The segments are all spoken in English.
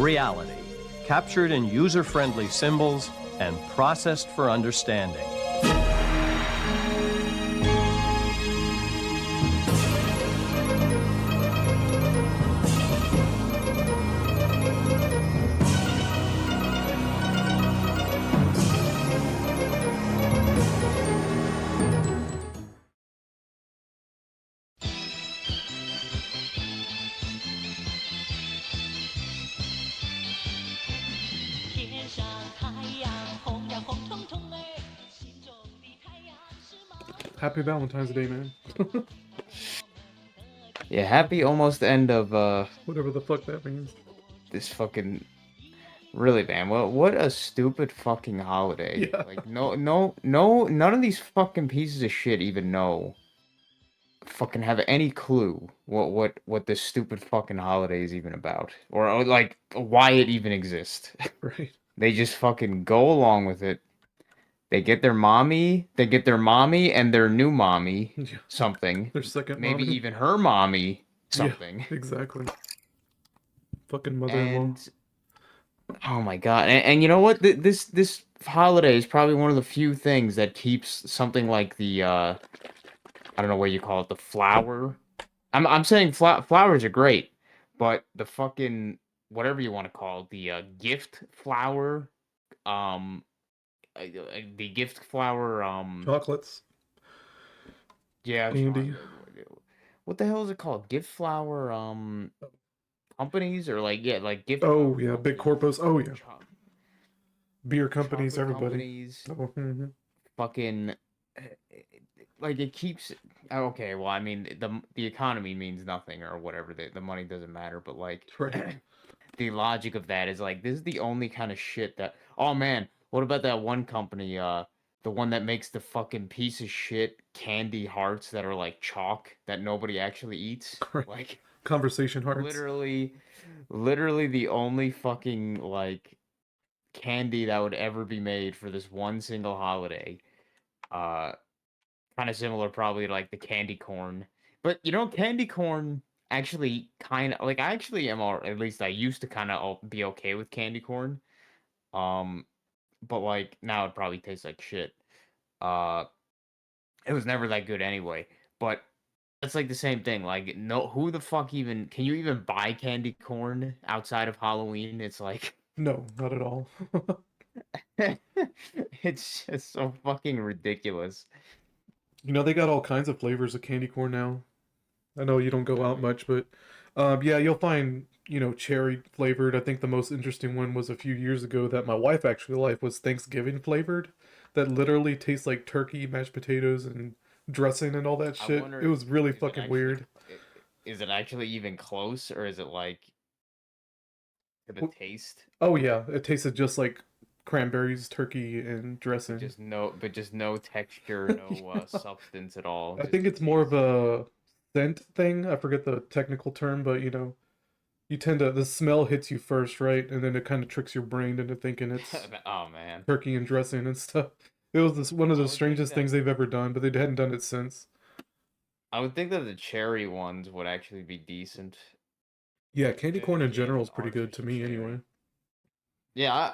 reality, captured in user-friendly symbols and processed for understanding. Happy Valentine's Day, man. Yeah, happy almost end of Whatever the fuck that means. this fucking really, man. What a stupid fucking holiday. Yeah. Like no, none of these fucking pieces of shit even know fucking have any clue what this stupid fucking holiday is even about or like why it even exists. Right. They just fucking go along with it. They get their mommy and their new mommy Yeah. something. Their second Maybe mommy. even her mommy Yeah, something. exactly. Fucking mother-in-law. And oh my God. And you know what? This holiday is probably one of the few things that keeps something like the I don't know what you call it, the flower. I'm saying flowers are great, but the fucking whatever you want to call it, the gift flower, um the gift flower, Chocolates. yeah, Candy. what the hell is it called? Gift flower companies or like yeah, like gift Oh, flower yeah. Big companies, corpos. Oh, yeah. cho- Beer companies, chocolate everybody. companies, Oh, fucking like it keeps okay, well, I mean the economy means nothing or whatever, the money doesn't matter, but like right. the logic of that is like this is the only kind of shit that oh man, what about that one company, the one that makes the fucking piece of shit candy hearts that are like chalk that nobody actually eats? Right. Like Conversation hearts. literally literally the only fucking like candy that would ever be made for this one single holiday. Uh Kind of similar probably to like the candy corn. But you know, candy corn actually kind of like I actually am all at least I used to kind of be okay with candy corn. Um but like now it probably tastes like shit. Uh it was never that good anyway. But it's like the same thing. Like no who the fuck even can you even buy candy corn outside of Halloween? It's like No, not at all. it's just so fucking ridiculous. They got all kinds of flavors of candy corn now. I know you don't go out Really? much, but yeah, you'll find, cherry flavored. I think the most interesting one was a few years ago that my wife actually liked was Thanksgiving flavored. That literally tastes like turkey, mashed potatoes, and dressing and all that I shit. It wonder, was really is it fucking actually weird. is it actually even close, or is it like to the taste, Oh yeah, it tasted just like cranberries, turkey, and dressing. but just no texture, no substance at all, I just think a it's more of taste. a scent thing. I forget the technical term, but you tend to the smell hits you first, right? And then it kind of tricks your brain into thinking it's Oh man, turkey and dressing and stuff. It was one of I the would think strangest that things they've ever done, but they hadn't done it since. I would think that the cherry ones would actually be decent. Yeah, candy corn in Again, general is pretty good to artificial me anyway. cherry. Yeah,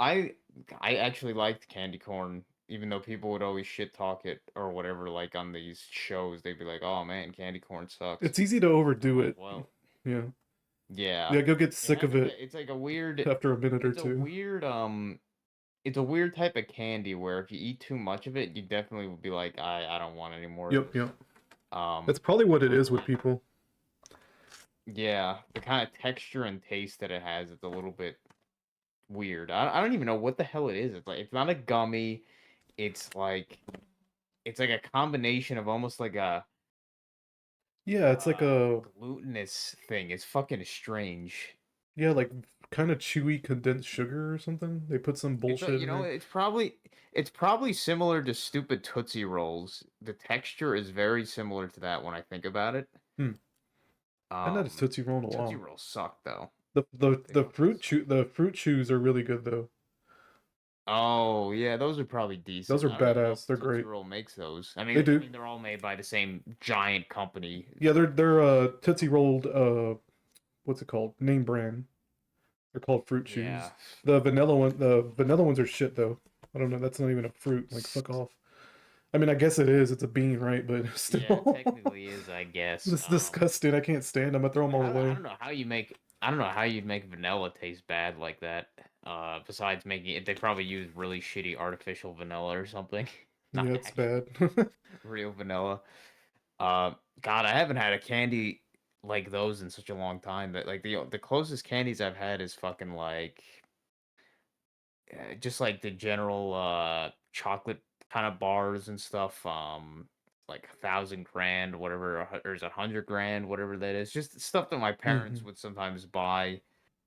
I actually liked candy corn, even though people would always shit talk it or whatever. Like on these shows, they'd be like, "Oh man, candy corn sucks." It's easy to I'm overdo like, it. well, Yeah. yeah, Yeah, you'll get it sick has of like it a, it's like a weird, after a minute or it's a two. weird, it's a weird type of candy where if you eat too much of it, you definitely would be like, I don't want any more of Yep, this. yep. Um, That's probably what it but is with like, people. yeah, the kind of texture and taste that it has, it's a little bit weird. I don't even know what the hell it is. It's like it's not a gummy. It's like it's like a combination of almost like a Yeah, it's like a glutinous thing. It's fucking strange. yeah, like kind of chewy condensed sugar or something. They put some It's a, bullshit you in know, there. it's probably similar to stupid Tootsie Rolls. The texture is very similar to that when I think about it. Hmm. I had a Um, Tootsie Roll in a Tootsie while. Rolls suck though. The They fucking fruit suck. the fruit chews are really good though. Oh yeah, those are probably Those decent. are I don't even know badass. They're if Tootsie great. Roll makes those. They I do. mean they're all made by the same giant company. Yeah, they're Tootsie Rolled what's it called? Name brand. They're called fruit Yeah. chews. The vanilla ones are shit though. I don't know. That's not even a fruit. Like fuck off. I mean, I guess it is. It's a bean, right? But Yeah, it still, technically is, I guess. it's disgusting. I can't stand them. I throw them all I away. don't know how you make I don't know how you'd make vanilla taste bad like that. Besides making it, they probably use really shitty artificial vanilla or something, not Yeah, it's actual bad. real vanilla. Uh, God, I haven't had a candy like those in such a long time. That like the closest candies I've had is fucking like just like the general chocolate kind of bars and stuff. Like 1,000 grand, whatever, or is it 100 grand, whatever that is. Just stuff that my parents hmm would sometimes buy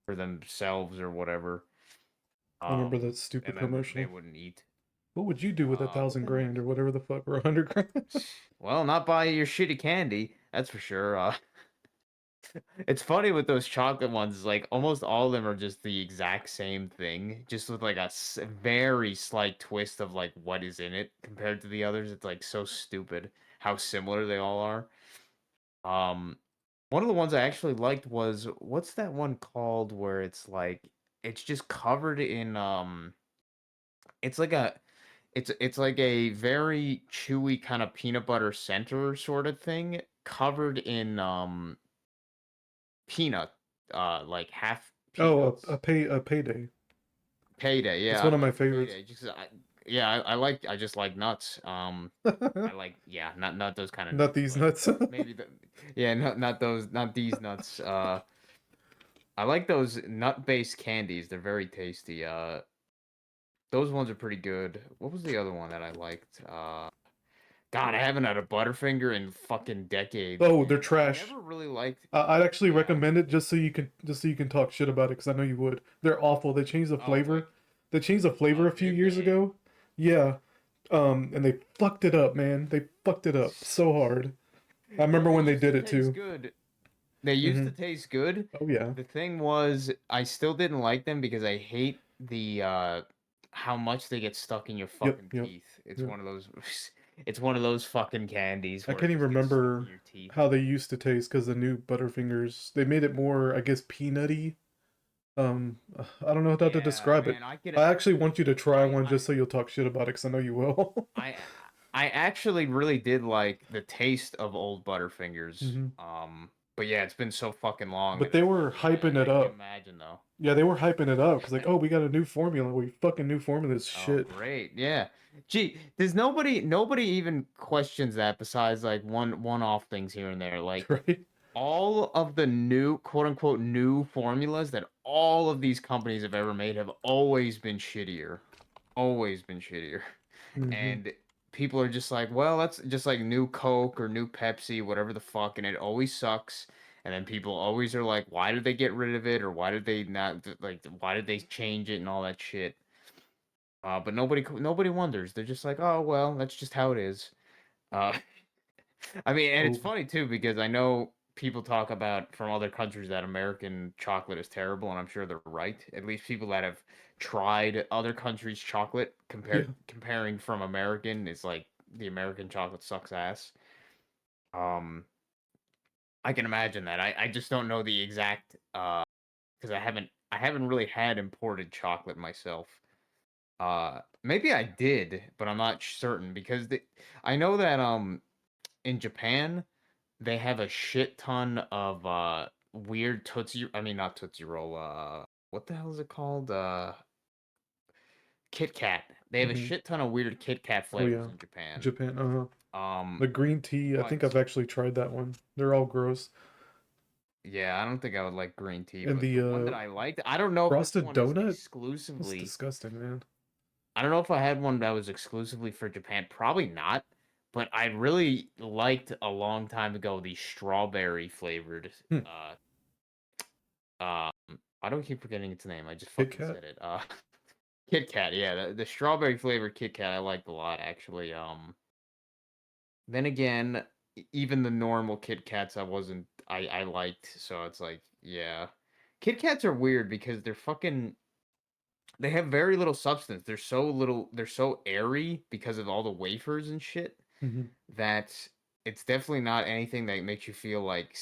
for themselves or whatever. I remember Um, that stupid and then they commercial. wouldn't eat. What would you do with a What thousand the hell? grand or whatever the fuck, or 100 grand? Well, not buy your shitty candy, that's for sure. It's funny with those chocolate ones, like almost all of them are just the exact same thing, just with like a very slight twist of like what is in it compared to the others. It's like so stupid how similar they all are. Um, one of the ones I actually liked was what's that one called where it's like it's just covered in it's like a it's like a very chewy kind of peanut butter center sort of thing covered in peanut, like half Oh, peanuts. a payday. Payday, That's yeah, one I of my like favorites. payday. Yeah, I just like nuts. I like, yeah, not those kind of Not nuts, these but nuts. maybe yeah, not those, not these nuts. I like those nut-based candies. They're very tasty. Those ones are pretty good. What was the other one that I liked? God, I haven't had a Butterfinger in fucking decades, Oh, they're man. I trash. never really liked. I'd actually Yeah. recommend it just so you can talk shit about it because I know you would. They're awful. They changed the Oh, what? flavor. They changed the flavor Oh, a few did years they? ago. Yeah. And they fucked it up, man. They fucked it up so hard. I Well, remember they when they used to did it taste too. good. They used hmm to taste good. Oh yeah. The thing was, I still didn't like them because I hate the how much they get stuck in your Yep. fucking Yep. teeth. It's Yep. one of those it's one of those fucking candies I where can't it even just gets stuck in remember your teeth. how they used to taste because the new Butterfingers they made it more, I guess, peanutty. I don't know how to Yeah, describe it. man, I could I actually want you to try I one I just so you'll talk shit about it because I know you will. I I actually really did like the taste of old Butterfingers. hmm But yeah, it's been so fucking long But and they were hyping I it can't up. imagine though. Yeah, they were hyping it up because like, oh, we got a new formula. We fucking new formula is Oh, shit, great. Yeah. Gee, there's nobody even questions that besides like one-off things here and there. Like right? all of the new quote unquote new formulas that all of these companies have ever made have always been shittier. Always been shittier. hmm And people are just like, well, that's just like new Coke or new Pepsi, whatever the fuck, and it always sucks. And then people always are like, why did they get rid of it? Or why did they not like why did they change it and all that shit? But nobody wonders. They're just like, oh well, that's just how it is. Uh, I mean, and it's Oh funny too because I know people talk about from other countries that American chocolate is terrible, and I'm sure they're right. At least people that have tried other countries' chocolate yeah. comparing from American, it's like the American chocolate sucks ass. Um, I can imagine that. I just don't know the exact because I haven't really had imported chocolate myself. Maybe I did, but I'm not certain because I know that in Japan they have a shit ton of weird Tootsie I mean not Tootsie Roll, what the hell is it called? Kit Kat. They have a hmm shit ton of weird Kit Kat Oh flavors yeah. in Japan. Japan. Uh huh. Um, The green tea. I think but I've actually tried that one. They're all gross. yeah, I don't think I would like green tea, And but the the one that I liked, I don't know if this frosted one is donut. That's exclusively disgusting, man. I don't know if I had one that was exclusively for Japan. Probably not. But I really liked a long time ago the strawberry flavored. Hmm. Uh, um, I don't keep forgetting its name. I just Kit fucking Kat. said it. Kit Kat. Yeah, the strawberry flavored Kit Kat I liked a lot actually. Then again, even the normal Kit Kats I liked. So it's like yeah, Kit Kats are weird because they're fucking they have very little substance. They're so little. They're so airy because of all the wafers and shit hmm that it's definitely not anything that makes you feel like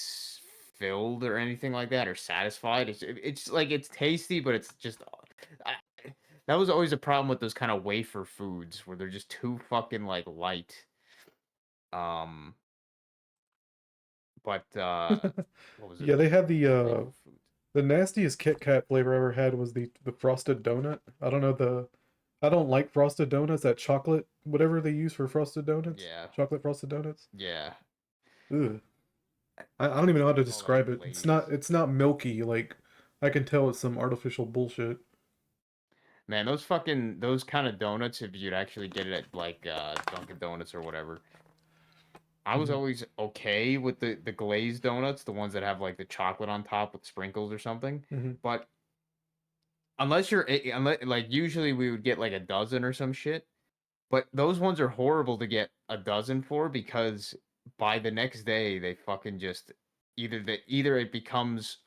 filled or anything like that or satisfied. It's like it's tasty, but it's just I, that was always a problem with those kind of wafer foods where they're just too fucking like light. Um, but what was it? Yeah, they had Wafer foods. the nastiest Kit Kat flavor I ever had was the frosted donut. I don't like frosted donuts. That chocolate, whatever they use for frosted donuts, Yeah, chocolate frosted donuts. yeah. Ugh. I don't even know how to All that describe it. glaze. It's not milky. Like I can tell it's some artificial bullshit. Man, those kind of donuts, if you'd actually get it at like Dunkin' Donuts or whatever. I was Hmm. always okay with the glazed donuts, the ones that have like the chocolate on top with sprinkles or something. Hmm. But unless like usually we would get like a dozen or some shit. But those ones are horrible to get a dozen for because by the next day they fucking just either it becomes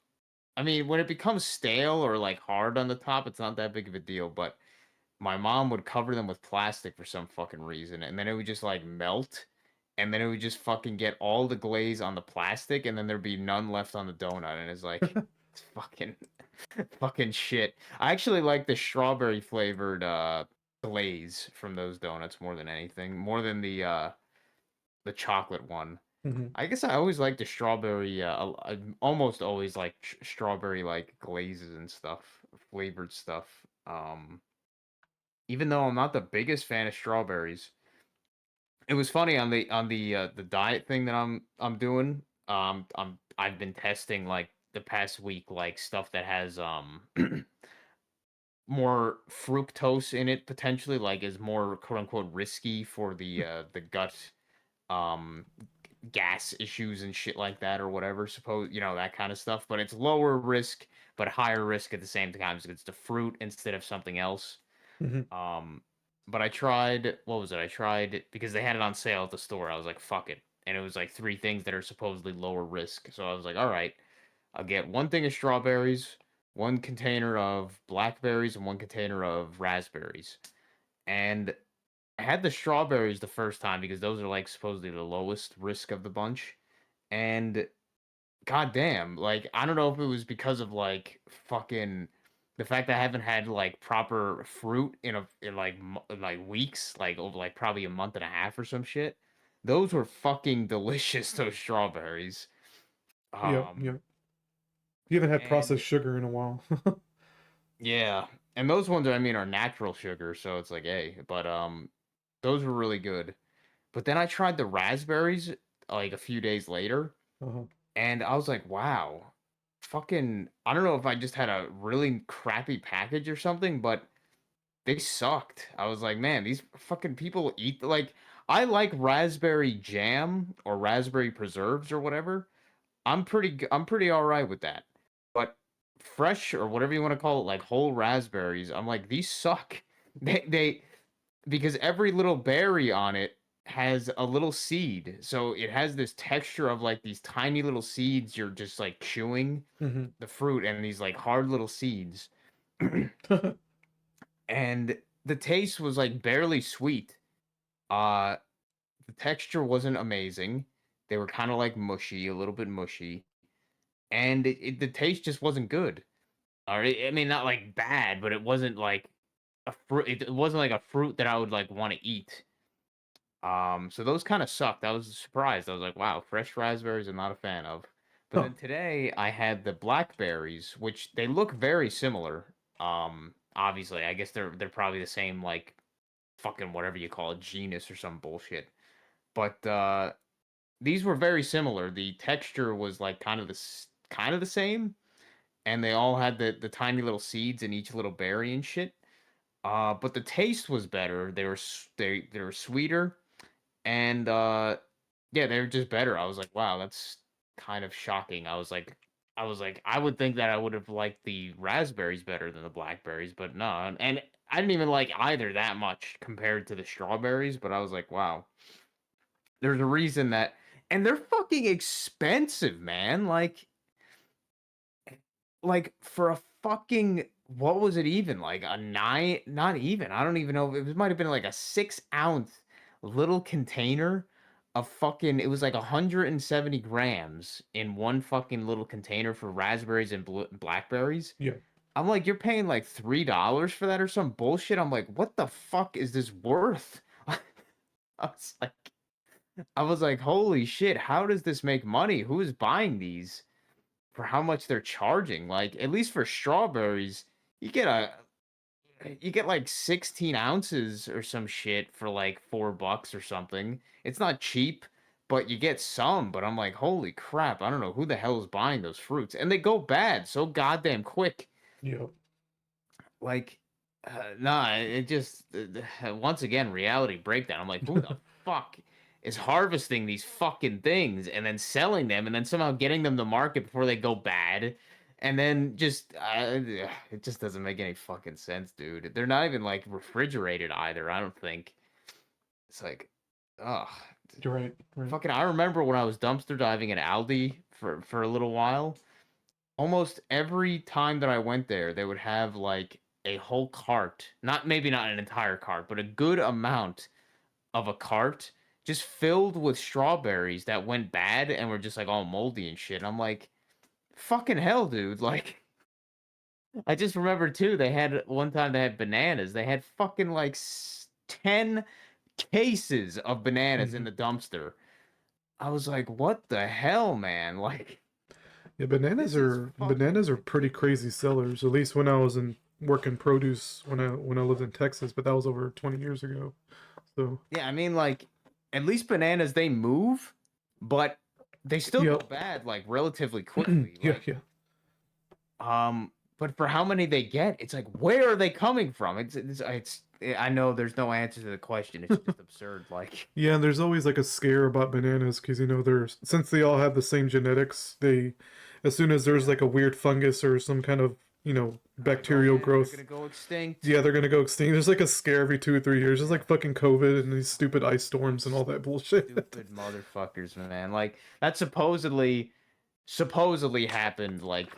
I mean, when it becomes stale or like hard on the top, it's not that big of a deal, but my mom would cover them with plastic for some fucking reason, and then it would just like melt, and then it would just fucking get all the glaze on the plastic, and then there'd be none left on the donut, and it's like it's fucking fucking shit. I actually like the strawberry flavored glaze from those donuts more than anything, more than the chocolate one. Hmm. I guess I always like the strawberry. I almost always like strawberry like glazes and stuff, flavored stuff. Even though I'm not the biggest fan of strawberries, it was funny on the diet thing that I'm doing. I've been testing like the past week like stuff that has more fructose in it potentially, like is more quote unquote risky for the gut um gas issues and shit like that or whatever, suppose that kind of stuff, but it's lower risk but higher risk at the same time because it's the fruit instead of something else. Hmm. um but I tried, what was it, I tried because they had it on sale at the store. I was like, fuck it, and it was like three things that are supposedly lower risk, so I was like, all right, I'll get one thing of strawberries, one container of blackberries, and one container of raspberries. And I had the strawberries the first time because those are like supposedly the lowest risk of the bunch. And goddamn, like I don't know if it was because of like fucking the fact that I haven't had like proper fruit in like like weeks, like over like probably a month and a half or some shit. Those were fucking delicious, those strawberries. Yep, Um yep. You haven't had and processed sugar in a while. yeah, and those ones I mean are natural sugar, so it's like, hey, but those were really good. But then I tried the raspberries like a few days later, Uh-huh. and I was like, wow, fucking, I don't know if I just had a really crappy package or something, but they sucked. I was like, man, these fucking people eat, like, I like raspberry jam or raspberry preserves or whatever. I'm pretty all right with that. But fresh or whatever you want to call it, like whole raspberries, I'm like, these suck. They because every little berry on it has a little seed. So it has this texture of like these tiny little seeds you're just like chewing Hmm. the fruit and these like hard little seeds. And the taste was like barely sweet. Uh the texture wasn't amazing. They were kind of like mushy, a little bit mushy. And the taste just wasn't good. Or I mean not like bad, but it wasn't like a fruit, it wasn't like a fruit that I would like want to eat. So those kind of sucked. I was surprised. I was like, wow, fresh raspberries I'm not a fan of. But Huh. then today I had the blackberries, which they look very similar. Obviously, I guess they're probably the same like fucking whatever you call it, genus or some bullshit. But these were very similar. The texture was like kind of the same, and they all had the tiny little seeds in each little berry and shit. But the taste was better. They were sweeter and yeah, they were just better. I was like, wow, that's kind of shocking. I was like, I would think that I would have liked the raspberries better than the blackberries, but no. And I didn't even like either that much compared to the strawberries, but I was like, wow, there's a reason that, and they're fucking expensive, man. Like for a fucking, what was it even? Like a nine, not even. I don't even know. It might have been like a 6 ounce little container it was like 170 grams in one fucking little container for raspberries and blackberries. Yeah. I'm like, you're paying like $3 for that or some bullshit. I'm like, what the fuck is this worth? I was like, holy shit, how does this make money? Who is buying these for how much they're charging? Like, at least for strawberries, you get a you get like 16 ounces or some shit for like $4 or something. It's not cheap, but you get some. But I'm like, holy crap, I don't know who the hell is buying those fruits. And they go bad so goddamn quick. Yeah. Like, nah, it just, once again, reality breakdown. I'm like, who the fuck is harvesting these fucking things and then selling them and then somehow getting them to market before they go bad? And then just, it just doesn't make any fucking sense, dude. They're not even like refrigerated either, I don't think. It's like, ugh. You're right. Right. Fucking, I remember when I was dumpster diving at Aldi for a little while. Almost every time that I went there, they would have like a whole cart, maybe not an entire cart, but a good amount of a cart just filled with strawberries that went bad and were just like all moldy and shit. And I'm like, fucking hell, dude. Like, I just remember too, they had one time they had bananas. They had fucking like 10 cases of bananas in Mhm. the dumpster. I was like, what the hell, man? Like, Yeah, this is fucking bananas are pretty ridiculous. crazy sellers. At least when I was in working produce when I lived in Texas, but that was over 20 years ago. So Yeah, I mean, like, at least bananas they move, but they still go yeah. bad like relatively quickly. Yeah, Like, yeah. but for how many they get, it's like, where are they coming from? I know there's no answer to the question. It's just absurd. Like, Yeah, and there's always like a scare about bananas because they're since they all have the same genetics, they as soon as there's yeah. like a weird fungus or some kind of, Oh bacterial yeah, they're growth, gonna go extinct. yeah, they're gonna go extinct. There's like a scare every 2 or 3 years. It's Yeah. like fucking COVID and these stupid ice storms and all that bullshit. Stupid motherfuckers, man. Like that supposedly happened like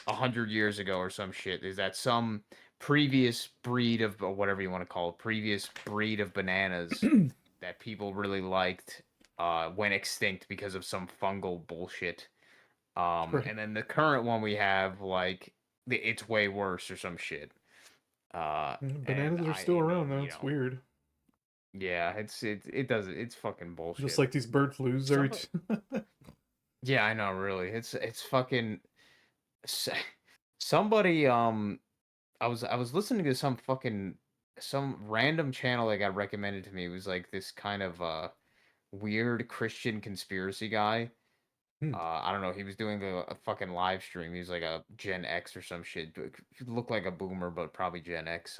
100 years ago or some shit. Is that some previous breed of, or whatever you want to call it, previous breed of bananas that people really liked went extinct because of some fungal bullshit. Right. And then the current one we have, like, it's way worse or some shit. And Bananas are still around though. you It's know, weird. yeah, it does it's fucking Just bullshit. like these bird flus. Some, yeah, I know, really, it's fucking s- somebody I was listening to some random channel that got recommended to me. It was like this kind of weird Christian conspiracy guy. Hmm. I don't know. He was doing a fucking live stream. He was like a Gen X or some shit. He looked like a boomer, but probably Gen X.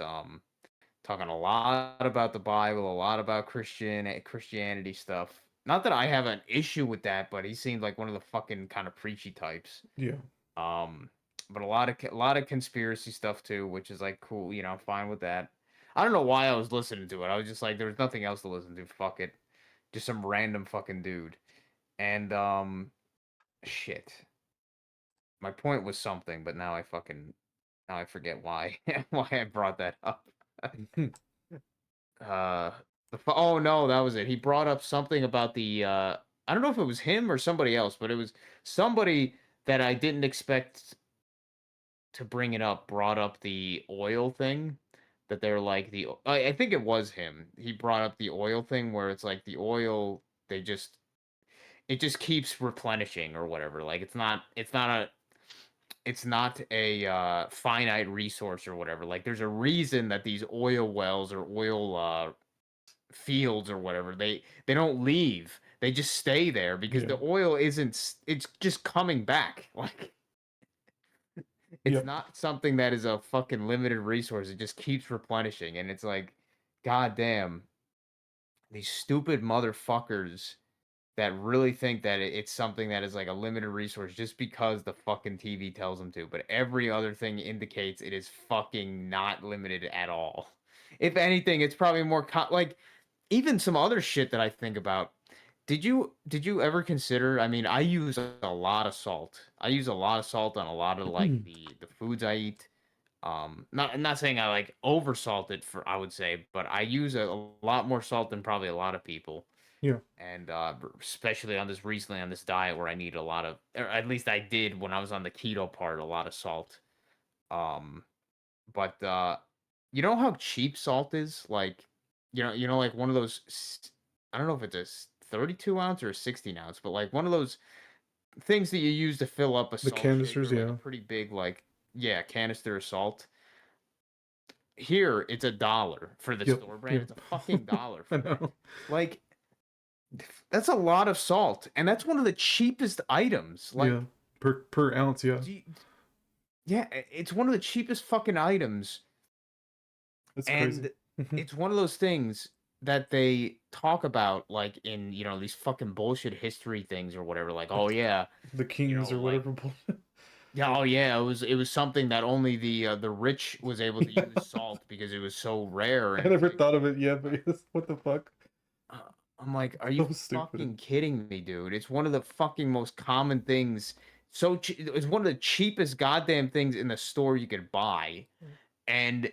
Talking a lot about the Bible, a lot about Christianity stuff. Not that I have an issue with that, but he seemed like one of the fucking kind of preachy types. Yeah. Um, but a lot of conspiracy stuff too, which is like cool. I'm fine with that. I don't know why I was listening to it. I was just like, there was nothing else to listen to. Fuck it, just some random fucking dude. And shit. My point was something, but now I forget why why I brought that up. Mhm. uh, oh no, that was it. He brought up something about the I don't know if it was him or somebody else, but it was somebody that I didn't expect to bring it up brought up the oil thing that they're like I think it was him. He brought up the oil thing where it's like the oil it just keeps replenishing or whatever. Like it's not a finite resource or whatever. Like there's a reason that these oil wells or oil fields or whatever they don't leave. They just stay there because Yeah. the oil it's just coming back. Like it's Yep. not something that is a fucking limited resource. It just keeps replenishing. And it's like, god damn, these stupid motherfuckers that really think that it's something that is like a limited resource just because the fucking TV tells them to. But every other thing indicates it is fucking not limited at all. If anything, it's probably more like even some other shit that I think about. Did you ever consider? I mean, I use a lot of salt. I use a lot of salt on a lot of like the foods I eat. Not saying I like over salt it for I would say, but I use a lot more salt than probably a lot of people. Yeah. And especially on this recently on this diet where I need a lot of, or at least I did when I was on the keto part, a lot of salt. Um, but you know how cheap salt is? Like, like one of those. I don't know if it's a 32 ounce or a 16 ounce, but like one of those things that you use to fill up a The salt canisters, shaker, like a yeah. pretty big, like, yeah, canister of salt. Here, it's $1 for the Yep. store brand. Yep. It's a fucking dollar I for that. know. Like, that's a lot of salt, and that's one of the cheapest items. Yeah. Like, Per ounce, yeah. yeah, it's one of the cheapest fucking items, It's crazy. and it's one of those things that they talk about, like in these fucking bullshit history things or whatever. Like, oh Like yeah, the kings or like whatever. yeah, oh yeah, it was something that only the rich was able to Yeah. use salt because it was so rare, I and it's never like, thought of it yet, but yes, what the fuck? uh, I'm like, are you So stupid. fucking kidding me, dude? It's one of the fucking most common things. It's one of the cheapest goddamn things in the store you could buy, and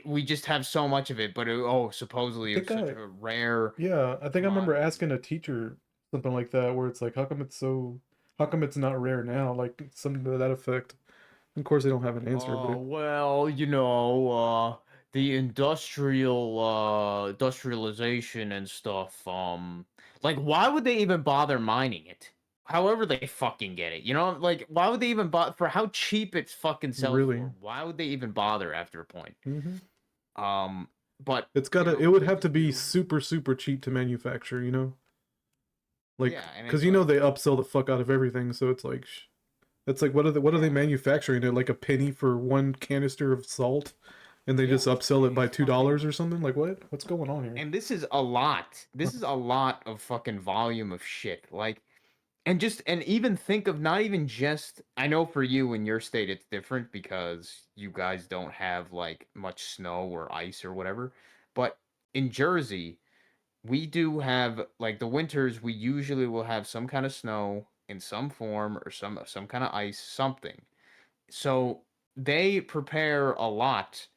we just have so much of it. But I supposedly it was think such a rare I think I remember commodity. asking a teacher something like that, where it's like, how come it's not rare now? Like something to that effect. Of course, they don't have an answer, Oh, but well, the industrialization and stuff, like why would they even bother mining it? However they fucking get it, like why would they even bother for how cheap it fucking sells really, for? Why would they even bother after a point? hmm Um, but it would good have to to be you. super, super cheap to manufacture, Like, Yeah, and because it's like, they upsell the fuck out of everything, so it's like, it's like, what are they yeah, manufacturing it? Like a penny for one canister of salt, and they just yeah, upsell it by fucking. $2 or something? Like, what? What's going on here? And this is a lot. This is a lot of fucking volume of shit. Like, and even think of not even just, I know for you in your state it's different because you guys don't have like much snow or ice or whatever. But in Jersey, we do have like the winters we usually will have some kind of snow in some form or some kind of ice, something. So they prepare a lot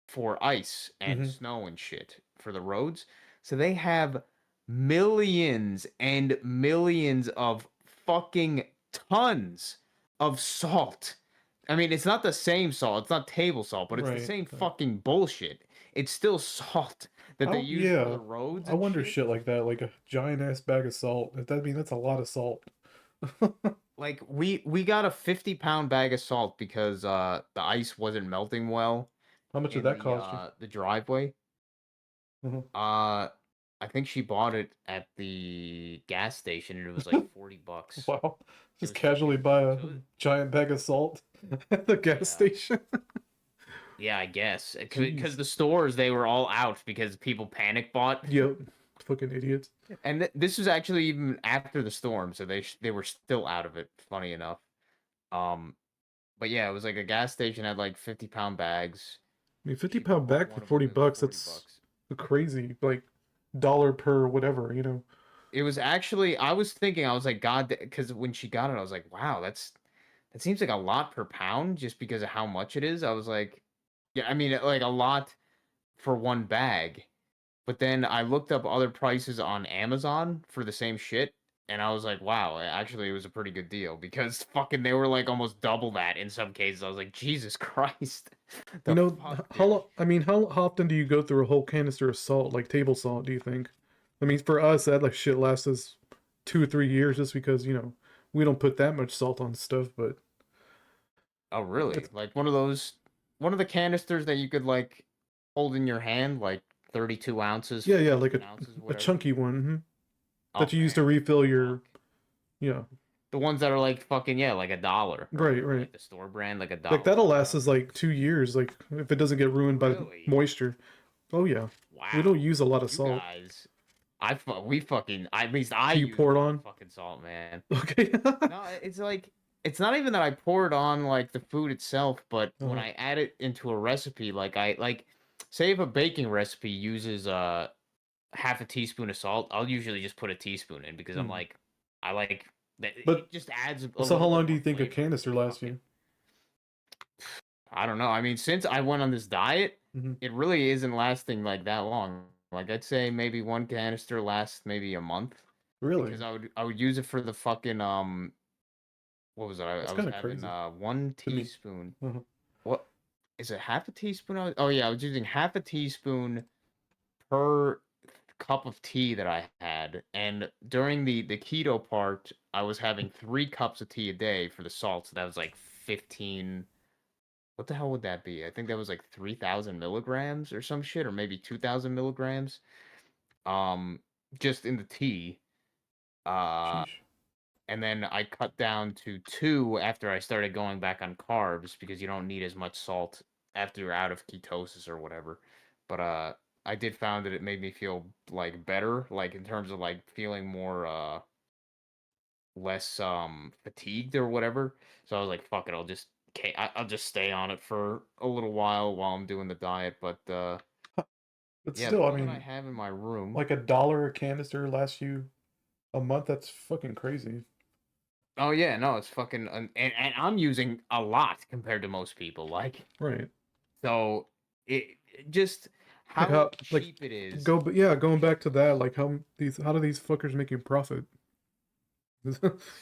for ice and Hmm. snow and shit for the roads. So they have millions and millions of fucking tons of salt. I mean, it's not the same salt. It's not table salt, but it's the Right. same Right. fucking bullshit. It's still salt that they use for Yeah. the roads I and wonder shit. shit like that, like a giant ass bag of salt. That's a lot of salt. Like we got a 50-pound bag of salt because the ice wasn't melting well How much did in that cost you? the driveway. Hmm. I think she bought it at the gas station and it was like $40. Wow. It Just was cheap. casually buy a So giant bag of salt at the gas yeah. station. Yeah, I guess. Because Jeez. the stores they were all out because people panic bought. Yep. Fucking idiots. And this was actually even after the storm, so they were still out of it, funny enough. Um but yeah, it was like a gas station had like 50-pound bags. I mean, 50 She pound bought bag for one of them. 40 It was bucks, 40 that's bucks. a crazy, like, dollar per whatever. It was actually I was thinking I was like god because when she got it I was like wow that seems like a lot per pound just because of how much it is. I was like yeah, I mean like a lot for one bag. But then I looked up other prices on Amazon for the same shit and I was like wow, actually it was a pretty good deal because fucking they were like almost double that in some cases. I was like Jesus Christ. The fuck, dude. I mean, how often do you go through a whole canister of salt, like table salt, do you think? I mean, for us, that like shit lasts us 2 or 3 years just because, we don't put that much salt on stuff, but Oh, really? it's, Like one of the canisters that you could like hold in your hand, like 32 ounces, yeah, yeah, like 14 ounces, a whatever. chunky one, Oh that you use to man, refill your, fuck. yeah, The ones that are like fucking yeah, like $1 or right, whatever, right. like the store brand, like a Like dollar that'll or last whatever. us like 2 years, like if it doesn't get ruined by Really? moisture. Oh yeah, we don't Wow. use a lot of You salt. guys, we fucking at least I Do you use a pour it lot of on? fucking salt, man. Okay. No, it's like it's not even that I pour it on like the food itself, but when Uh-huh. I add it into a recipe, like I like say if a baking recipe uses half a teaspoon of salt, I'll usually just put a teaspoon in because I'm Hmm. like I like that But it just adds a so how little bit long do more you think a flavor and canister just lasts fucking you? I don't know. I mean, since I went on this diet, Hmm. it really isn't lasting like that long. Like I'd say maybe one canister lasts maybe a month Really? because I would use it for the fucking what was it? I That's was kind of having crazy 1 to me. teaspoon. Uh-huh. What is it? Half a teaspoon? Oh yeah, I was using half a teaspoon per cup of tea that I had, and during the keto part, I was having 3 cups of tea a day for the salt. So that was like 15. What the hell would that be? I think that was like 3,000 milligrams or some shit, or maybe 2,000 milligrams. Um, just in the tea. Uh, Sheesh. and then I cut down to 2 after I started going back on carbs because you don't need as much salt after you're out of ketosis or whatever. But I did found that it made me feel like better, like in terms of like feeling more less fatigued or whatever. So I was like, fuck it, I'll just stay on it for a little while I'm doing the diet. But But yeah, the still, I one that I mean, have in my room. like $1 a canister lasts you a month. That's fucking crazy. Oh yeah, no, it's fucking and I'm using a lot compared to most people. Like Right. so it just Like how how, like, cheap it is. but yeah, going back to that, like how do these fuckers make you profit?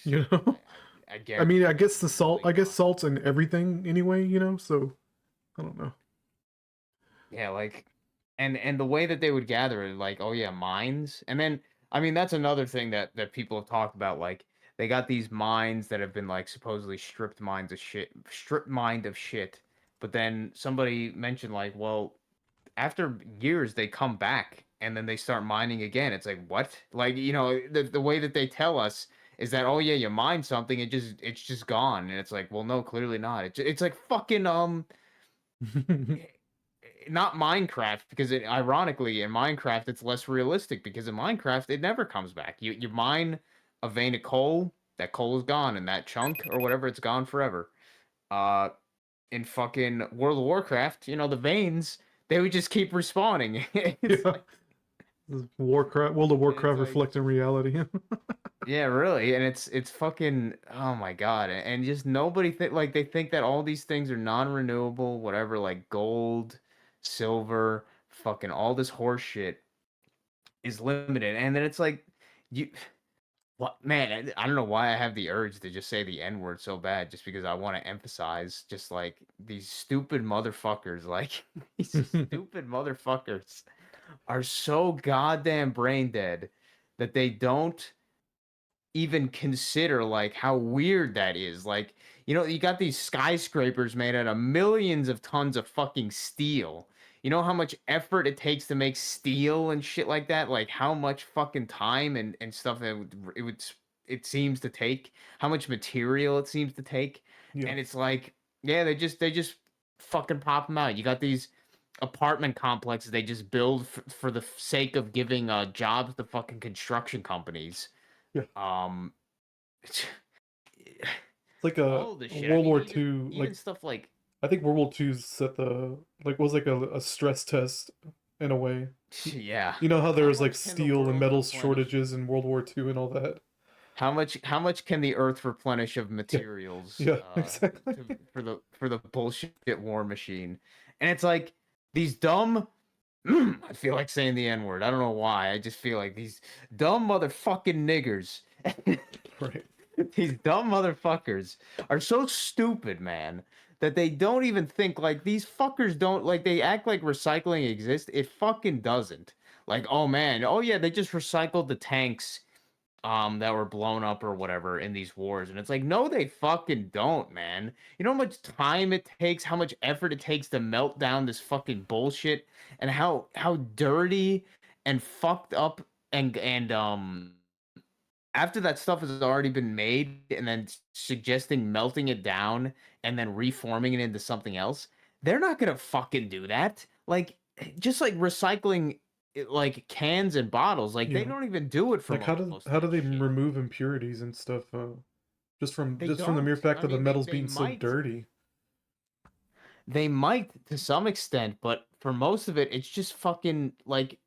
You know? I I guarantee mean, I you guess I literally guess not. salt's in everything anyway, so I don't know. Yeah, like and the way that they would gather it, like, oh yeah, mines. And then I mean that's another thing that people have talked about. Like they got these mines that have been like supposedly stripped mined of shit. But then somebody mentioned like, well, after years they come back and then they start mining again. It's like what? Like, the way that they tell us is that, oh yeah, you mine something, it's just gone. And it's like, well, no, clearly not. It's like fucking not Minecraft, because ironically in Minecraft it's less realistic, because in Minecraft it never comes back. You mine a vein of coal, that coal is gone, and that chunk or whatever, it's gone forever. Uh in fucking World of Warcraft, the veins, they would just keep respawning. It's Yeah. like World of it's Warcraft like reflecting reality. yeah, really. And it's fucking, oh my God. And just nobody they think that all these things are non-renewable, whatever, like gold, silver, fucking all this horse shit is limited. And then it's like you what man, I don't know why I have the urge to just say the N-word so bad, just because I want to emphasize just like these stupid motherfuckers, like these stupid motherfuckers are so goddamn brain dead that they don't even consider like how weird that is. Like, you got these skyscrapers made out of millions of tons of fucking steel. You know how much effort it takes to make steel and shit like that? Like how much fucking time and stuff it seems to take, how much material it seems to take. Yeah. And it's like, yeah, they just fucking pop them out. You got these apartment complexes they just build for the sake of giving jobs to fucking construction companies. Yeah. um It's like a all of this shit. I World mean, War even II, even like stuff like I think World War II set the was like a stress test in a way. yeah, You know how there how was like much can the steel and world metals replenish? shortages in World War II and all that. How much can the earth replenish of Yeah. materials Yeah, exactly. for the bullshit war machine? And it's like these dumb I feel like saying the N word. I don't know why. I just feel like these dumb motherfucking niggers. Right. These dumb motherfuckers are so stupid, man, that they don't even think, like, these fuckers don't, like, they act like recycling exists. It fucking doesn't. Like, oh man, oh yeah, they just recycled the tanks that were blown up or whatever in these wars. And it's like, no, they fucking don't, man. You know how much time it takes, how much effort it takes to melt down this fucking bullshit, and how dirty and fucked up and after that stuff has already been made, and then suggesting melting it down and then reforming it into something else, they're not gonna fucking do that. Like, just like recycling like cans and bottles, like they Yeah. don't even do it for Like most of how do that they shit. remove impurities and stuff They just from the mere don't. fact I of the mean, metals being so dirty? they might to some extent, but for most of it, it's just fucking like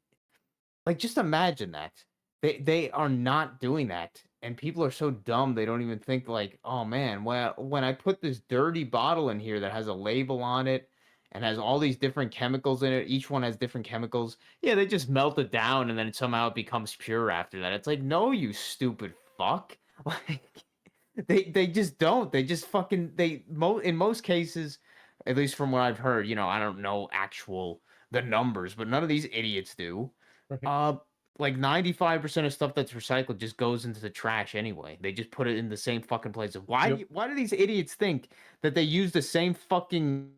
just imagine that. They are not doing that. And people are so dumb they don't even think like, "Oh man, well when I put this dirty bottle in here that has a label on it and has all these different chemicals in it. Each one has different chemicals. Yeah, they just melt it down and then somehow it becomes pure after that. It's like, no, you stupid fuck. Like they just don't. They just fucking in most cases, at least from what I've heard, I don't know the numbers, but none of these idiots do. Right. Uh like 95% of stuff that's recycled just goes into the trash anyway. They just put it in the same fucking place. Yep. Why do these idiots think that they use the same fucking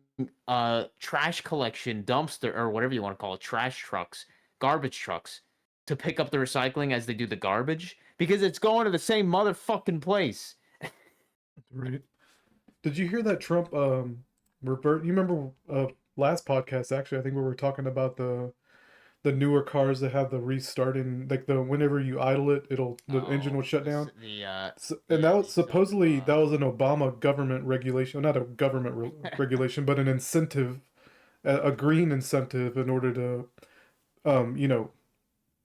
trash collection dumpster or whatever you want to call it, trash trucks, garbage trucks to pick up the recycling as they do the garbage? Because it's going to the same motherfucking place. Right. Did you hear that Trump revert? You remember last podcast actually? I think we were talking about the newer cars that have the restarting, like the whenever you idle it, the engine will shut down. And that was supposedly that was an Obama government regulation, not a government regulation, but an incentive, a green incentive in order to, you know,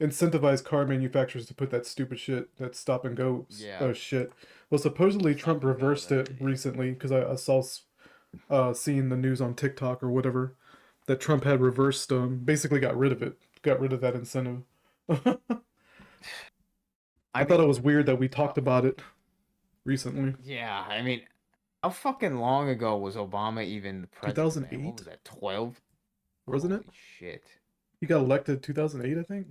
incentivize car manufacturers to put that stupid shit, that stop and go shit. Well, supposedly Trump reversed it recently because I saw seeing the news on TikTok or whatever that Trump had reversed, basically got rid of it, got rid of that incentive. I thought it was weird that we talked about it recently. Yeah, I mean, how fucking long ago was Obama even the president? Man? 2008? What was that? 12? Wasn't Holy it? shit! He got elected 2008, I think.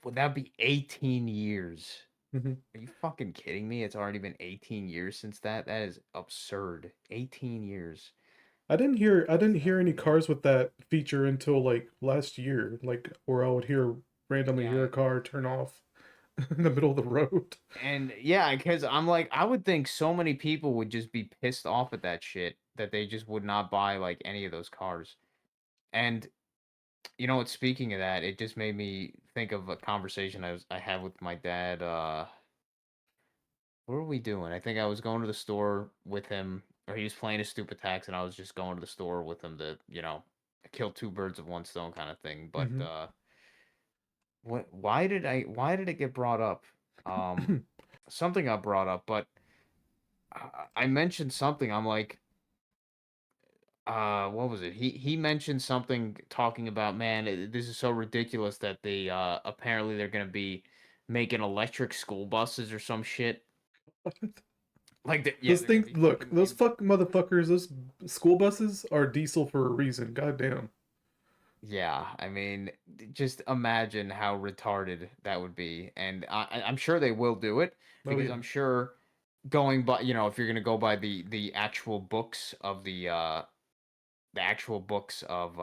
Would that be 18 years? Mm-hmm. Are you fucking kidding me? It's already been 18 years since that. That is absurd. 18 years. I didn't hear any cars with that feature until like last year, like where I would randomly hear a car turn off in the middle of the road. And yeah, because I'm like, I would think so many people would just be pissed off at that shit that they just would not buy like any of those cars. And you know what? Speaking of that, it just made me think of a conversation I had with my dad. What were we doing? I think I was going to the store with him, or he was playing a stupid tax, and I was just going to the store with him to, kill two birds with one stone kind of thing. But Mm-hmm. why did it get brought up? Something got brought up, but I mentioned something. I'm like, what was it? He mentioned something talking about, man, this is so ridiculous that they apparently they're gonna be making electric school buses or some shit. Like yeah, Those they're gonna things, be look, fucking those fuck motherfuckers, those school buses are diesel for a reason. Goddamn. yeah, I mean, just imagine how retarded that would be, and I'm sure they will do it Oh because yeah. I'm sure going by, if you're gonna go by the actual books of the actual books of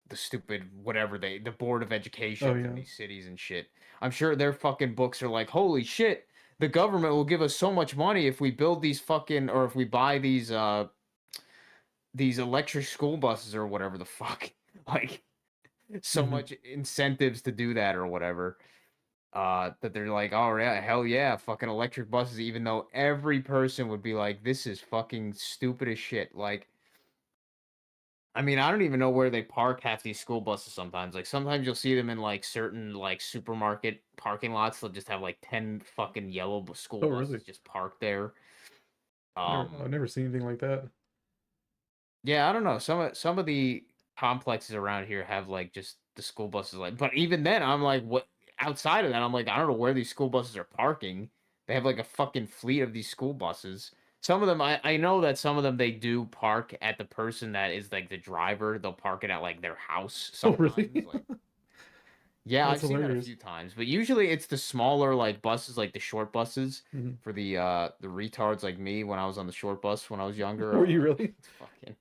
the stupid whatever the board of Oh education in yeah. these cities and shit. I'm sure their fucking books are like, holy shit, the government will give us so much money if we build these fucking or if we buy these electric school buses or whatever the fuck. Like so Mm-hmm. much incentives to do that or whatever. That they're like, oh yeah, hell yeah, fucking electric buses, even though every person would be like, this is fucking stupid as shit. Like I mean, I don't even know where they park half these school buses sometimes. Like sometimes you'll see them in like certain like supermarket parking lots. They'll just have like 10 fucking yellow school Oh really? buses just parked there. I've never seen anything like that. Yeah, I don't know. Some of the complexes around here have like just the school buses like but even then I'm like what outside of that I'm like I don't know where these school buses are parking. They have like a fucking fleet of these school buses. Some of them I know that some of them they do park at the person that is like the driver. They'll park it at like their house Oh really? sometimes. Like yeah, That's I've seen that a hilarious. few times. But usually it's the smaller like buses, like the short buses Mm-hmm. for the retards like me when I was on the short bus when I was younger. Were you really? It's fucking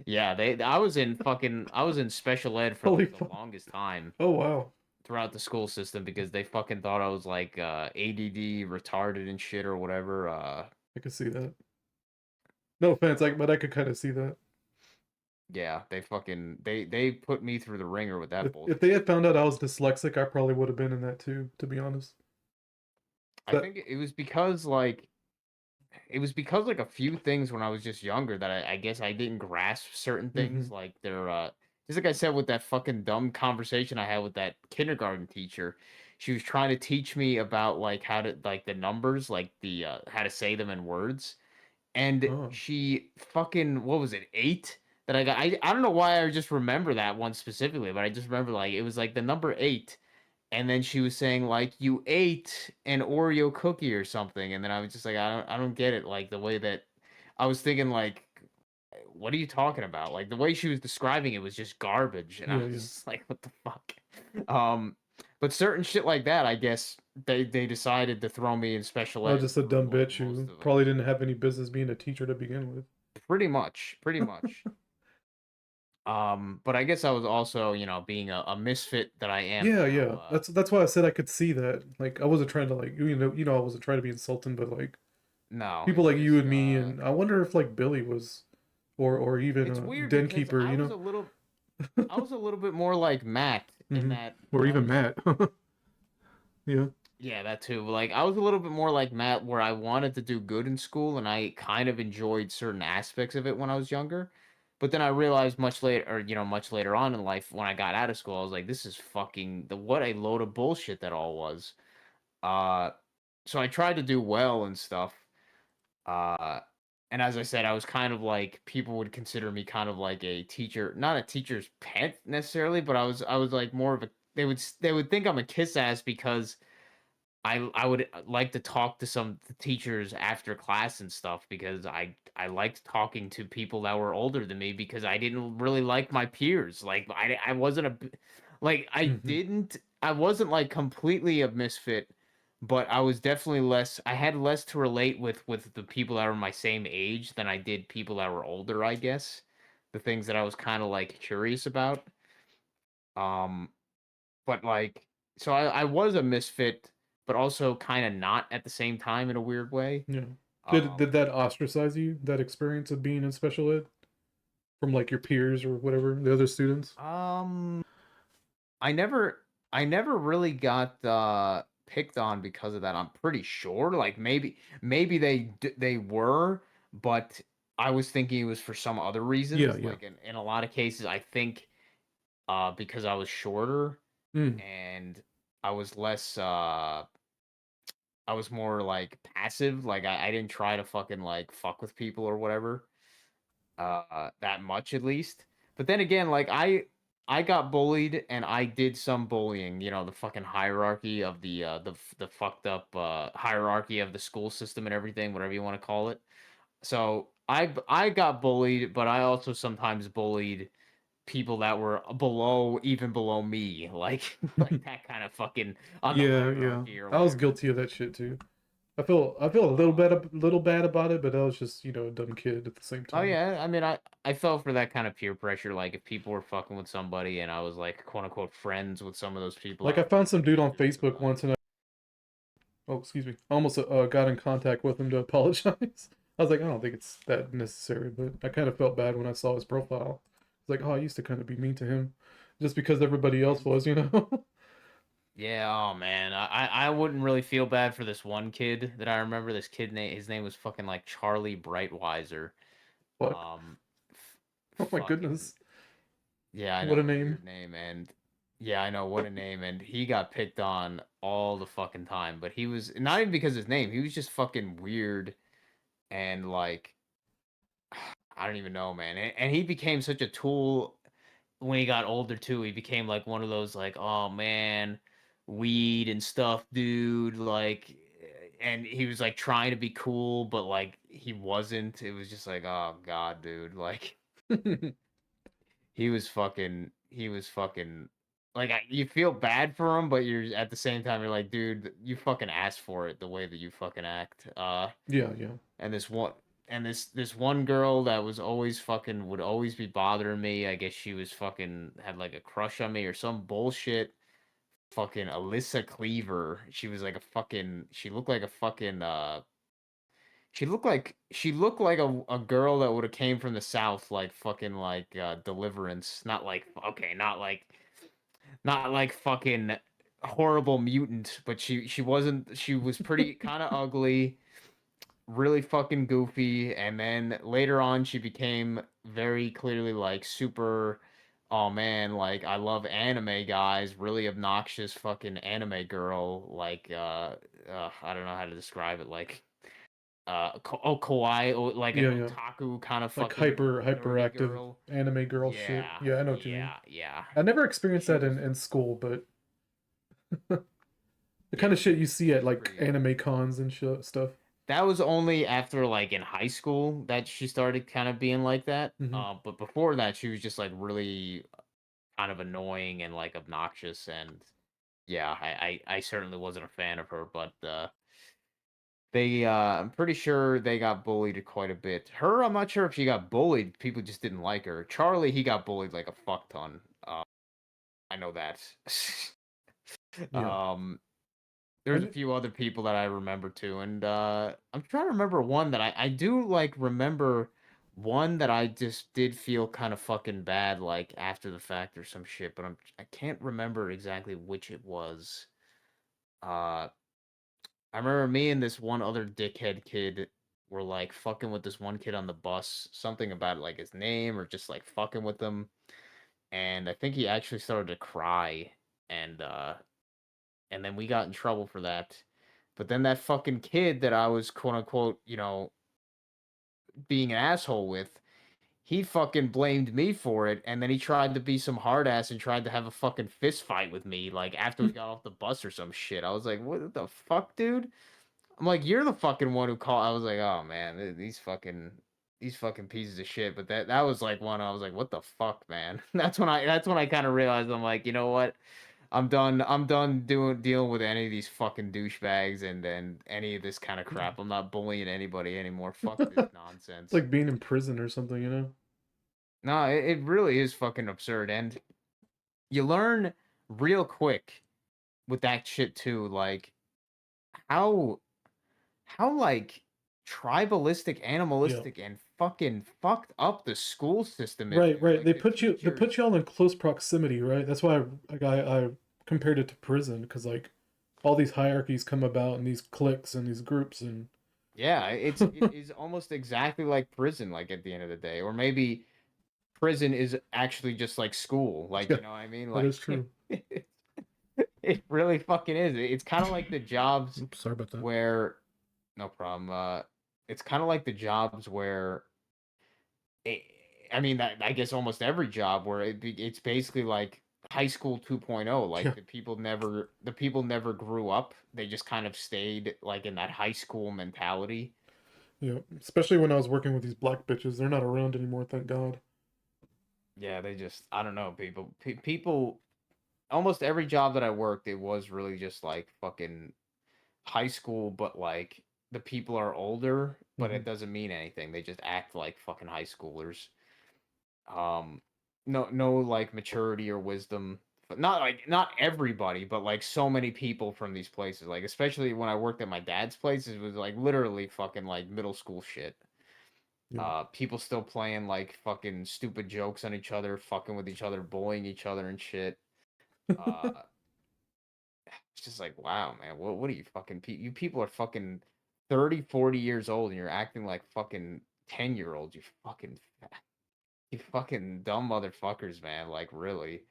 yeah, I was in special ed for Holy like the fuck. longest time Oh wow. throughout the school system because they fucking thought I was like ADD retarded and shit or whatever. I could see that. No offense, but I could kind of see that. Yeah, they fucking they put me through the ringer with that If they bullshit. had found out I was dyslexic, I probably would have been in that too, to be honest. I That think it was because like a few things when I was just younger that I guess I didn't grasp certain mm-hmm. things like they're just like I said with that fucking dumb conversation I had with that kindergarten teacher. She was trying to teach me about like how to like the numbers, like the how to say them in words. And Oh. she fucking what was it, 8? that I got. I don't know why I just remember that one specifically, but I just remember like it was like the number 8, and then she was saying like you ate an Oreo cookie or something, and then I was just like I don't get it, like the way that I was thinking like what are you talking about? Like the way she was describing it was just garbage, and I Yeah, was yeah. just like, what the fuck? Um, but certain shit like that, I guess they decided to throw me in special I was ed just a for dumb like bitch most who of it. probably didn't have any business being a teacher to begin with. Pretty much, pretty much. But I guess I was also, being a misfit that I am Yeah, now. yeah. That's why I said I could see that. Like I wasn't trying to like I wasn't trying to be insulting, but like No, people it's like you just and me, and I wonder if like Billy was, or even it's weird Den because Keeper, I was a little bit more like Matt in hmm that or I even was Matt. Yeah, Yeah, that too. Like I was a little bit more like Matt where I wanted to do good in school and I kind of enjoyed certain aspects of it when I was younger. But then I realized much later or much later on in life when I got out of school, I was like, this is fucking what a load of bullshit that all was. Uh so I tried to do well and stuff. Uh and as I said, I was kind of like people would consider me kind of like a teacher, not a teacher's pet necessarily, but I was like more of a they would think I'm a kiss ass because I would like to talk to some teachers after class and stuff because I liked talking to people that were older than me because I didn't really like my peers. Like I wasn't like hmm I wasn't like completely a misfit, but I was definitely less. I had less to relate with the people that were my same age than I did people that were older. I guess the things that I was kind of like curious about. Um, but like so I was a misfit but also kind of not at the same time in a weird way. yeah. Did um that ostracize you? That experience of being in special ed from like your peers or whatever, the other students? um I never really got picked on because of that. I'm pretty sure like maybe they were, but I was thinking it was for some other Yeah, reasons, yeah. like in a lot of cases I think because I was shorter Mm. and I was less I was more like passive. Like I didn't try to fucking like fuck with people or whatever. That much at least. But then again, like I got bullied and I did some bullying, the fucking hierarchy of the fucked up hierarchy of the school system and everything, whatever you want to call it. So I got bullied, but I also sometimes bullied people that were even below me, like like that kind of fucking on the Yeah, yeah. hierarchy or I was whatever. guilty of that shit too. I feel a little Um, bad about it, but I was just, a dumb kid at the same Oh time. yeah, I mean, I fell for that kind of peer pressure. Like if people were fucking with somebody, and I was like quote unquote friends with some of those people, Like I I would be found some dude on furious Facebook about once it. and excuse me. I almost got in contact with him to apologize. I was like, I don't think it's that necessary, but I kind of felt bad when I saw his profile. It's like, oh, I used to kind of be mean to him just because everybody else was. Yeah, oh man, I wouldn't really feel bad for this one kid that I remember. This kid name, his name was fucking like Charlie Brightweiser. Fuck. Um, Oh my fucking goodness. yeah, I What a know, name. weird name, and yeah, I know what a name, and he got picked on all the fucking time. But he was not even because of his name, he was just fucking weird and like I don't even know, man. And he became such a tool when he got older too. He became like one of those like, oh man, weed and stuff, dude. Like, and he was like trying to be cool, but like he wasn't. It was just like, oh god, dude. Like he was fucking. Like you feel bad for him, but you're at the same time you're like, dude, you fucking asked for it the way that you fucking act. Yeah, yeah. And this one girl that was always fucking would always be bothering me. I guess she was fucking had like a crush on me or some bullshit. Fucking Alyssa Cleaver. She was like a fucking she looked like a fucking she looked like a girl that would have came from the south like fucking like Deliverance. Not like okay, not like fucking horrible mutant, but she wasn't she was pretty kind of ugly, really fucking goofy, and then later on she became very clearly like super oh man, like I love anime guys, really obnoxious fucking anime girl, like I don't know how to describe it, like kawaii, like an Yeah, yeah. otaku kind of Like fucking nerdy hyperactive girl. anime girl shit. Yeah, Yeah, I know what you mean. yeah, yeah. I never experienced She that was, in school, but the kind yeah, of shit you see at she's like pretty. anime cons and stuff. That was only after like in high school that she started kind of being like that. Hmm. But before that, she was just like really kind of annoying and like obnoxious, and yeah, I certainly wasn't a fan of her. But I'm pretty sure they got bullied quite a bit. Her, I'm not sure if she got bullied. People just didn't like her. Charlie, he got bullied like a fuck ton. I know that. Yeah. um, there's a And few other people that I remember too, and I'm trying to remember one that I do like remember one that I just did feel kind of fucking bad like after the fact or some shit, but I can't remember exactly which it was. Uh, I remember me and this one other dickhead kid were like fucking with this one kid on the bus, something about like his name or just like fucking with him, and I think he actually started to cry, and and then we got in trouble for that. But then that fucking kid that I was quote unquote, being an asshole with, he fucking blamed me for it, and then he tried to be some hard ass and tried to have a fucking fist fight with me, like after we got off the bus or some shit. I was like, what the fuck, dude? I'm like, you're the fucking one who called. I was like, oh man, these fucking pieces of shit. But that was like one I was like, what the fuck, man? That's when I kind of realized I'm like, you know what? I'm done dealing with any of these fucking douchebags and any of this kind of crap. I'm not bullying anybody anymore. Fuck this it's nonsense. like being in prison or something, you know? No, it really is fucking absurd. And you learn real quick with that shit too, like how like tribalistic, Yeah. animalistic, and fucking fucked up the school system is Right, there. right. Like the They put teachers. you all in close proximity, right? That's why I compared it to prison because like all these hierarchies come about and these cliques and these groups and Yeah, it is almost exactly like prison, like at the end of the day. Or maybe prison is actually just like school. Like, yeah, you know what I mean? that Like is true. it really fucking is. It's kind of like the jobs Oops, sorry about that. where no problem. It's kind of like the jobs where it, I mean, I guess almost every job where it's basically like high school 2.0. Like Yeah, the people never grew up. They just kind of stayed like in that high school mentality. yeah. Especially when I was working with these black bitches, they're not around anymore, thank God. Yeah, they just I don't know, people almost every job that I worked, it was really just like fucking high school, but like the people are older, but Hmm. it doesn't mean anything. They just act like fucking high schoolers. Um, no, like maturity or wisdom. But not everybody, but like so many people from these places. Like especially when I worked at my dad's place, it was like literally fucking like middle school shit. Yeah. People still playing like fucking stupid jokes on each other, fucking with each other, bullying each other and shit. Uh, it's just like, wow, man, what are you fucking you people are fucking 30, 40 years old and you're acting like fucking 10-year-olds. You fucking dumb motherfuckers, man. Like really.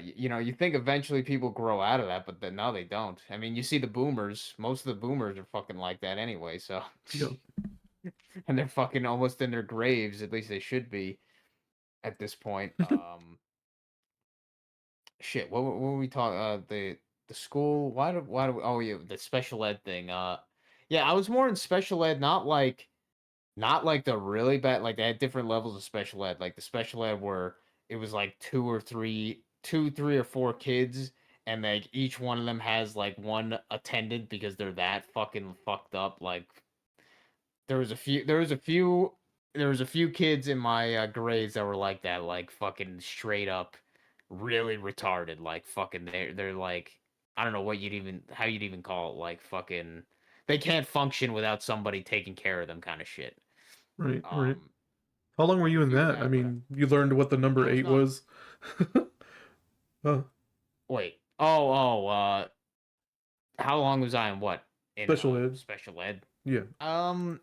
You think eventually people grow out of that, but then no, they don't. I mean, you see the boomers. Most of the boomers are fucking like that anyway. So, Yeah. and they're fucking almost in their graves. At least they should be at this point. Shit. What were we talking? The school. Why do? Oh yeah, the special ed thing. Yeah, I was more in special ed, not like the really bad. Like they had different levels of special ed. Like the special ed where it was like two, three or four kids, and like each one of them has like one attendant because they're that fucking fucked up. Like there was a few, there was a few, there was a few kids in my grades that were like that, like fucking straight up, really retarded. Like fucking, they're like, I don't know how you'd even call it. Like fucking, they can't function without somebody taking care of them, kind of shit. Right, right. Um, How long were there's you a in few of that? I that, but mean, you learned what the number I was eight not. was. Oh, Wait. Oh. How long was I in what in special ed. special ed? Yeah. Um,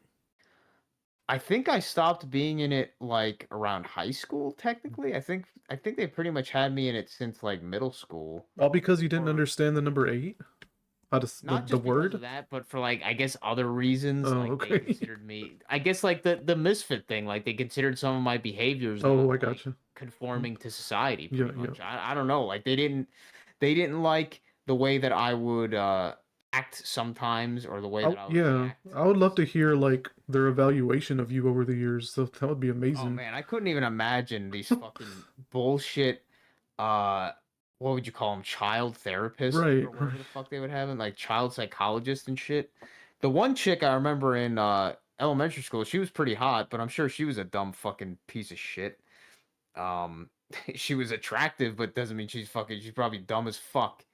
I think I stopped being in it like around high school. Technically, I think they pretty much had me in it since like middle school. All because you didn't Or understand the number eight? How to Not the just because of word? that, but for like I guess other reasons. Oh, Like they okay. considered me, I guess like the misfit thing. Like they considered some of my behaviors Oh, not I like gotcha. conforming to society. Yeah, Pretty yeah. much. I don't know. Like they didn't like the way that I would act sometimes, or the way that I would Yeah, react I would to love to hear situations. like their evaluation of you over the years. So that would be Oh amazing. man, I couldn't even imagine these fucking bullshit. Uh, what would you call them? Child therapists Right, or right. whatever the fuck they would have, like child psychologists and shit. The one chick I remember in elementary school, she was pretty hot, but I'm sure she was a dumb fucking piece of shit. Um, she was attractive, but doesn't mean she's fucking. She's probably dumb as fuck.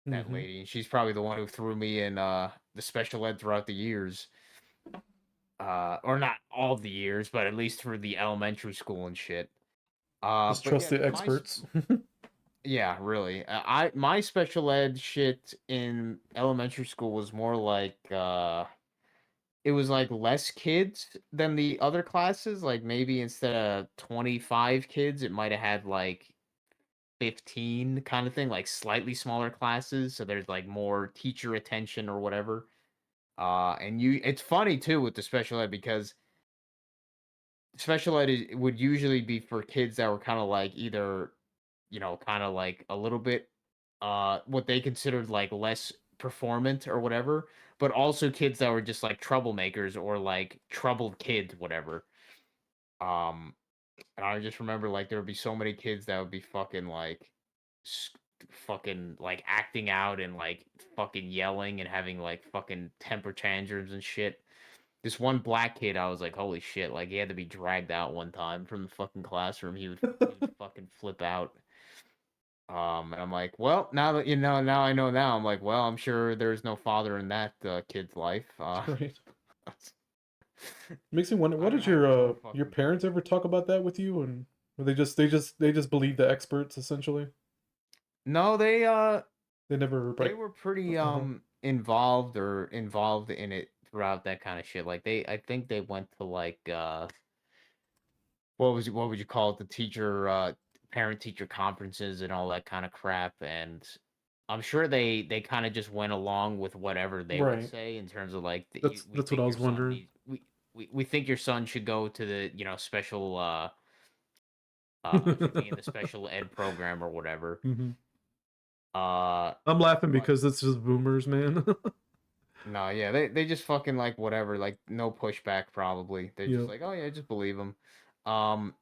That Hmm. lady, and she's probably the one who threw me in the special ed throughout the years. Or not all the years, but at least through the elementary school and shit. Just But trust yeah, the experts. yeah, really. I my special ed shit in elementary school was more like it was like less kids than the other classes. Like maybe instead of 25 kids, it might have had like 15 kind of thing, like slightly smaller classes. So there's like more teacher attention or whatever. And it's funny too with the special ed because special ed would usually be for kids that were kind of like either kind of like a little bit what they considered like less performant or whatever, but also kids that were just like troublemakers or like troubled kids, whatever. Um and I just remember like there would be so many kids that would be fucking like s- fucking like acting out and like fucking yelling and having like fucking temper tantrums and shit. This one black kid, I was like, holy shit, like he had to be dragged out one time from the fucking classroom. He would fucking flip out. And I'm like, well, now that you know, now I know now. I'm like, well, I'm sure there's no father in that kid's life. Right. Makes me wonder, what did I don't know, your fucking. parents ever talk about that with you? And or they just believe the experts essentially. No, They never they like, were pretty uh-huh. involved in it throughout that kind of shit. Like I think they went to like what would you call it, the teacher parent teacher conferences and all that kind of crap, and I'm sure they kind of just went along with whatever they would Right. say in terms of like we That's what I think was your son wondering. needs we think your son should go to the special should be in the special ed program or whatever. Hmm. uh I'm laughing but because it's just boomers, man. no, yeah, they just fucking like whatever, like no pushback probably. They're just Yep. like, oh yeah, just believe them. um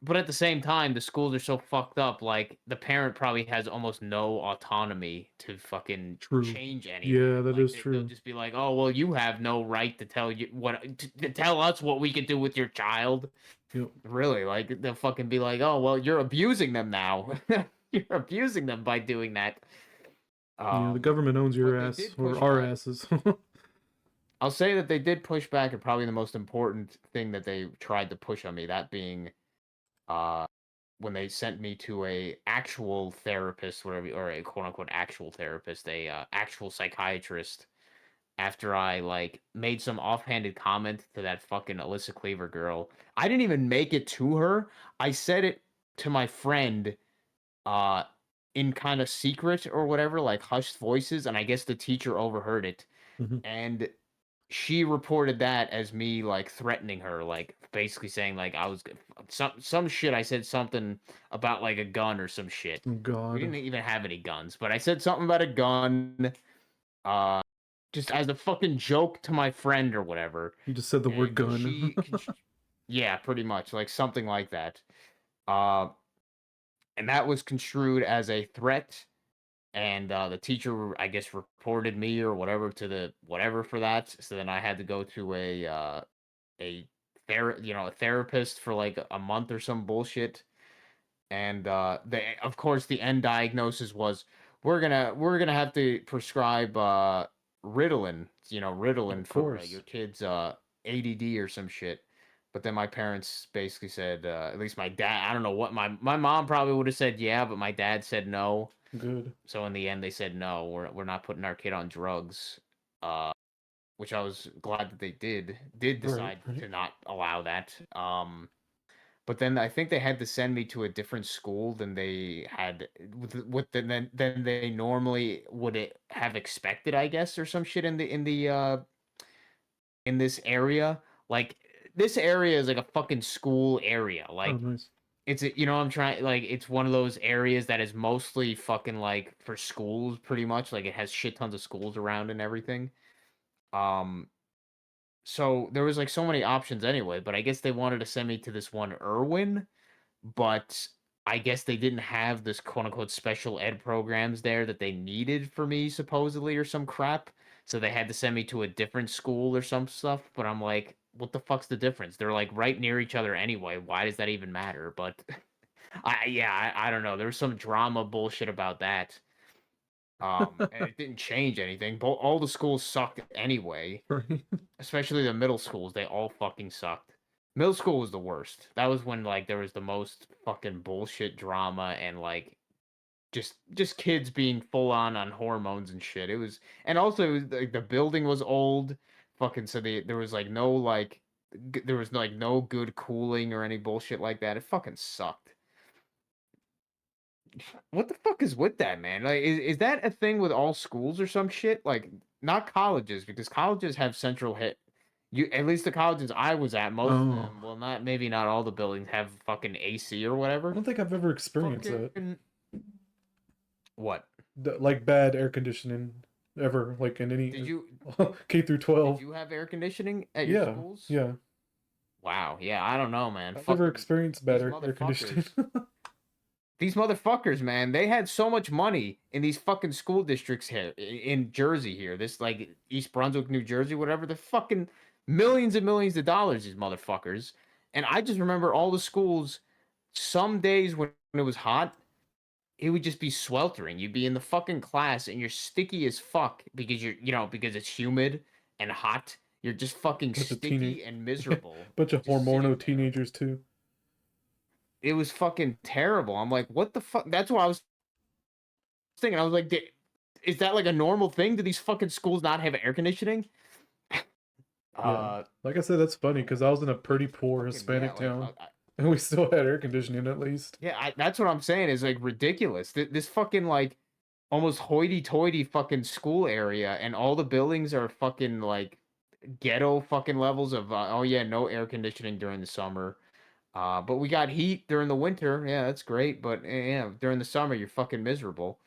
But at the same time, the schools are so fucked up, like, the parent probably has almost no autonomy to fucking True. change anything. Yeah, that Like, is they'll true. just be like, "Oh, well, you have no right to tell you what to tell us what we can do with your child." Yep. Really, like, they'll fucking be like, "Oh, well, you're abusing them now. You're abusing them by doing that." Yeah, the government owns your But they ass did or push our back. asses. I'll say that they did push back, and probably the most important thing that they tried to push on me, that being, uh when they sent me to a actual therapist, whatever, or a quote unquote actual therapist, a actual psychiatrist, after I like made some offhanded comment to that fucking Alyssa Cleaver girl. I didn't even make it to her. I said it to my friend, uh, in kind of secret or whatever, like hushed voices, and I guess the teacher overheard it, Mhm. and she reported that as me like threatening her, like basically saying like I was some shit. I said something about like a gun or some shit. Oh We God. didn't even have any guns, but I said something about a gun, uh, just as a fucking joke to my friend or whatever. You just said the word And gun. yeah, pretty much like something like that. Uh, and that was construed as a threat, and the teacher I guess reported me or whatever to the whatever for that. So then I had to go to a a therapist for like a month or some bullshit. And they of course the end diagnosis was we're gonna have to prescribe Ritalin, Ritalin Of for course. your kid's ADD or some shit. But then my parents basically said, at least my dad, I don't know what my mom probably would have said yeah, but my dad said no. Good. So in the end, they said no, we're not putting our kid on drugs. Uh, which I was glad that they did Right, decide right. to not allow that. But then I think they had to send me to a different school than they had than they normally would have expected, I guess, or some shit in this area. Like this area is like a fucking school area. Oh, Like nice. it's you know I'm trying like it's one of those areas that is mostly fucking like for schools pretty much. Like it has shit tons of schools around and everything. Um so there was like so many options anyway, but I guess they wanted to send me to this one Irwin, but I guess they didn't have this quote unquote special ed programs there that they needed for me supposedly or some crap. So they had to send me to a different school or some stuff. But I'm like, what the fuck's the difference? They're like right near each other anyway. Why does that even matter? But I don't know. There was some drama bullshit about that. And it didn't change anything. But all the schools sucked anyway, Right. especially the middle schools. They all fucking sucked. Middle school was the worst. That was when like there was the most fucking bullshit drama and like just kids being full on hormones and shit. It was and also it was, like the building was old. Fucking so there was like no like there was like no good cooling or any bullshit like that. It fucking sucked. What the fuck is with that, man? Like is that a thing with all schools or some shit? Like not colleges because colleges have central hit. You at least the colleges I was at, most of Oh, them, well not maybe not all the buildings have fucking AC or I whatever. don't think I've ever experienced that. Fucking what? Like bad air conditioning ever, like in any Did you K through did 12. you have air conditioning at your Yeah, schools? yeah. Wow, yeah, I don't know, man. I've never Fucking experienced these better air conditioning. motherfuckers. These motherfuckers, man, they had so much money in these fucking school districts here in Jersey here. This like East Brunswick, New Jersey, whatever. The fucking millions and millions of dollars, these motherfuckers. And I just remember all the schools, some days when it was hot, it would just be sweltering. You'd be in the fucking class and you're sticky as fuck because because it's humid and hot. You're just fucking Bunch of teenage, sticky and miserable bunch of just sitting hormonal there. teenagers too. It was fucking terrible. I'm like, what the fuck? That's what I was thinking. I was like, is that like a normal thing? Do these fucking schools not have air conditioning? Yeah, Uh, like I said, that's funny because I was in a pretty poor fucking yeah, Hispanic like town, and we still had air conditioning at least. yeah, that's what I'm saying is like ridiculous. This fucking like almost hoity-toity fucking school area, and all the buildings are fucking like ghetto fucking levels of oh yeah, no air conditioning during the summer. But we got heat during the winter. Yeah, that's great. But yeah, during the summer you're fucking miserable.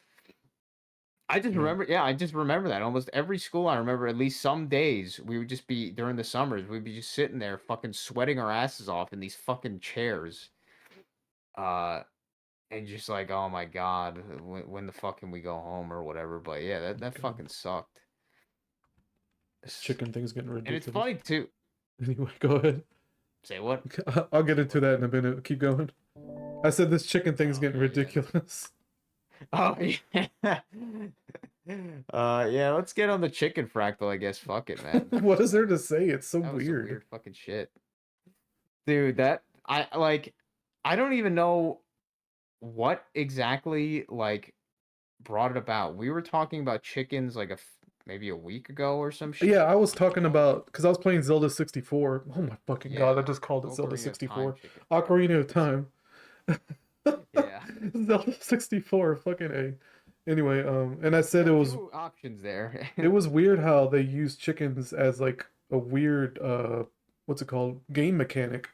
Yeah, I just remember that. Almost every school I remember, at least some days, we would just be during the summers, we'd be just sitting there fucking sweating our asses off in these fucking chairs. Uh, and just like, oh my God, when the fuck can we go home or whatever? But yeah, that God, fucking sucked. this chicken thing's getting And it's ridiculous. funny too. Anyway, go ahead. Say what? I'll get into that in a minute. Keep going. I said this chicken thing's Oh getting yeah, yeah. ridiculous. Oh yeah. Yeah, let's get on the chicken fractal, I guess. Fuck it, man. What is there to say? It's so That was some weird. weird fucking shit. Dude, that I like I don't even know what exactly like brought it about. We were talking about chickens like maybe a week ago or some Yeah, shit. I was talking Oh, about because I was playing Zelda 64. Oh my fucking god, yeah. I just called it Zelda Ocarina of Time 64. chicken Ocarina of fractals. Time. Yeah. Zelda 64, fucking A. Anyway, and I said Yeah, two options there. it was weird how they used chickens as like a weird what's it called? Game mechanic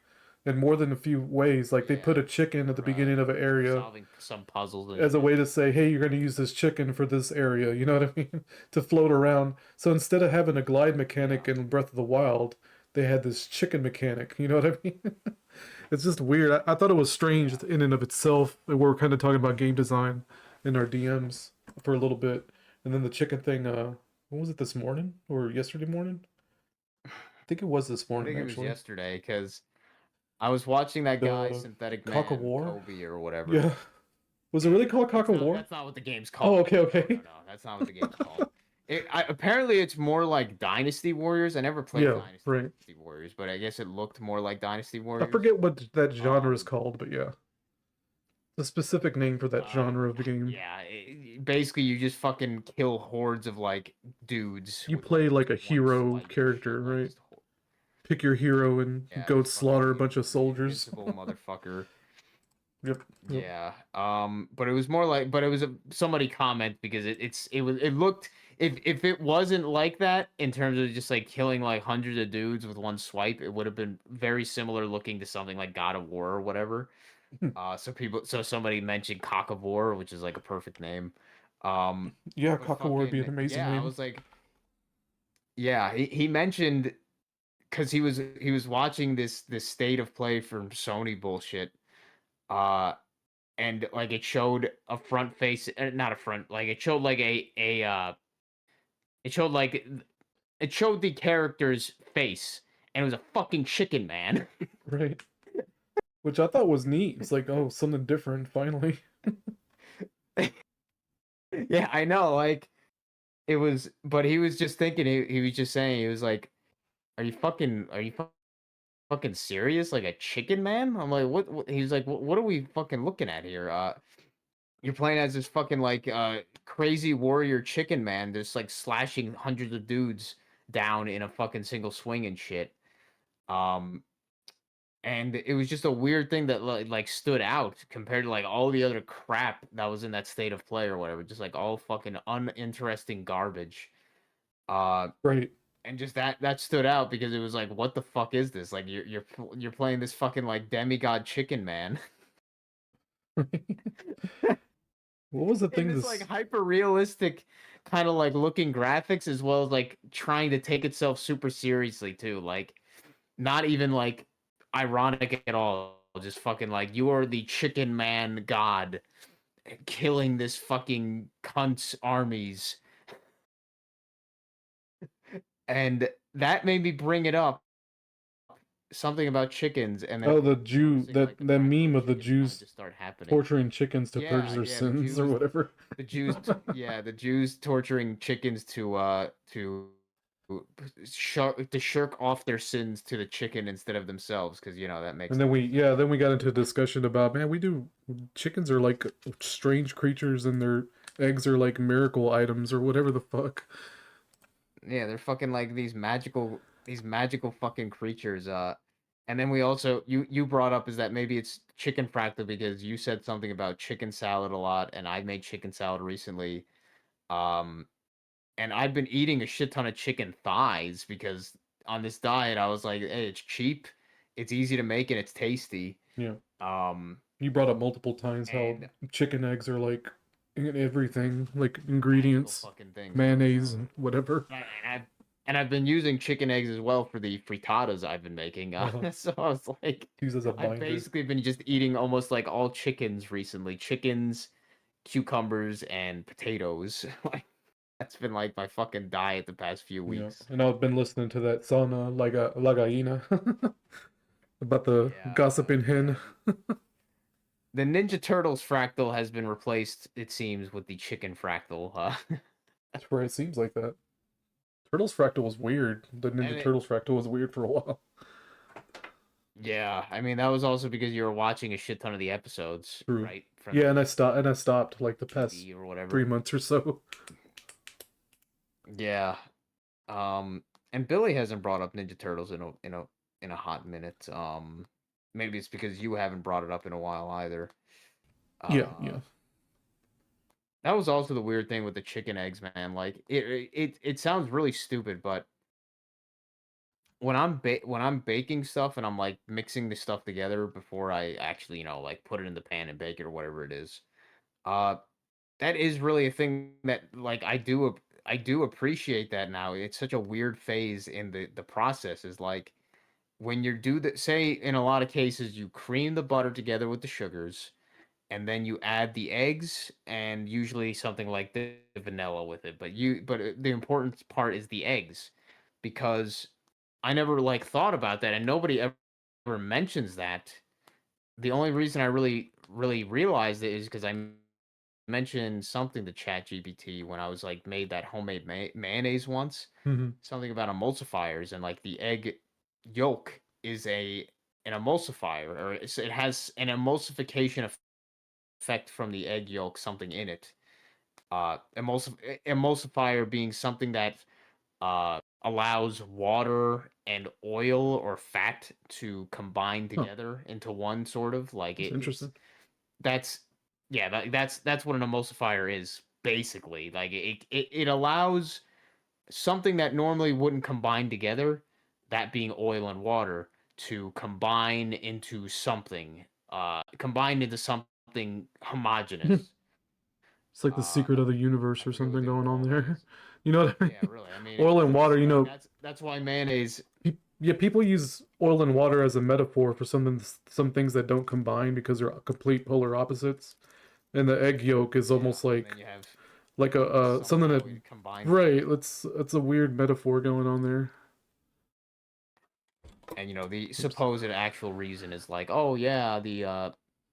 in more than a few ways. Like they Yeah, put a chicken at the for beginning of an area solving some puzzles and as a way shit. to say, hey, you're going to use this chicken for this area, you know what I mean? To float around. So instead of having a glide Yeah. mechanic in Breath of the Wild, they had this chicken mechanic, you know what I mean? It's just weird. I thought it was strange Yeah. in and of itself. We were kind of talking about game design in our DMs for a little bit. And then the chicken thing, what was it, this morning or yesterday morning? I think it was this I morning, think it was actually. yesterday because I was watching that guy, The Synthetic Cock of Man, War? Kobe or whatever. Yeah. Was it really called Cock of War? That's not what the game's Oh, called. okay, No, no, okay. no. That's not what the game's called. Apparently it's more like Dynasty Warriors. I never played Yeah, Dynasty right. Warriors, but I guess it looked more like Dynasty I Warriors. forget what that genre is Um, called, but yeah. The specific name for that uh, genre of the game. yeah. Basically, you just fucking kill hordes of like dudes You with play like like a one hero spike and shit. character, Like right? just Pick your hero and Yeah, go this slaughter a fucking bunch of soldiers. invincible motherfucker. Yep. Yep. Yeah. But it was more like, but it was somebody comment because it looked, if it wasn't like that in terms of just like killing like hundreds of dudes with one swipe, it would have been very similar looking to something like God of War or whatever. So somebody mentioned Cock of War, which is like a perfect name. Yeah, But Cockle would be an fucking amazing yeah, I name. was like, yeah, he mentioned because he was watching this state of play from Sony bullshit. Uh, and like it showed a front face, not a front, like it showed like it showed like it showed the character's face, and it was a fucking chicken man. Right. Which I thought was neat. It's like, oh, something different, finally. Yeah, I know, like it was, but he was just thinking, he was just saying, he was like, are you fucking serious? Like a chicken man? I'm like, what? He was like, what are we fucking looking at here? You're playing as this fucking like crazy warrior chicken man, just like slashing hundreds of dudes down in a fucking single swing and shit. Um, and it was just a weird thing that like stood out compared to like all the other crap that was in that state of play or whatever. Just like all fucking uninteresting garbage. Uh, Right. and just that stood out because it was like, what the fuck is this? Like you're playing this fucking like demigod chicken man. What was the In thing this like this hyper realistic kind of like looking graphics as well as like trying to take itself super seriously too, like not even like ironic at all, just fucking like you are the chicken man god killing this fucking cunt's armies. And that made me bring it up, something about chickens, and then Oh, the Jew, noticing that like the that practical meme of the chickens kind of Jews just start happening. torturing chickens to purge Yeah, their yeah, the sins or Jews whatever. the Jews, yeah, the Jews torturing chickens to shirk off their sins to the chicken instead of themselves, because that makes And the then most sense. then we got into a discussion about, man, chickens are like strange creatures and their eggs are like miracle items or whatever the fuck. Yeah, they're fucking like these magical fucking creatures. And then we also you brought up is that maybe it's chicken fractal because you said something about chicken salad a lot, and I made chicken salad recently. Um, and I've been eating a shit ton of chicken thighs because on this diet I was like, hey, it's cheap, it's easy to make, and it's tasty. Yeah. Um, You brought up multiple times how and chicken eggs are like in everything, like magical ingredients, fucking things. mayonnaise and whatever. And I've been using chicken eggs as well for the frittatas I've been making. Uh, So I was like, used as a I've binder. basically been just eating almost like all chickens recently. Chickens, cucumbers, and potatoes. Like that's been like my fucking diet the past few Yeah. weeks. And I've been listening to that sauna La Gallina about the Yeah. gossiping hen. The Ninja Turtles fractal has been replaced, it seems, with the chicken fractal. That's where it seems like that. Turtles Fractal was weird. The And Ninja it, Turtles Fractal was weird for a while. yeah, I mean that was also because you were watching a shit ton of the episodes, True. right, from Yeah, and the I stopped like the past TV or 3 months or so. Yeah. Um, and Billy hasn't brought up Ninja Turtles in a hot minute. Maybe it's because you haven't brought it up in a while either. Yeah, Uh, yeah. that was also the weird thing with the chicken eggs, man. Like it sounds really stupid, but when I'm baking stuff and I'm like mixing the stuff together before I actually like put it in the pan and bake it or whatever it is, uh, that is really a thing that like I do appreciate that now. It's such a weird phase in the process is like when you do that, say in a lot of cases you cream the butter together with the sugars and then you add the eggs and usually something like the vanilla with it. But the important part is the eggs because I never like thought about that and nobody ever mentions that. The only reason I really realized it is because I mentioned something to ChatGPT when I was like made that homemade mayonnaise once. Hmm. Something about emulsifiers and like the egg yolk is an emulsifier or it has an emulsification effect from the egg yolk, something in it. Emulsifier being something that uh allows water and oil or fat to combine Huh. together into one sort of like That's interesting. that's yeah that's what an emulsifier is basically. Like it allows something that normally wouldn't combine together, that being oil and water, to combine into something homogeneous. It's like the secret of the universe I or forget what something the going on overall name there. is. You know what I Yeah, mean? really. I mean, Oil and water, it's you like know, that's why mayonnaise. yeah, people use oil and water as a metaphor for some things that don't combine because they're complete polar opposites. And the egg yolk is Yeah, almost and then you have like a something that somehow it combines right. together. It's a weird metaphor going on there. And the Oops. supposed actual reason is like, oh yeah, the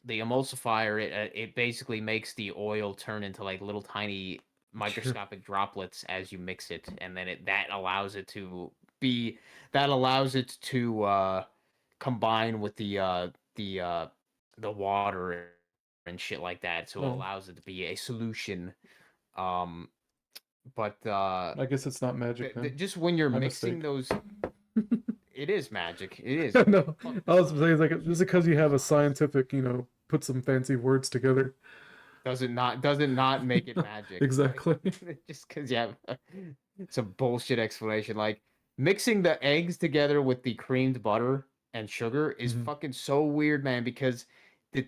emulsifier, it basically makes the oil turn into like little tiny Yeah. microscopic droplets as you mix it, and then that allows it to be that allows it to combine with the water and shit like that, so it Oh, allows it to be a solution. um but I guess it's not magic then. just when you're My mixing mistake. those, it is magic. It is. No, Fuck the I was saying science. like just because you Fuck the have a science. scientific, put some fancy words together. Does it not make it magic? Like Exactly. just because you have it's a bullshit explanation. Like mixing the eggs together with the creamed butter and sugar is Hmm. fucking so weird, man, because the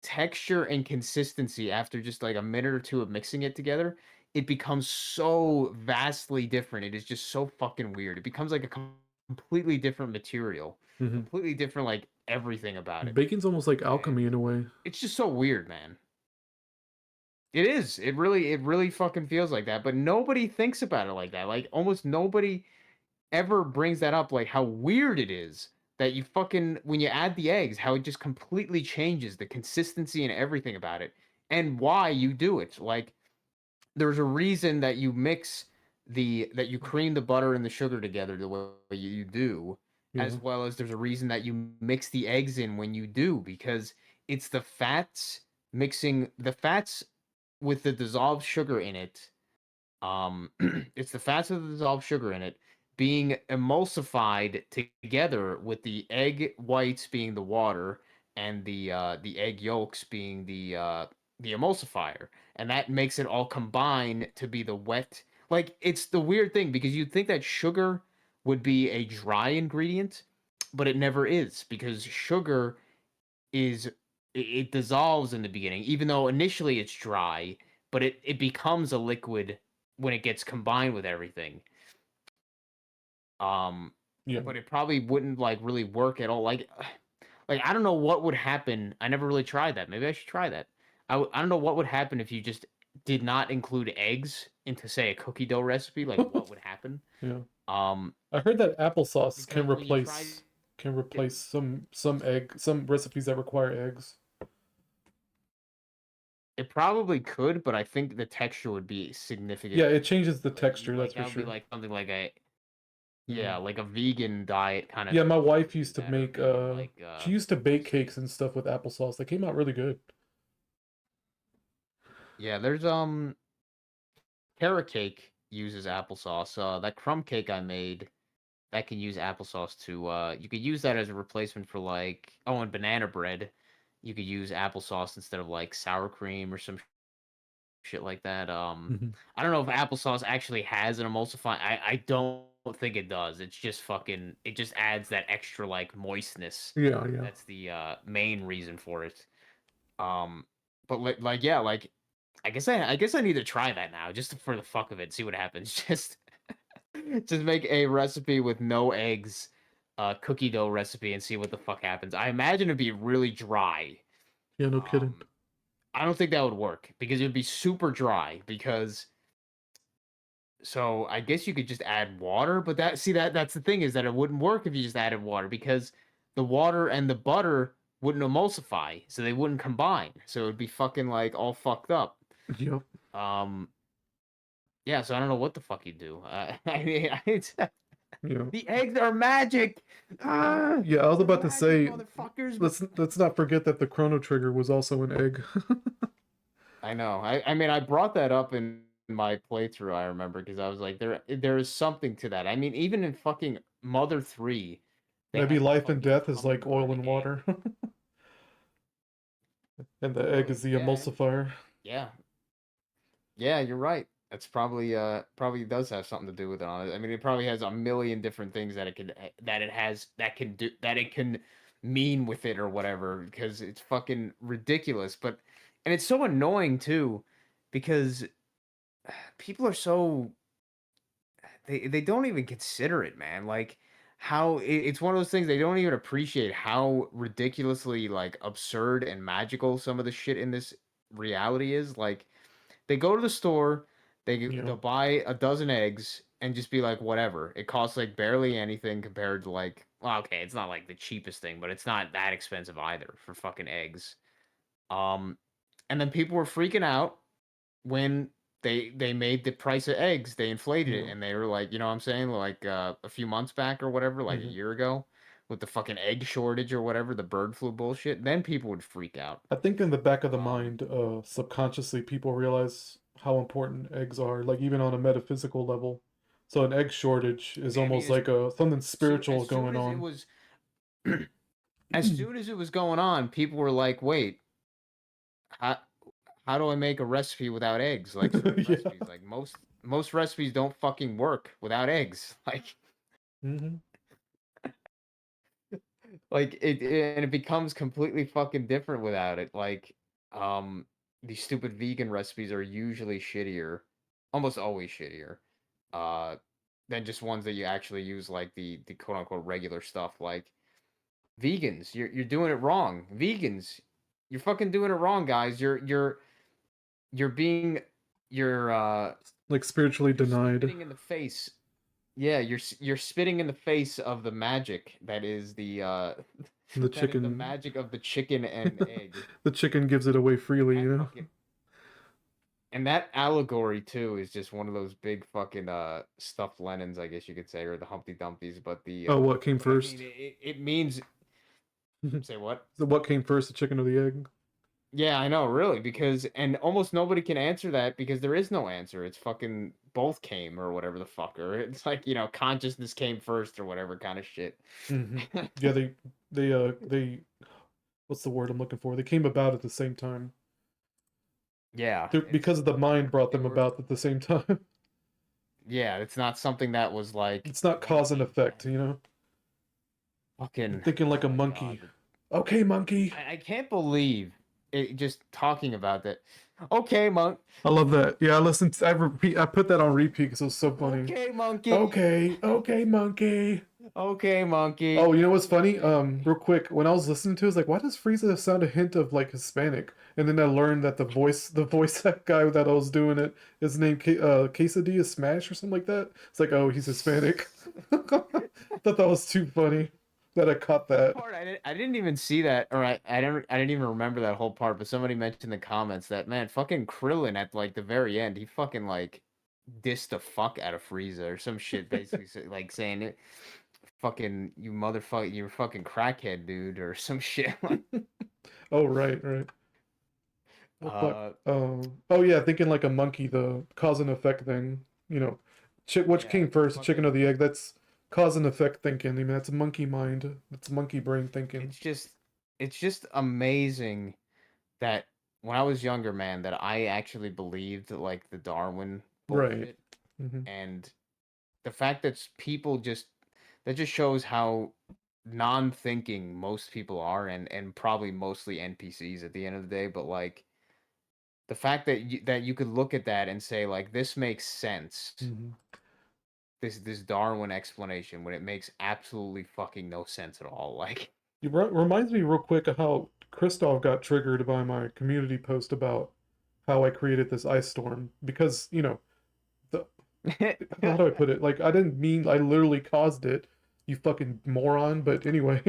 texture and consistency after just like a minute or two of mixing it together, it becomes so vastly different. It is just so fucking weird. It becomes like a completely different material, Hmm. completely different, like everything about it. Bacon's almost like alchemy And in a way. it's just so weird, man. It is. It really fucking feels like that, but nobody thinks about it like that. Like almost nobody ever brings that up, like how weird it is that you fucking when you add the eggs, how it just completely changes the consistency and everything about it, and why you do it. Like there's a reason that you cream the butter and the sugar together the way you do, Yeah. as well as there's a reason that you mix the eggs in when you do, because it's the fats with the dissolved sugar in it. It's the fats with the dissolved sugar in it being emulsified together with the egg whites being the water, and the egg yolks being the emulsifier, and that makes it all combine to be the wet. Like it's the weird thing because you'd think that sugar would be a dry ingredient, but it never is, because sugar it dissolves in the beginning, even though initially it's dry, but it becomes a liquid when it gets combined with everything. Um, Yeah. but it probably wouldn't like really work at all. Like I don't know what would happen. I never really tried that. Maybe I should try that. I don't know what would happen if you just did not include eggs into, say, a cookie dough recipe. Like what would happen? Yeah. Um, I heard that applesauce because when you try can it, replace some recipes that require eggs. it probably could, but I think the texture would be Yeah, significantly it different. changes the Like texture, that's like for that would be sure. like something like a Yeah. yeah, like a vegan diet kind of Yeah, my thing would wife be used to better make than she used to bake mixing. cakes and stuff with applesauce. They came out really good. Yeah, there's carrot cake uses applesauce. That crumb cake I made, that can use applesauce too. You could use that as a replacement for like, oh, and banana bread. You could use applesauce instead of like sour cream or some shit like that. Hmm. I don't know if applesauce actually has an emulsifying. I don't think it does. It's just fucking. It just adds that extra like moistness. Yeah, yeah. That's the main reason for it. Um, but like yeah, like I guess I need to try that now just for the fuck of it. See what happens. Just make a recipe with no eggs, cookie dough recipe, and see what the fuck happens. I imagine it'd be really dry. Yeah, no kidding. Um, I don't think that would work because it would be super dry. Because so I guess you could just add water, but that's the thing, is that it wouldn't work if you just added water, because the water and the butter wouldn't emulsify, so they wouldn't combine. So it would be fucking like all fucked up. Yep. Um, yeah, so I don't know what the fuck you do. I mean, it's, Yeah. the eggs are magic. Ah, Yeah, I was they're about to magic, say motherfuckers. let's not forget that the Chrono Trigger was also an egg. I know. I mean, I brought that up in my playthrough, I remember, because I was like, there is something to that. I mean, even in fucking Mother 3, they Maybe had the life and fucking death is like oil hummingbird and egg. water, and the egg is Really? the Yeah. emulsifier. Yeah. Yeah, you're right. That's probably does have something to do with it on it. I mean, it probably has a million different things that it can that it has that can do that it can mean with it or whatever because it's fucking ridiculous. But and it's so annoying too because people are so they don't even consider it, man. Like how it's one of those things they don't even appreciate how ridiculously like absurd and magical some of the shit in this reality is. Like they go to the store, Yeah. they'll buy a dozen eggs and just be like, whatever. It costs like barely anything compared to like, well, okay, it's not like the cheapest thing, but it's not that expensive either for fucking eggs. Um, and then people were freaking out when they made the price of eggs, they inflated it, Yeah. and they were like, you know what I'm saying, like a few months back or whatever, like a Hmm. year ago, with the fucking egg shortage or whatever, the bird flu bullshit. Then people would freak out. I think in the back of the Um, mind, subconsciously, people realize how important eggs are, like even on a metaphysical level. So an egg shortage is I mean, almost like a something spiritual as soon going as it on. was as soon as it was going on, people were like, "Wait, how how do I make a recipe without eggs?" Like certain Yeah. recipes, like most recipes don't fucking work without eggs. Hmm. And it becomes completely fucking different without it. Um, these stupid vegan recipes are usually shittier, almost always shittier, uh, than just ones that you actually use, like the quote unquote regular stuff. Like vegans, you're doing it wrong. Vegans, you're fucking doing it wrong, guys. You're being you're Like spiritually you're denied. spitting in the face. Yeah, you're spitting in the face of the magic that is the The that is the chicken, magic of the chicken and egg. the chicken gives it away freely, That you know? fucking and that allegory too is just one of those big fucking stuffed lemons, I guess you could say, or the Humpty Dumptys. Oh, what came But I mean, first? it means say what? So what came first, the chicken or the egg? Yeah, I know, really, because and almost nobody can answer that because there is no answer. It's fucking both came or whatever the fuck, or it's like, consciousness came first or whatever kind of shit. Hmm. Yeah, they what's the word I'm looking for? They came about at the same time. Yeah, Because the mind brought they them were about at the same time. yeah, it's not something that was like It's not one cause and came effect, you know? You're fucking thinking like oh a my god. monkey. Okay, monkey. I can't believe it just talking about that. Okay, monk. I love that. Yeah, I put that on repeat because it was so funny. Okay, monkey. Okay, monkey. Okay, monkey. Oh, you know what's funny? Okay. Real quick, when I was listening to it, I was like, why does Frieza sound a hint of like Hispanic? And then I learned that the voice that guy that I was doing it, his name Quesadilla Smash or something like that. It's like, oh, he's Hispanic. Thought that was too funny that I caught That that. part I didn't even see that, or I didn't even remember that whole part. But somebody mentioned in the comments that, man, fucking Krillin at like the very end, he fucking like dissed the fuck out of Frieza or some shit, basically like saying it, fucking you motherfucker, you're fucking crackhead, dude, or some shit. Oh, right, right. Oh fuck. Uh, Oh yeah, thinking like a monkey, the cause and effect thing. You know, which yeah, came first, the chicken or fucking. the egg? That's cause and effect thinking. I mean, that's monkey mind. That's monkey brain thinking. It's just amazing that when I was younger, man, that I actually believed like the Darwin Right. bullshit, Hmm. and the fact that people just that just shows how non-thinking most people are, and probably mostly NPCs at the end of the day. But like the fact that you could look at that and say like this makes sense, Hmm. this Darwin explanation when it makes absolutely fucking no sense at all. Like It reminds me real quick of how Christoph got triggered by my community post about how I created this ice storm because the how do I put it? Like I didn't mean I literally caused it, you fucking moron. But anyway,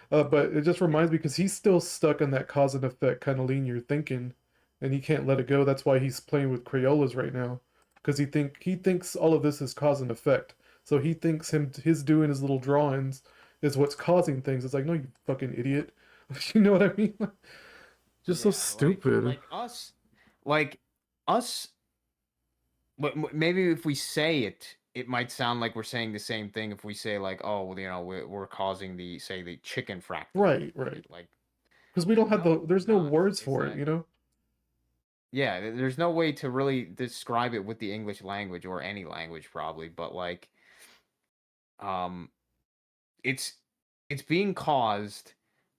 but it just reminds me because he's still stuck in that cause and effect kind of linear thinking, and he can't let it go. That's why he's playing with Crayolas right now, because he thinks all of this is cause and effect. So he thinks his doing his little drawings is what's causing things. It's like no, you fucking idiot. You know what I mean? Just so yeah, like stupid. like us, like us maybe if we say it, it might sound like we're saying the same thing if we say like, oh, well, we're causing the chicken fractal, Right, right? right. Like, Because we don't have no, we're there's no not. words It's for it, that you know? yeah, there's no way to really describe it with the English language or any language probably, but like um it's it's being caused,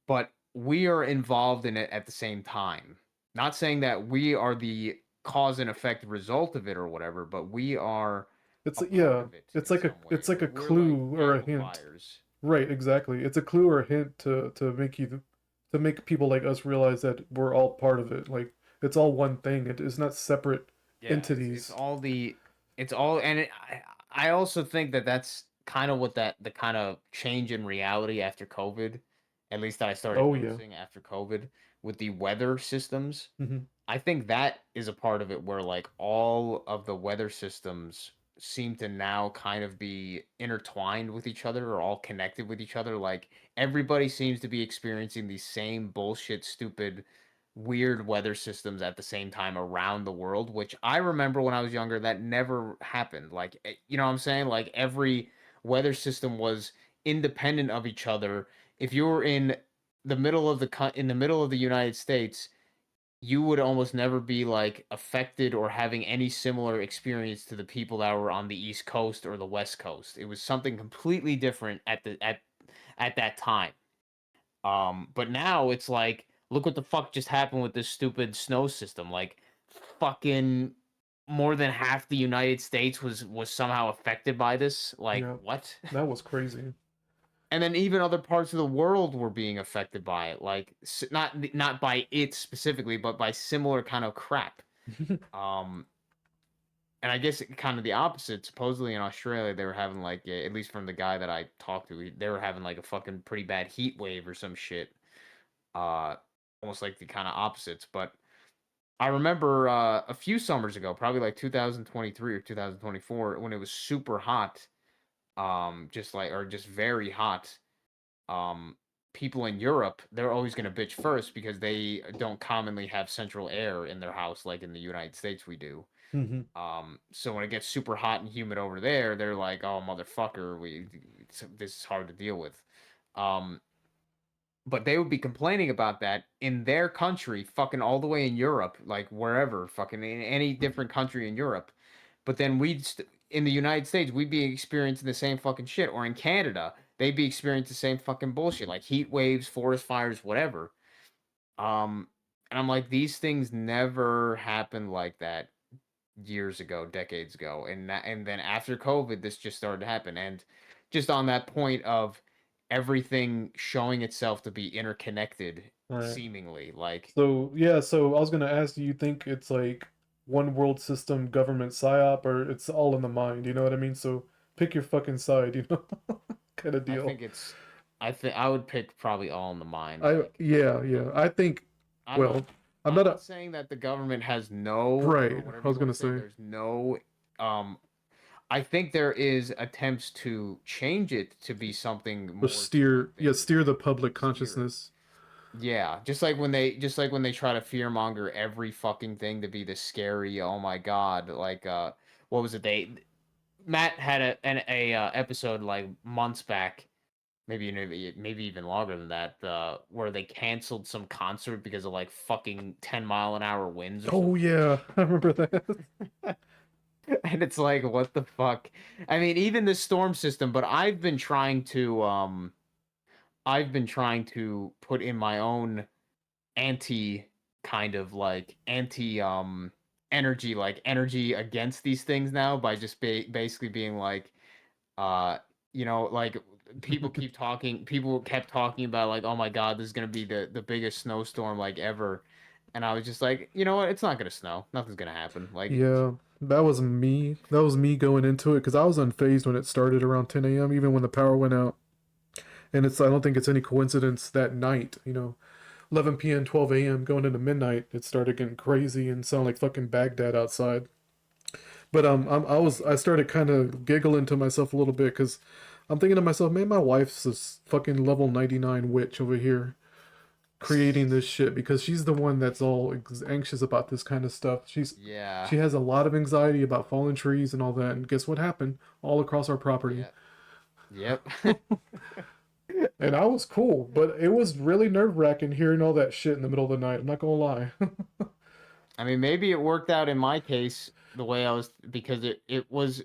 but we are involved in it at the same time. Not saying that we are the cause and effect result of it or whatever, but we are It's a part yeah, of it in some way. it's like a We're like clue or a hint. amplifiers. Right, exactly. It's a clue or a hint to make to make people like us realize that we're all part of it. Like it's all one thing. It is not separate Yeah, it's entities. all it's all and I also think that that's kind of what the kind of change in reality after COVID, at least I started Oh yeah. noticing after COVID with the weather systems. Hmm. I think that is a part of it where like all of the weather systems seem to now kind of be intertwined with each other or all connected with each other. Like everybody seems to be experiencing these same bullshit, stupid, weird weather systems at the same time around the world, which I remember when I was younger that never happened. Like, you know what I'm saying? Like every weather system was independent of each other. If you were in the middle of in the middle of the United States, you would almost never be like affected or having any similar experience to the people that were on the East Coast or the West Coast. It was something completely different at that time. But now it's like, look what the fuck just happened with this stupid snow system. Like, fucking more than half the United States was somehow affected by this. Like, Yeah. what? That was crazy. And then even other parts of the world were being affected by it. Like, not by it specifically, but by similar kind of crap. Um, and I guess kind of the opposite. Supposedly in Australia, they were having like, at least from the guy that I talked to, they were having like a fucking pretty bad heat wave or some shit. Uh, Almost like the kind of opposites. But I remember a few summers ago, probably like 2023 or 2024, when it was super hot. Just like or just very hot. Um, People in Europe, they're always gonna bitch first because they don't commonly have central air in their house like in the United States we do. Hmm. So when it gets super hot and humid over there, they're like, "Oh motherfucker, this is hard to deal with." Um, but they would be complaining about that in their country, fucking all the way in Europe, like wherever, fucking in any different country in Europe. But then in the United States, we'd be experiencing the same fucking shit. Or in Canada, they'd be experiencing the same fucking bullshit, like heat waves, forest fires, whatever. Um, and I'm like, these things never happened like that years ago, decades ago, and then after COVID, this just started to happen. And just on that point of everything showing itself to be interconnected, Right. seemingly, like So yeah, so I was gonna ask, do you think it's like one world system government psyop or it's all in the mind, you know what I mean? So pick your fucking side, you know? Kind of I deal. think I think I would pick probably all in the mind. I Like yeah, yeah. I think I'm not well, I'm I'm not a not saying that the government has no or right. whatever I you was want gonna to say. say There's no um I think there is attempts to change it to be something or more to steer like yeah, they steer the public steer it. consciousness. Yeah, just like when they try to fearmonger every fucking thing to be the scary, oh my god, like what was it Matt had a episode like months back, maybe even longer than that, where they canceled some concert because of like fucking 10-mile-an-hour winds or some Oh yeah, bullshit. I remember that. And it's like what the fuck? I mean, even the storm system, but I've been trying to put in my own anti kind of like anti energy like energy against these things now by just basically being like uh like people kept talking about like, oh my god, this is going to be the biggest snowstorm like ever, and I was just like, you know what, it's not going to snow, nothing's going to happen, like Yeah, that was me. That was me going into it because I was unfazed when it started around 10 a.m. Even when the power went out. And I don't think it's any coincidence that night, 11 p.m., 12 a.m. going into midnight, it started getting crazy and sound like fucking Baghdad outside. But yeah, I started kind of giggling to myself a little bit because I'm thinking to myself, man, my wife's this fucking level 99 witch over here. creating this shit because she's the one that's all anxious about this kind of stuff. Yeah. She has a lot of anxiety about fallen trees and all that. And guess what happened? All across our property. Yeah. Yep. And I was cool, but it was really nerve-wracking hearing all that shit in the middle of the night. I'm not gonna lie. I mean, maybe it worked out in my case the way I was because it was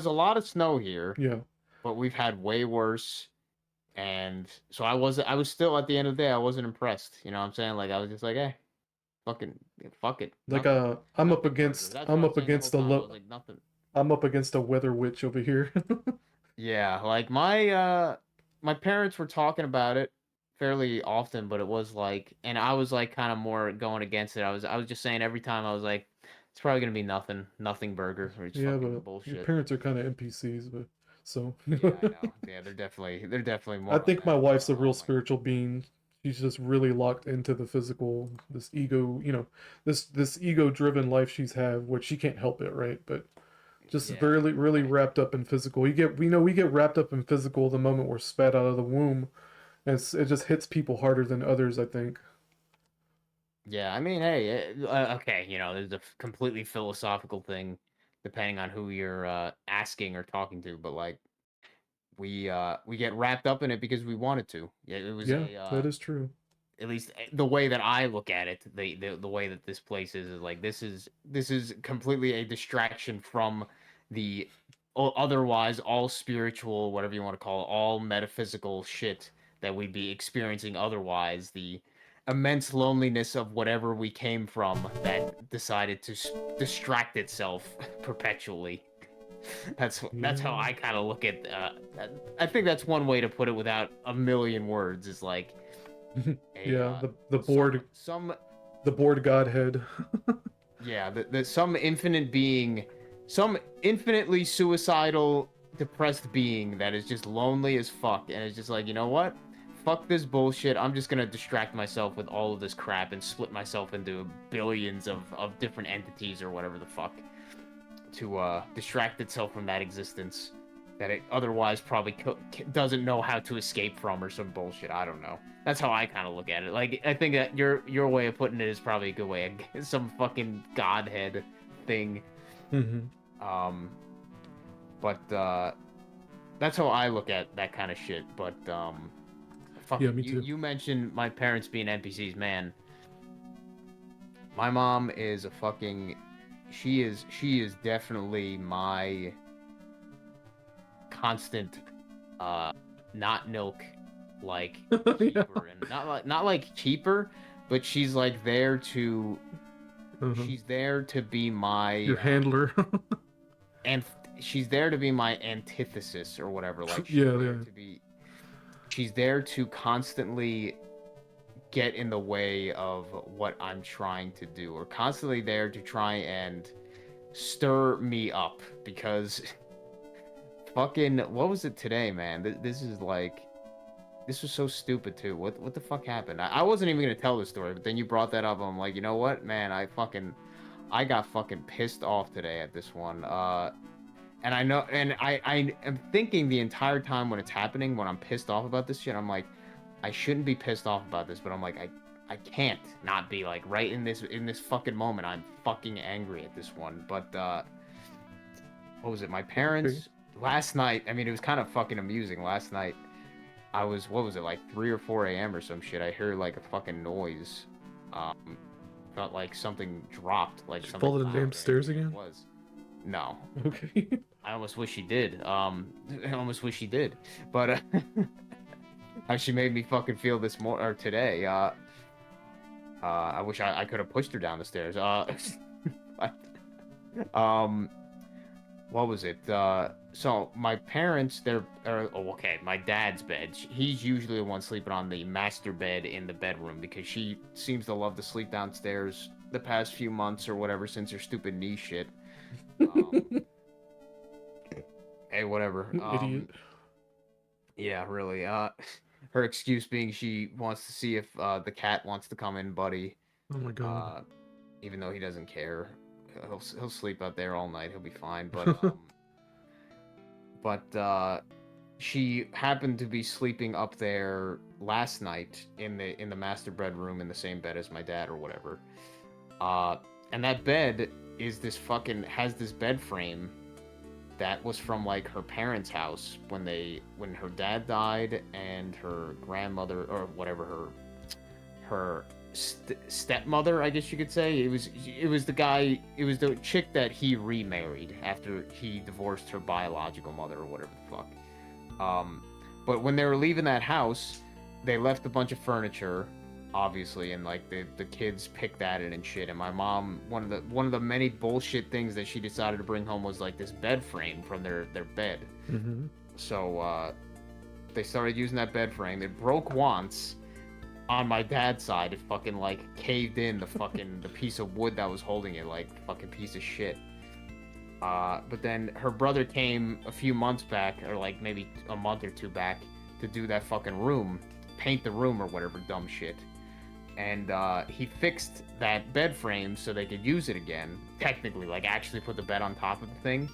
a lot of snow here, Yeah. but we've had way worse. And so I was still at the end of the day I wasn't impressed. You know what I'm saying? Like I was just like, hey, fucking fuck it. Like Nothing burger. That's what I was saying the whole time. I was like nothing. I'm up against a weather witch over here. Yeah, like my parents were talking about it fairly often, but it was like, and I was like kind of more going against it. I was just saying every time I was like, it's probably gonna be nothing burger or it's Yeah, fucking but your bullshit. parents are kind of NPCs, but so Yeah, I know. Yeah, they're definitely I more on think my that. wife's a real Oh my. spiritual being. She's just really locked into the physical, this ego, this ego-driven life she's had, which she can't help it, right? But just Yeah. really, really I, wrapped up in physical. We get wrapped up in physical the moment we're spat out of the womb, and it just hits people harder than others, I think. yeah, I mean, hey, okay, there's a completely philosophical thing depending on who you're asking or talking to, but like we get wrapped up in it because we wanted to. Yeah, it was Yeah, that is true. at least the way that I look at it, the way that this place is like this is completely a distraction from the otherwise all spiritual, whatever you want to call it, all metaphysical shit that we'd be experiencing otherwise. The immense loneliness of whatever we came from that decided to distract itself perpetually. That's how Yeah, I kind of look at. I think that's one way to put it without a million words. Is like a yeah. The some bored some the bored godhead. yeah the some infinite being, some infinitely suicidal depressed being that is just lonely as fuck and is just like, you know what, fuck this bullshit, I'm just gonna distract myself with all of this crap and split myself into billions of different entities or whatever the fuck to distract itself from that existence that it otherwise probably doesn't know how to escape from or some bullshit. I don't know. That's how I kind of look at it. Like I think that your way of putting it is probably a good way. Some fucking godhead thing. Hmm. Um, but that's how I look at that kind of shit. But Yeah, fucking me too. you mentioned my parents being NPCs, man. My mom is a fucking she is definitely my constant not milk like Yeah. keeper, and not like keeper, but Uh-huh. she's there to be my Your handler. and she's there to be my antithesis or whatever. Like Yeah, yeah. she's there to constantly get in the way of what I'm trying to do, or constantly there to try and stir me up because fucking what was it today, man? This is like this was so stupid too. What the fuck happened? I wasn't even gonna tell this story, but then you brought that up. I'm like, you know what, man? I got fucking pissed off today at this one. And I know, and I am thinking the entire time when it's happening, when I'm pissed off about this shit, I'm like, I shouldn't be pissed off about this, but I'm like, I can't not be like right in this fucking moment. I'm fucking angry at this one. But what was it? My Okay. parents last night. I mean, it was kind of fucking amusing. Last night, I was what was it like 3 or 4 a.m. or some shit. I heard like a fucking noise. Felt like something dropped, like Did you something fall down the damn loud, and I stairs knew what it again? was. No, Okay. I almost wish she did. I almost wish she did. But how she made me fucking feel this more or today. I wish I could have pushed her down the stairs. But, um, what was it? So my parents, my dad's bed. He's usually the one sleeping on the master bed in the bedroom because she seems to love to sleep downstairs the past few months or whatever since her stupid knee shit. Um, hey, whatever. Idiot. Yeah, really. Her excuse being she wants to see if the cat wants to come in, buddy. Oh my god. Uh, even though he doesn't care, he'll sleep out there all night. He'll be fine. But she happened to be sleeping up there last night in the master bedroom in the same bed as my dad or whatever. And that bed has this bed frame that was from like her parents' house when her dad died and her grandmother or whatever her stepmother, I guess you could say. It was the chick that he remarried after he divorced her biological mother or whatever the fuck. But when they were leaving that house, they left a bunch of furniture, obviously, and like the kids picked at it and shit. And my mom, one of the many bullshit things that she decided to bring home was like this bed frame from their bed. Mm-hmm. So they started using that bed frame. It broke once on my dad's side. It fucking like caved in the piece of wood that was holding it, like fucking piece of shit. But then her brother came a few months back, or like maybe a month or two back, to do that fucking room, paint the room or whatever dumb shit. And he fixed that bed frame so they could use it again. Technically, like actually put the bed on top of the thing.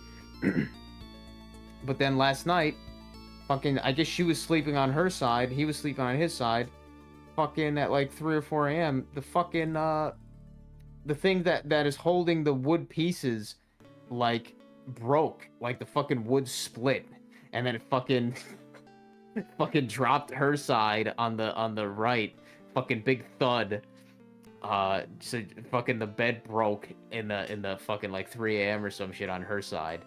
But then last night, fucking, I guess she was sleeping on her side, he was sleeping on his side. Fucking at like 3 or 4 a.m., the fucking the thing that is holding the wood pieces like broke, like the fucking wood split, and then it fucking fucking dropped her side on the right, fucking big thud. So fucking the bed broke in the fucking like 3 a.m. or some shit on her side.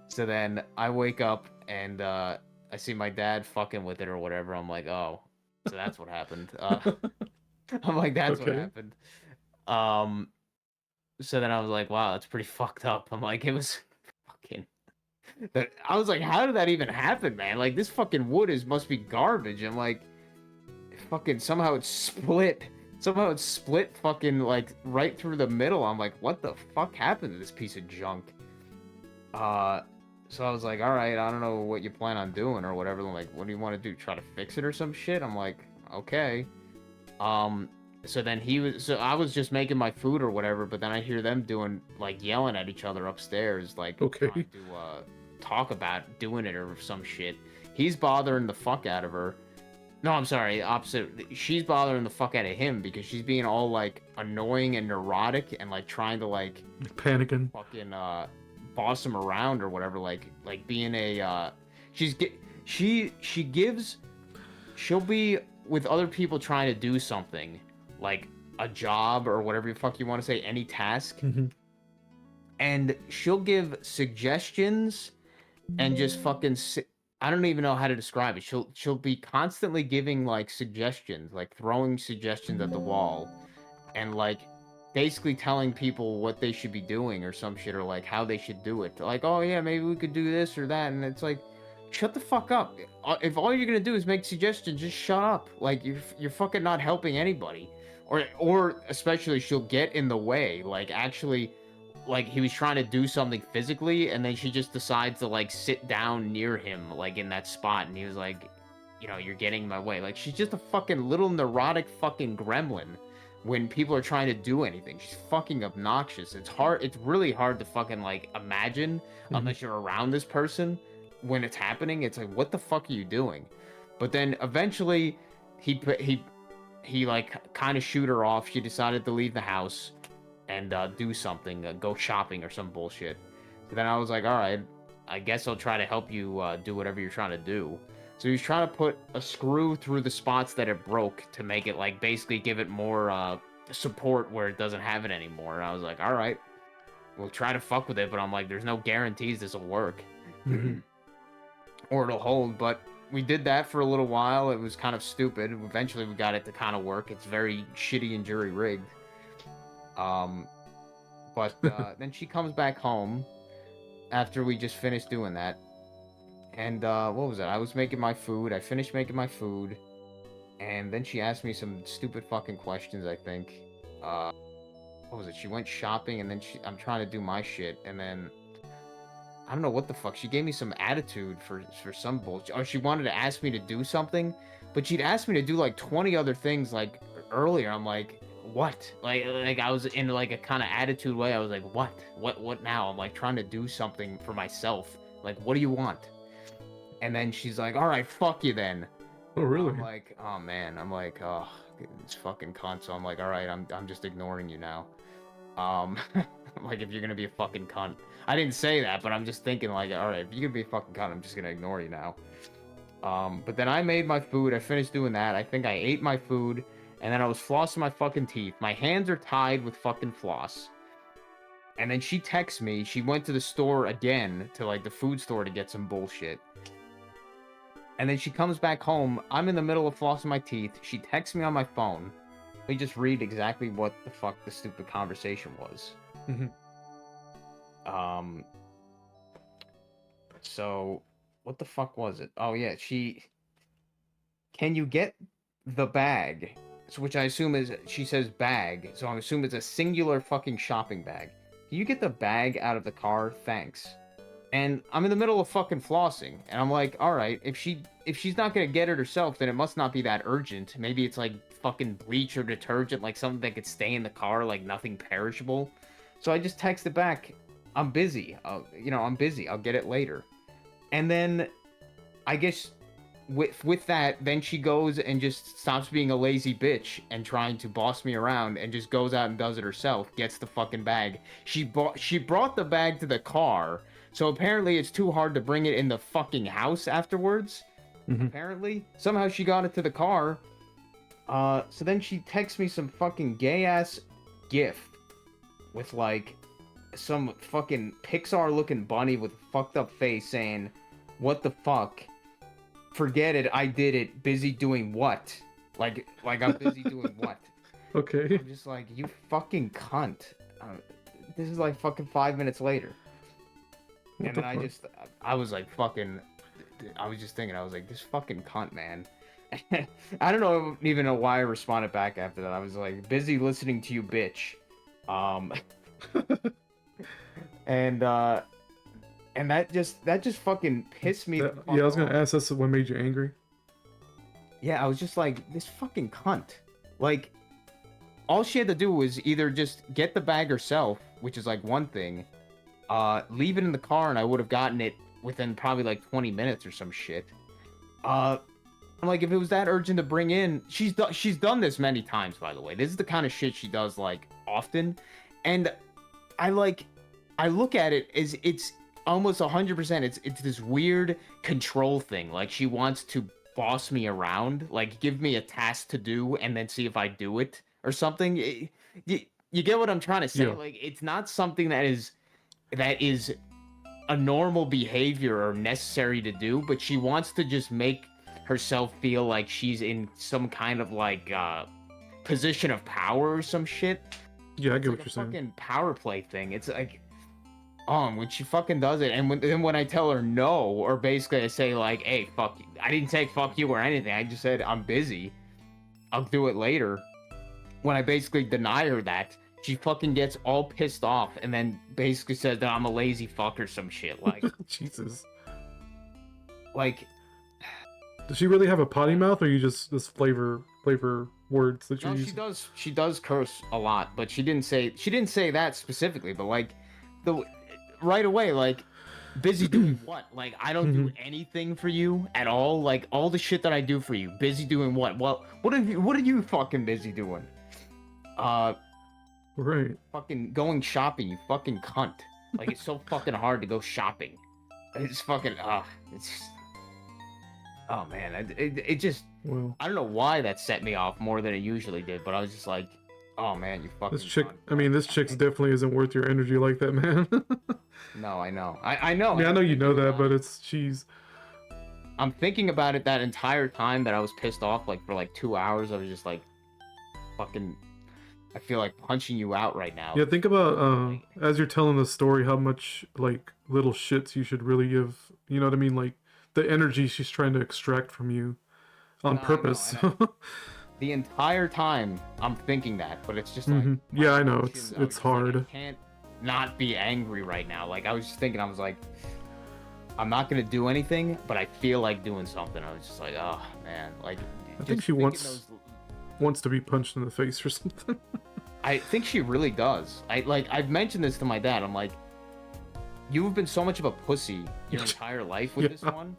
So then I wake up and I see my dad fucking with it or whatever. I'm like, oh, so that's what happened. I'm like, that's what Okay. happened. So then I was like, wow, that's pretty fucked up. I'm like, it was fucking. I was like, how did that even happen, man? Like, this fucking wood must be garbage. I'm like, fucking somehow it split. Somehow it split fucking like right through the middle. I'm like, what the fuck happened to this piece of junk? So I was like, all right, I don't know what you plan on doing or whatever. I'm like, what do you want to do? Try to fix it or some shit? I'm like, okay. So then I was just making my food or whatever, but then I hear them doing, like, yelling at each other upstairs, like, Okay. trying to, talk about doing it or some shit. He's bothering the fuck out of her. No, I'm sorry, opposite. She's bothering the fuck out of him because she's being all, like, annoying and neurotic and, like, trying to, like, Panicking. fucking, boss him around or whatever, like being a, she'll be with other people trying to do something, like a job or whatever the fuck you want to say, any task, Mm-hmm. and she'll give suggestions and just fucking I don't even know how to describe it. She'll be constantly giving like suggestions, like throwing suggestions at the wall, and like basically telling people what they should be doing or some shit, or like how they should do it. Like, oh yeah, maybe we could do this or that, and it's like, shut the fuck up. If all you're gonna do is make suggestions, just shut up. Like you're fucking not helping anybody. Or especially she'll get in the way. Like actually, like he was trying to do something physically, and then she just decides to like sit down near him, like in that spot, and he was like, you know, you're getting in my way. Like she's just a fucking little neurotic fucking gremlin when people are trying to do anything. She's fucking obnoxious. It's really hard to fucking like imagine unless you're around this person when it's happening. It's like, what the fuck are you doing? But then eventually he like kind of shoot her off. She decided to leave the house and do something, go shopping or some bullshit. So then I was like, all right, I guess I'll try to help you do whatever you're trying to do. So he's trying to put a screw through the spots that it broke to make it like basically give it more support where it doesn't have it anymore. And I was like, all right, we'll try to fuck with it, but I'm like, there's no guarantees this will work or it'll hold. But we did that for a little while. It was kind of stupid. Eventually we got it to kind of work. It's very shitty and jury rigged. But then she comes back home after we just finished doing that. And what was it? I was making my food. I finished making my food. And then she asked me some stupid fucking questions, I think. What was it? She went shopping, and then I'm trying to do my shit, and then I don't know what the fuck. She gave me some attitude for some bullshit. Or she wanted to ask me to do something, but she'd asked me to do like 20 other things like earlier. I'm like, what? Like I was in like a kind of attitude way. I was like, what now? I'm like trying to do something for myself. Like, what do you want? And then she's like, all right, fuck you then. Oh, really? I'm like, oh man. I'm like, oh, this fucking cunt. So I'm like, all right, I'm just ignoring you now. Like, if you're gonna be a fucking cunt. I didn't say that, but I'm just thinking like, all right, if you're gonna be a fucking cunt, I'm just gonna ignore you now. But then I made my food. I finished doing that. I think I ate my food, and then I was flossing my fucking teeth. My hands are tied with fucking floss. And then she texts me. She went to the store again, to like the food store to get some bullshit. And then she comes back home. I'm in the middle of flossing my teeth. She texts me on my phone. Let me just read exactly what the fuck the stupid conversation was. So, what the fuck was it? Oh yeah, can you get the bag? So, which I assume is, she says bag, so I assume it's a singular fucking shopping bag. Can you get the bag out of the car? Thanks. And I'm in the middle of fucking flossing, and I'm like, all right, if she's not gonna get it herself, then it must not be that urgent. Maybe it's like fucking bleach or detergent, like something that could stay in the car, like nothing perishable. So I just texted back, I'm busy. I'm busy. I'll get it later. And then, I guess, with that, then she goes and just stops being a lazy bitch and trying to boss me around and just goes out and does it herself. Gets the fucking bag. She brought the bag to the car. So apparently it's too hard to bring it in the fucking house afterwards. Apparently. Somehow she got it to the car. So then she texts me some fucking gay-ass gif with, like, some fucking Pixar-looking bunny with a fucked up face saying, what the fuck? Forget it, I did it. Busy doing what? Like I'm busy doing what? Okay. I'm just like, you fucking cunt. This is like fucking 5 minutes later. And then I was like fucking, I was just thinking, I was like, this fucking cunt, man. I don't even know why I responded back after that. I was like, busy listening to you, bitch. And that just fucking pissed me. Yeah, I was gonna ask, that's what made you angry? Yeah, I was just like, this fucking cunt. Like, all she had to do was either just get the bag herself, which is like one thing, leave it in the car, and I would have gotten it within probably like 20 minutes or some shit. I'm like, if it was that urgent to bring in, she's done this many times, by the way. This is the kind of shit she does like often, and I look at it as it's almost 100%. It's this weird control thing. Like, she wants to boss me around, like give me a task to do, and then see if I do it or something. You get what I'm trying to say? Yeah. Like, it's not something that is a normal behavior or necessary to do, but she wants to just make herself feel like she's in some kind of like position of power or some shit. Yeah, I get what you're saying. Fucking power play thing. It's like, when she fucking does it, and when I tell her no, or basically I say like, hey, fuck you. I didn't say fuck you or anything. I just said I'm busy. I'll do it later. When I basically deny her that, she fucking gets all pissed off and then basically says that I'm a lazy fuck or some shit. Like, Jesus. Like, does she really have a potty mouth, or you just this flavor words that you're using? She does curse a lot, but she didn't say that specifically, but like right away, like, busy doing what? Like, I don't do anything for you at all. Like, all the shit that I do for you, busy doing what? Well, what are you fucking busy doing? Right. Fucking going shopping, you fucking cunt. Like, it's so fucking hard to go shopping. It's fucking, it's just, oh man, it just, well, I don't know why that set me off more than it usually did, but I was just like, oh man, you fucking this chick, cunt. I mean, this chick's definitely isn't worth your energy like that, man. No, I know. I know. Yeah, I know you know that, but she's... I'm thinking about it that entire time that I was pissed off, like, for like 2 hours. I was just like, fucking, I feel like punching you out right now. Yeah, think about, as you're telling the story, how much, like, little shits you should really give, you know what I mean? Like, the energy she's trying to extract from you on purpose. The entire time, I'm thinking that, but it's just like... Yeah, I know, it's hard. Like, I can't not be angry right now. Like, I was just thinking, I was like, I'm not gonna do anything, but I feel like doing something. I was just like, oh, man. Like, I think she wants to be punched in the face or something. I think she really does. I've mentioned this to my dad. I'm like, you've been so much of a pussy your entire life with this one.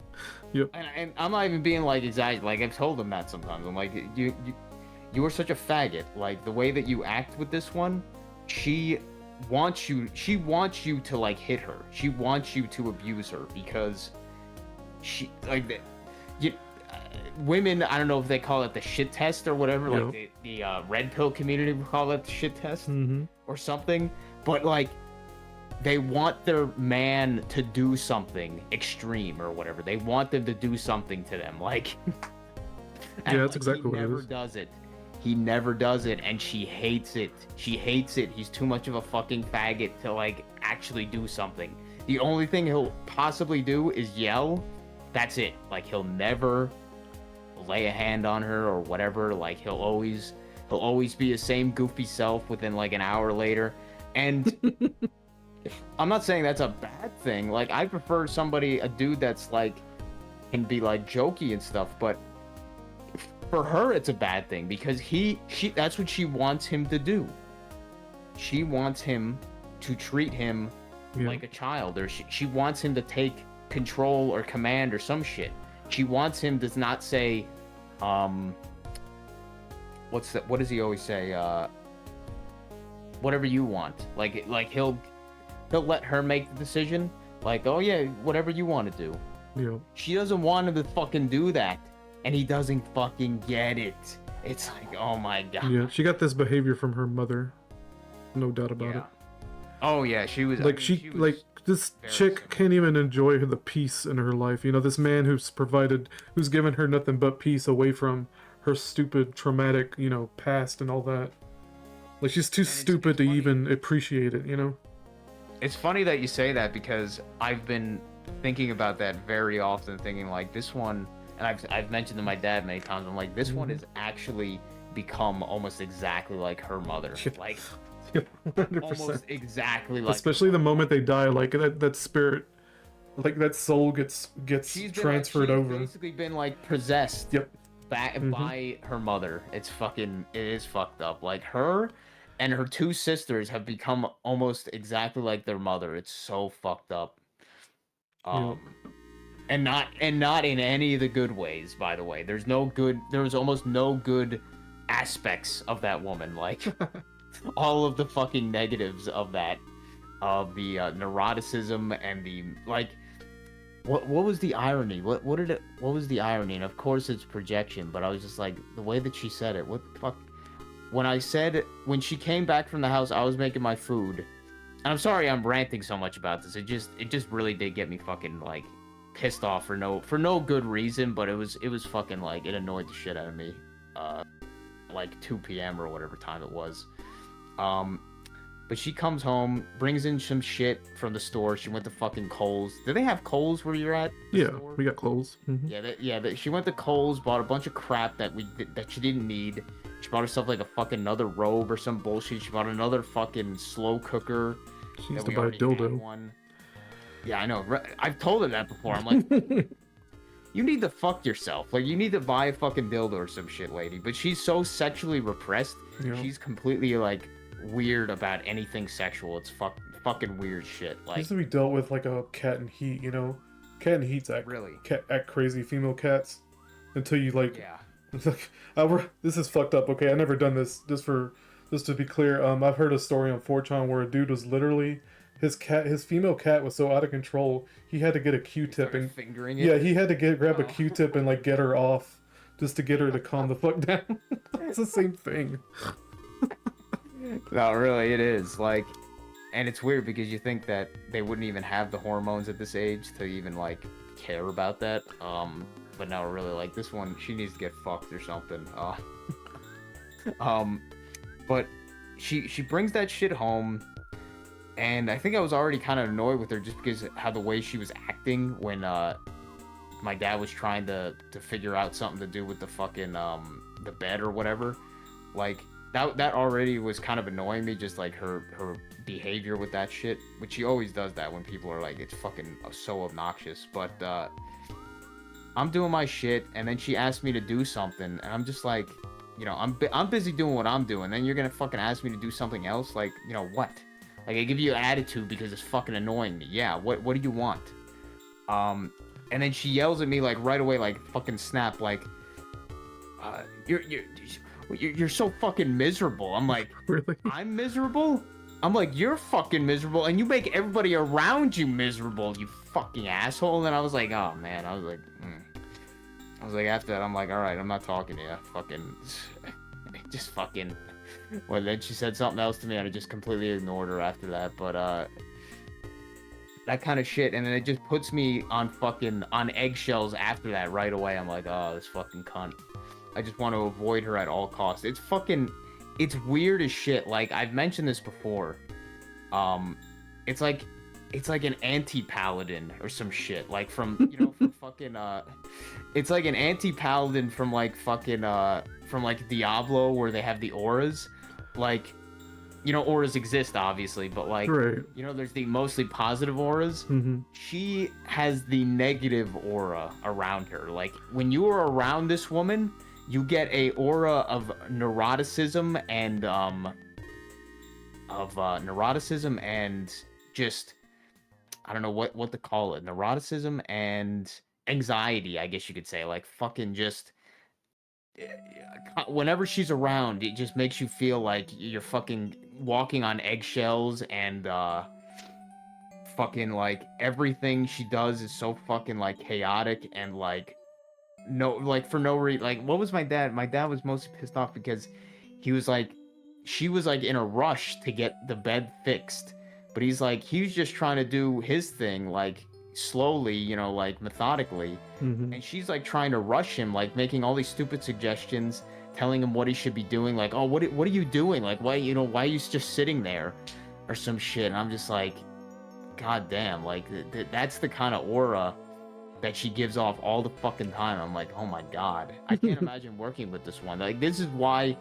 Yep. And I'm not even being like exaggerated. Like I've told him that sometimes. I'm like, you are such a faggot. Like the way that you act with this one, she wants you to like hit her. She wants you to abuse her because she like you, women. I don't know if they call it the shit test or whatever. Yeah. Like the red pill community would call it the shit test or something. But like they want their man to do something extreme or whatever. They want them to do something to them. Like yeah, that's exactly what it is. He never does it. He never does it, and she hates it. She hates it. He's too much of a fucking faggot to like actually do something. The only thing he'll possibly do is yell. That's it. Like he'll never lay a hand on her or whatever. Like he'll always be his same goofy self within like an hour later. And I'm not saying that's a bad thing. Like I prefer a dude that's like can be like jokey and stuff, but for her it's a bad thing because that's what she wants him to do. She wants him to treat him like a child, or she wants him to take control or command or some shit. She wants him to not say what does he always say? Whatever you want. Like he'll let her make the decision. Like, oh yeah, whatever you want to do. Yeah. She doesn't want him to fucking do that, and he doesn't fucking get it. It's like, oh my god. Yeah, she got this behavior from her mother, no doubt about it. Oh yeah, she was like this chick can't even enjoy the peace in her life. You know, this man who's given her nothing but peace away from her stupid traumatic, past and all that. Like she's too stupid to even appreciate it, you know? It's funny that you say that because I've been thinking about that very often, thinking like this one, and I've mentioned to my dad many times, I'm like, this one has actually become almost exactly like her mother. Like 100%. Almost exactly like, especially the moment they die, like that spirit, like that soul gets transferred over. She's basically been like possessed. Yep. By her mother. It is fucked up. Like her and her two sisters have become almost exactly like their mother. It's so fucked up. And not in any of the good ways, by the way. There's almost no good aspects of that woman. Like all of the fucking negatives of that, of the neuroticism and the like. What was the irony? What was the irony? And of course it's projection, but I was just like, the way that she said it, what the fuck? When she came back from the house, I was making my food. And I'm sorry I'm ranting so much about this. It just really did get me fucking like pissed off for no good reason, but it was fucking like, it annoyed the shit out of me. Like 2 p.m. or whatever time it was. But she comes home, brings in some shit from the store. She went to fucking Kohl's. Do they have Kohl's where you're at? Yeah, we got Kohl's. Mm-hmm. She went to Kohl's, bought a bunch of crap that she didn't need. She bought herself like a fucking another robe or some bullshit. She bought another fucking slow cooker. She needs to buy a dildo. Yeah, I know. I've told her that before. I'm like, you need to fuck yourself. Like, you need to buy a fucking dildo or some shit, lady. But she's so sexually repressed. Yeah. She's completely like weird about anything sexual. It's fucking weird shit. Like, needs to be dealt with like a cat in heat, you know? Cat in heat's act crazy, female cats, until you like. Yeah. It's like, this is fucked up. Okay, I never done this. Just to be clear, I've heard a story on 4chan where a dude was literally his female cat was so out of control he had to get a Q-tip and fingering it. Yeah, he had to grab a Q-tip and like get her off just to get her to calm the fuck down. It's the same thing. No, really, it is. Like, and it's weird because you think that they wouldn't even have the hormones at this age to even, like, care about that. But now really, like, this one, she needs to get fucked or something. But she brings that shit home, and I think I was already kind of annoyed with her just because how the way she was acting when, my dad was trying to figure out something to do with the fucking, the bed or whatever. Like, that already was kind of annoying me, just like her behavior with that shit, which she always does that when people are like, it's fucking so obnoxious. But I'm doing my shit, and then she asked me to do something, and I'm just like, I'm busy doing what I'm doing, then you're gonna fucking ask me to do something else? Like, what? Like, I give you attitude because it's fucking annoying me. Yeah, what do you want? And then she yells at me, like, right away, like, fucking snap, like, you're so fucking miserable. I'm like, Really? I'm miserable? I'm like, you're fucking miserable, and you make everybody around you miserable, you fucking asshole. And then I was like, oh, man. I was like, after that, I'm like, all right, I'm not talking to you. Fucking, just fucking. Well, then she said something else to me, and I just completely ignored her after that. But, that kind of shit, and then it just puts me on eggshells after that right away. I'm like, oh, this fucking cunt. I just want to avoid her at all costs. It's weird as shit. Like, I've mentioned this before. It's like an anti-paladin or some shit. Like, from fucking, it's like an anti-paladin from, like, fucking, from, like, Diablo, where they have the auras. Like, auras exist, obviously, but, like, Right. there's the mostly positive auras. Mm-hmm. She has the negative aura around her. Like, when you are around this woman, you get a aura of neuroticism and just, I don't know what to call it, neuroticism and anxiety, I guess you could say. Like, fucking just, whenever she's around, it just makes you feel like you're fucking walking on eggshells, and fucking, like, everything she does is so fucking, like, chaotic, and, like, no, like, for no reason. Like, what was my dad? My dad was mostly pissed off because he was like, she was, like, in a rush to get the bed fixed, but he was just trying to do his thing, like, slowly, like, methodically. Mm-hmm. And she's, like, trying to rush him, like, making all these stupid suggestions, telling him what he should be doing, like, oh, what are you doing? Like, why are you just sitting there, or some shit? And I'm just like, god damn, like, that's the kind of aura that she gives off all the fucking time. I'm like, oh my god, I can't imagine working with this one. Like, this is why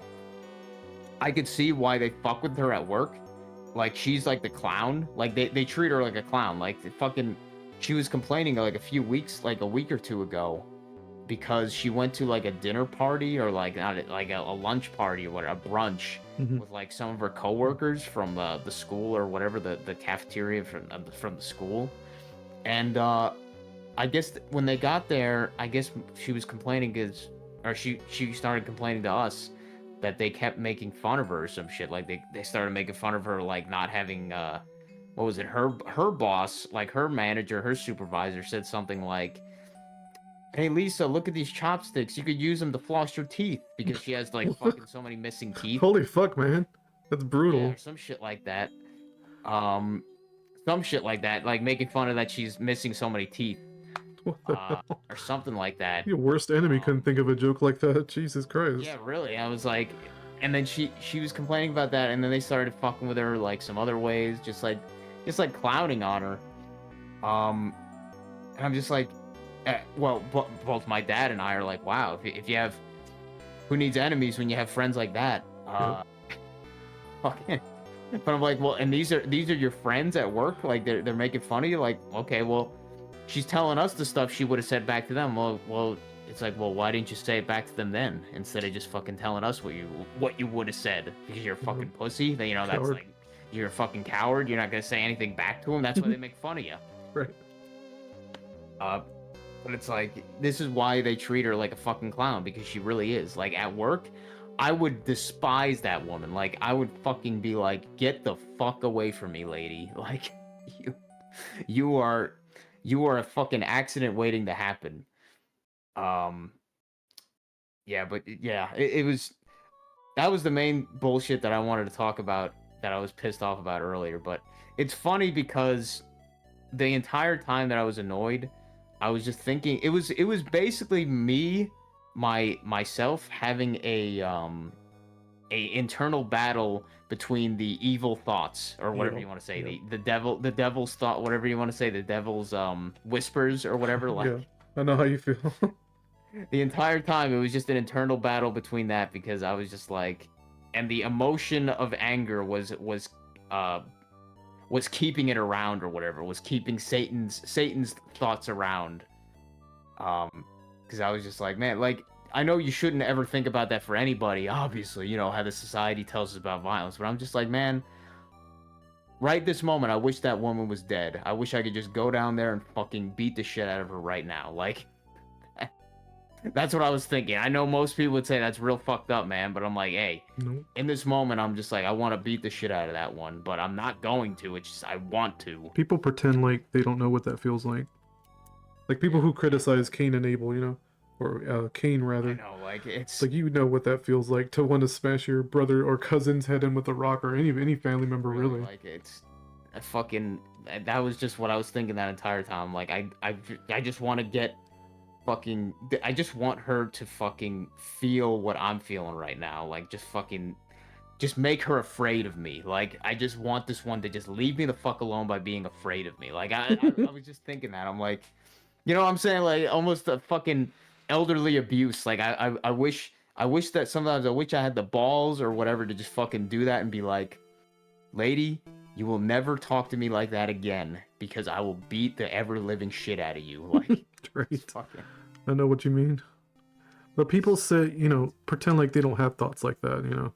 I could see why they fuck with her at work. Like, she's like the clown. Like, they treat her like a clown. Like, she was complaining, like, a week or two ago, because she went to, like, a dinner party, or, like, not like a lunch party or whatever, a brunch, Mm-hmm. with, like, some of her coworkers from the school, or whatever, the cafeteria from the school. And I guess when they got there, I guess she was complaining she started complaining to us that they kept making fun of her or some shit. Like, they started making fun of her, like, not having, what was it? Her boss, like, her manager, her supervisor, said something like, hey, Lisa, look at these chopsticks. You could use them to floss your teeth, because she has, like, fucking so many missing teeth. Holy fuck, man. That's brutal. Yeah, or some shit like that. Some shit like that, like, making fun of that she's missing so many teeth. What the hell? Or something like that. Your worst enemy couldn't think of a joke like that. Jesus Christ. Yeah, really. I was like, and then she was complaining about that, and then they started fucking with her, like, some other ways, just like clowning on her. And I'm just like, well, both my dad and I are like, wow, if you have, who needs enemies when you have friends like that? Fucking. But I'm like, well, and these are your friends at work? Like, they're making fun of you? Like, okay, well, she's telling us the stuff she would have said back to them. Well, it's like, well, why didn't you say it back to them then, instead of just fucking telling us what you would have said? Because you're a fucking pussy. Then, that's Coward. like, you're a fucking coward. You're not gonna say anything back to them. That's why they make fun of you. Right. But it's like, this is why they treat her like a fucking clown, because she really is. Like, at work, I would despise that woman. Like, I would fucking be like, get the fuck away from me, lady. Like, you are a fucking accident waiting to happen. Yeah, but yeah, that was the main bullshit that I wanted to talk about, that I was pissed off about earlier. But it's funny because the entire time that I was annoyed, I was just thinking, it was basically myself having a internal battle between the evil thoughts, or whatever you want to say, the devil's thought, whatever you want to say, the devil's whispers, or whatever. Like, Yeah, I know how you feel. the entire time, it was just an internal battle between that, because I was just like, and the emotion of anger was keeping it around, or whatever, was keeping Satan's thoughts around. Because I was just like, man, like, I know you shouldn't ever think about that for anybody, obviously, how the society tells us about violence, but I'm just like, man, right this moment, I wish that woman was dead. I wish I could just go down there and fucking beat the shit out of her right now. Like, that's what I was thinking. I know most people would say that's real fucked up, man, but I'm like, hey, No. in this moment, I'm just like, I want to beat the shit out of that one, but I'm not going to. It's just, I want to. People pretend like they don't know what that feels like. Like people who criticize Cain and Abel, you know, or Cain I rather. know, like, it's Like you know what that feels like to want to smash your brother or cousin's head in with a rock or any family member really. like, it's I fucking, that was just what I was thinking that entire time. Like, I just want to get fucking, I just want her to fucking feel what I'm feeling right now. Like, just make her afraid of me. Like, I just want this one to just leave me the fuck alone by being afraid of me. Like, I was just thinking that. I'm like, you know what I'm saying? Like, almost a fucking elderly abuse. Like, I wish that sometimes I wish I had the balls or whatever to just fucking do that and be like, lady, you will never talk to me like that again because I will beat the ever living shit out of you. Like, Right. fucking. I know what you mean. But people say, you know, pretend like they don't have thoughts like that, you know.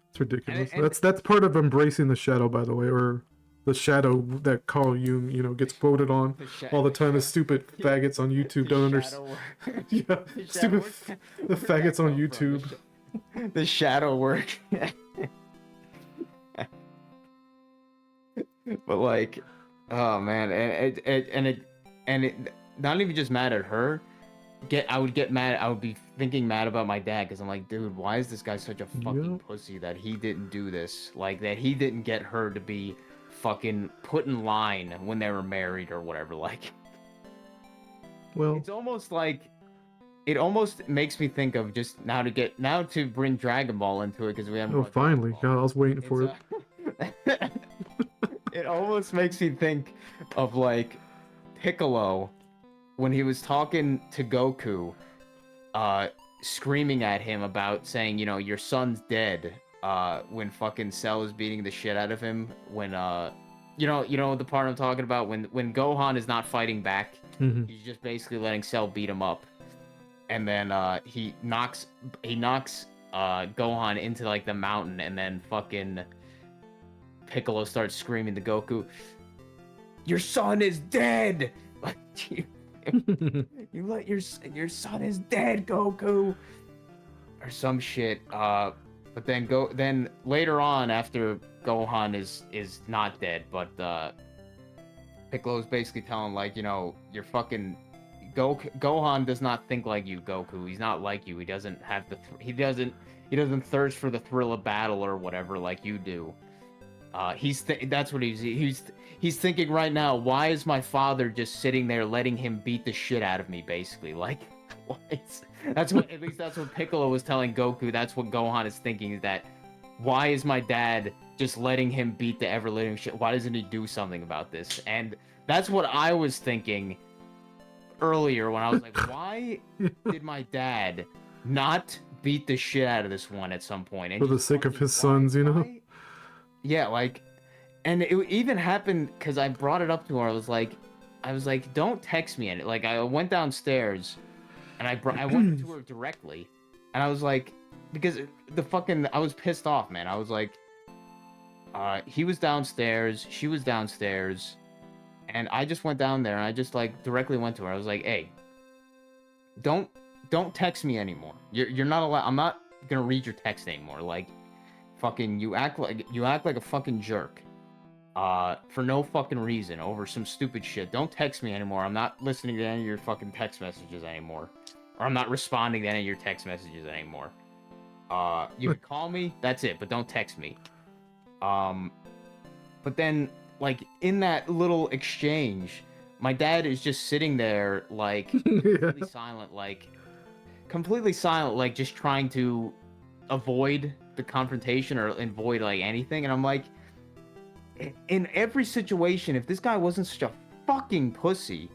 It's ridiculous. And That's part of embracing the shadow, by the way, or the shadow that Carl Jung, you know, gets quoted on all the time as stupid faggots on YouTube don't understand. Yeah, stupid the faggots on YouTube. The shadow work. But like, oh man, and it not even just mad at her. I would get mad. I would be thinking mad about my dad because I'm like, dude, why is this guy such a fucking Yep. pussy that he didn't do this? Like, that he didn't get her to be fucking put in line when they were married or whatever. Like, Well, it's almost like, it almost makes me think of just now to bring Dragon Ball into it because we haven't. oh, brought Dragon finally. Ball. God, I was waiting for it. It almost makes me think of like Piccolo when he was talking to Goku, screaming at him about saying, you know, your son's dead. When fucking Cell is beating the shit out of him. When you know the part I'm talking about when Gohan is not fighting back, Mhm. he's just basically letting Cell beat him up, and then he knocks Gohan into like the mountain, and then fucking Piccolo starts screaming to Goku, "Your son is dead!" Like, you let your son is dead, Goku, or some shit. But then later on, after Gohan is not dead, but Piccolo's basically telling, like, you know, you're fucking Gohan does not think like you, Goku. He's not like you. He doesn't have he doesn't thirst for the thrill of battle or whatever like you do. That's what he's thinking right now. Why is my father just sitting there letting him beat the shit out of me? Basically, like, at least that's what Piccolo was telling Goku. That's what Gohan is thinking, is that why is my dad just letting him beat the ever living shit? Why doesn't he do something about this? And that's what I was thinking earlier when I was like, why did my dad not beat the shit out of this one at some point? And For the just sake of fucking- his sons, you know? Yeah, like, and it even happened because I brought it up to her. I was like, don't text me. And like, I went downstairs, and I went to her directly, and I was like, because I was pissed off, man. I was like, he was downstairs, she was downstairs, and I just went down there, and I just like directly went to her. I was like, hey, don't text me anymore. You're not allowed. I'm not gonna read your text anymore. Like, fucking, you act like a fucking jerk, for no fucking reason over some stupid shit. Don't text me anymore. I'm not listening to any of your fucking text messages anymore, or I'm not responding to any of your text messages anymore. You can call me, that's it, but don't text me. But then, like, in that little exchange, my dad is just sitting there, like, completely silent, like, just trying to avoid the confrontation or avoid, like, anything. And I'm like, in every situation, if this guy wasn't such a fucking pussy,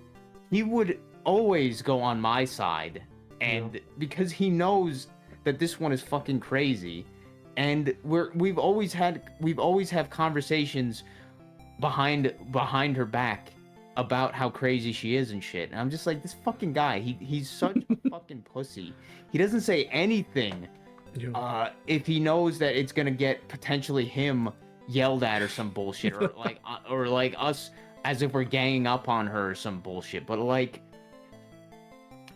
he would always go on my side. And because he knows that this one is fucking crazy, and we've always have conversations behind her back about how crazy she is and shit. And I'm just like, this fucking guy, he's such a fucking pussy. He doesn't say anything if he knows that it's gonna get potentially him yelled at or some bullshit, or like us as if we're ganging up on her or some bullshit. But like,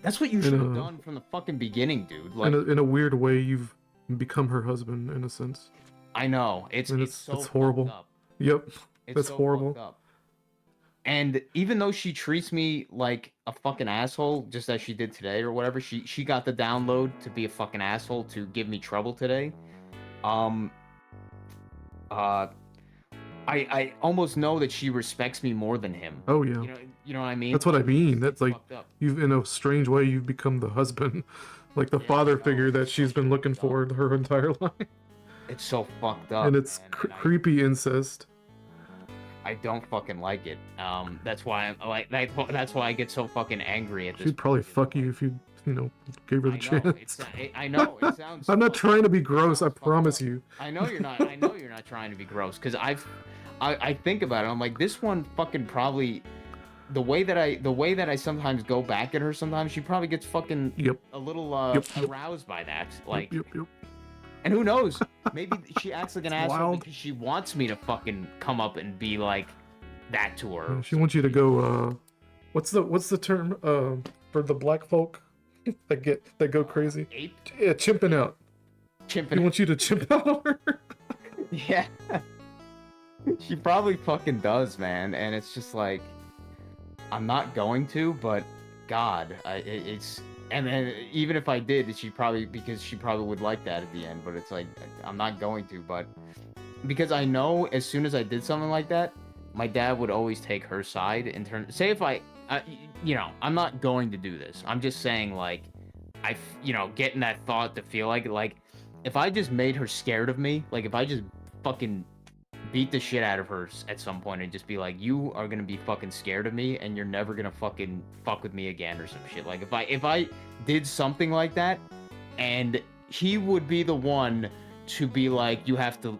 that's what you should have done from the fucking beginning, dude. Like, in a weird way, you've become her husband in a sense. I know it's so it's horrible. fucked up. Yep, It's that's so horrible. fucked up. And even though she treats me like a fucking asshole, just as she did today or whatever, she got the download to be a fucking asshole to give me trouble today. Um, uh, I almost know that she respects me more than him. Oh yeah, you know what I mean? that's what I mean. That's like fucked up. you've, in a strange way, you've become the husband, like the father figure that she's been looking for her entire life. It's so fucked up, and it's creepy incest. I don't fucking like it. That's why I'm like that's why I get so fucking angry at this. She'd probably fuck you if you gave her the chance. I know it sounds. I'm not trying to be gross. I promise you. I know you're not. I know you're not trying to be gross, because I think about it. I'm like, this one fucking probably. The way that I sometimes go back at her, sometimes she probably gets fucking a little aroused by that. Like, and who knows? Maybe she acts like an asshole because she wants me to fucking come up and be like that to her. She wants you to go. What's the term for the black folk that go crazy? Ape? Yeah, chimping out. Chimping. She wants you to chimp out on her. Yeah. She probably fucking does, man, and it's just like, I'm not going to, but God, it's. And then even if I did, she probably would like that at the end. But it's like, I'm not going to. But because I know as soon as I did something like that, my dad would always take her side in terms. Say if I'm not going to do this. I'm just saying, like, getting that thought to feel like if I just made her scared of me, like if I just fucking beat the shit out of her at some point and just be like, you are gonna be fucking scared of me and you're never gonna fucking fuck with me again or some shit. Like if I did something like that, and he would be the one to be like, you have to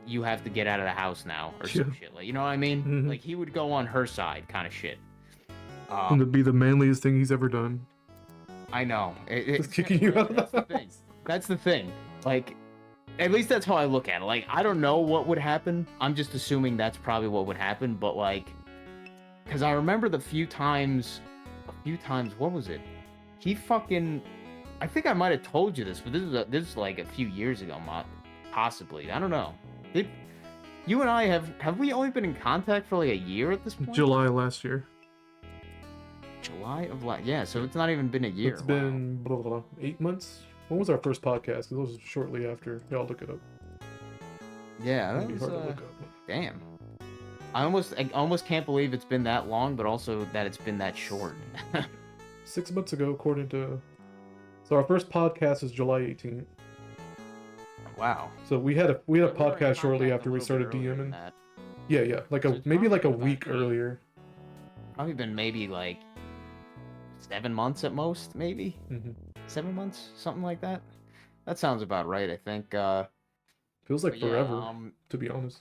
get out of the house now or some shit. Like, you know what I mean? Mm-hmm. Like he would go on her side kind of shit. And to be the manliest thing he's ever done. I know. Just kicking you out of the house. Thing. That's the thing. Like, at least that's how I look at it. Like, I don't know what would happen. I'm just assuming that's probably what would happen. But, like, because I remember a few times, what was it? He fucking, I think I might have told you this, but this is like a few years ago, possibly. I don't know. You and I have we only been in contact for like a year at this point? July last year. Yeah, so it's not even been a year. It's been 8 months. When was our first podcast? Because it was shortly after. Y'all look it up. Yeah, that was, hard to look up. Damn. I almost can't believe it's been that long, but also that it's been that short. 6 months ago, according to. So our first podcast is July 18th. Wow. So we had a podcast shortly after we started DMing. Yeah, like maybe like a week earlier. Probably been maybe like 7 months at most, maybe. Mm-hmm. 7 months, something like that. That sounds about right, I think. Feels like forever, to be honest.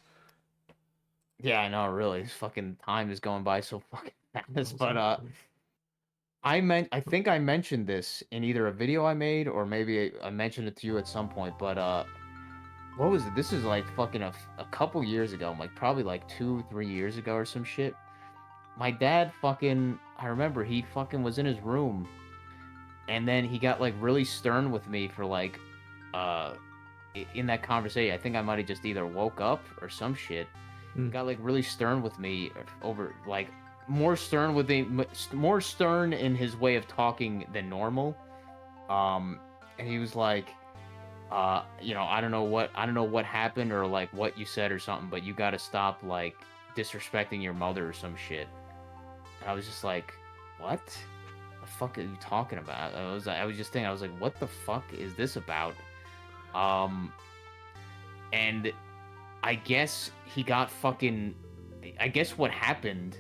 Yeah, I know, really. Fucking time is going by so fucking fast. But I think I mentioned this in either a video I made or maybe I mentioned it to you at some point. But what was it? This is like fucking a couple years ago, like probably like 2-3 years ago or some shit. My dad fucking, I remember he fucking was in his room. And then he got like really stern with me for like, in that conversation. I think I might have just either woke up or some shit. He got like really stern with me over like more stern in his way of talking than normal. And he was like, I don't know what happened or like what you said or something, but you got to stop like disrespecting your mother or some shit. And I was just like, what? The fuck are you talking about? I was just thinking, I was like, what the fuck is this about? And I guess what happened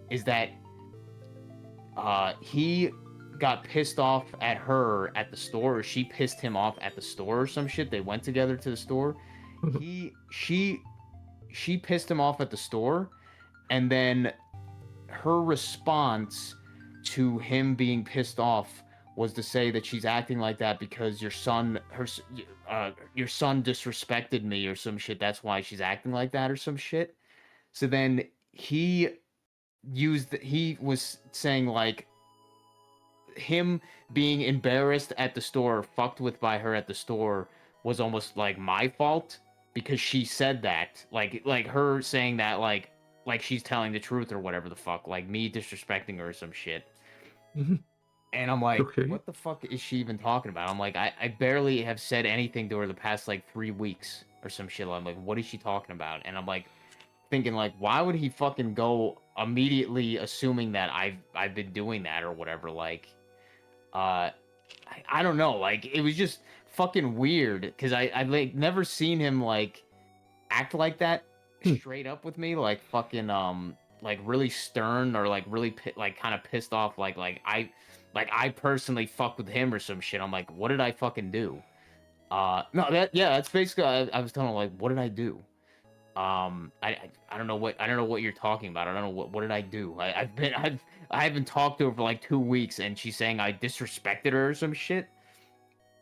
is that he got pissed off at her at the store, or she pissed him off at the store or some shit. They went together to the store. She pissed him off at the store, and then her response to him being pissed off was to say that she's acting like that because your son disrespected me or some shit. That's why she's acting like that or some shit. So then he he was saying like him being embarrassed at the store, fucked with by her at the store, was almost like my fault because she said that, like her saying that, like she's telling the truth or whatever the fuck, like me disrespecting her or some shit. And I'm like, Okay. what the fuck is she even talking about? I'm like, I barely have said anything to her the past like 3 weeks or some shit. I'm like, what is she talking about? And I'm like thinking like, why would he fucking go immediately assuming that I've been doing that or whatever? Like, I don't know. Like, it was just fucking weird because I like never seen him like act like that straight up with me, like fucking like really stern or like really like kind of pissed off, like I personally fucked with him or some shit. I'm like, what did I fucking do? No, that's basically I was telling him like, what did I do? I don't know what you're talking about. I don't know what did I do? I haven't talked to her for like 2 weeks, and she's saying I disrespected her or some shit.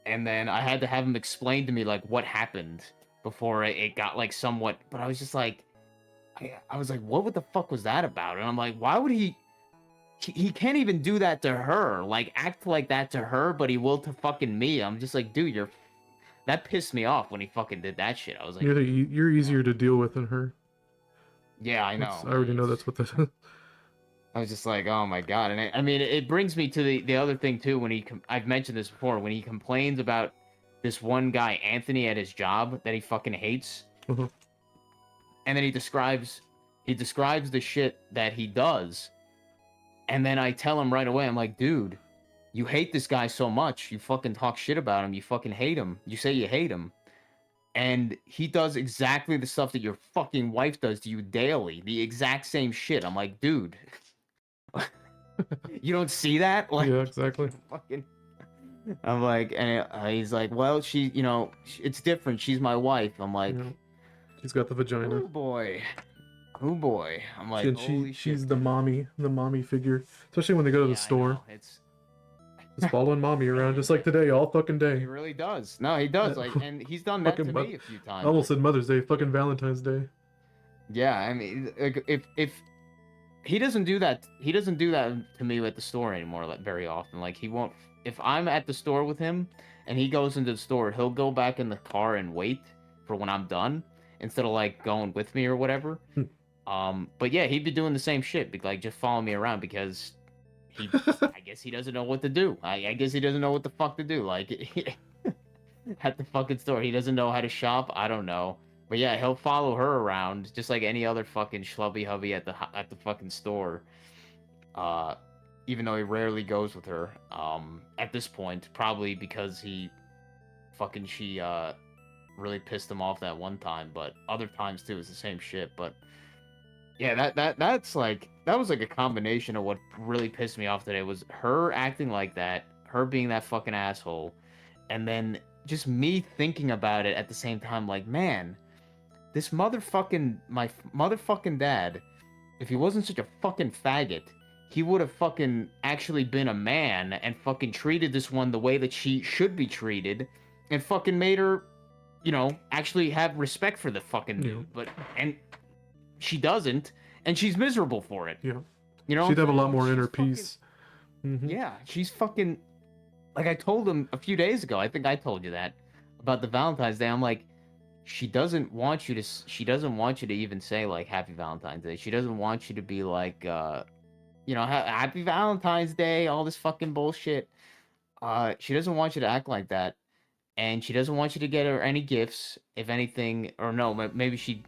And then I had to have him explain to me like what happened before it got like somewhat. But I was just like, I was like, what the fuck was that about? And I'm like, why would he can't even do that to her, like act like that to her, but he will to fucking me. I'm just like, dude, that pissed me off when he fucking did that shit. I was like, You're easier to deal with than her. yeah, I know. I already know that's what this is. I was just like, oh my god. And I mean, it brings me to the other thing too. When I've mentioned this before, when he complains about this one guy Anthony at his job that he fucking hates, and then he describes the shit that he does, and then I tell him right away, I'm like, dude, you hate this guy so much, you fucking talk shit about him, you fucking hate him, you say you hate him, and he does exactly the stuff that your fucking wife does to you daily, the exact same shit. I'm like, dude. You don't see that? Like, Yeah, exactly. fucking. I'm like, and he's like, well, it's different. She's my wife. I'm like, Yeah. She's got the vagina. oh boy, oh boy. I'm like, holy She's shit. the mommy figure. Especially when they go to the store. I know. It's Just following mommy around, just like today, all fucking he day. really does. No, he does. Like, and he's done that to me a few I times. almost said Mother's Day, fucking Valentine's Day. Yeah, I mean, like, if he doesn't do that to me at the store anymore, like very often. Like, he won't. If I'm at the store with him and he goes into the store, he'll go back in the car and wait for when I'm done instead of like going with me or whatever. But yeah, he'd be doing the same shit, like just following me around because I guess he doesn't know what to do. I guess he doesn't know what the fuck to do. Like at the fucking store, he doesn't know how to shop. I don't know. But yeah, he'll follow her around just like any other fucking schlubby hubby at the fucking store. Even though he rarely goes with her. At this point, probably because she really pissed him off that one time, but other times too, it's the same shit. But yeah, that's like that was like a combination of what really pissed me off today was her acting like that, her being that fucking asshole, and then just me thinking about it at the same time, like, man, this my motherfucking dad, if he wasn't such a fucking faggot, he would have fucking actually been a man and fucking treated this one the way that she should be treated and fucking made her, actually have respect for the fucking dude. And she doesn't, and she's miserable for it. Yeah. She'd have a lot more inner peace. Yeah, she's fucking, like I told him a few days ago, I think I told you that, about the Valentine's Day. I'm like, she doesn't want you to even say like Happy Valentine's Day. She doesn't want you to be like, Happy Valentine's Day, all this fucking bullshit. She doesn't want you to act like that, and she doesn't want you to get her any gifts, if anything. Or no, maybe she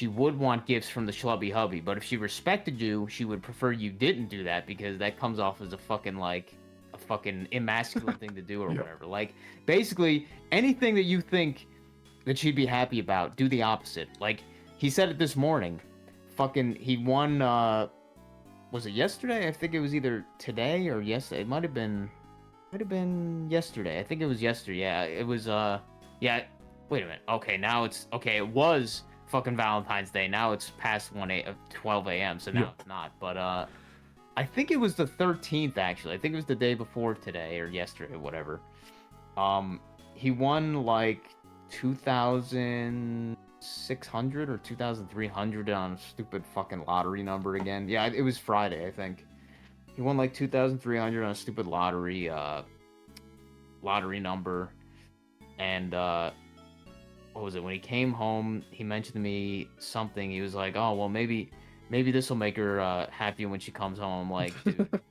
would want gifts from the schlubby hubby, but if she respected you, she would prefer you didn't do that because that comes off as a fucking emasculine thing to do or whatever. Like, basically, anything that you think that she'd be happy about, do the opposite. Like, he said it this morning. Fucking, he won, was it yesterday? I think it was either today or yesterday. It might have been yesterday. I think it was yesterday. Yeah, it was, yeah. Wait a minute. Okay, it was fucking Valentine's Day. Now it's past 12 a.m. So now it's not. But, I think it was the 13th actually. I think it was the day before today or yesterday, whatever. He won like 2,600 or 2,300 on a stupid fucking lottery number again. Yeah, it was Friday, I think. He won like 2,300 on a stupid lottery number. And what was it? When he came home, he mentioned to me something. He was like, "Oh, well, maybe this will make her happy when she comes home." Like, dude,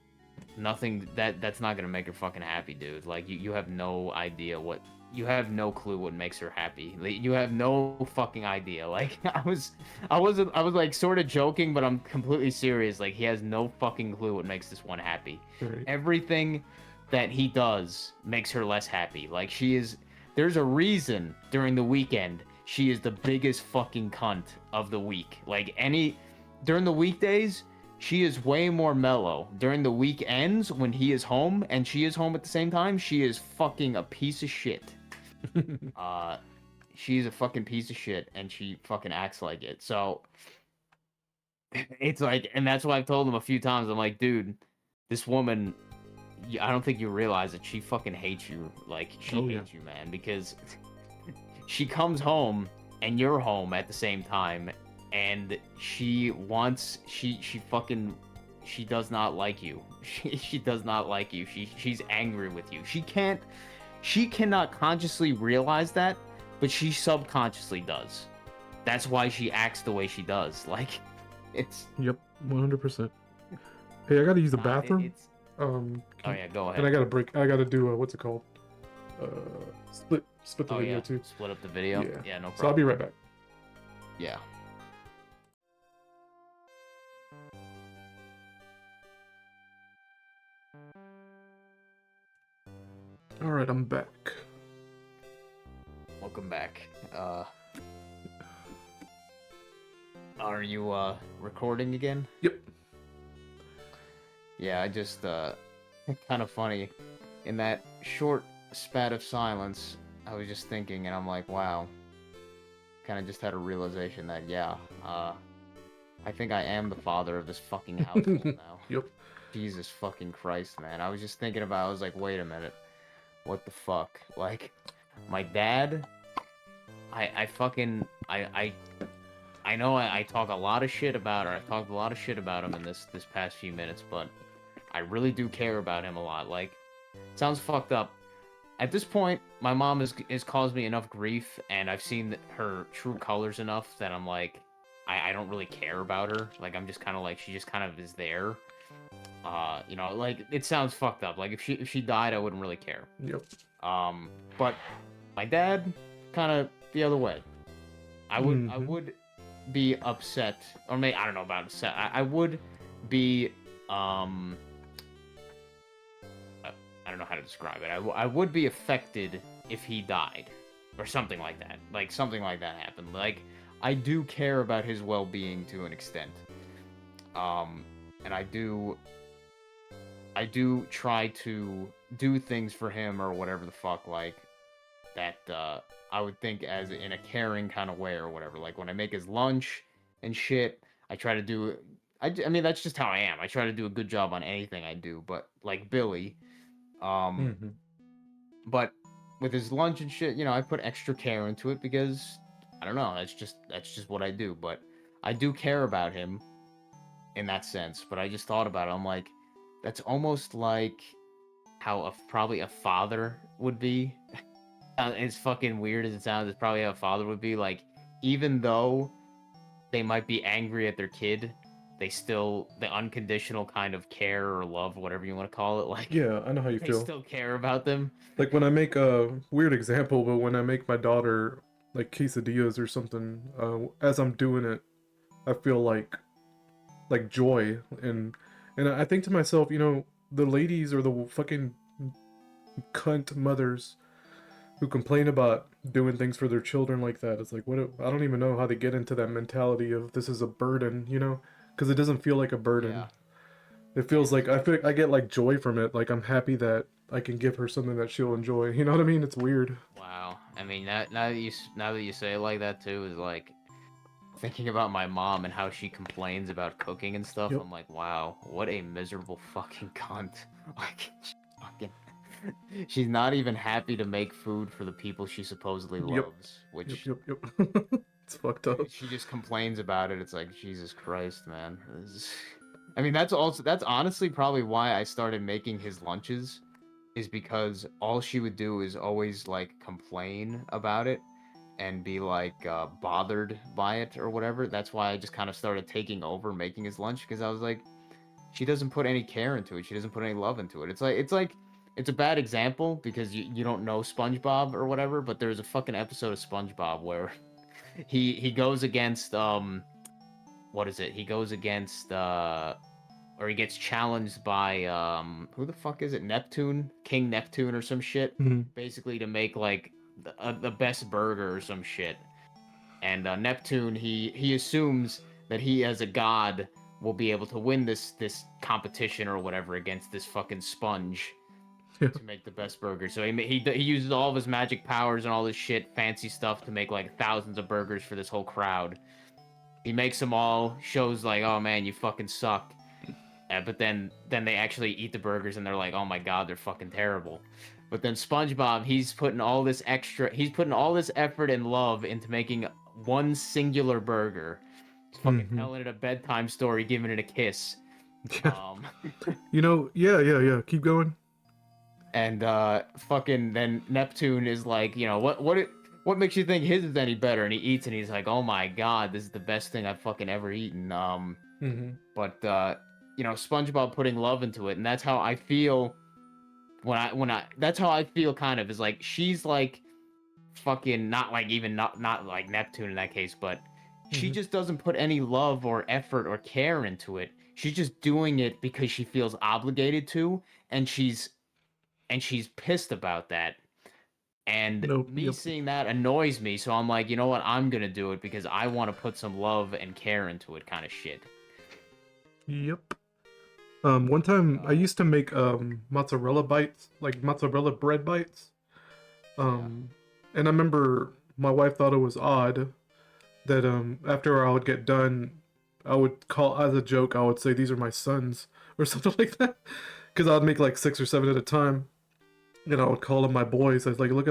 nothing. That's not gonna make her fucking happy, dude. Like, you have no idea what. You have no clue what makes her happy. Like, you have no fucking idea. Like, I was like sort of joking, but I'm completely serious. Like, he has no fucking clue what makes this one happy. Right. Everything that he does makes her less happy. Like, she is. There's a reason during the weekend she is the biggest fucking cunt of the week. Like, during the weekdays, she is way more mellow. During the weekends, when he is home and she is home at the same time, she is fucking a piece of shit. She's a fucking piece of shit, and she fucking acts like it. So it's like, and that's why I've told him a few times. I'm like, dude, this woman, I don't think you realize that she fucking hates you. Like, she hates you, man, because she comes home and you're home at the same time, and she does not like you. She does not like you. She's angry with you. She cannot consciously realize that, but she subconsciously does. That's why she acts the way she does. Like, it's... Yep, 100%. Hey, I gotta use the bathroom. Oh yeah, go ahead. And I gotta break. I gotta do what's it called? Split the video too. Split up the video. Yeah, no problem. So I'll be right back. Yeah. All right, I'm back. Welcome back. Are you recording again? Yep. Yeah, I just kind of funny. In that short spat of silence, I was just thinking, and I'm like, wow. Kind of just had a realization that, yeah, I think I am the father of this fucking household now. Yep. Jesus fucking Christ, man. I was just thinking about, I was like, wait a minute. What the fuck? Like, my dad, I know I talk a lot of shit about her. I've talked a lot of shit about him in this past few minutes, but I really do care about him a lot. Like, it sounds fucked up. At this point, my mom has caused me enough grief, and I've seen her true colors enough that I'm like, I don't really care about her. Like, I'm just kind of like, she just kind of is there. You know, like, it sounds fucked up. Like, if she died, I wouldn't really care. Yep. But my dad, kind of the other way. I would be upset, or maybe, I don't know about upset. I would be, I don't know how to describe it. I would be affected if he died, or something like that. Like, something like that happened. Like, I do care about his well-being to an extent. And I do try to do things for him or whatever the fuck, like, that, I would think as in a caring kind of way or whatever. Like, when I make his lunch and shit, I try to do, I mean, that's just how I am. I try to do a good job on anything I do, but, like, Billy, but with his lunch and shit, you know, I put extra care into it because, I don't know, that's just what I do, but I do care about him in that sense. But I just thought about it, I'm like, that's almost like how probably a father would be. As fucking weird as it sounds, it's probably how a father would be. Like, even though they might be angry at their kid, they still, the unconditional kind of care or love, whatever you want to call it, like, Yeah, I know how you they feel. still care about them. Like when I make a weird example, but when I make my daughter like quesadillas or something, as I'm doing it, I feel like joy, and I think to myself, you know, the ladies or the fucking cunt mothers who complain about doing things for their children like that. It's like, what? I don't even know how they get into that mentality of this is a burden, you know? Because it doesn't feel like a burden. Yeah. It feels like I get like joy from it. Like I'm happy that I can give her something that she'll enjoy. You know what I mean? It's weird. Wow. I mean, now that you say it like that too, is like, thinking about my mom and how she complains about cooking and stuff. Yep. I'm like, wow, what a miserable fucking cunt. Like, fucking, she's not even happy to make food for the people she supposedly Yep. loves, which Yep. It's fucked up. she just complains about it. It's like, Jesus Christ, man. I mean, that's honestly probably why I started making his lunches, is because all she would do is always like complain about it and be like bothered by it or whatever. That's why I just kind of started taking over making his lunch, because I was like, she doesn't put any care into it. She doesn't put any love into it. It's a bad example because you don't know SpongeBob or whatever, but there's a fucking episode of SpongeBob where he goes against what is it? He goes against or he gets challenged by who the fuck is it? Neptune, King Neptune or some shit, Mhm. basically to make like the best burger or some shit. And Neptune, he assumes that he as a god will be able to win this competition or whatever against this fucking sponge Yeah. to make the best burger. So he uses all of his magic powers and all this shit, fancy stuff to make like thousands of burgers for this whole crowd. He makes them all, shows like, oh man, you fucking suck. But then they actually eat the burgers and they're like, oh my god, they're fucking terrible. But then SpongeBob, he's putting all this effort and love into making one singular burger. He's fucking Mhm. telling it a bedtime story, giving it a kiss. Yeah. Um, Yeah. Keep going. and fucking then Neptune is like, what makes you think his is any better? And he eats and he's like, oh my god, this is the best thing I've fucking ever eaten. Mhm. But SpongeBob putting love into it, and that's how I feel when I that's how I feel kind of, is like she's like fucking not like even not like Neptune in that case, but she Mhm. just doesn't put any love or effort or care into it. She's just doing it because she feels obligated to, and she's pissed about that. And Nope. me Yep. seeing that annoys me, so I'm like, you know what, I'm gonna do it because I want to put some love and care into it, kind of shit. Yep. One time I Uh, used to make mozzarella bites, like mozzarella bread bites. yeah. Um, and I remember my wife thought it was odd that after I would get done, I would call, as a joke, I would say these are my sons or something like that, because I would make like 6 or 7 at a time, and I would call them my boys. I was like, you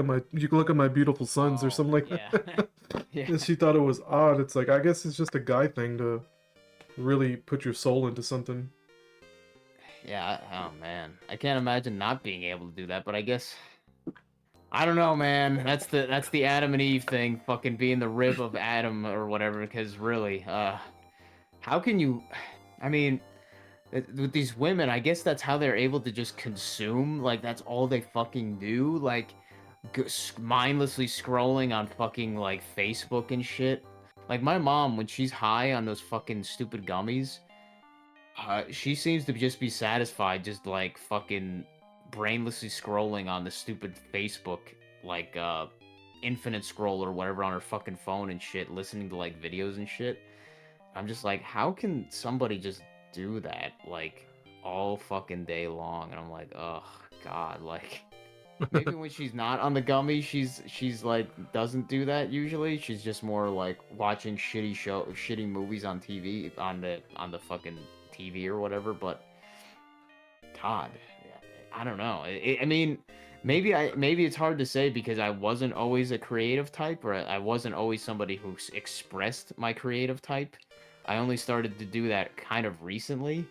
can look at my beautiful sons or Oh, something like yeah. that. Yeah. And she thought it was odd. It's like, I guess it's just a guy thing to really put your soul into something. Yeah. Oh man, I can't imagine not being able to do that. But I guess I don't know, man. That's the Adam and Eve thing, fucking being the rib of Adam or whatever. Because really, how can you? I mean, with these women, I guess that's how they're able to just consume. Like that's all they fucking do. Like mindlessly scrolling on fucking like Facebook and shit. Like my mom, when she's high on those fucking stupid gummies, she seems to just be satisfied, just like fucking brainlessly scrolling on the stupid Facebook, like infinite scroll or whatever on her fucking phone and shit, listening to like videos and shit. I'm just like, how can somebody just do that like all fucking day long? And I'm like, oh god, like maybe when she's not on the gummy, she's like doesn't do that usually. She's just more like watching shitty movies on TV on the fucking TV or whatever. But God, I don't know. I mean, maybe it's hard to say because I wasn't always a creative type, or I wasn't always somebody who expressed my creative type. I only started to do that kind of recently.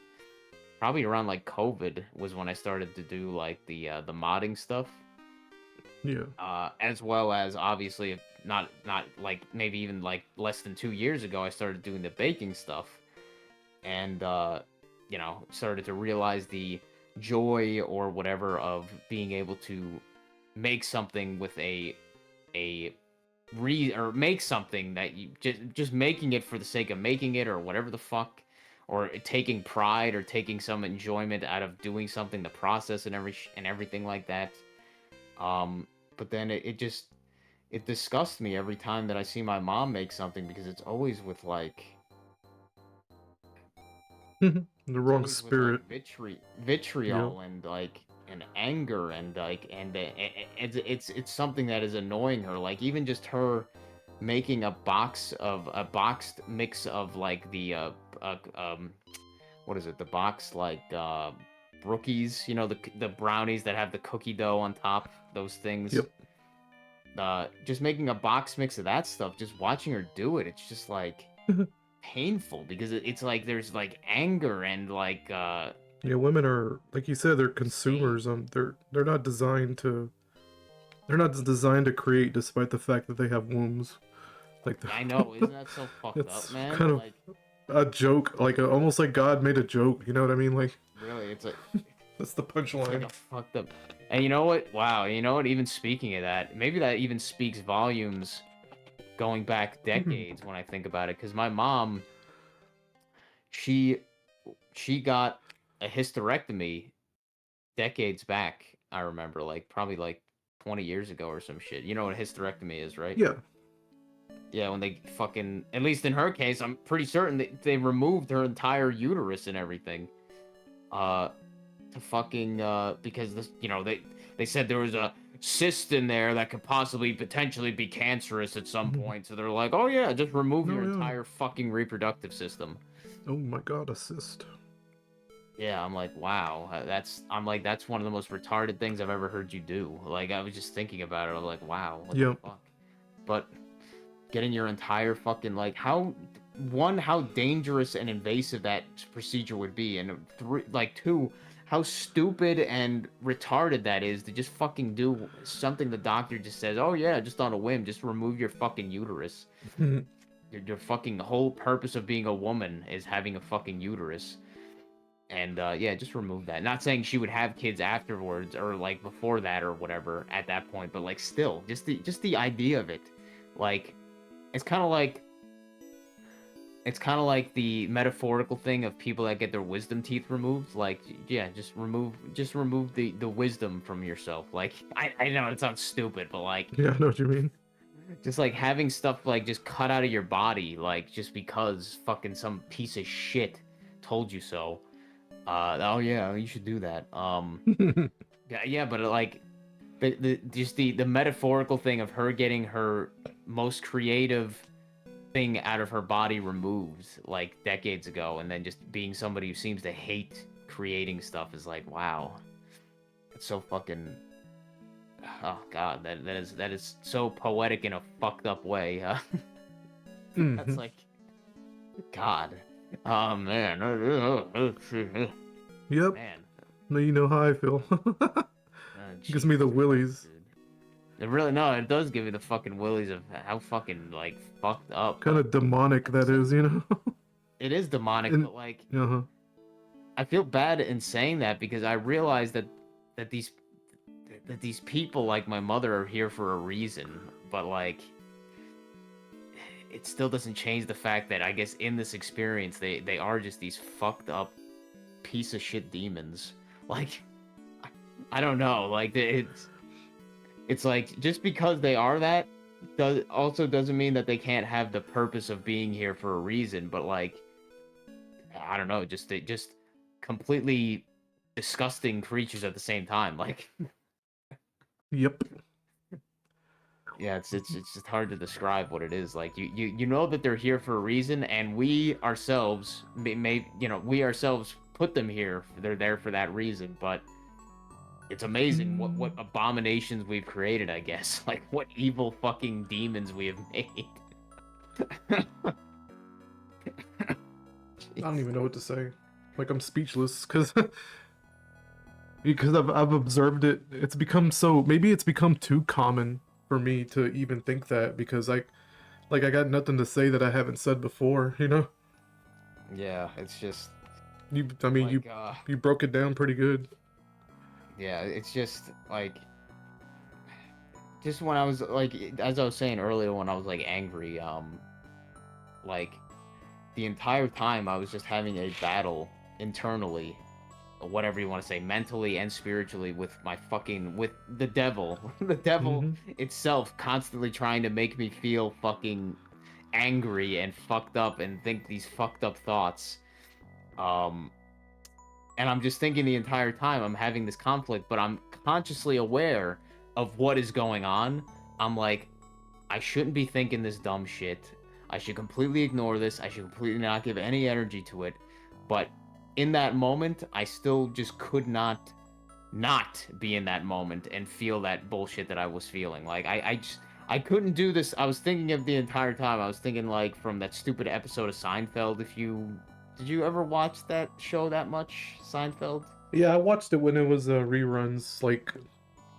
Probably around like COVID was when I started to do like the modding stuff. Yeah. As well as obviously not like maybe even like less than 2 years ago I started doing the baking stuff, and started to realize the joy or whatever of being able to make something with a or make something that you just making it for the sake of making it or whatever the fuck, or taking pride or taking some enjoyment out of doing something, the process and everything like that. But then it disgusts me every time that I see my mom make something, because The it's wrong always with like spirit. Yep. vitriol and like and anger and like it's something that is annoying her. Like even just her making a boxed mix of like the what is it? The box like brookies, you know, the brownies that have the cookie dough on top, those things. Yep. Just making a box mix of that stuff, just watching her do it, it's just like painful because it's like there's like anger and like Yeah, women are, like you said, they're insane. consumers. They're not designed to. They're not designed to create, despite the fact that they have wombs. Like I know, isn't that so fucked up, it's man? kind of Like a joke, like almost like God made a joke. You know what I mean? Like really, that's the it's like punchline. a fucked up. And you know what? Wow, you know what? Even speaking of that, maybe that even speaks volumes going back decades when I think about it. Because my mom, she she got a hysterectomy decades back. I remember, like probably like 20 years ago or some shit. You know what a hysterectomy is, right? Yeah. Yeah, when they fucking, at least in her case, I'm pretty certain they removed her entire uterus and everything. Uh, to fucking because this, you know, they said there was a cyst in there that could possibly potentially be cancerous at some point. So they're like, oh yeah, just remove your No, yeah. entire fucking reproductive system. Oh my God, assist. Yeah, I'm like, wow, that's one of the most retarded things I've ever heard you do. Like, I was just thinking about it. I'm like, wow, what the Yep. fuck? But getting your entire fucking like how dangerous and invasive that procedure would be, and two, how stupid and retarded that is to just fucking do something the doctor just says, oh yeah, just on a whim, just remove your fucking uterus. Your fucking whole purpose of being a woman is having a fucking uterus. And yeah, just remove that. Not saying she would have kids afterwards or like before that or whatever at that point, but like still, just the idea of it, like it's kind of like the metaphorical thing of people that get their wisdom teeth removed. Like, yeah, just remove the wisdom from yourself. Like, I know it sounds stupid, but like, Yeah, I know what you mean. just like having stuff like just cut out of your body, like just because fucking some piece of shit told you so. Oh yeah, you should do that. Yeah, but like the metaphorical thing of her getting her most creative thing out of her body removed like decades ago, and then just being somebody who seems to hate creating stuff is like, wow, it's so fucking, oh god, that is so poetic in a fucked up way. That's like, god, oh man. Yep. Man, Now you know how I feel. Gives me the Jesus Christ, willies. dude. It really, no, it does give you the fucking willies of how fucking like fucked up. Kind But of demonic at the that same, is, you know. it is demonic. And But like, uh-huh. I feel bad in saying that because I realize that these that these people like my mother are here for a reason. But like, it still doesn't change the fact that I guess in this experience they are just these fucked up piece of shit demons. Like, I don't know. Like it's like just because they are that doesn't mean that they can't have the purpose of being here for a reason. But like, I don't know, just they just completely disgusting creatures at the same time. Like, Yep. yeah, it's just hard to describe what it is. Like, you know that they're here for a reason, and we ourselves we ourselves put them here. They're there for that reason, but it's amazing what abominations we've created, I guess. Like, what evil fucking demons we have made. I don't even know what to say. Like I'm speechless because because I've observed it. It's become so, maybe it's become too common for me to even think that, because I got nothing to say that I haven't said before, you know? Yeah, it's just I mean like you broke it down pretty good. yeah, it's just like when I was like, as I was saying earlier, when I was like angry, like the entire time I was just having a battle internally, or whatever you want to say, mentally and spiritually, with with the devil. The devil Mm-hmm. itself constantly trying to make me feel fucking angry and fucked up and think these fucked up thoughts. Um and I'm just thinking the entire time I'm having this conflict, but I'm consciously aware of what is going on. I'm like, I shouldn't be thinking this dumb shit. I should completely ignore this. I should completely not give any energy to it. But in that moment, I still just could not be in that moment and feel that bullshit that I was feeling. Like I couldn't do this. I was thinking of the entire time. I was thinking like from that stupid episode of Seinfeld. Did you ever watch that show that much, Seinfeld? Yeah, I watched it when it was reruns. Like,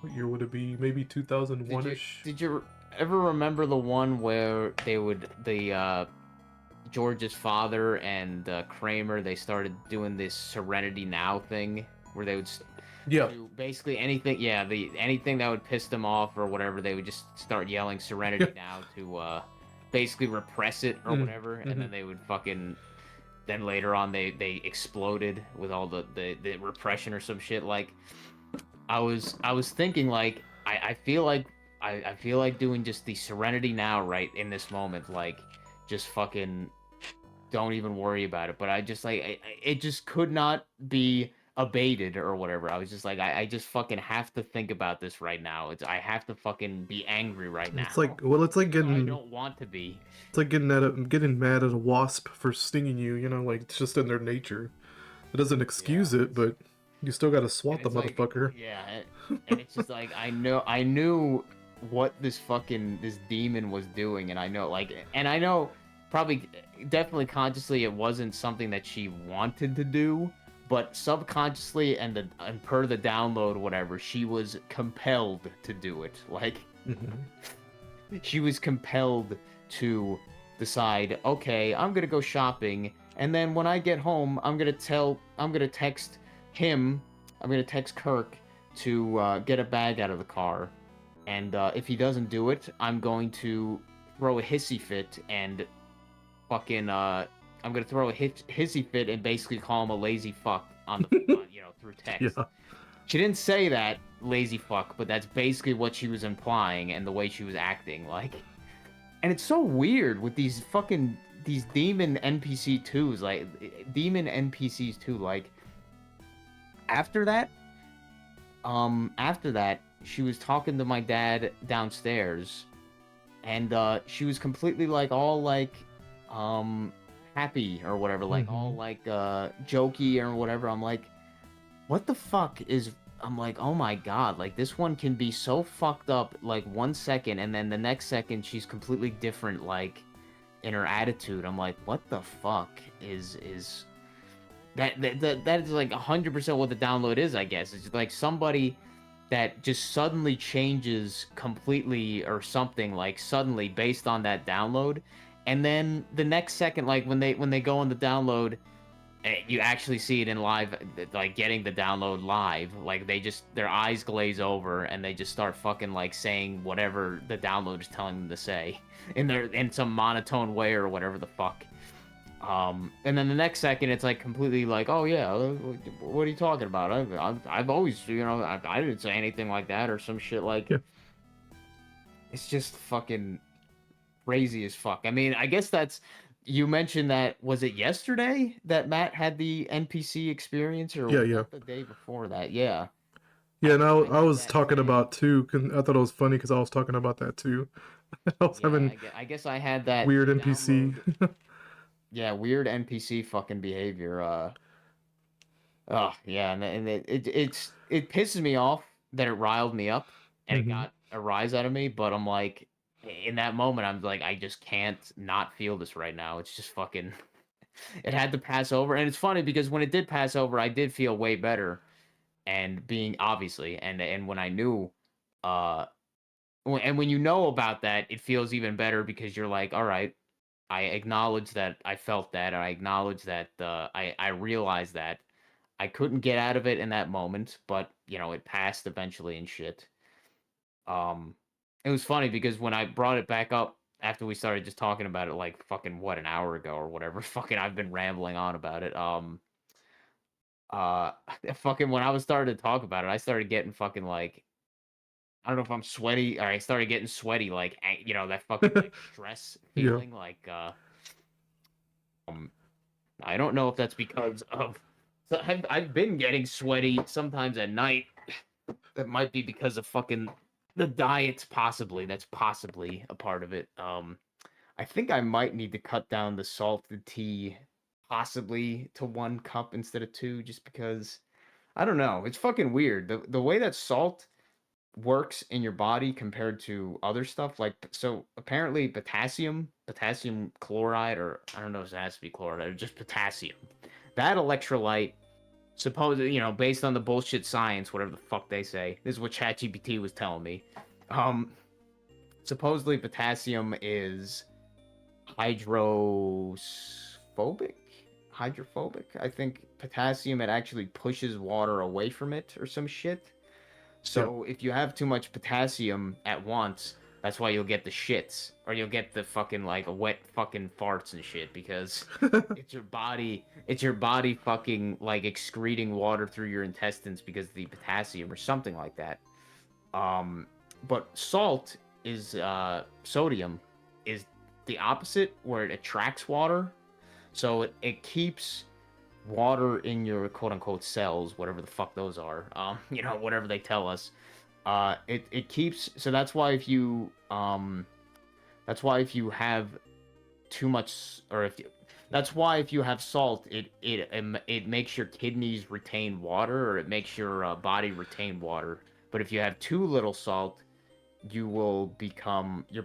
what year would it be? Maybe 2001 ish. Did you ever remember the one where the George's father and Kramer, they started doing this Serenity Now thing where they would Yeah. do basically anything, yeah, anything that would piss them off or whatever, they would just start yelling Serenity Now to basically repress it or whatever, and then they would fucking then later on they exploded with all the repression or some shit. Like I was thinking like I feel like I feel like doing just the Serenity Now right in this moment, like just fucking don't even worry about it. But I just like it just could not be abated or whatever. I was just like I just fucking have to think about this right now. I have to fucking be angry right now. It's like, well, it's like Even though I getting, don't want to be. it's like getting mad at a wasp for stinging you. You know, like it's just in their nature. It doesn't excuse it, but you still gotta swat the It's like, motherfucker. yeah, and it's just like I knew what this demon was doing, and I know probably definitely consciously it wasn't something that she wanted to do, but subconsciously and per the download whatever, she was compelled to do it. Like she was compelled to decide, okay, I'm gonna go shopping, and then when I get home, I'm gonna text him, I'm gonna text Kirk to get a bag out of the car, and if he doesn't do it, I'm going to throw a hissy fit and fucking I'm gonna throw a hissy fit and basically call him a lazy fuck on the through text. Yeah. She didn't say that lazy fuck, but that's basically what she was implying and the way she was acting. Like, and it's so weird with these demon NPC twos, like demon NPCs too. Like, after that, she was talking to my dad downstairs, and she was completely like all like, happy or whatever, like all like jokey or whatever. I'm like, what the fuck is? I'm like, oh my god, like this one can be so fucked up like 1 second, and then the next second she's completely different, like in her attitude. I'm like, what the fuck is that is like 100% what the download is, I guess. It's like somebody that just suddenly changes completely or something, like suddenly based on that download, and then the next second, like when they go on the download, you actually see it in live, like getting the download live, like their eyes glaze over and they just start fucking like saying whatever the download is telling them to say in some monotone way or whatever the fuck. And then the next second it's like completely like, oh yeah, what are you talking about? I've always, I didn't say anything like that or some shit. Like, it's just fucking crazy as fuck. I mean, I guess you mentioned that, was it yesterday that Matt had the NPC experience, or was that the day before that? Yeah. Yeah, and I I had was that talking today. about too. I thought it was funny because I was talking about that too. I was having I guess I had that weird NPC. download. Yeah, weird NPC fucking behavior. Oh yeah, and it pisses me off that it riled me up and it got a rise out of me. But I'm like, in that moment, I'm like, I just can't not feel this right now. It's just fucking. It had to pass over, and it's funny because when it did pass over, I did feel way better, and being obviously, and when I knew, uh, and when you know about that, it feels even better because you're like, all right, I acknowledge that I felt that, and I acknowledge that I realized that I couldn't get out of it in that moment, but it passed eventually and shit. Um, it was funny because when I brought it back up after we started just talking about it, like fucking what, an hour ago or whatever, fucking I've been rambling on about it. Uh, fucking when I was started to talk about it, I started getting fucking like, I don't know if I'm sweaty, or I started getting sweaty, like that fucking like stress Yeah. feeling, like um, I don't know if that's because of. So I've been getting sweaty sometimes at night. That might be because of fucking The diet's that's possibly a part of it. I think I might need to cut down the salted tea possibly to 1 cup instead of two, just because I don't know. It's fucking weird. The way that salt works in your body compared to other stuff, like so apparently potassium chloride, or I don't know if it has to be chloride or just potassium. That electrolyte, supposedly, based on the bullshit science, whatever the fuck they say. This is what ChatGPT was telling me. Um, Supposedly potassium is hydrophobic. Hydrophobic. I think potassium, it actually pushes water away from it or some shit. So if you have too much potassium at once, that's why you'll get the shits, or you'll get the fucking like wet fucking farts and shit, because it's your body fucking like excreting water through your intestines because of the potassium or something like that. Um, but salt is sodium is the opposite, where it attracts water, so it keeps water in your quote unquote cells, whatever the fuck those are. Whatever they tell us. It keeps, so that's why if you have too much, or if you that's why if you have salt, it makes your kidneys retain water, or it makes your body retain water. But if you have too little salt, your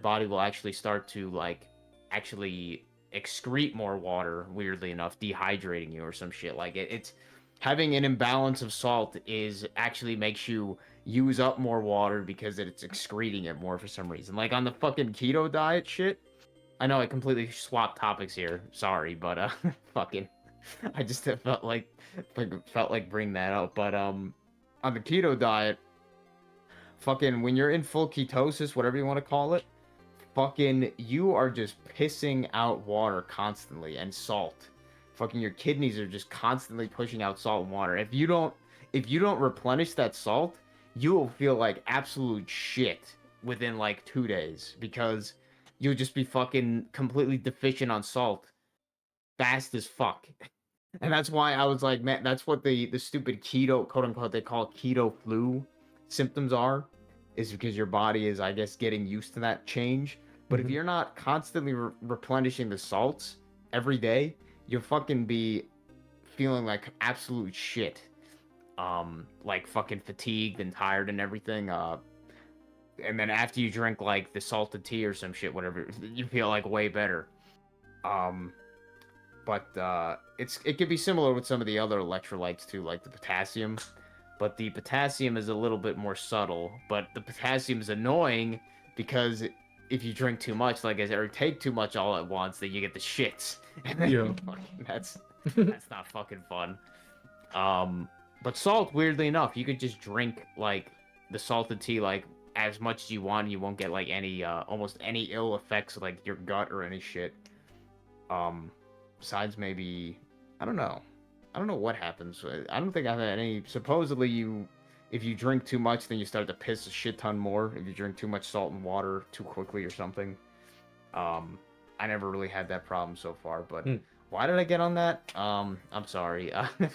body will actually start to like actually excrete more water, weirdly enough, dehydrating you or some shit. Like it's having an imbalance of salt is actually makes you use up more water because it's excreting it more for some reason. Like on the fucking keto diet shit. I know I completely swapped topics here. Sorry, but fucking I just felt like bring that up. But on the keto diet, fucking when you're in full ketosis, whatever you want to call it, fucking you are just pissing out water constantly and salt. Fucking your kidneys are just constantly pushing out salt and water. If you don't replenish that salt, you will feel like absolute shit within like 2 days, because you'll just be fucking completely deficient on salt fast as fuck. And that's why I was like, man, that's what the stupid keto, quote unquote, they call keto flu symptoms are, is because your body is, I guess, getting used to that change. But if Mhm. you're not constantly replenishing the salts every day, you'll fucking be feeling like absolute shit. Like fucking fatigued and tired and everything. And then after you drink like the salted tea or some shit, whatever, you feel like way better. Um, but it could be similar with some of the other electrolytes too, like the potassium. But the potassium is a little bit more subtle. But the potassium is annoying because if you drink too much, like I said, or take too much all at once, then you get the shits, and then Yeah. that's not fucking fun. But salt, weirdly enough, you could just drink like the salted tea like as much as you want. You won't get like any almost any ill effects like your gut or any shit. Um, Besides maybe I don't know. I don't know what happens. I don't think I've had any. Supposedly, if you drink too much, then you start to piss a shit ton more. If you drink too much salt and water too quickly or something. Um, I never really had that problem so far. But Hmm. why did I get on that? I'm sorry.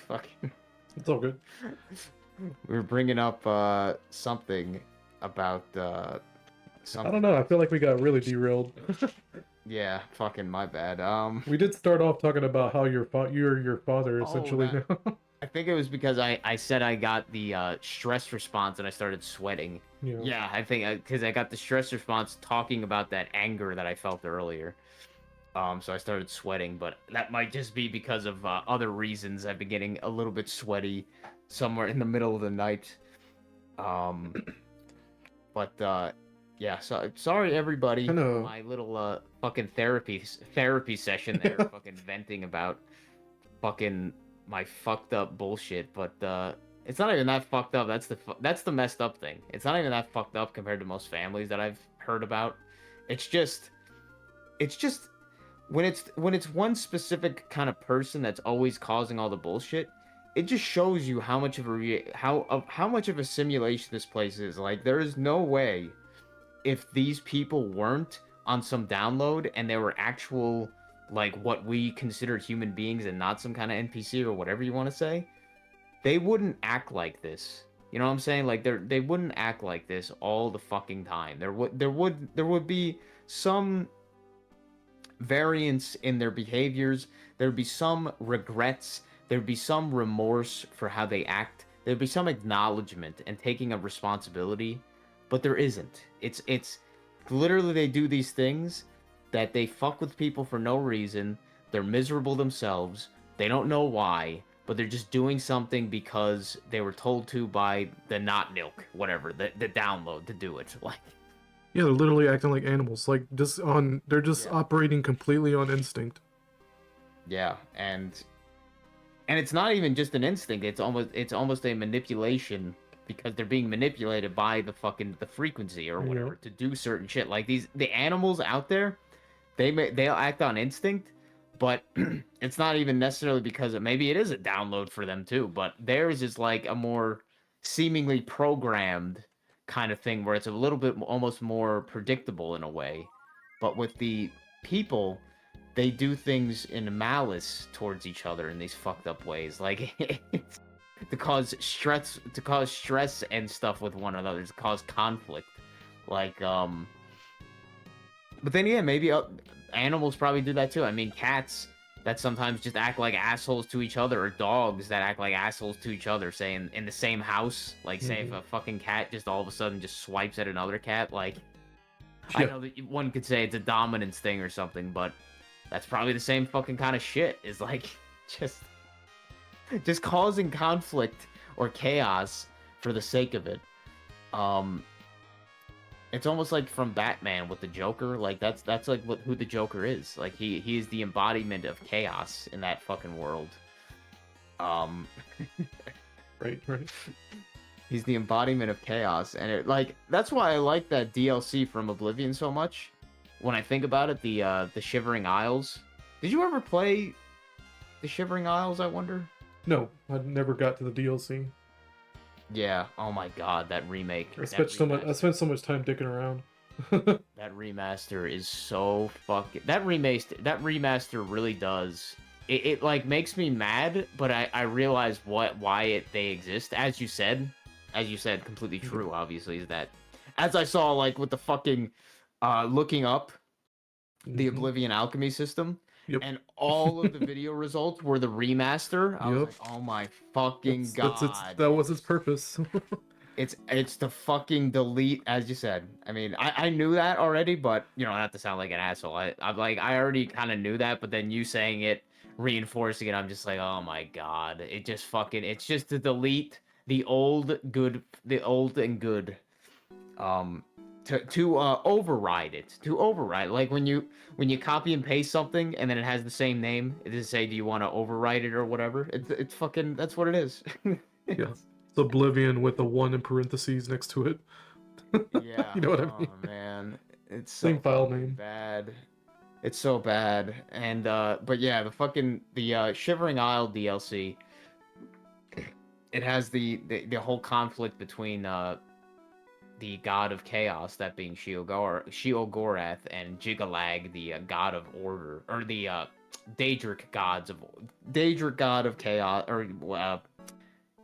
Fucking. It's all good. We were bringing up something about I don't something know. I else. feel like we got really derailed. Yeah, fucking my bad. We did start off talking about how you're your father Oh, essentially that now. I think it was because I said I got the stress response and I started sweating. Yeah. Yeah, I think because I got the stress response talking about that anger that I felt earlier. So I started sweating, but that might just be because of other reasons. I've been getting a little bit sweaty somewhere in the middle of the night. Um, but yeah. So sorry I everybody for know. my little fucking therapy session there, fucking venting about fucking my fucked up bullshit, but it's not even that fucked up. That's the messed up thing. It's not even that fucked up compared to most families that I've heard about. It's just when it's one specific kind of person that's always causing all the bullshit. It just shows you how much of how much of a simulation this place is. Like there is no way, if these people weren't on some download and they were actual, like what we consider human beings and not some kind of NPC or whatever you want to say, they wouldn't act like this. You know what I'm saying? Like they wouldn't act like this all the fucking time. There would be some variance in their behaviors. There'd be some regrets. There'd be some remorse for how they act. There'd be some acknowledgement and taking of responsibility, but there isn't. It's literally they do these things that they fuck with people for no reason. They're miserable themselves. They don't know why, but they're just doing something because they were told to by the not milk, whatever, the download to do it. Like, Yeah, they're literally acting like animals. Like they're just yeah. operating completely on instinct. Yeah, and it's not even just an instinct. It's almost a manipulation because they're being manipulated by the frequency or whatever to do certain shit. Like the animals out there, they'll act on instinct, but it's not even necessarily because maybe it is a download for them too. But theirs is like a more seemingly programmed kind of thing where it's a little bit almost more predictable in a way. But with the people, they do things in malice towards each other in these fucked up ways, like it's to cause stress and stuff with one another, to cause conflict, like but then yeah, maybe animals probably do that too. I mean, cats that sometimes just act like assholes to each other, or dogs that act like assholes to each other, say in the same house, like say if a fucking cat just all of a sudden just swipes at another cat, like I know that one could say it's a dominance thing or something, but that's probably the same fucking kind of shit. Is like just just causing conflict or chaos for the sake of it. Um, it's almost like from Batman with the Joker. Like that's like who the Joker is. Like he is the embodiment of chaos in that fucking world. Um, Right. he's the embodiment of chaos, and that's why I like that DLC from Oblivion so much. When I think about it, the Shivering Isles. Did you ever play the Shivering Isles, I wonder? No, I never got to the DLC. Yeah. Oh my god, that remake. I spent so much time dicking around. That remaster is so fucking. That remaster really does. It like makes me mad, but I realize why they exist. As you said, completely true. Obviously, is that as I saw like with the fucking looking up the Oblivion alchemy system. Yep. And all of the video results were the remaster. I was like, oh my fucking god. That was its purpose. It's the fucking delete, as you said. I mean, I knew that already, but you know, not to sound like an asshole. I'm like, I already kind of knew that, but then you saying it, reinforcing it, I'm just like, oh my god. It's just to delete the old and good. To override it, like when you copy and paste something and then it has the same name, it just say, do you want to overwrite it or whatever. It's fucking, that's what it is. Yeah, it's Oblivion with a 1 in parentheses next to it. Yeah. You know what I mean? Oh man, it's so Same file fucking name. bad. It's so bad. And but yeah, the Shivering Isle DLC, it has the whole conflict between the god of chaos, that being Sheogorath, and Jigalag, the god of order, or the Daedric god of chaos, or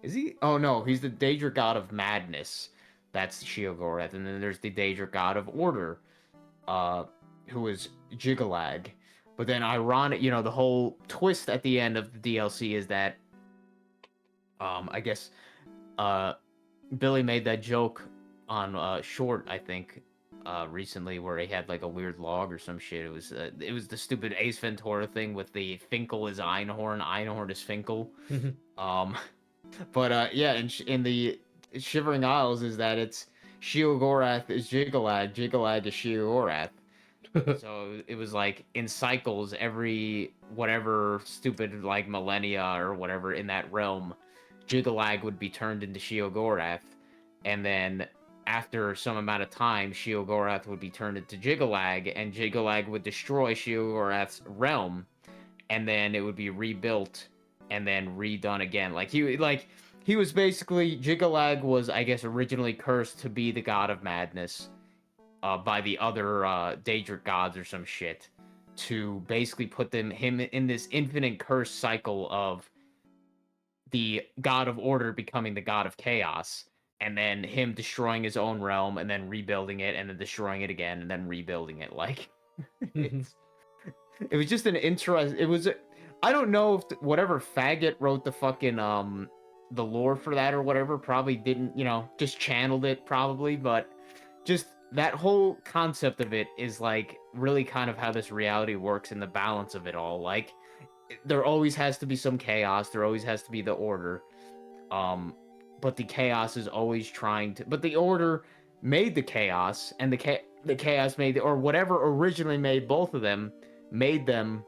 is he? Oh no, he's the Daedric god of madness. That's Sheogorath, and then there's the Daedric god of order, who is Jigalag. But then ironic, the whole twist at the end of the DLC is that, I guess, Billy made that joke on Short, I think, recently, where he had like a weird log or some shit. It was the stupid Ace Ventura thing with the Finkel is Einhorn is Finkel. Um, but yeah, in the Shivering Isles is that it's Sheogorath is Jigalag is Sheogorath. So it was like in cycles, every whatever stupid like millennia or whatever in that realm, Jigalag would be turned into Sheogorath, and then after some amount of time, Sheogorath would be turned into Jigalag, and Jigalag would destroy Sheogorath's realm, and then it would be rebuilt and then redone again. He was basically, Jigalag was, I guess, originally cursed to be the god of madness by the other Daedric gods or some shit, to basically put him in this infinite curse cycle of the god of order becoming the god of chaos, and then him destroying his own realm and then rebuilding it and then destroying it again and then rebuilding it. Like, Mhm. it was just an interest. It was, I don't know if whatever faggot wrote the fucking the lore for that or whatever probably didn't, just channeled it probably, but just that whole concept of it is like really kind of how this reality works and the balance of it all. Like, there always has to be some chaos. There always has to be the order. Um, but the chaos is always trying to. But the order made the chaos, and the chaos made or whatever originally made both of them made them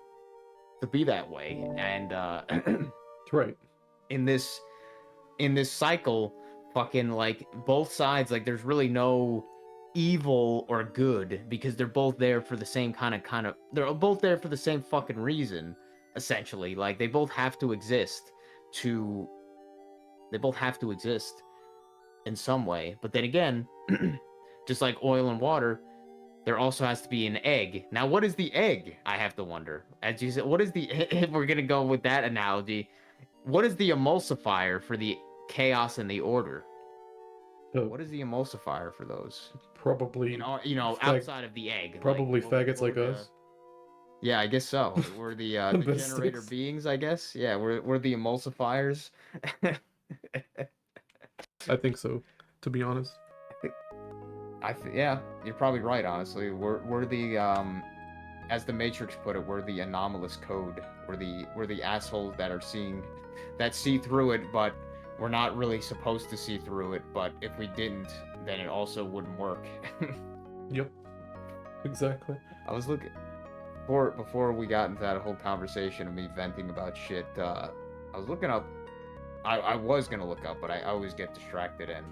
to be that way. And Right. in this cycle, fucking like both sides, like there's really no evil or good because they're both there for the same kind of they're both there for the same fucking reason, essentially. Like they both have to exist to they both have to exist in some way. But then again, just like oil and water, there also has to be an egg. Now, what is the egg? I have to wonder. As you said, what is the if we're gonna go with that analogy, what is the emulsifier for the chaos and the order? So What is the emulsifier for those? probably Outside of the egg. probably Like, faggots like would us. Yeah, I guess so. We're the generator Bestics. beings, I guess. Yeah, we're the emulsifiers. I think so, to be honest. Yeah, you're probably right. Honestly, we're the as the Matrix put it, we're the anomalous code. We're the assholes that see through it, but we're not really supposed to see through it. But if we didn't, then it also wouldn't work. Yep. Exactly. I was looking before we got into that whole conversation of me venting about shit. I was looking up. I was gonna look up, but I always get distracted and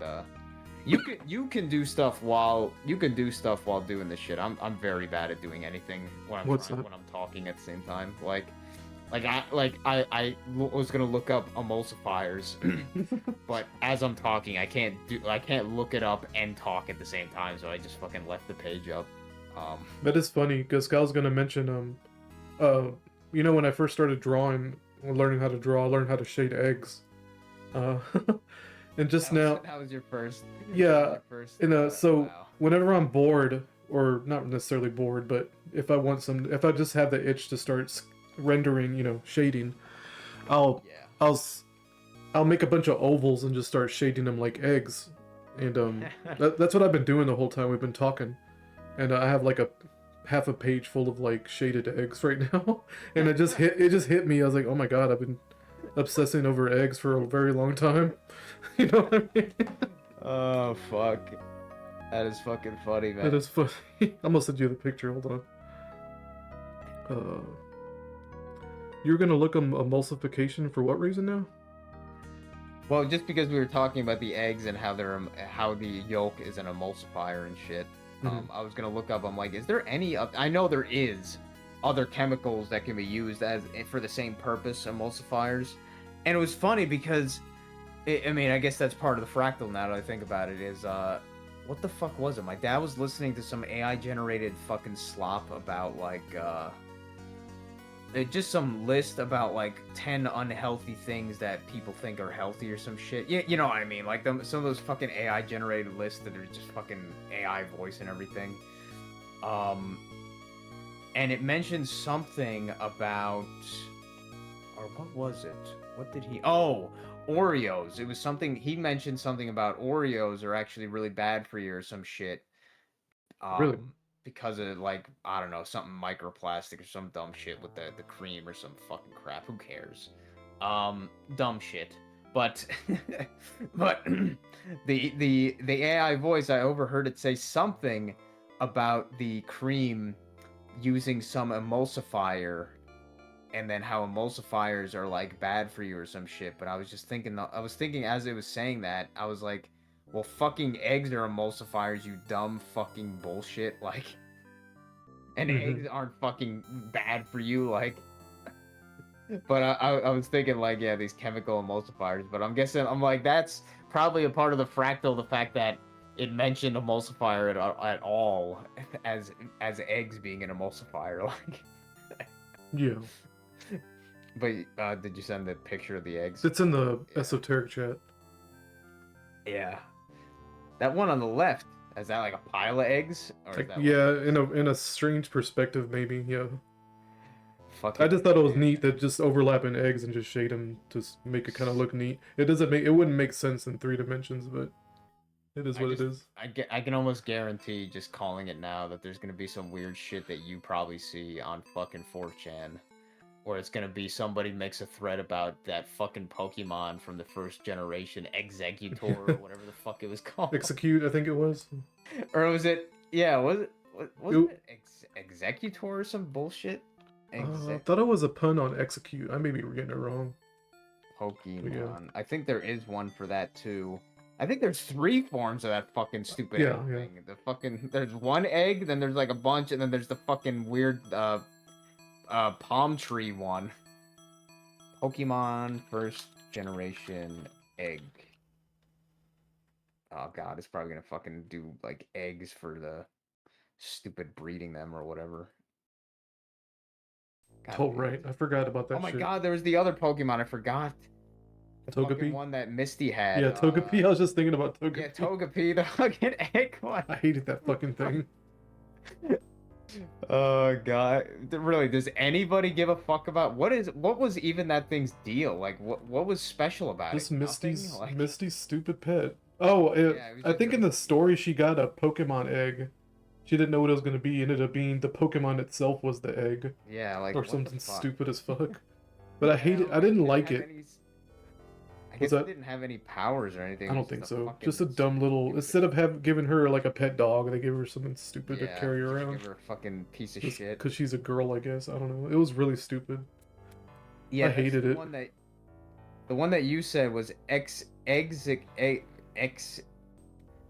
you can do stuff while doing this shit. I'm very bad at doing anything when I'm talking at the same time. I was gonna look up emulsifiers, but as I'm talking, I can't look it up and talk at the same time. So I just fucking left the page up. That is funny because I was gonna mention when I first started drawing, learning how to draw, I learned how to shade eggs. Uh, and just now, that was your first. yeah. So wow. whenever I'm bored, or not necessarily bored, but if I just have the itch to start rendering, shading, I'll make a bunch of ovals and just start shading them like eggs, and that's what I've been doing the whole time we've been talking, and I have like a half a page full of like shaded eggs right now, and it just hit me. I was like, oh my god, I've been obsessing over eggs for a very long time. You know what I mean? Oh fuck. That is fucking funny, man. That is funny. I'm gonna send you the picture, hold on. You're gonna look emulsification for what reason now? Well, just because we were talking about the eggs and how the yolk is an emulsifier and shit. I was gonna look up. I'm like, is there any? I know there is other chemicals that can be used for the same purpose, emulsifiers. And it was funny because, I guess that's part of the fractal. Now that I think about it, is what the fuck was it? My dad was listening to some AI generated fucking slop about like just some list about like 10 unhealthy things that people think are healthy or some shit. You know what I mean? Like some of those fucking AI generated lists that are just fucking AI voice and everything. And it mentioned something about, or what was it? What did he? Oh, Oreos. It was something he mentioned something about Oreos are actually really bad for you or some shit. Really? Because of like I don't know something microplastic or some dumb shit with the cream or some fucking crap. Who cares? Dumb shit. But but the AI voice, I overheard it say something about the cream using some emulsifier, and then how emulsifiers are like bad for you or some shit. But I was thinking as it was saying that, I was like, well, fucking eggs are emulsifiers, you dumb fucking bullshit. Like, and eggs aren't fucking bad for you, like. But I was thinking like, yeah, these chemical emulsifiers. But I'm like, that's probably a part of the fractal, the fact that it mentioned emulsifier at all as eggs being an emulsifier, like. Yeah. But did you send the picture of the eggs? It's in the esoteric chat. Yeah. That one on the left, is that like a pile of eggs? Or is Like, that yeah, like in a strange perspective, maybe. Yeah. I fucking just thought it was neat that just overlapping eggs and just shade them to make it kind of look neat. It wouldn't make sense in 3 dimensions, but it is what it is. I can almost guarantee just calling it now that there's gonna be some weird shit that you probably see on fucking 4chan. Or it's gonna be somebody makes a thread about that fucking Pokemon from the first generation, Executor, or whatever the fuck it was called. Execute, I think it was. Or was it, yeah, wasn't it Executor or some bullshit? I thought it was a pun on execute. I maybe were getting it wrong. Pokemon. Yeah. I think there is one for that too. I think there's 3 forms of that fucking stupid egg thing. The fucking, there's one egg, then there's like a bunch, and then there's the fucking weird palm tree one. Pokemon first generation egg. Oh god, it's probably gonna fucking do like eggs for the stupid breeding them or whatever. God, Oh right, I forgot about that. oh my shit. god, there was the other Pokemon I forgot. The fucking Togepi? one that Misty had. Yeah, Togepi. I was just thinking about Togepi. Yeah, Togepi, the fucking egg one. I hated that fucking thing. Oh god, really? Does anybody give a fuck about what was even that thing's deal? Like, what was special about Just it? Misty's Nothing? Like, Misty's stupid pet. Oh, yeah, it was I just think in the story she got a Pokemon egg. She didn't know what it was gonna be. Ended up being the Pokemon itself was the egg, yeah, like or what something the fuck? stupid as fuck. But I Yeah, hate it. I like, didn't it like have it. I guess that? it didn't have any powers or anything. I it don't was think just a so. fucking Just a dumb little. stupid- Instead of giving her like a pet dog, they gave her something stupid to yeah, carry just around. Give her a fucking piece of Just shit. because she's a girl, I guess. I don't know. It was really stupid. Yeah, I that's hated the it. The one that you said was X.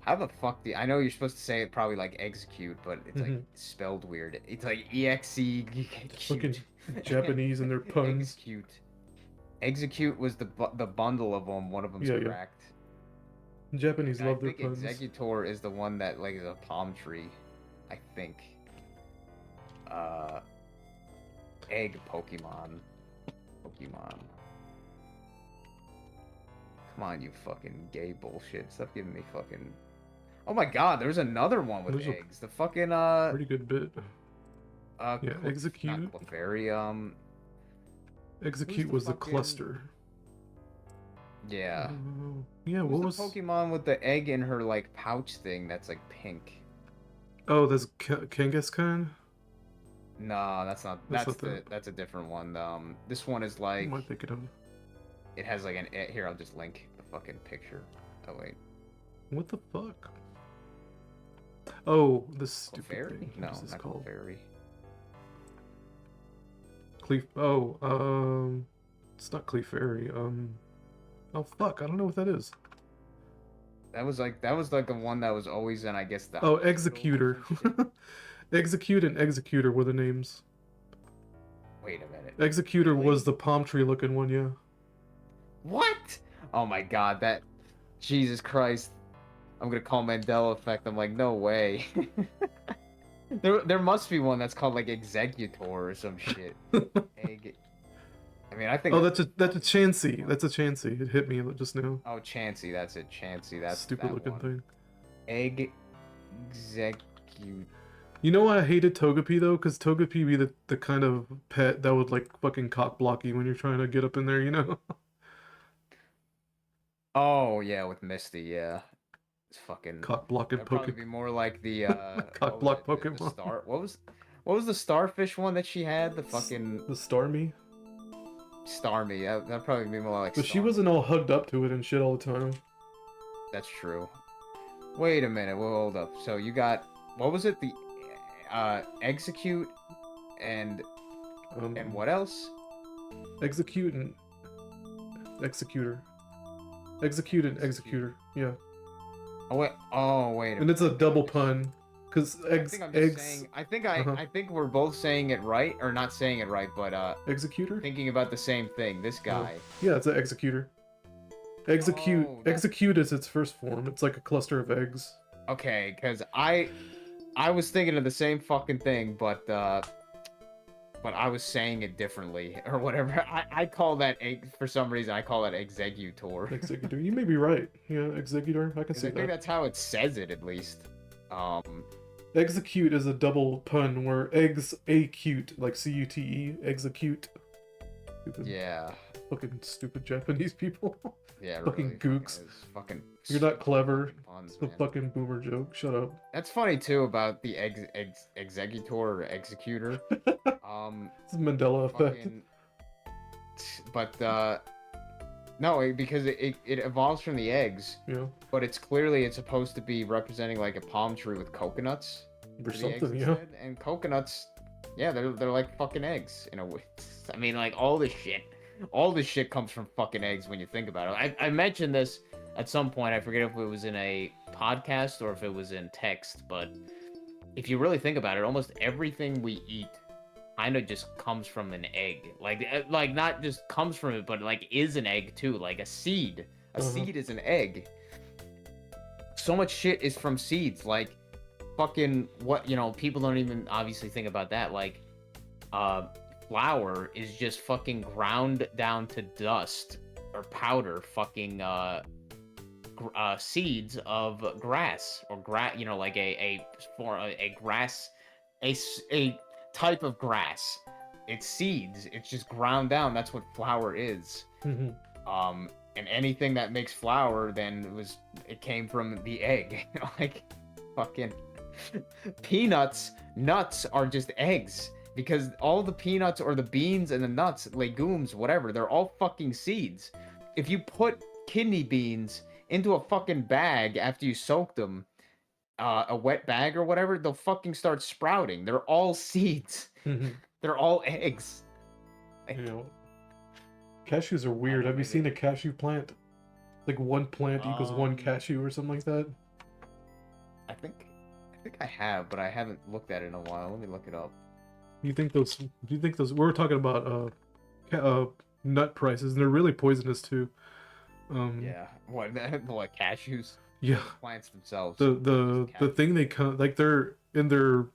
How the fuck do I know you're supposed to say it probably like execute, but it's like spelled weird. It's like Fucking Japanese and their puns. Execute. Execute was the bundle of them. One of them's Yeah, yeah. cracked. Japanese And love I their think puns. Executor is the one that like is a palm tree. I think. Egg Pokemon. Come on, you fucking gay bullshit. Stop giving me fucking. Oh my god, there's another one with There's a eggs. The fucking Pretty good bit. Yeah, Execute. Not Clefairy, Execute the was the fucking- cluster. yeah. Yeah, Who's what the was? Pokemon with the egg in her like pouch thing that's like pink? Oh, there's Kangaskhan. No, that's not. That's That's not that's a different one. This one is What like am I thinking of? it has like an here. I'll just link the fucking picture. Oh wait, What the fuck? Oh, this stupid Clefairy? thing. No, What is this not called? Clefairy. It's not Clefairy. Oh fuck, I don't know what that is. That was like the one that was always in, I guess, the Oh, hospital or Executor. some shit. Execute and Executor were the names. Wait a minute. Executor Really? was the palm tree looking one, yeah. What? Oh my god, that Jesus Christ. I'm gonna call Mandela effect. I'm like, no way. There must be one that's called like Executor or some shit. Egg. I mean, I think. Oh, that's a Chansey. That's a Chansey. It hit me just now. Oh, Chansey. That's it. Chansey. That's Stupid that looking one. thing. Egg. Execute. You know why I hated Togepi though? Because Togepi be the kind of pet that would like fucking cock block you when you're trying to get up in there, you know? Oh yeah, with Misty. Yeah. It's fucking. Cock blocking That'd probably be Pokemon. more like the Cock what was block it? The Pokemon. star. What was the starfish one that she had? The fucking The Starmie? Starmie. That'd probably be more like. But she Starmie. wasn't all hugged up to it and shit all the time. That's true. Wait a minute. We'll hold up. So you got what was it? The execute and what else? Execute and Executor. Execute and Executor. Yeah. Oh wait. Oh wait. And it's a double pun. Because I think I'm just saying. I think Uh-huh. I think we're both saying it right, or not saying it right, but Executor? thinking about the same thing. This guy. Yeah, it's an Executor. Execute. Oh, that's- Execute is its first form. It's like a cluster of eggs. Okay, because I was thinking of the same fucking thing, but but I was saying it differently or whatever. I call that for some reason I call it executor. Executor. You may be right. Yeah, executor. I can 'Cause see I think that. that's how it says it at least. Execute is a double pun where eggs acute, like cute, execute. Stupid, Yeah. fucking stupid Japanese people. Yeah, Fucking really gooks. is. Fucking You're not clever. puns, It's a man. fucking boomer joke. Shut up. That's funny too about the executor or executor. It's a Mandela effect. Fucking, but no, because it evolves from the eggs, Yeah. but it's supposed to be representing like a palm tree with coconuts Or for the eggs something, yeah. instead. And coconuts, yeah, they're like fucking eggs in a way. I mean, like all this shit comes from fucking eggs when you think about it. I mentioned this at some point. I forget if it was in a podcast or if it was in text, but if you really think about it, almost everything we eat kind of just comes from an egg. Like not just comes from it, but like is an egg too. Like a seed. A seed is an egg. So much shit is from seeds. Like fucking what, people don't even obviously think about that. Like flour is just fucking ground down to dust or powder fucking seeds of grass or like a grass, a type of grass. It's seeds. It's just ground down. That's what flour is. And anything that makes flour then it came from the egg. Like fucking peanuts, nuts are just eggs. Because all the peanuts or the beans and the nuts, legumes, whatever, they're all fucking seeds. If you put kidney beans into a fucking bag after you soak them, a wet bag or whatever, they'll fucking start sprouting. They're all seeds. They're all eggs. Cashews are weird. Have you seen a cashew plant? Like one plant equals one Um, cashew or something like that? I think I have, but I haven't looked at it in a while. Let me look it up. Do you think those? We were talking about nut prices, and they're really poisonous too. Yeah. What cashews? Yeah. Plants themselves. The thing they like they're in their,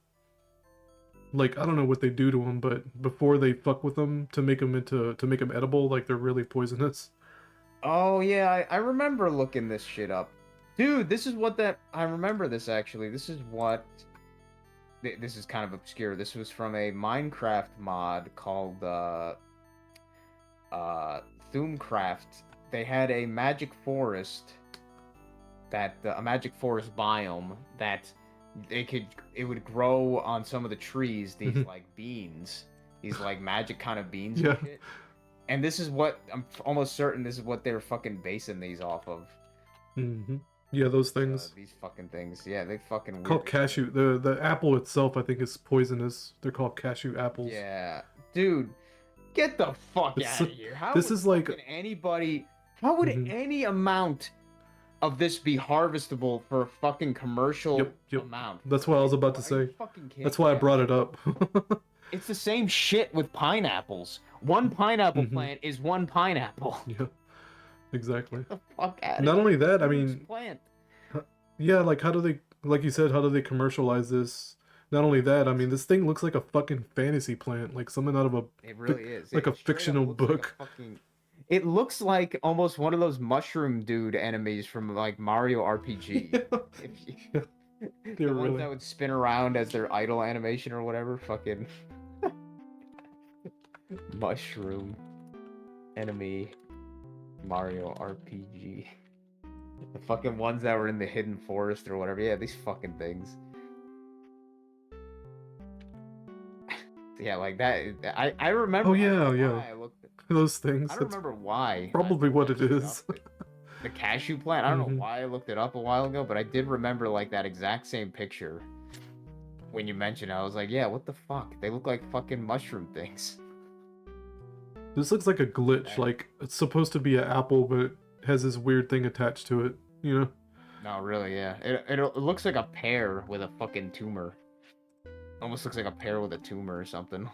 like, I don't know what they do to them, but before they fuck with them to make them edible, like they're really poisonous. Oh yeah, I remember looking this shit up. Dude, this is what I remember this actually. This is kind of obscure. This was from a Minecraft mod called Thumbcraft. They had a magic forest a magic forest biome that it would grow on some of the trees, these like beans, these like magic kind of beans and shit. And this is what I'm almost certain this is what they were fucking basing these off of. Yeah, those things. These fucking things. Yeah, they fucking weird. Called cashew. The apple itself, I think, is poisonous. They're called cashew apples. Yeah, dude, get the fuck out of here. How would any amount of this be harvestable for a fucking commercial amount? That's what I was about to say. That's why I brought it up. It's the same shit with pineapples. One pineapple plant is one pineapple. Yeah, exactly. Get the fuck out of Not here. only that, I mean, Plant. yeah, like how do they, like you said, how do they commercialize this? Not only that, I mean, this thing looks like a fucking fantasy plant, like something out of a. It really is. Like a fictional book. It looks like almost one of those mushroom dude enemies from like Mario RPG. The ones that would spin around as their idle animation or whatever. Fucking mushroom enemy Mario RPG. The fucking ones that were in the hidden forest or whatever. Yeah, these fucking things. Yeah, like that. I remember. Oh yeah, I looked at those things. I don't remember why. Probably what it is. The cashew plant. I don't know why I looked it up a while ago, but I did remember like that exact same picture. When you mentioned it, I was like, yeah, what the fuck? They look like fucking mushroom things. This looks like a glitch. Like it's supposed to be an apple, but it has this weird thing attached to it. You know? No, really, yeah. It looks like a pear with a fucking tumor. Almost looks like a pear with a tumor or something.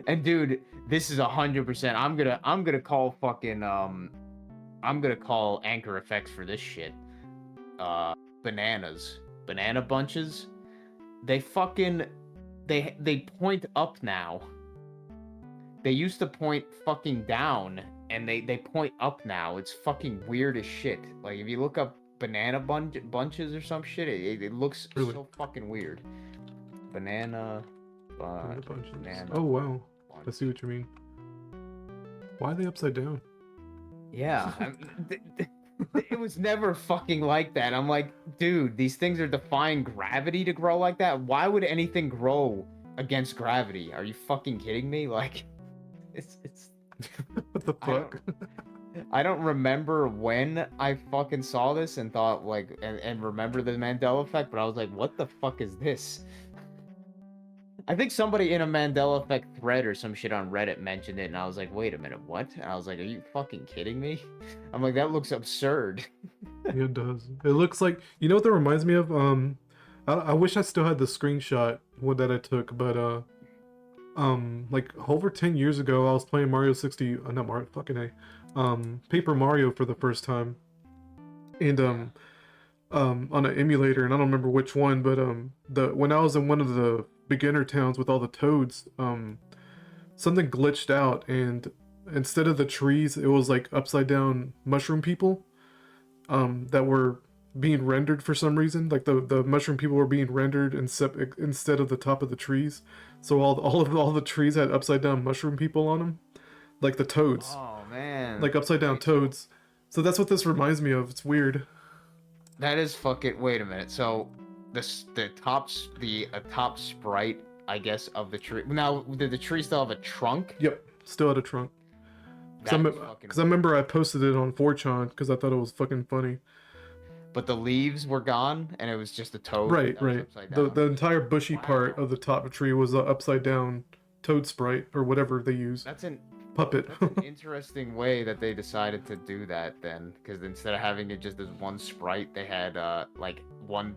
And dude, this is 100%. I'm gonna call fucking I'm gonna call Anchor Effects for this shit. Banana bunches. They they point up now. They used to point fucking down, and they point up now. It's fucking weird as shit. Like, if you look up banana bunches or some shit, it looks Really? so fucking weird. Banana Bunches. banana Oh wow, bunch. I see what you mean. Why are they upside down? Yeah, it was never fucking like that. I'm like, dude, these things are defying gravity to grow like that. Why would anything grow against gravity? Are you fucking kidding me? Like, it's What the fuck? I don't remember when I fucking saw this and thought like and remember the Mandela effect, but I was like, what the fuck is this? I think somebody in a Mandela effect thread or some shit on Reddit mentioned it, and I was like, wait a minute, what? And I was like, are you fucking kidding me? I'm like, that looks absurd. Yeah, it does. It looks like, you know what that reminds me of? I wish I still had the screenshot that I took, but like over 10 years ago, I was playing Mario 60, not Mario, fucking A, Paper Mario for the first time, and on an emulator, and I don't remember which one, but when I was in one of the beginner towns with all the toads, something glitched out, and instead of the trees, it was like upside down mushroom people, that were being rendered for some reason. Like the mushroom people were being rendered instead of the top of the trees. So all the trees had upside down mushroom people on them, like the toads, Oh man. like upside down Wait, so toads. So that's what this reminds me of. It's weird. that is fucking. Wait a minute. So the top sprite, I guess, of the tree. Now, did the tree still have a trunk? Yep, still had a trunk. That is fucking Because I remember I posted it on 4chan because I thought it was fucking funny. But the leaves were gone, and it was just a toad. Right, that was right. upside The down. the entire bushy part Wow. of the top of the tree was an upside down toad sprite or whatever they use. That's an Puppet. That's an interesting way that they decided to do that then, because instead of having it just as one sprite, they had like one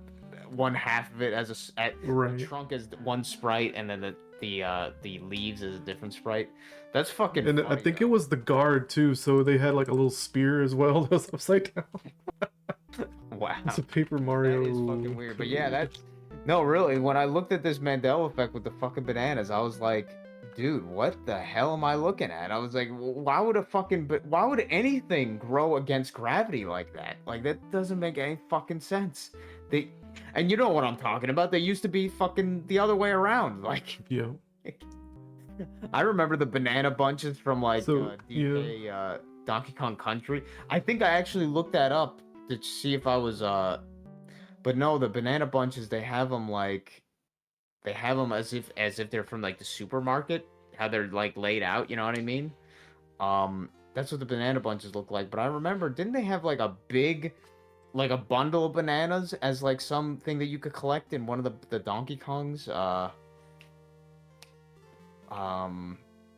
half of it as the Right. trunk as one sprite, and then the leaves as a different sprite. That's fucking And funny, I think though. it was the guard too, so they had like a little spear as well that was upside down. Wow. It's a Paper That Mario. is fucking weird. But yeah, code. that's no, really. When I looked at this Mandela effect with the fucking bananas, I was like, dude, what the hell am I looking at? I was like, why would anything grow against gravity like that? Like, that doesn't make any fucking sense. And you know what I'm talking about. They used to be fucking the other way around. Like, Yeah. I remember the banana bunches from like So, DK Donkey Kong Country. I think I actually looked that up to see if I was but no, the banana bunches, they have them as if they're from like the supermarket, how they're like laid out, you know what I mean? That's what the banana bunches look like. But I remember, didn't they have like a bundle of bananas as like something that you could collect in one of the Donkey Kongs?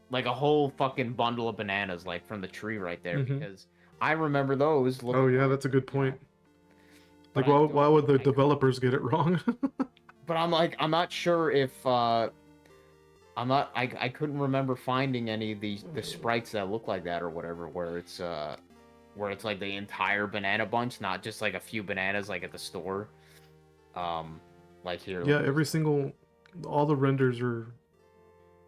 Like a whole fucking bundle of bananas, like from the tree right there, Mhm. because I remember those looking Oh yeah, like, that's a good you know, point. but Like, I why would the I couldn't- developers get it wrong? But I'm not sure if I couldn't remember finding any of the sprites that look like that or whatever, where it's like the entire banana bunch, not just like a few bananas like at the store. Like here. Yeah, look, all the renders are,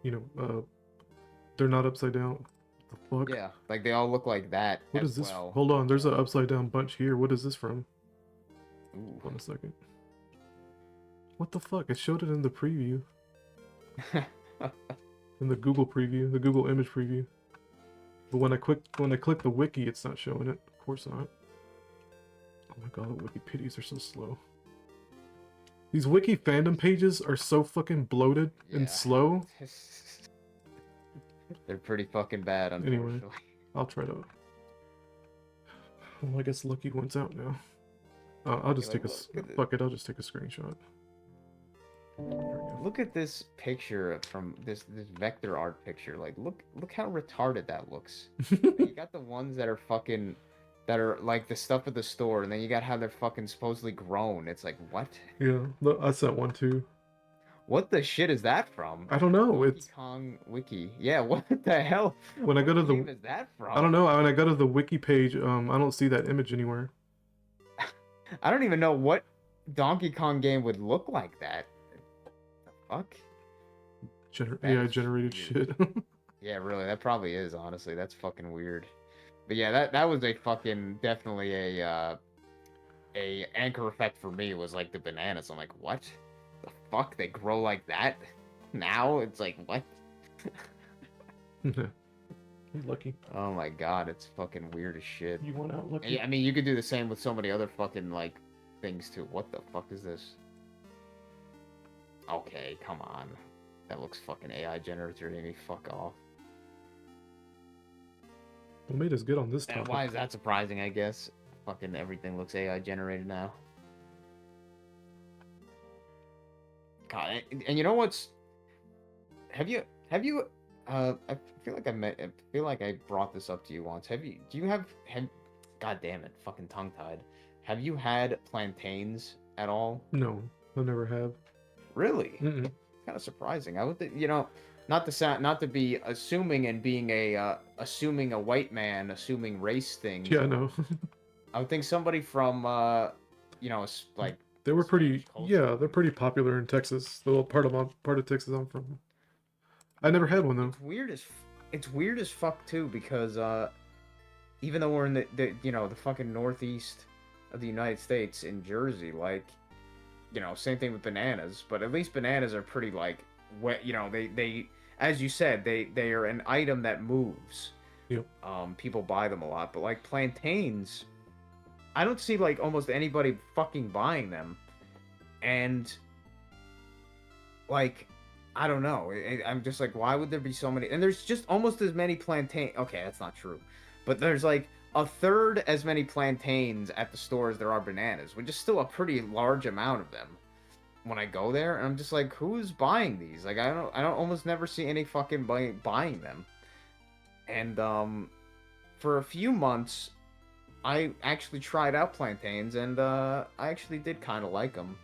they're not upside down. The fuck? yeah, like they all look like that. What as is this? well. Hold on, there's an upside down bunch here. What is this from? Ooh. Hold on a second. What the fuck? It showed it in the preview. In the Google preview, the Google image preview. But when I click the wiki, it's not showing it. Of course not. Oh my god, the Wikipedias are so slow. These wiki fandom pages are so fucking bloated Yeah. and slow. They're pretty fucking bad, Anyway. unfortunately. I'll try to. Well, I guess Lucky one's out now. I'll just Like, take look at it. fuck it. I'll just take a screenshot. There we go. Look at this picture from this vector art picture. Like, look how retarded that looks. You got the ones that are like the stuff at the store, and then you got how they're fucking supposedly grown. It's like, what? Yeah, I sent one too. What the shit is that from? I don't know. Donkey It's Kong Wiki. Yeah, what the hell? when I go to What the. game is that from? I don't know. When I go to the wiki page, I don't see that image anywhere. I don't even know what Donkey Kong game would look like that. The fuck? That AI is generated weird. shit. Yeah, really, that probably is, honestly. That's fucking weird. But yeah, that was a fucking definitely a anchor effect for me was like the bananas. I'm like, what? The fuck? They grow like that? Now it's like what? Lucky. Oh my god, it's fucking weird as shit. You went out And lucky. yeah, I mean, you could do the same with so many other fucking like things too. What the fuck is this? Okay, come on. That looks fucking AI generated. Me fuck off. What made us good on this And topic? why is that surprising? I guess fucking everything looks AI generated now. God, and you know what's? Have you? I feel like I feel like I brought this up to you once. Do you have? God damn it, fucking tongue tied. Have you had plantains at all? No, I never have. Really? Mm-mm. Kind of surprising. I would, not to sound, not to be assuming and being assuming a white man, assuming race things. Yeah, no. I would think somebody from, like They were Spanish pretty. culture. Yeah, they're pretty popular in Texas. The little part of Texas I'm from. I never had one though. It's weird as fuck too because even though we're in the fucking northeast of the United States in Jersey, like, same thing with bananas, but at least bananas are pretty like wet, they as you said, they are an item that moves. Yep. People buy them a lot, but like plantains, I don't see like almost anybody fucking buying them. And like, I don't know. I'm just like, why would there be so many? And there's just almost as many plantain. Okay, that's not true, but there's like a third as many plantains at the store as there are bananas, which is still a pretty large amount of them. When I go there, and I'm just like, who's buying these? Like, I don't almost never see any fucking buying them. And for a few months, I actually tried out plantains, and I actually did kind of like them.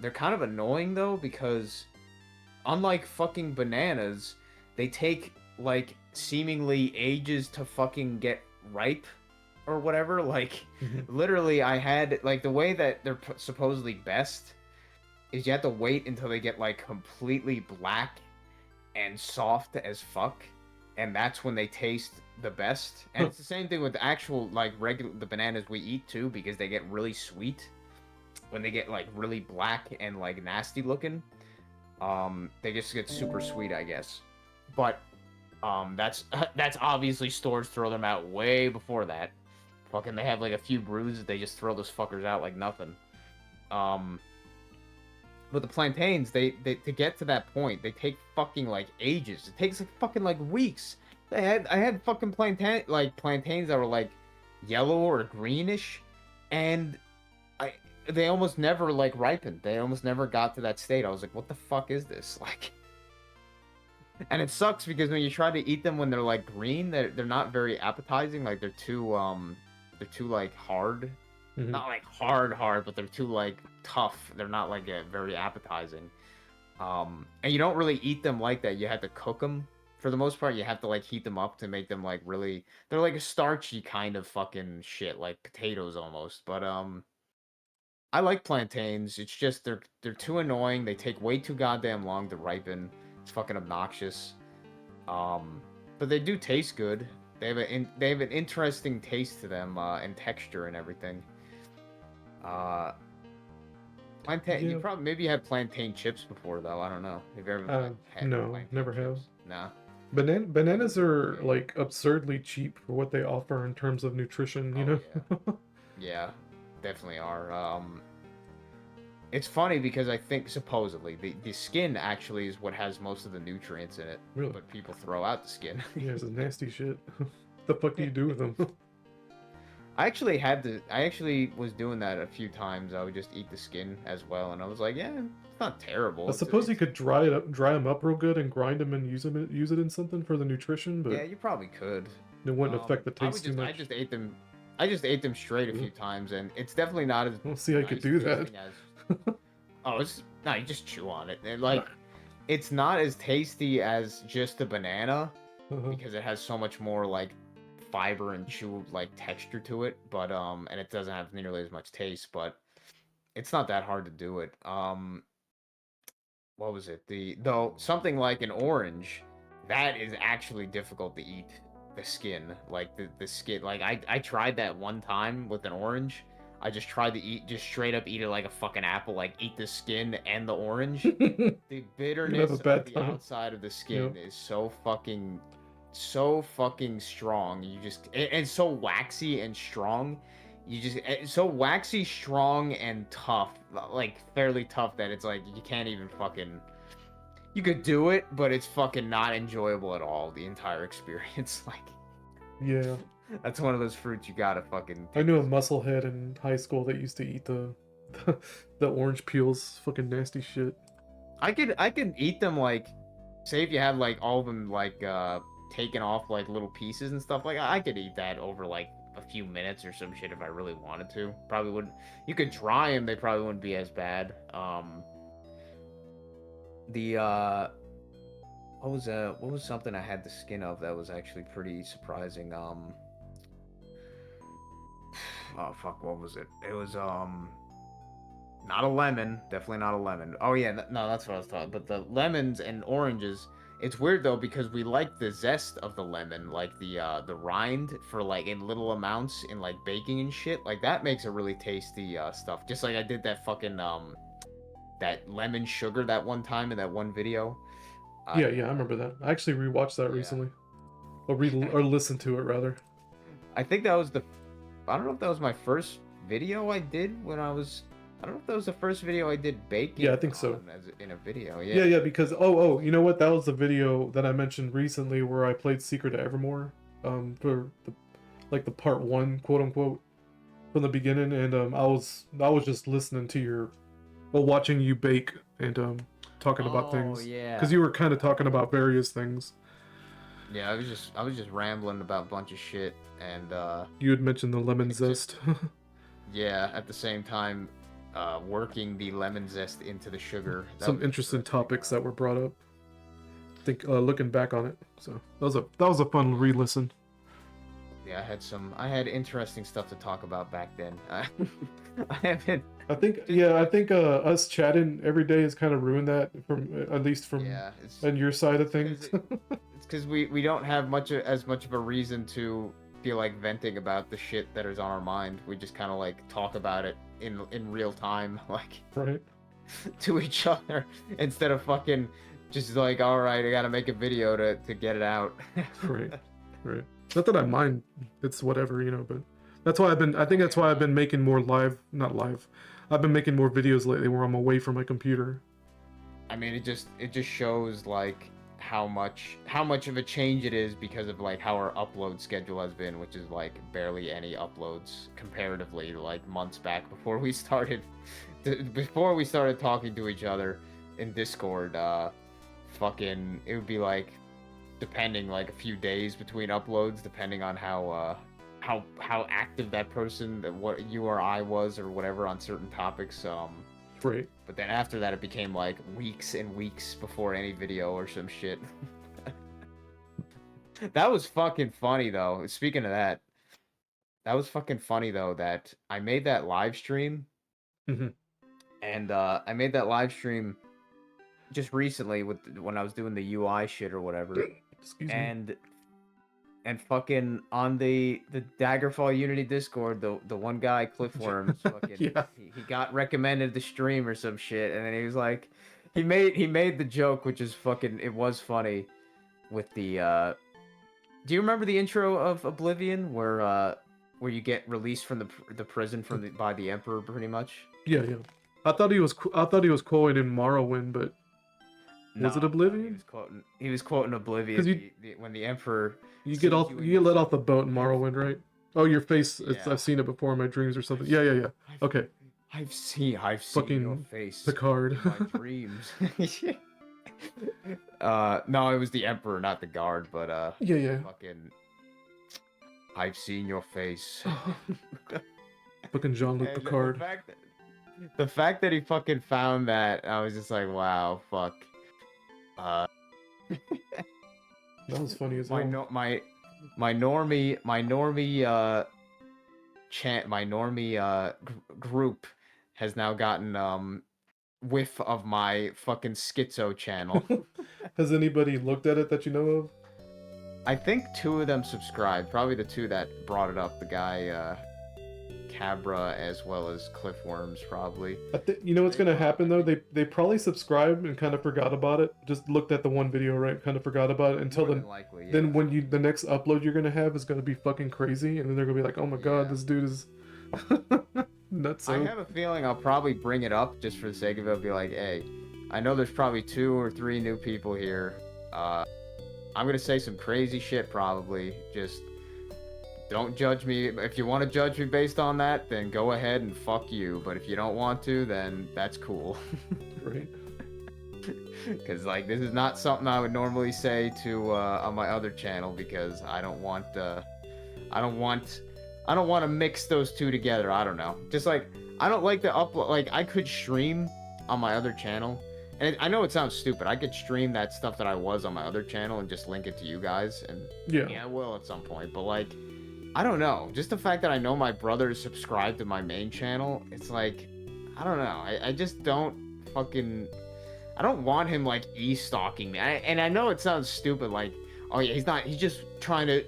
They're kind of annoying though because unlike fucking bananas, they take like seemingly ages to fucking get ripe or whatever. Like literally I had like the way that they're supposedly best is you have to wait until they get like completely black and soft as fuck, and that's when they taste the best. And it's the same thing with the actual like the bananas we eat too, because they get really sweet when they get like really black and like nasty looking. They just get super sweet, I guess. But that's that's obviously stores throw them out way before that. Fucking they have like a few bruises, they just throw those fuckers out like nothing. But the plantains, they to get to that point, they take fucking like ages. It takes like fucking like weeks. I had fucking plantains that were like yellow or greenish, and they almost never like ripened. They almost never got to that state. I was like, what the fuck is this? Like, and it sucks because when you try to eat them when they're like green, they're not very appetizing. Like they're too like hard. Not like hard, but they're too like tough. They're not like very appetizing. And you don't really eat them like that. You have to cook them for the most part. You have to like heat them up to make them like really. They're like a starchy kind of fucking shit, like potatoes almost. But I like plantains. It's just they're too annoying. They take way too goddamn long to ripen. It's fucking obnoxious. But they do taste good. They have an interesting taste to them and texture and everything. Plantain. Yeah. You probably maybe had plantain chips before though. I don't know. Have you ever like, had No, plantain never have. chips? Nah. Bananas are like absurdly cheap for what they offer in terms of nutrition, you know? Yeah. Yeah, definitely are. It's funny because I think supposedly the skin actually is what has most of the nutrients in it. Really? But people throw out the skin. Yeah, it's nasty shit. The fuck do you do with them? I actually was doing that a few times. I would just eat the skin as well, and I was like, yeah, it's not terrible. I suppose you could dry them up real good and grind them and use it in something for the nutrition, but Yeah, you probably could. it wouldn't affect the I taste too much. I just ate them. I just ate them straight a few times, and it's definitely not as. We'll see, I could do that. Oh, it's no, you just chew on it. And, like, it's not as tasty as just a banana because it has so much more like fiber and chew like texture to it. But and it doesn't have nearly as much taste. But it's not that hard to do it. what was it? Though something like an orange, that is actually difficult to eat. The skin, like the skin, like I tried that one time with an orange. I just tried to just straight up eat it like a fucking apple, like eat the skin and the orange. You're The gonna have a bitterness of bad the time. outside of the Yeah. skin is so fucking strong. You just and so waxy and strong. You just so waxy, strong, and tough, like fairly tough that it's like you can't even fucking. You could do it, but it's fucking not enjoyable at all. The entire experience, like Yeah. that's one of those fruits you gotta fucking I take knew a this. musclehead in high school that used to eat the orange peels. Fucking nasty shit. I could eat them like, say if you had like all of them like taken off like little pieces and stuff like I could eat that over like a few minutes or some shit if I really wanted to. Probably wouldn't. You could dry them; they probably wouldn't be as bad. The what was something I had the skin of that was actually pretty surprising. Oh fuck, what was it? It was not a lemon, definitely not a lemon. Oh yeah, no, that's what I was talking. But the lemons and oranges, it's weird though because we like the zest of the lemon, like the rind for like in little amounts in like baking and shit. Like that makes a really tasty stuff. Just like I did that fucking that lemon sugar that one time in that one video. Yeah, I yeah, I remember that. I actually rewatched that yeah. recently, or listened to it rather. I think that was the I don't know if that was my first video I did when I was. I don't know if that was the first video I did Yeah, I baking think so. on as in a video. Yeah, Yeah. yeah, because you know what? That was the video that I mentioned recently where I played Secret of Evermore, for the like the part one, quote unquote, from the beginning, and I was just listening to watching you bake and talking about Oh things because yeah. you were kind of talking about various things. Yeah, I was just rambling about a bunch of shit and You had mentioned the lemon it just zest. yeah, at the same time working the lemon zest into the sugar. That Some was interesting interesting. topics that were brought up. I think looking back on it, so that was a fun re-listen. Yeah, I had interesting stuff to talk about back then. I haven't I think just I think us chatting every day has kind of ruined that from at least from yeah, it's on your side of because things. it's because we don't have as much of a reason to feel like venting about the shit that is on our mind. We just kind of like talk about it in real time, like Right, to each other instead of fucking just like, all right, I gotta make a video to get it out. right, right. Not that I mind. It's whatever, but that's why I've been. I think Oh that's yeah, why I've no. been making more not live. I've been making more videos lately where I'm away from my computer. I mean, it just shows like how much of a change it is because of like how our upload schedule has been, which is like barely any uploads comparatively to like months back before we started before we started talking to each other in Discord. Fucking it would be like depending like a few days between uploads depending on how active that person that what you or I was or whatever on certain topics. Right. But then after that, it became like weeks and weeks before any video or some shit. That was fucking funny though. Speaking of that, that was fucking funny though that I made that live stream Hmm. and I made that live stream just recently with when I was doing the UI shit or whatever. Excuse me. And fucking on the Daggerfall Unity Discord, the one guy Cliff Worms fucking Yeah. he got recommended the stream or some shit, and then he was like, he made the joke, which is fucking it was funny, with the do you remember the intro of Oblivion where you get released from the prison from by the Emperor pretty much? Yeah, yeah. I thought he was quoting Morrowind, but was it No, Oblivion? he was quoting Because Oblivion when the Emperor sees you you in get your let off cell. the boat in Morrowind, right? Oh, your face. Yeah. I've seen it before in my dreams or something. I've Yeah, yeah, yeah. I've Okay. I've seen your Fucking face Picard. in my dreams. No, it was the Emperor, not the guard, but Yeah, yeah. fucking I've seen your face. Fucking Jean-Luc And Picard. the fact that he fucking found that, I was just like, wow, fuck. Uh That was funny as my hell. no my normie my normie group has now gotten whiff of my fucking schizo channel. Has anybody looked at it that you know of? I think 2 of them subscribed. Probably the 2 that brought it up. The guy, Cabra, as well as Cliffworms, probably. I think you know what's They gonna brought up, happen I though. think, They probably subscribed and kind of forgot about it. Just looked at the one video, right? Kind of forgot about it until more then. than likely, yeah. Then when the next upload you're gonna have is gonna be fucking crazy, and then they're gonna be like, "Oh my god, Yeah. this dude is nuts." I have a feeling I'll probably bring it up just for the sake of it. I'll be like, hey, I know there's probably 2 or 3 new people here. I'm gonna say some crazy shit probably. Just don't judge me. If you want to judge me based on that, then go ahead and fuck you. But if you don't want to, then that's cool. Right. Because like this is not something I would normally say to on my other channel because I don't want to mix those 2 together. I don't know. Just like I don't like the upload. Like I could stream on my other channel, and I know it sounds stupid. I could stream that stuff that I was on my other channel and just link it to you guys, and Yeah. I will at some point. But like, I don't know. Just the fact that I know my brother is subscribed to my main channel, it's like, I don't know. I just don't fucking. I don't want him like e-stalking me. And I know it sounds stupid. Like, oh yeah, he's not. He's just trying to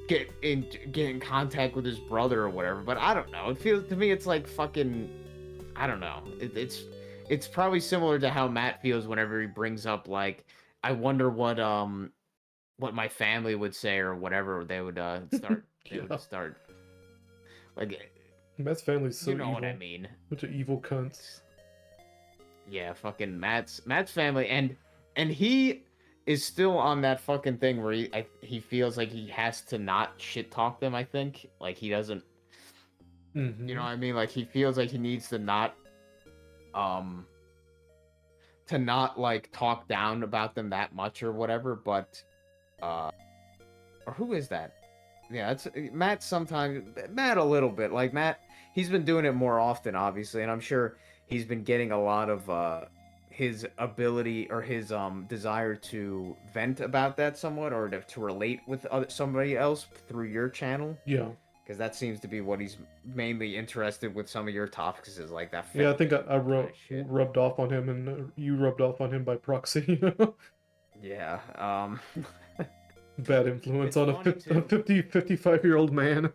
get in contact with his brother or whatever. But I don't know. It feels to me it's like fucking. I don't know. It's probably similar to how Matt feels whenever he brings up like, I wonder what my family would say or whatever. They would start. They Yeah. would start. Like, Matt's family's so you know evil. what I mean. Bunch of evil cunts. Yeah, fucking Matt's family, and he is still on that fucking thing where he feels like he has to not shit talk them. I think like he doesn't, Mm-hmm. you know what I mean? Like he feels like he needs um, to not like talk down about them that much or whatever. But or who is that? Yeah, it's Matt. Sometimes Matt a little bit like Matt. He's been doing it more often, obviously, and I'm sure he's been getting a lot of his ability or his desire to vent about that somewhat or to relate with somebody else through your channel, Yeah. because that seems to be what he's mainly interested with some of your topics is like that. Yeah, I think I kinda shit. rubbed off on him, and you rubbed off on him by proxy. Yeah. Bad influence It's on funny, too. 55-year-old man.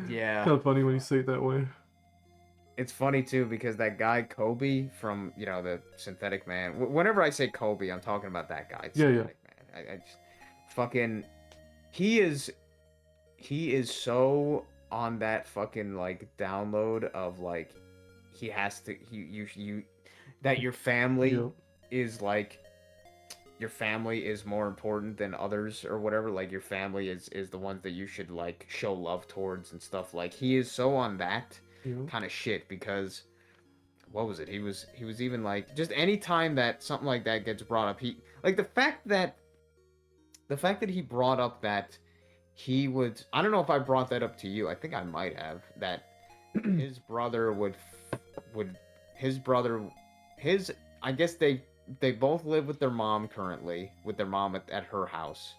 Yeah. Kind of funny when you say it that way. It's funny too because that guy Kobe from the Synthetic Man. Whenever I say Kobe, I'm talking about that guy. Yeah, yeah. Synthetic Man. I just fucking he is so on that fucking like download of like he has to you that your family Yeah. is like your family is more important than others or whatever. Like your family is the ones that you should like show love towards and stuff. Like he is so on that Yeah. kind of shit because what was it? He was even like just any time that something like that gets brought up, he like the fact that he brought up that he would I don't know if I brought that up to you. I think I might have that his brother would his brother his I guess they both live with their mom currently with their mom at her house.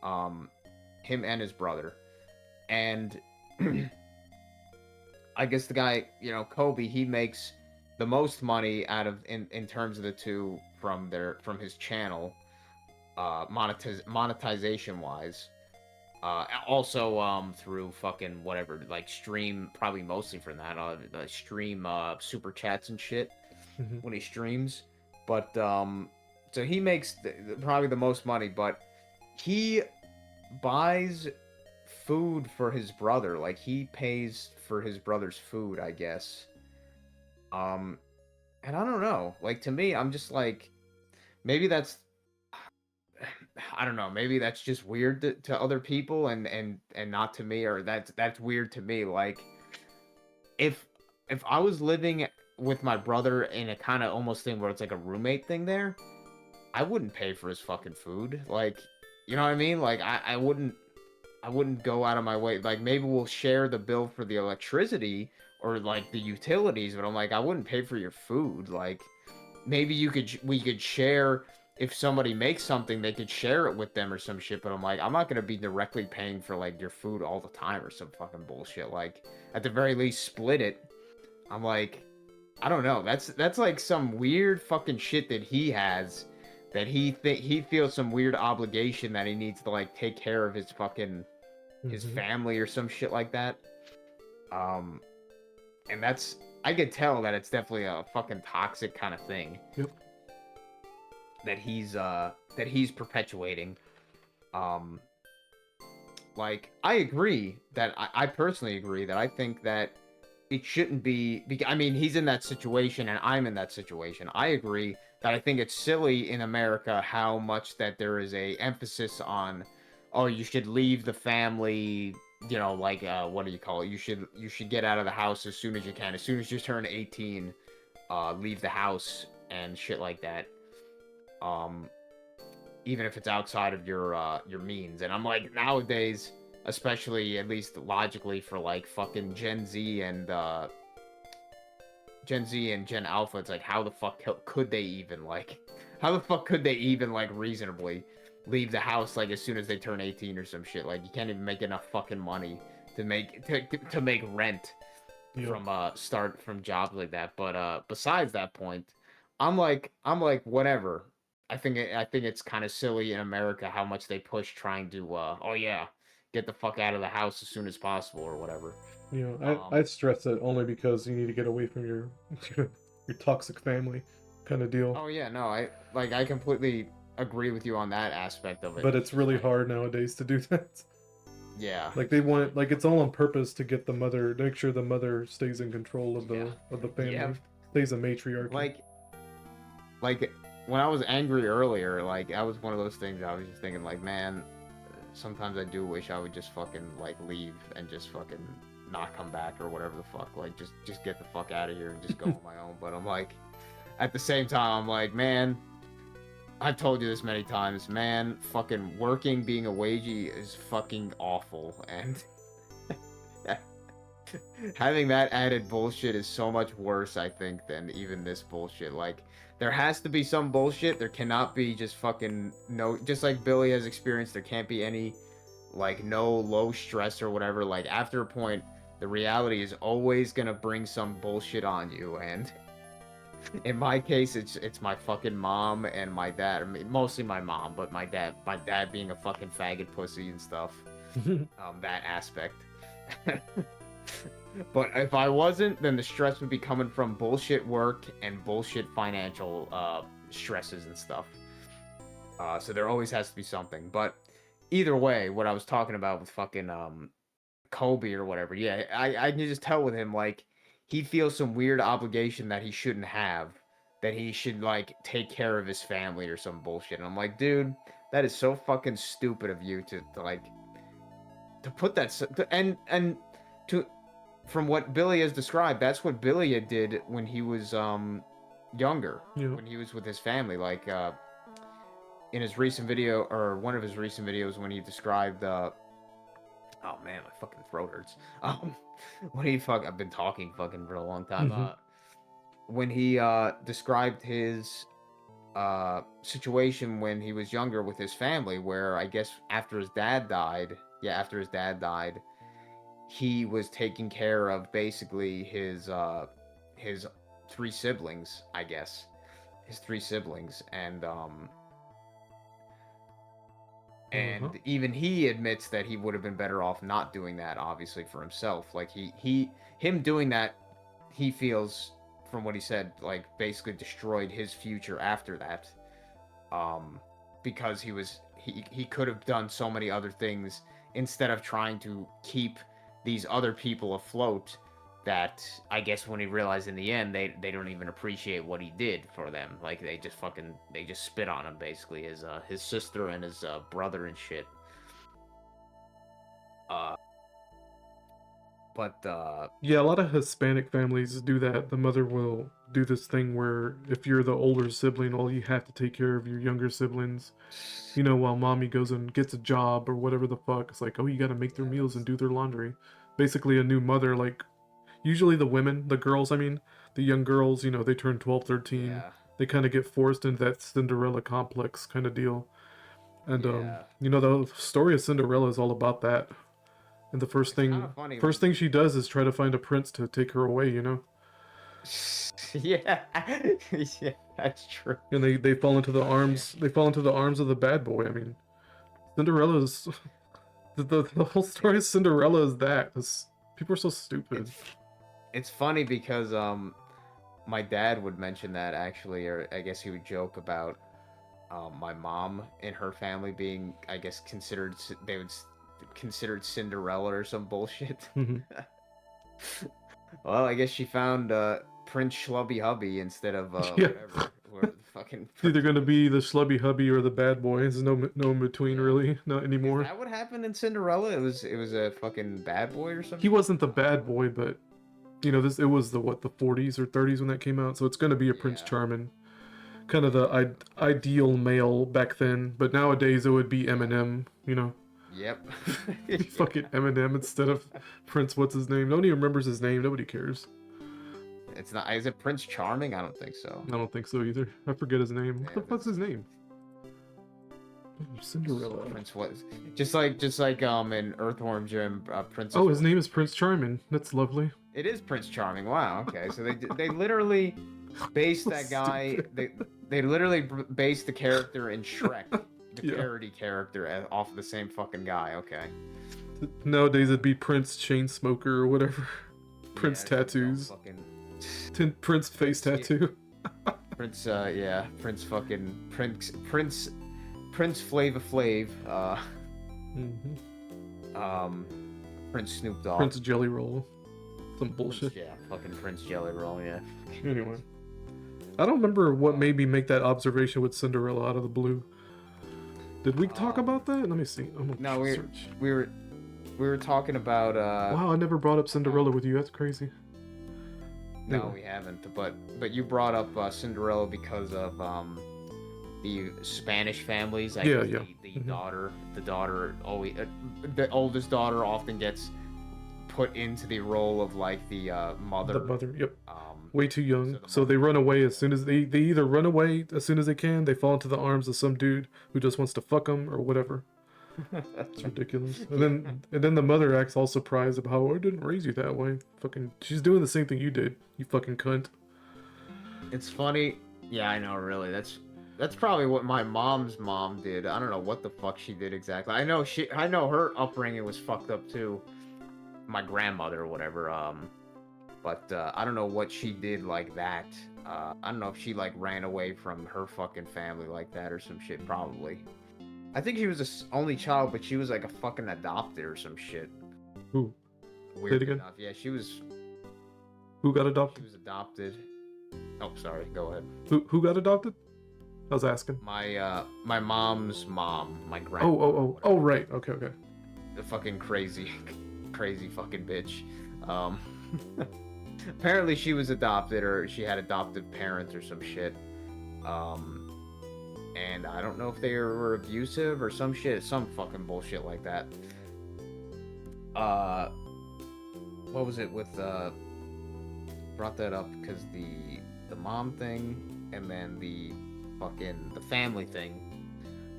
Him and his brother. And I guess the guy, Kobe, he makes the most money out of in terms of the 2 from his channel, monetization wise. Also through fucking whatever, like stream, probably mostly from that. Stream super chats and shit Mhm. when he streams. But so he makes probably the most money, but he buys food for his brother. Like he pays for his brother's food, I guess. And I don't know. Like to me, I'm just like maybe that's I don't know. Maybe that's just weird to other people and not to me, or that's weird to me. Like if I was living with my brother in a kind of almost thing where it's like a roommate thing there, I wouldn't pay for his fucking food. Like, you know what I mean? Like I wouldn't go out of my way. Like maybe we'll share the bill for the electricity or like the utilities, but I'm like I wouldn't pay for your food. Like maybe we could share if somebody makes something, they could share it with them or some shit. But I'm like I'm not gonna be directly paying for like your food all the time or some fucking bullshit. Like at the very least, split it. I'm like I don't know. That's like some weird fucking shit that he has, that he feels some weird obligation that he needs to like take care of his fucking his Hmm. family or some shit like that. Um, and that's, I could tell that it's definitely a fucking toxic kind of thing Yep. that he's perpetuating. Um, like I agree that I personally agree that I think that it shouldn't be. I mean, he's in that situation and I'm in that situation. I agree that I think it's silly in America how much that there is a emphasis on, oh, you should leave the family. You know, like what do you call it? You should get out of the house as soon as you can. As soon as you turn 18, leave the house and shit like that. Um, Even if it's outside of your means. And I'm like, nowadays, especially at least logically for like fucking Gen Z and Gen Alpha, it's like how the fuck could they even like how the fuck could they even like reasonably leave the house like as soon as they turn 18 or some shit? Like you can't even make enough fucking money to make rent Yep. from start from jobs like that. But besides that point, I'm like whatever. I think it's kind of silly in America how much they push trying to oh yeah, get the fuck out of the house as soon as possible or whatever. You know, I Um stress it only because you need to get away from your your toxic family kind of deal. oh yeah, no, I completely agree with you on that aspect of it. But It's it's just really like hard nowadays to do that. yeah, Like it's they just want like it, like it's all on purpose to get the mother, to make sure the mother stays in control yeah. of the Yeah, family, stays a matriarchy. like like when I was angry earlier, like that was one of those things I was just thinking like, man, sometimes I do wish I would just fucking like leave and just fucking not come back or whatever the fuck. Like just get the fuck out of here and just go on my own. But I'm like at the same time I'm like, man, I've told you this many times, man, fucking working being a wagey is fucking awful and having that added bullshit is so much worse, I think, than even this bullshit. Like, there has to be some bullshit. There cannot be just fucking no. Just like Billy has experienced, there can't be any, like, no low stress or whatever. Like, after a point, the reality is always gonna bring some bullshit on you. And in my case, it's my fucking mom and my dad. I mean, mostly my mom, but my dad being a fucking faggot pussy and stuff. That aspect. But if I wasn't, then the stress would be coming from bullshit work and bullshit financial stresses and stuff. So there always has to be something. But either way, what I was talking about with fucking Kobe or whatever, yeah, I can just tell with him like he feels some weird obligation that he shouldn't have, that he should like take care of his family or some bullshit. And I'm like, dude, that is so fucking stupid of you to like to put that and to from what Billy has described, that's what Billy did when he was younger, Yeah. when he was with his family. Like in his recent video, or one of his recent videos, when he described, oh man, my fucking throat hurts. When he I've been talking fucking for a long time. Hmm. When he described his situation when he was younger with his family, where I guess after his dad died, yeah, after his dad died, he was taking care of basically his three siblings, I guess. His three siblings Uh-huh. and even he admits that he would have been better off not doing that, obviously, for himself. Like him doing that, he feels, from what he said, like basically destroyed his future after that. um, because he could have done so many other things instead of trying to keep these other people afloat. That I guess when he realized in the end they don't even appreciate what he did for them. Like they just spit on him basically. His sister and his brother and shit. Uh, but Yeah, a lot of Hispanic families do that. The mother will do this thing where if you're the older sibling, all you have to take care of your younger siblings. You know, while mommy goes and gets a job or whatever the fuck. It's like, oh, you gotta make their yeah, meals and do their laundry. Basically, a new mother, like, usually the women, the girls, I mean, the young girls, you know, they turn 12, 13. yeah, They kind of get forced into that Cinderella complex kind of deal. And, yeah. you know, the story of Cinderella is all about that. And the It's kind of funny. first thing she does is try to find a prince to take her away, you know? Yeah, yeah, that's true. And they fall into the arms. They fall into the arms of the bad boy. I mean, Cinderella's the whole story of Cinderella is that. People are so stupid. It's funny because my dad would mention that actually, or I guess he would joke about my mom and her family being, I guess, considered Cinderella or some bullshit. Mhm. Well, I guess she found Prince Schlubby Hubby instead of Yeah. whatever. Where the fucking It's either gonna be the schlubby hubby or the bad boy. There's no in between Yeah. really, not Is anymore. that what happened in Cinderella? It was a fucking bad boy or something. He wasn't the bad boy, but you know it was the 40s or 30s when that came out, so it's gonna be a Prince Yeah. Charming, kind of the ideal male back then. But nowadays it would be Eminem, you know. Yep. Fucking Eminem instead of Prince. What's his name? Nobody remembers his name. Nobody cares. It's not. Is it Prince Charming? I don't think so. I don't think so either. I forget his name. What Yeah, the fuck's his name? Cinderella. Prince was just like in Earthworm Jim, Prince. Oh, his name is Prince Charming. That's lovely. It is Prince Charming. Wow. Okay, so they literally based So that guy. stupid. They literally based the character in Shrek, the Yeah. parody character, off of the same fucking guy. Okay. Nowadays it'd be Prince Chainsmoker or whatever. Prince Yeah, tattoos. fucking Prince face tattoo. Prince. Yeah. Prince fucking Prince Flava Flav. Mhm. Prince Snoop Dogg. Prince Jelly Roll. Some bullshit. Yeah, fucking Prince Jelly Roll. Yeah. Anyway. I don't remember what made me make that observation with Cinderella out of the blue. Did we talk about that? Let me see. I'm gonna No, search. we were talking about. Wow, I never brought up Cinderella with you. That's crazy. No, Anyway. we haven't. But you brought up Cinderella because of the Spanish families. I Yeah, guess yeah. The Mhm. the daughter always, the oldest daughter often gets put into the role of like the mother. The mother, yep. Um, Way too young. So the So they mother- run away as soon as they either run away as soon as they can, they fall into the arms of some dude who just wants to fuck them or whatever. It's ridiculous. And then the mother acts all surprised about how I didn't raise you that way. Fucking, she's doing the same thing you did. You fucking cunt. It's funny. Yeah, I know. Really, that's probably what my mom's mom did. I don't know what the fuck she did exactly. I know her upbringing was fucked up too. My grandmother or whatever. But I don't know what she did like that. I don't know if she like ran away from her fucking family like that or some shit. Probably. I think she was the only child, but she was like a fucking adopted or some shit. Who? Weird again? enough. Yeah, she was Who got adopted? adopted. Oh, sorry. Go ahead. Who got adopted? I was asking. My mom's mom, my grandma. Oh, right. Okay. The fucking crazy fucking bitch. Apparently she was adopted, or she had adoptive parents or some shit. And I don't know if they were abusive or some shit, some fucking bullshit like that. What was it with brought that up because the mom thing and then the family thing.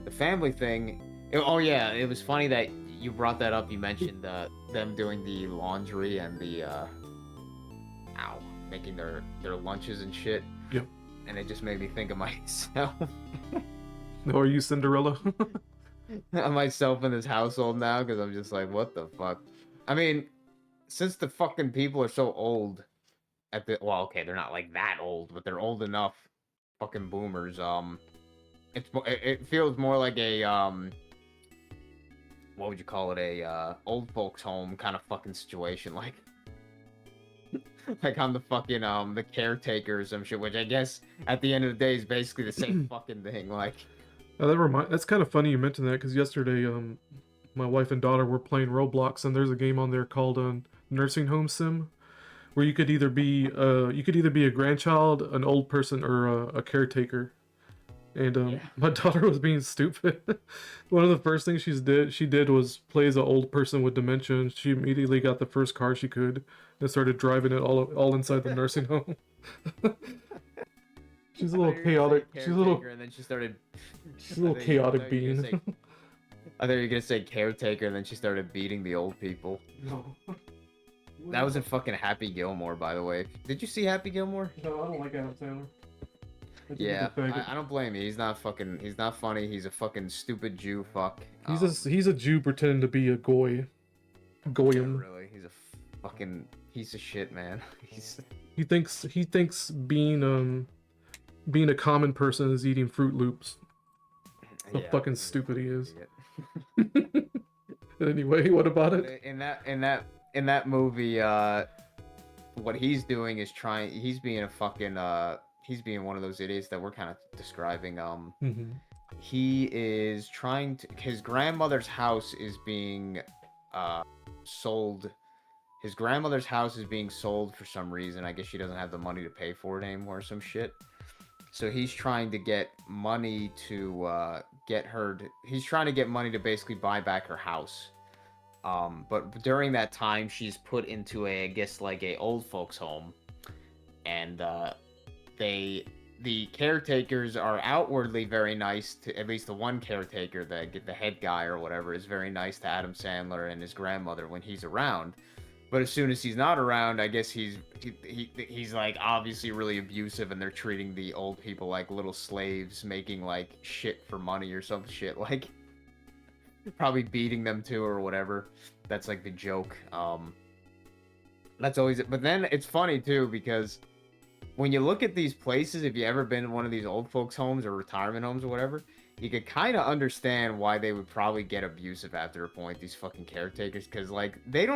The family thing. Oh yeah, it was funny that you brought that up. You mentioned them doing the laundry and the making their lunches and shit. Yep. And it just made me think of myself. No, are you Cinderella? Myself in this household now because I'm just like, what the fuck? I mean, since the fucking people are so old well, okay, they're not like that old, but they're old enough. Fucking boomers. It feels more like a what would you call it? A old folks home kind of fucking situation, like. Like I'm the fucking the caretaker or some shit, which I guess at the end of the day is basically the same fucking thing. Like, That's kind of funny you mentioned that because yesterday, my wife and daughter were playing Roblox, and there's a game on there called Nursing Home Sim, where you could either be a grandchild, an old person, or a caretaker. And Yeah. my daughter was being stupid. One of the first things she did was play as an old person with dementia. And she immediately got the first car she could and started driving it all inside the nursing home. She's a little chaotic. She's a little. and then she started. She's a little chaotic being. I thought you were gonna say caretaker, and then she started beating the old people. No. That was in fucking Happy Gilmore, by the way. Did you see Happy Gilmore? No, I don't like Adam Sandler. I think Yeah, he's a faggot. I don't blame you. He's not fucking. He's not funny. He's a fucking stupid Jew fuck. He's a Jew pretending to be a goy. Yeah, Goyim. really. He's a fucking piece of shit, man. He's He thinks being a common person is eating Fruit Loops. How yeah, fucking he's a stupid he fucking is. idiot. Anyway, what about it? In that movie, what he's doing is he's being a fucking he's being one of those idiots that we're kind of describing. Mm-hmm. He is trying to his grandmother's house is being sold. His grandmother's house is being sold for some reason. I guess she doesn't have the money to pay for it anymore or some shit. So he's trying to get money to he's trying to get money to basically buy back her house. But during that time, she's put into I guess like a old folks home, and the caretakers are outwardly very nice to, at least the one caretaker, the head guy or whatever, is very nice to Adam Sandler and his grandmother when he's around. But as soon as he's not around, I guess he's like obviously really abusive, and they're treating the old people like little slaves, making like shit for money or some shit, like probably beating them too or whatever. That's like the joke. That's always it. But then it's funny too, because when you look at these places, if you ever been in one of these old folks homes or retirement homes or whatever, you could kind of understand why they would probably get abusive after a point, these fucking caretakers, because like these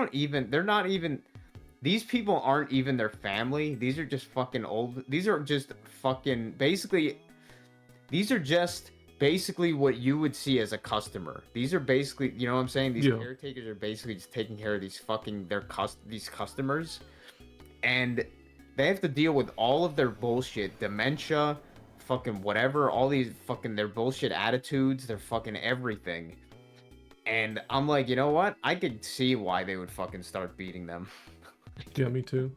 people aren't even their family. These are just fucking basically what you would see as a customer. These are basically, you know what I'm saying? These caretakers are basically just taking care of these fucking these customers, and they have to deal with all of their bullshit, dementia, fucking whatever, all these fucking their bullshit attitudes, their fucking everything. And I'm like, you know what? I could see why they would fucking start beating them. Yeah, me too.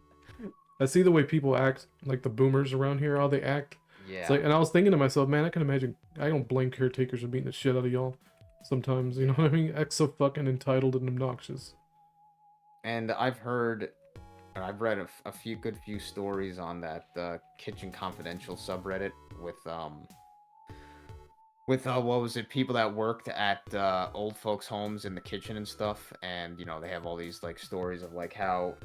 I see the way people act, like the boomers around here, how they act. Yeah. It's like, and I was thinking to myself, man, I can imagine. I don't blame caretakers for beating the shit out of y'all. Sometimes, you know what I mean? Act so fucking entitled and obnoxious. And I've read a few stories on that Kitchen Confidential subreddit with what was it, people that worked at old folks homes in the kitchen and stuff, and you know they have all these like stories of like how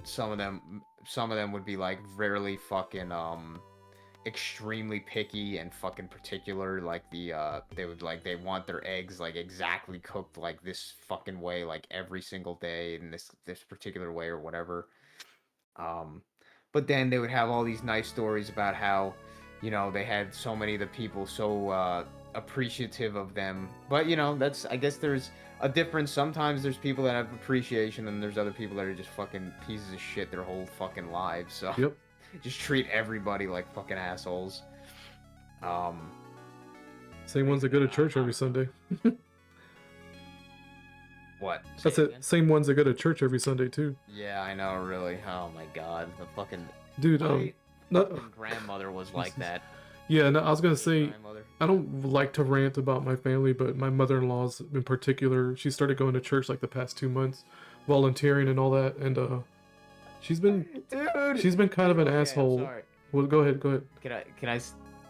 some of them would be like really fucking extremely picky and fucking particular, like they want their eggs like exactly cooked like this fucking way, like every single day in this particular way or whatever. But then they would have all these nice stories about how, you know, they had so many of the people so appreciative of them. But you know, I guess there's a difference. Sometimes there's people that have appreciation, and there's other people that are just fucking pieces of shit their whole fucking lives. So Yep. just treat everybody like fucking assholes. Same ones that go to church every Sunday. What? That's Say it. again? Same ones that go to church every Sunday too. Yeah, I know, really. Oh my god, the fucking Dude, my no, fucking grandmother was like that. yeah, no, I was gonna My say, grandmother. I don't like to rant about my family, but my mother-in-law's in particular, she started going to church like the past 2 months, volunteering and all that, and she's been Dude, kind of an okay, I'm asshole. sorry. Well, go ahead. Can I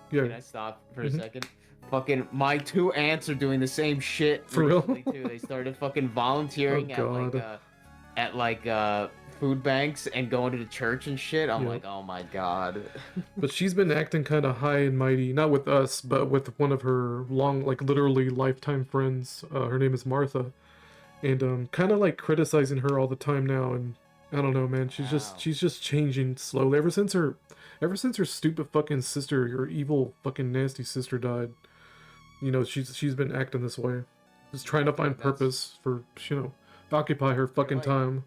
Yeah, stop for a Mhm. second? Fucking my two aunts are doing the same shit For real? recently, too. They started fucking volunteering Oh, at like food banks and going to the church and shit. I'm Yeah. like, oh my god. but she's been acting kind of high and mighty, not with us, but with one of her like literally lifetime friends. Her name is Martha, and kind of like criticizing her all the time now. And I don't know, man. Wow. She's just changing slowly ever since her stupid fucking sister, her evil fucking nasty sister died. You know, she's been acting this way, just trying to find purpose for, you know, occupy her fucking like- time.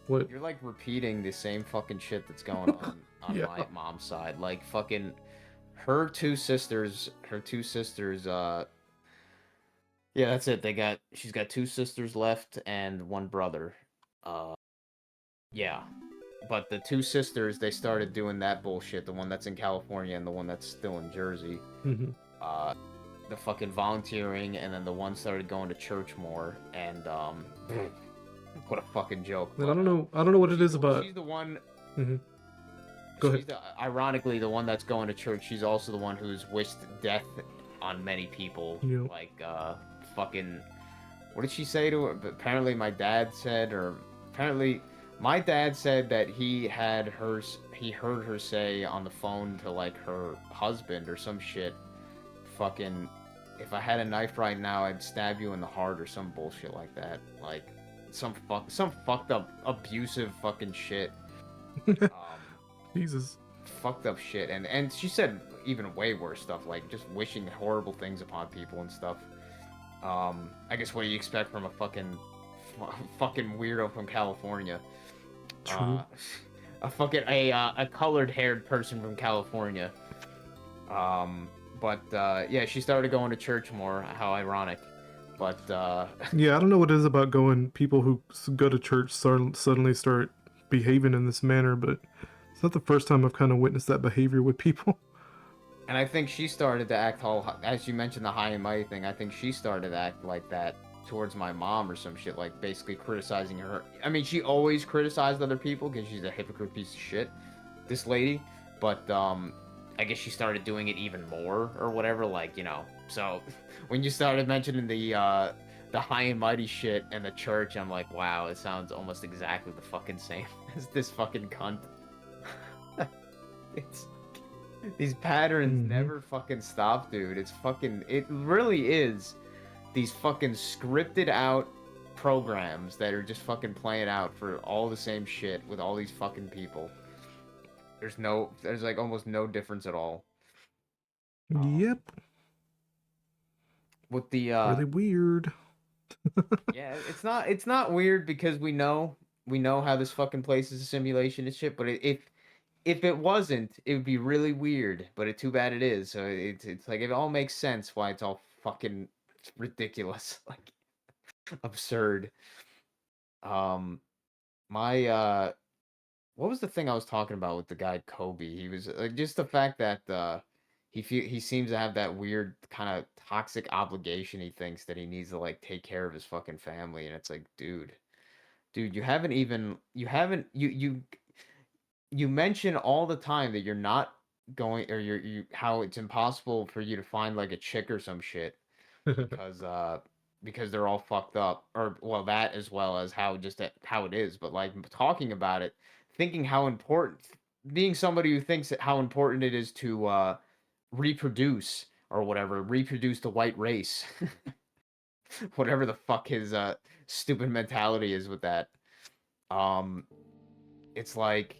What? You're like repeating the same fucking shit that's going on Yeah. my mom's side. Like fucking her two sisters, yeah, that's it. She's got two sisters left and one brother. Yeah. But the two sisters, they started doing that bullshit, the one that's in California and the one that's still in Jersey. Mm-hmm. The fucking volunteering, and then the one started going to church more, and What a fucking joke. And I don't know what it is about. She's the one. Mhm. Go ahead. Ironically, the one that's going to church. She's also the one who's wished death on many people. Yep. Like, fucking. What did she say to her? Apparently, my dad said that he heard her say on the phone to like her husband or some shit. Fucking, if I had a knife right now, I'd stab you in the heart or some bullshit like that. Like, some fucked up abusive fucking shit. Jesus. Fucked up shit, and she said even way worse stuff, like just wishing horrible things upon people and stuff. I guess what do you expect from a fucking weirdo from California? True. A colored haired person from California. But yeah, she started going to church more. How ironic. But Yeah, I don't know what it is about people who go to church suddenly start behaving in this manner, but it's not the first time I've kind of witnessed that behavior with people. And I think she started to act all, as you mentioned the high and mighty thing, I think she started to act like that towards my mom or some shit, like basically criticizing her. I mean, she always criticized other people because she's a hypocrite piece of shit, this lady. But I guess she started doing it even more or whatever, like, you know. So when you started mentioning the high and mighty shit and the church, I'm like, wow, it sounds almost exactly the fucking same as this fucking cunt. It's these patterns never fucking stop, dude. It really is these fucking scripted out programs that are just fucking playing out for all the same shit with all these fucking people. There's like almost no difference at all. Yep. With the really weird. yeah, it's not weird because we know how this fucking place is a simulation and shit, but if it wasn't, it would be really weird, but too bad it is. So it's like it all makes sense why it's all fucking ridiculous, like absurd. My what was the thing I was talking about with the guy Kobe? He was just the fact that he seems to have that weird kind of toxic obligation. He thinks that he needs to like take care of his fucking family, and it's like, dude, you mention all the time that you're not going, or you how it's impossible for you to find like a chick or some shit because they're all fucked up, or well, that as well as how it is, but like talking about it, thinking how important, being somebody who thinks that how important it is to reproduce or whatever, reproduce the white race. Whatever the fuck his stupid mentality is with that. It's like,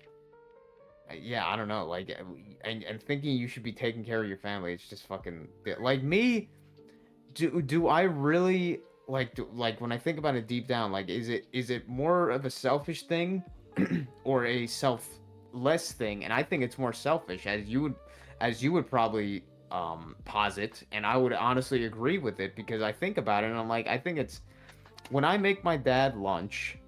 yeah, I don't know, like, and thinking you should be taking care of your family, it's just fucking like me. Do I really like when I think about it deep down, like is it more of a selfish thing or a selfless thing? And I think it's more selfish, as you would probably posit, and I would honestly agree with it, because I think about it and I'm like, I think it's when I make my dad lunch,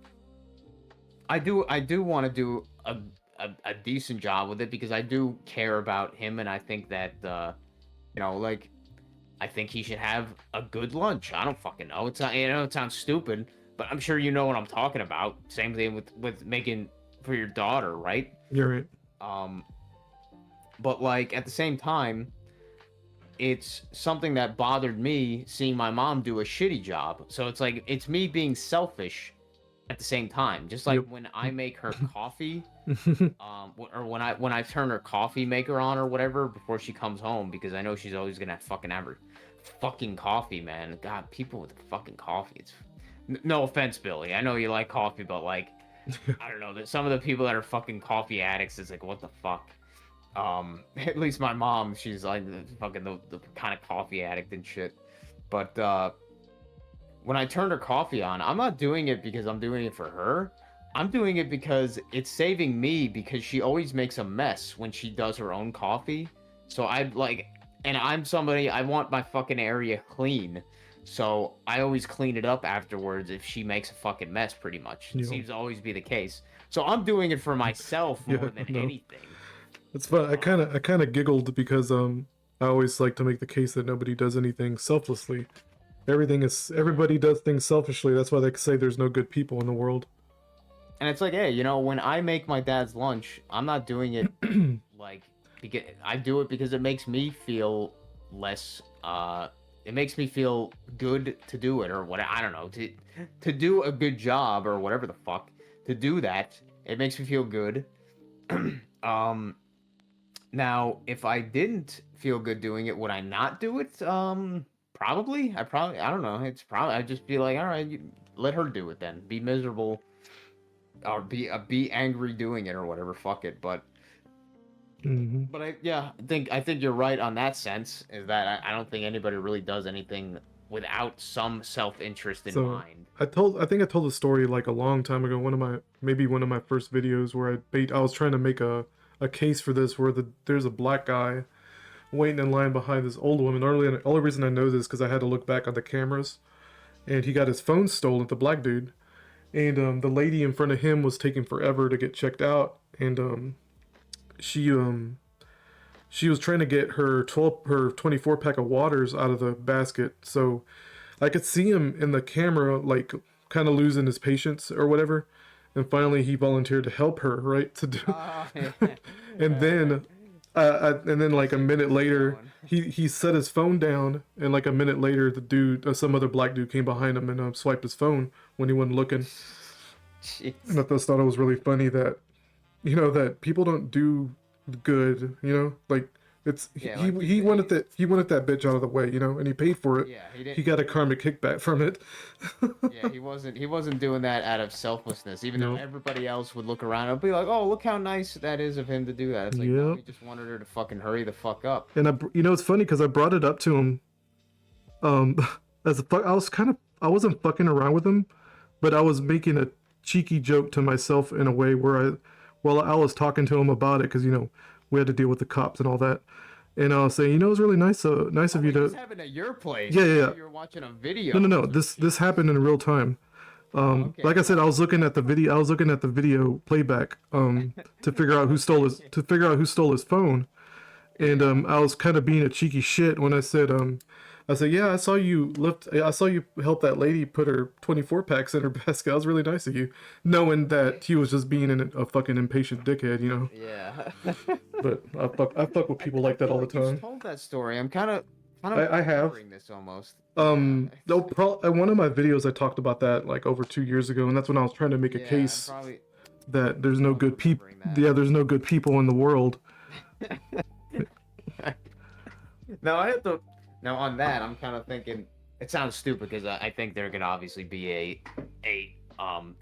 I do want to do a decent job with it, because I do care about him, and I think that like, I think he should have a good lunch. I don't fucking know. It's not, it sounds stupid, but I'm sure you know what I'm talking about. Same thing with making for your daughter, right? You're right. But like at the same time, it's something that bothered me seeing my mom do a shitty job. So it's like it's me being selfish at the same time. Just like when I make her coffee, or when I turn her coffee maker on or whatever before she comes home, because I know she's always gonna fucking have her fucking coffee, man. God, people with fucking coffee. It's no offense, Billy. I know you like coffee, but like, I don't know. Some of the people that are fucking coffee addicts is like, what the fuck? At least my mom, she's like the kind of coffee addict and shit. But when I turn her coffee on, I'm not doing it because I'm doing it for her. I'm doing it because it's saving me, because she always makes a mess when she does her own coffee. So I like, and I'm somebody, I want my fucking area clean. So I always clean it up afterwards if she makes a fucking mess, pretty much. It seems to always be the case. So I'm doing it for myself more than anything. It's fun. I kind of giggled because I always like to make the case that nobody does anything selflessly, Everybody does things selfishly. That's why they say there's no good people in the world. And it's like, hey, you know, when I make my dad's lunch, I'm not doing it like because I do it because it makes me feel less. It makes me feel good to do it, or what, I don't know, to do a good job or whatever the fuck. To do that, it makes me feel good. um, Now, if I didn't feel good doing it, would I not do it? Probably. I don't know. It's probably I'd just be like, all right, let her do it then. Be miserable or be angry doing it or whatever. Fuck it. Hmm. But I think you're right on that sense. Is that I don't think anybody really does anything without some self-interest in So mind. I think I told the story like a long time ago. Maybe one of my first videos where I was trying to make a case for this, where there's a black guy waiting in line behind this old woman. Only reason I know this because I had to look back on the cameras, and he got his phone stolen, the black dude, and the lady in front of him was taking forever to get checked out, and she she was trying to get her 24 pack of waters out of the basket. So I could see him in the camera, like kind of losing his patience or whatever. And finally, he volunteered to help her, right? To do, Yeah. and then, like a minute later, he set his phone down, and like a minute later, the dude, some other black dude, came behind him and swiped his phone when he wasn't looking. Jeez. And I just thought it was really funny that, that people don't do good, like it's Yeah, he like he wanted that bitch out of the way, and he paid for it. Yeah, he didn't. He got a karmic kickback from it. Yeah, he wasn't doing that out of selflessness, even though No. everybody else would look around and be like, "Oh, look how nice that is of him to do that." It's like, no, Yep. he just wanted her to fucking hurry the fuck up. And it's funny because I brought it up to him, um, as a fuck. I wasn't fucking around with him, but I was making a cheeky joke to myself in a way where while I was talking to him about it, because we had to deal with the cops and all that, and I was saying, it was really nice of you Wait, this to. happened at your place. Yeah, I yeah, thought yeah. you were watching a video. No. or some This shit. this happened in real time. Okay. Like I said, I was looking at the video. I was looking at the video playback to figure out who stole his phone. And I was kind of being a cheeky shit when I said, yeah, I saw you help that lady put her 24 packs in her basket. That was really nice of you, knowing that he was just being a fucking impatient dickhead, Yeah. But I fuck with people like that all the You've time. told that story. I'm kind of I have. remembering this almost. One of my videos I talked about that like over 2 years ago, and that's when I was trying to make a Yeah, I'm case probably. that there's no good people. remembering that. Yeah, there's no good people in the world. No, I have to. Now on that, I'm kind of thinking. It sounds stupid because I think there could obviously be a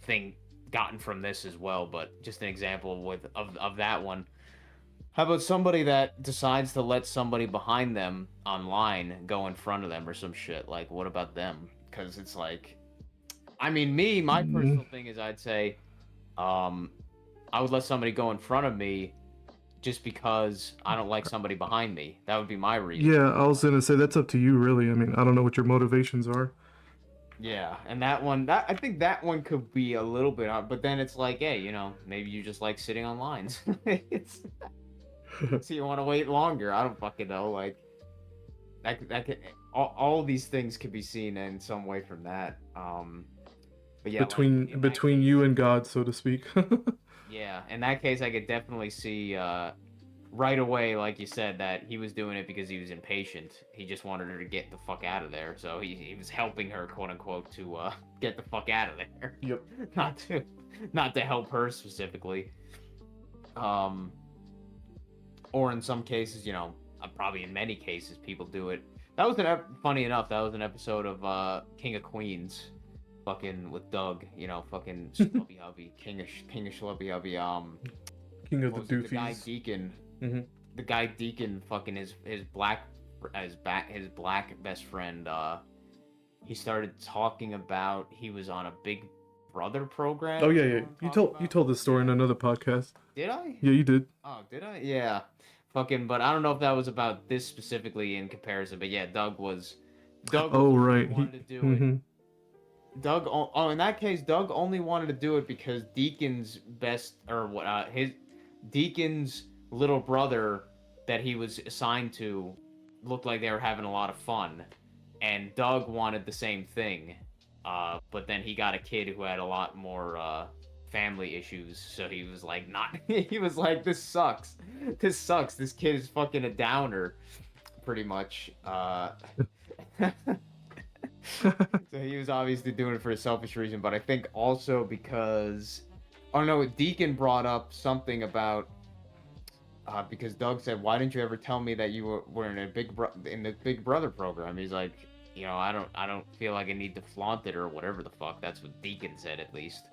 thing gotten from this as well, but just an example of that one. How about somebody that decides to let somebody behind them online go in front of them or some shit? Like, what about them? Because it's like, I mean, my personal thing is I'd say, I would let somebody go in front of me just because I don't like somebody behind me. That would be my reason. Yeah, I was gonna say that's up to you, really. I mean, I don't know what your motivations are. Yeah, and I think that one could be a little bit hard, but then it's like, hey, maybe you just like sitting on lines. So you want to wait longer. I don't fucking know. Like, that could, all these things could be seen in some way from that. But yeah, between you and God, so to speak. Yeah, in that case, I could definitely see right away, like you said, that he was doing it because he was impatient. He just wanted her to get the fuck out of there, so he was helping her, quote unquote, to get the fuck out of there. Yep. Not to help her specifically. Or in some cases, probably in many cases, people do it. That was funny enough. That was an episode of King of Queens, fucking with Doug. Fucking Schlubby Hubby, King of Schlubby Hubby. King of the Doofies. The guy Deacon. Mm-hmm. The guy Deacon, fucking his black best friend. He started talking about he was on a Big Brother program. Oh yeah. You told this story in another podcast. Did I? Yeah, you did. Oh, did I? Yeah. Fucking, but I don't know if that was about this specifically in comparison, but yeah, Doug was Oh right. wanted to do mm-hmm. it. In that case, Doug only wanted to do it because Deacon's Deacon's little brother that he was assigned to looked like they were having a lot of fun, and Doug wanted the same thing, but then he got a kid who had a lot more family issues, so he was like, not. He was like, this sucks. This sucks. This kid is fucking a downer, pretty much. So he was obviously doing it for a selfish reason, but I think also because, oh no, Deacon brought up something about because Doug said, "Why didn't you ever tell me that you were in the Big Brother program?" He's like, I don't feel like I need to flaunt it or whatever the fuck. That's what Deacon said, at least.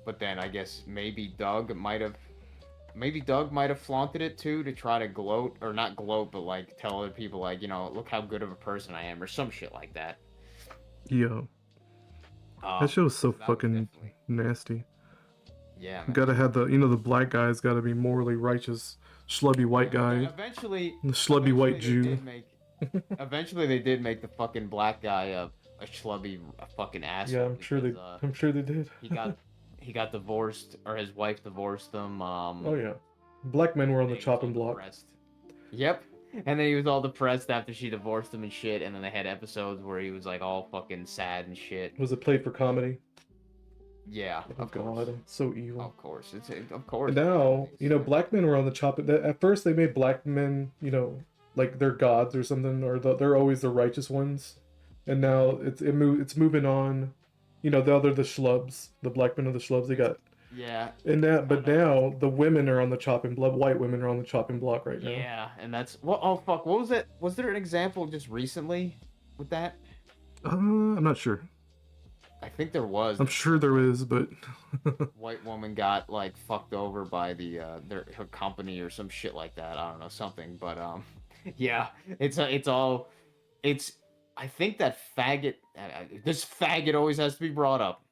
But then I guess maybe Doug might have flaunted it too, to try to gloat, or not gloat, but like tell other people, like, look how good of a person I am, or some shit like that. Yo, that show's so fucking nasty. Yeah, man. Gotta have the black guy's gotta be morally righteous, schlubby white guy. The schlubby white Jew. Eventually they did make the fucking black guy a schlubby fucking asshole. Yeah, I'm sure they did. He got divorced, or his wife divorced him. Oh yeah, black men were on the chopping block. Depressed. Yep. And then he was all depressed after she divorced him and shit. And then they had episodes where he was like all fucking sad and shit. Was it played for comedy? Yeah. Oh god, so evil. Of course, of course. Now black men were on the chopping. At first, they made black men, like they're gods or something, or they're always the righteous ones. And now it's moving on. The schlubs, the black men are the schlubs. They got. Yeah. And but now the women are on the chopping block. White women are on the chopping block right now. Yeah, and that's oh fuck. What was it? Was there an example just recently with that? I'm not sure. I think there was. I'm sure there is, but white woman got like fucked over by her company or some shit like that. I don't know, something, but yeah, I think that faggot. This faggot always has to be brought up.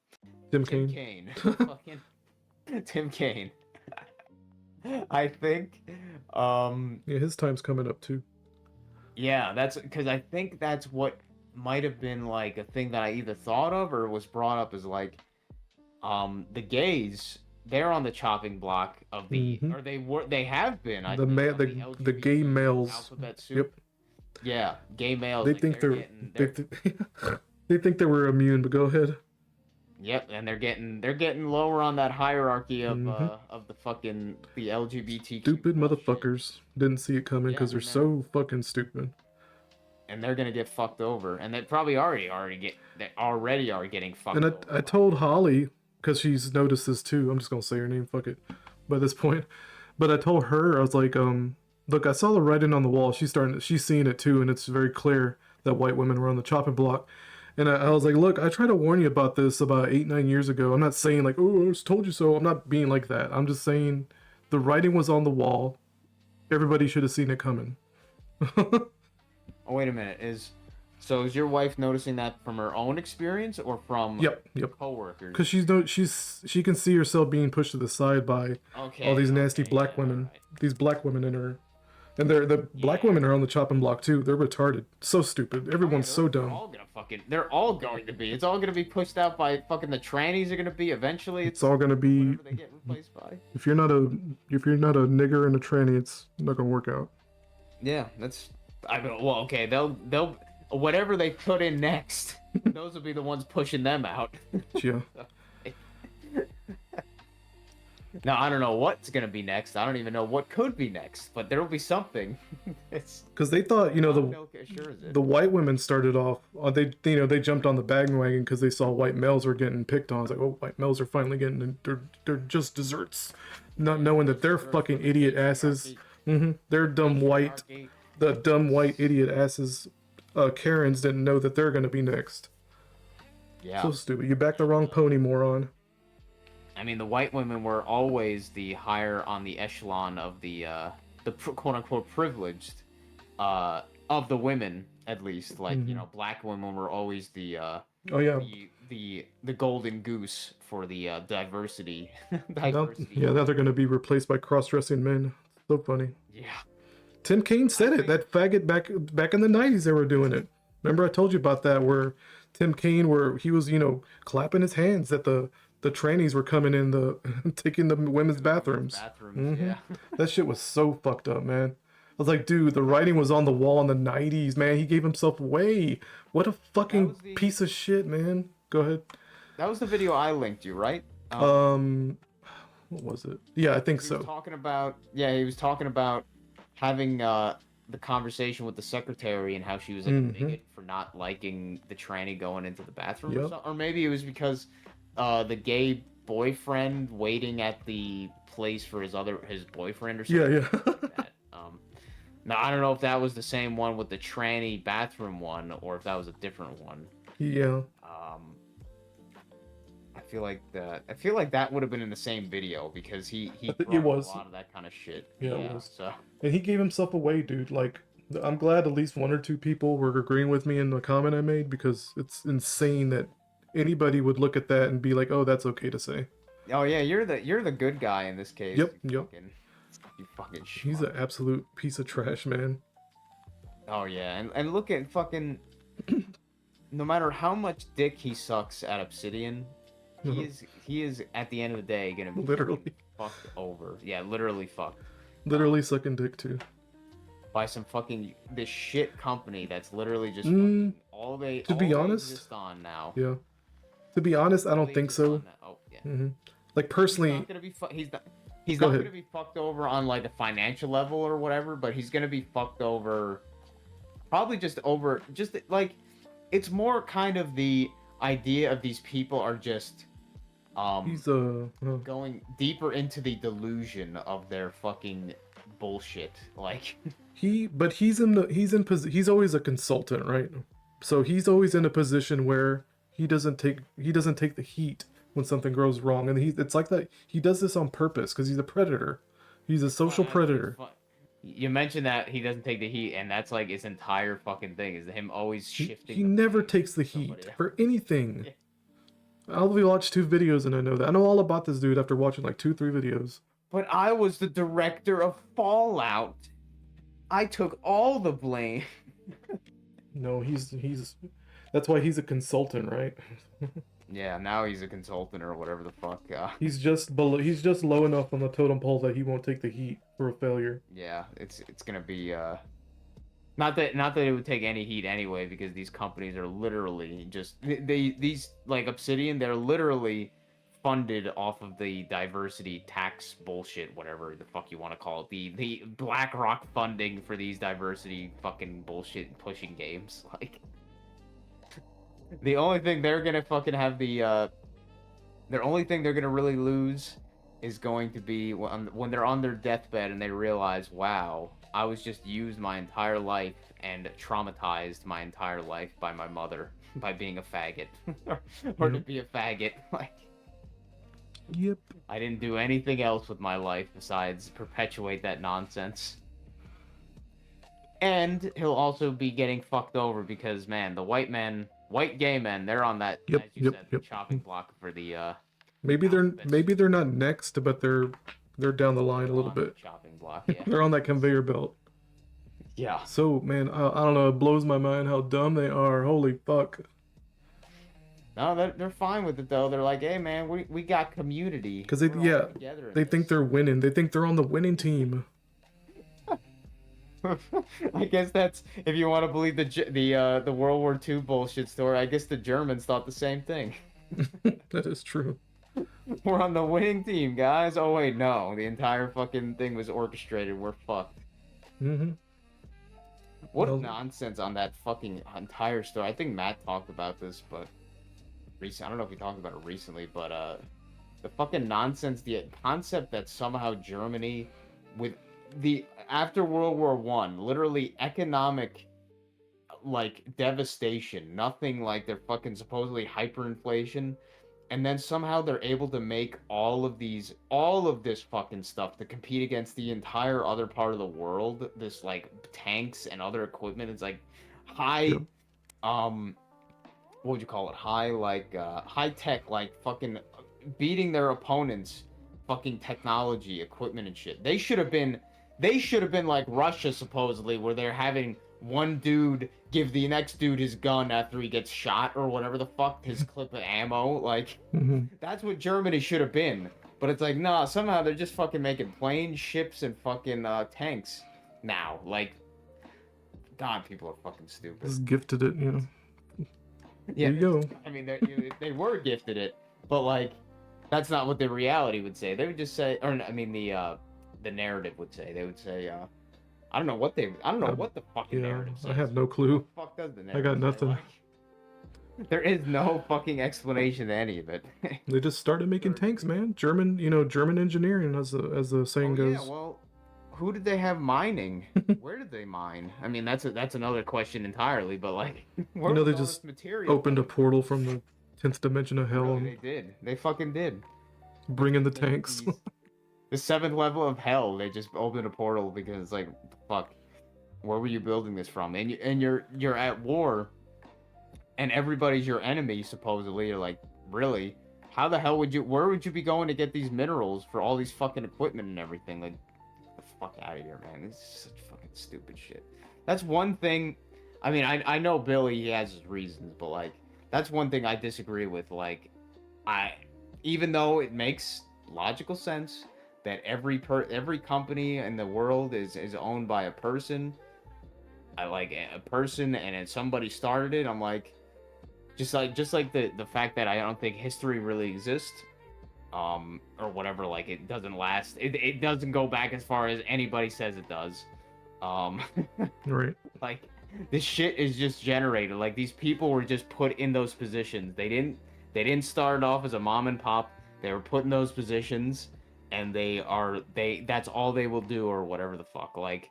Tim Kaine. Fucking Tim Kaine. I think. Yeah, his time's coming up too. Yeah, that's because I think that's what might have been like a thing that I either thought of or was brought up as like, the gays. They're on the chopping block of the, or they have been. The gay males. Alphabet soup. Yep. Yeah, gay males. They think they think they were immune, but go ahead. Yep, and they're getting lower on that hierarchy of the fucking the LGBT. Stupid motherfuckers didn't see it coming because they're so fucking stupid. And they're gonna get fucked over, and they probably already are getting fucked. And over. I told Holly, because she's noticed this too. I'm just gonna say her name. Fuck it. By this point, but I told her, I was like, look, I saw the writing on the wall. She's seeing it too, and it's very clear that white women were on the chopping block. And I was like, look, I tried to warn you about this about 8-9 years ago. I'm not saying like, oh, I just told you so. I'm not being like that. I'm just saying the writing was on the wall. Everybody should have seen it coming. Oh, wait a minute. Is your wife noticing that from her own experience or from coworkers? Because she can see herself being pushed to the side by all these nasty black women. Right. These black women in her. And the black women are on the chopping block too. They're retarded. So stupid. Everyone's so dumb. They're all going to be. It's all going to be pushed out by fucking the trannies are going to be eventually. It's all going to be. They get replaced by. If you're not a nigger and a tranny, it's not going to work out. Yeah, that's. I mean, well, okay. They'll whatever they put in next. Those will be the ones pushing them out. Yeah. Now, I don't know what's going to be next. I don't even know what could be next, but there will be something. Because they thought, the white women started off, they jumped on the bandwagon because they saw white males were getting picked on. It's like, oh, white males are finally getting, they're just desserts. Not knowing that they're fucking idiot asses. They're dumb white, the dumb white idiot asses, Karens didn't know that they're going to be next. Yeah. So stupid. You backed the wrong pony, moron. I mean, the white women were always the higher on the echelon of the quote-unquote privileged of the women, at least. Like, black women were always the golden goose for the diversity. Now they're going to be replaced by cross-dressing men. So funny. Yeah. Tim Kaine said it. That faggot back in the 90s they were doing it. Remember I told you about that, where Tim Kaine, where he was, clapping his hands that the trannies were coming in taking the women's bathrooms. Yeah. That shit was so fucked up, man. was like, dude, the writing was on the wall in the 90s, man. He gave himself away. What a fucking was the piece of shit, man. Go ahead. that was the video I linked you, right? What was it? Yeah, I think He was so. talking about he was talking about having the conversation with the secretary and how she was like a bigot for not liking the tranny going into the bathroom or Yep. something. Or maybe it was because the gay boyfriend waiting at the place for his boyfriend or something. Yeah, Like yeah. that. Now I don't know if that was the same one with the tranny bathroom one or if that was a different one. Yeah. I feel like that would have been in the same video because he It brought up was. a lot of that kind of shit. Yeah, it was. So And he gave himself away, dude. Like, I'm glad at least one or two people were agreeing with me in the comment I made because it's insane that anybody would look at that and be like, "Oh, that's okay to say." oh yeah, you're the good guy in this case. Yep, You yep. fucking He's schmuck. an absolute piece of trash, man. Oh yeah, and look at fucking. No matter how much dick he sucks at Obsidian, he is at the end of the day gonna be Literally. fucked over. Yeah, literally fucked. Literally sucking dick too. By some fucking this shit company that's literally just Mm, all they to be honest, exist on now. yeah. To be honest, I All don't they think exist so. on now. Oh yeah. Like He's personally, not gonna be he's Go not ahead. gonna be fucked over on like a financial level or whatever, but he's gonna be fucked over probably just like it's more kind of the idea of these people are just he's going deeper into the delusion of their fucking bullshit. Like but he's always a consultant, right? So he's always in a position where he doesn't take the heat when something goes wrong, and it's like that. He does this on purpose because he's a predator. He's a social predator. you mentioned that he doesn't take the heat, and that's like his entire fucking thing is him always shifting. He never blame takes the to somebody heat else. for anything. Yeah. I'll watch 2 videos and I know that. I know all about this dude after watching like 2-3 videos. But I was the director of Fallout. I took all the blame. No, he's that's why he's a consultant, right? Yeah, now he's a consultant or whatever the fuck. He's just low enough on the totem pole that he won't take the heat for a failure. Yeah, it's gonna be not that it would take any heat anyway because these companies are literally just these like Obsidian, they're literally funded off of the diversity tax bullshit, whatever the fuck you want to call it, the BlackRock funding for these diversity fucking bullshit pushing games. Like the only thing they're gonna fucking have the only thing they're gonna really lose is going to be when they're on their deathbed and they realize, wow, I was just used my entire life and traumatized my entire life by my mother by being a faggot or to be a faggot. Like, Yep. I didn't do anything else with my life besides perpetuate that nonsense. And he'll also be getting fucked over because, man, the white gay men, they're on that, Yep, as you yep, said, the yep. chopping block for the Maybe they're alphabets. not next, but they're down the line a little On the bit. chopping block, yeah. They're on that conveyor belt. Yeah. So man, I don't know. It blows my mind how dumb they are. Holy fuck. No, they're fine with it though. They're like, hey man, we got community. Because We're all together in they think this." they're winning. They think they're on the winning team. I guess that's if you want to believe the World War II bullshit story. I guess the Germans thought the same thing. That is true. We're on the winning team, guys. Oh wait, no, the entire fucking thing was orchestrated. We're fucked. Mm-hmm. What Well- nonsense on that fucking entire story. I think Matt talked about this, but I don't know if he talked about it recently, but the fucking nonsense, the concept that somehow Germany, with the after World War One, literally economic like devastation, nothing like their fucking supposedly hyperinflation, and then somehow they're able to make all of this fucking stuff to compete against the entire other part of the world, this like tanks and other equipment. It's like high Yep. what would you call it, high tech, like fucking beating their opponents fucking technology equipment and shit. They should have been like Russia supposedly, where they're having one dude give the next dude his gun after he gets shot or whatever the fuck, his clip of ammo. Like that's what Germany should have been. But it's like, nah, somehow they're just fucking making planes, ships, and fucking tanks now. Like, God, people are fucking stupid. Just gifted it, you know. Yeah, There you go. I mean, they were gifted it, but like, that's not what the reality would say. They would just say, or I mean, the narrative would say. They would say, I don't know what the fucking Yeah, narrative says. I have no What clue. the fuck does the I narrative got say? nothing. Like, there is no fucking explanation to any of it. They just started making tanks, man. German engineering, as the saying goes. Yeah, well, who did they have mining? Where did they mine? I mean, that's another question entirely. But like, where They was all just this material opened a coming from? portal from the 10th dimension of hell Really, and they did. They fucking did. bring in the tanks. The seventh level of hell. They just opened a portal because it's like, fuck, where were you building this from? And you're at war, and everybody's your enemy supposedly. You're like, really? How the hell would you? Where would you be going to get these minerals for all these fucking equipment and everything? Like, get the fuck out of here, man. This is such fucking stupid shit. That's one thing. I mean, I know Billy, he has his reasons, but like, that's one thing I disagree with. Like, even though it makes logical sense that every company in the world is owned by a person. I like a person, and then somebody started it. I'm like, just like the fact that I don't think history really exists, or whatever. Like, it doesn't last. It doesn't go back as far as anybody says it does. Right. Like, this shit is just generated. Like, these people were just put in those positions. They didn't start off as a mom and pop. They were put in those positions, and that's all they will do, or whatever the fuck. Like,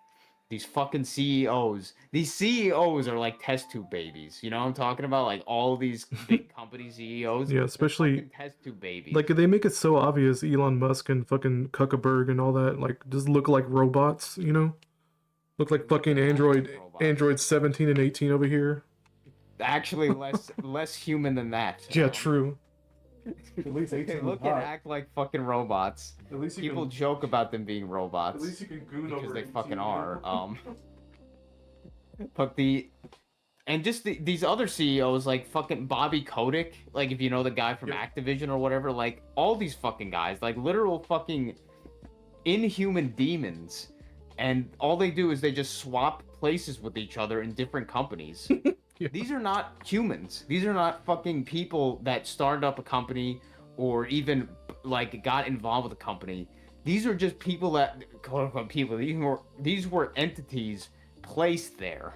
these fucking CEOs. These CEOs are like test tube babies. You know what I'm talking about? Like, all these big company CEOs. Yeah, especially fucking test tube babies. like they make it so obvious. Elon Musk and fucking Zuckerberg and all that, like, just look like robots. Look like fucking Android 17 and 18 over here. Actually, less human than that. Yeah, true. At least They 18 look and act like fucking robots. At least People joke about them being robots. At least you can goon because over they 18, fucking are. But these other CEOs, like fucking Bobby Kotick, like, if you know the guy from Activision or whatever, like, all these fucking guys, like, literal fucking inhuman demons, and all they do is they just swap places with each other in different companies. Yeah. These are not humans. These are not fucking people that started up a company or even like got involved with a company. These are just people that, quote unquote, people. These were entities placed there.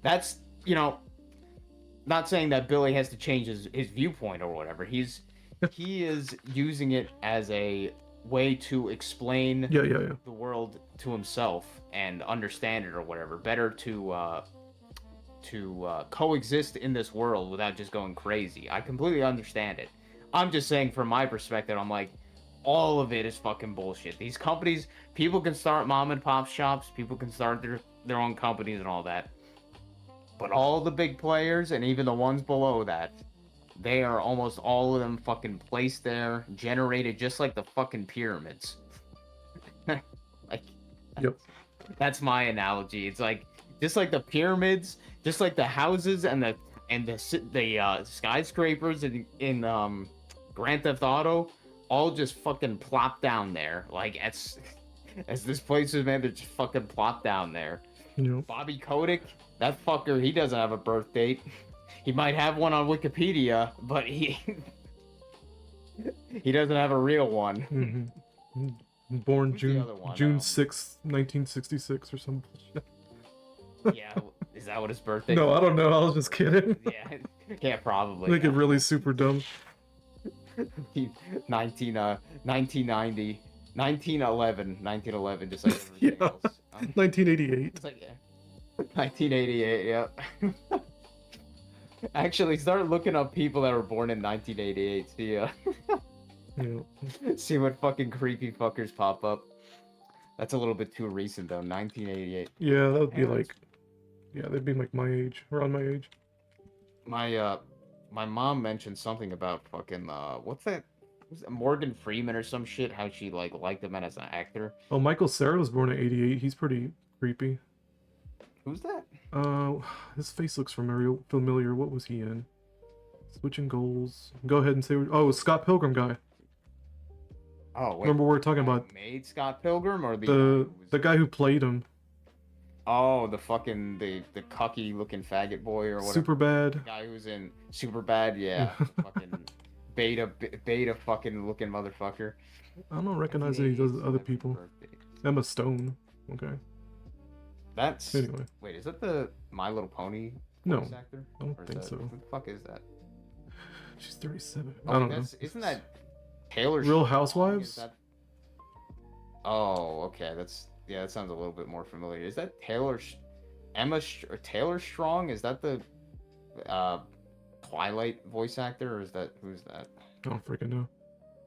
That's, not saying that Billy has to change his viewpoint or whatever. He is using it as a way to explain the world to himself and understand it or whatever. Better to coexist in this world without just going crazy. I completely understand it. I'm just saying, from my perspective, I'm like, all of it is fucking bullshit. These companies, people can start mom and pop shops, people can start their own companies and all that. But all the big players, and even the ones below that, they are almost all of them fucking placed there, generated just like the fucking pyramids. That's my analogy. It's like, just like the pyramids, just like the houses and the skyscrapers in Grand Theft Auto, all just fucking plop down there. Like, as this place is made, they just fucking plop down there. Bobby Kotick, that fucker, he doesn't have a birth date. He might have one on Wikipedia, but he doesn't have a real one. Mm-hmm. Born Who's June the other one? 6th, 1966 or something. Yeah, is that what his birthday? No, I don't know. I was just kidding. Yeah, probably. Make it really super dumb. 1990, 1911, just like everything else. 1988. It's like 1988. Yeah. Actually, start looking up people that were born in 1988. See what fucking creepy fuckers pop up. That's a little bit too recent though. 1988. Yeah, that would be like, they'd be like my age, around my age. My mom mentioned something about fucking what's that? Was it Morgan Freeman or some shit? How she liked him as an actor. Oh, Michael Cera was born in '88. He's pretty creepy. Who's that? His face looks familiar. What was he in? Switching Goals. Go ahead and say. Oh, Scott Pilgrim guy. Oh, wait. Remember we were talking about made Scott Pilgrim or the guy who played him. Oh, the fucking the cucky looking faggot boy or whatever. Super The bad. guy who's in Super Bad, yeah. Fucking beta fucking looking motherfucker. I don't recognize any of those other Happy people. birthday. Emma Stone. Okay. That's Anyway. wait, is that the My Little Pony No, voice actor? I don't Or is think that, so. Who the fuck is that? She's 37. Oh, I wait, don't know. that's isn't that Taylor Real Strong? Housewives? Is that... Oh, okay. Yeah, that sounds a little bit more familiar. Is that or Taylor Strong? Is that the uh Twilight voice actor, or is that who's that? I don't freaking know.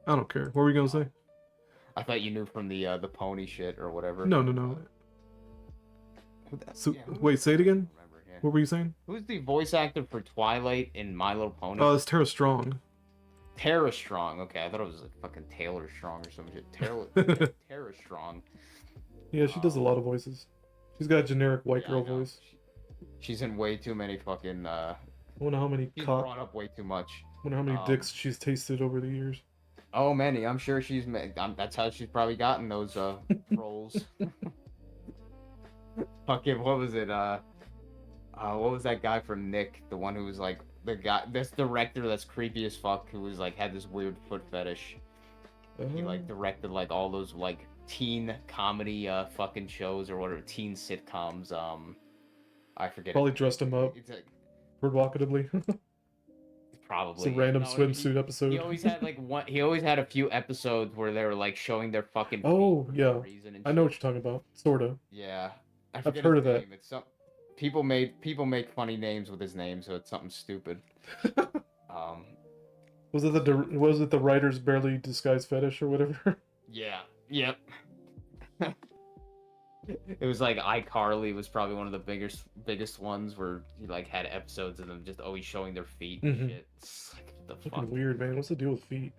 I don't care. What were we gonna say? I thought you knew from the pony shit or whatever. No, no, no. So, who wait, say it again? remember, yeah. What were you saying? Who's the voice actor for Twilight in My Little Pony? Oh, it's Tara Strong. Tara Strong. Okay, I thought it was like fucking Taylor Strong or some shit. Tara Strong. Yeah, she does a lot of voices. She's got a generic white Yeah, I girl know. voice. She's in way too many fucking. I wonder how many She's brought up way too much. dicks she's tasted over the years. Oh, many. I'm sure she's. That's how she's probably gotten those roles. Fucking what was it? What was that guy from Nick? The one who was like the guy, this director that's creepy as fuck, who was like had this weird foot fetish. He like directed like all those like teen comedy fucking shows or whatever, teen sitcoms. I forget. Probably dressed him up It's like, provocatively. probably It's a random No, swimsuit episode. He always had like one. He always had a few episodes where they were like showing their fucking. Oh, feet for yeah. No reason and I know shit. what you're talking about. Sorta. Yeah, I I've forget heard his of that. name. It's some people make funny names with his name, so it's something stupid. Was it the writer's barely disguised fetish or whatever? Yeah, yep. It was like iCarly was probably one of the biggest ones where he like had episodes of them just always showing their feet and Mhm. shit. It's like what the Fucking fuck. weird, man. What's the deal with feet?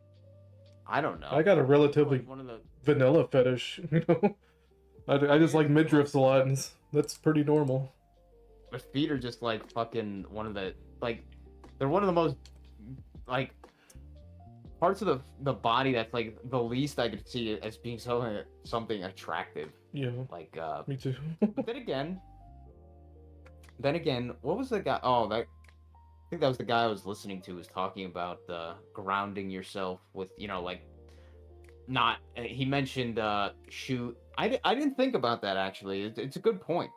I don't know. I got a relatively Like one of the vanilla fetish, you know? I just like midriffs a lot, and that's pretty normal. but feet are just like fucking one of the like they're one of the most like parts of the body that's like the least I could see as being something attractive. Yeah, Like me too. but then again, what was the guy? Oh, I think that was the guy I was listening to was talking about grounding yourself with, like not. He mentioned shoe. I didn't think about that actually. It's a good point.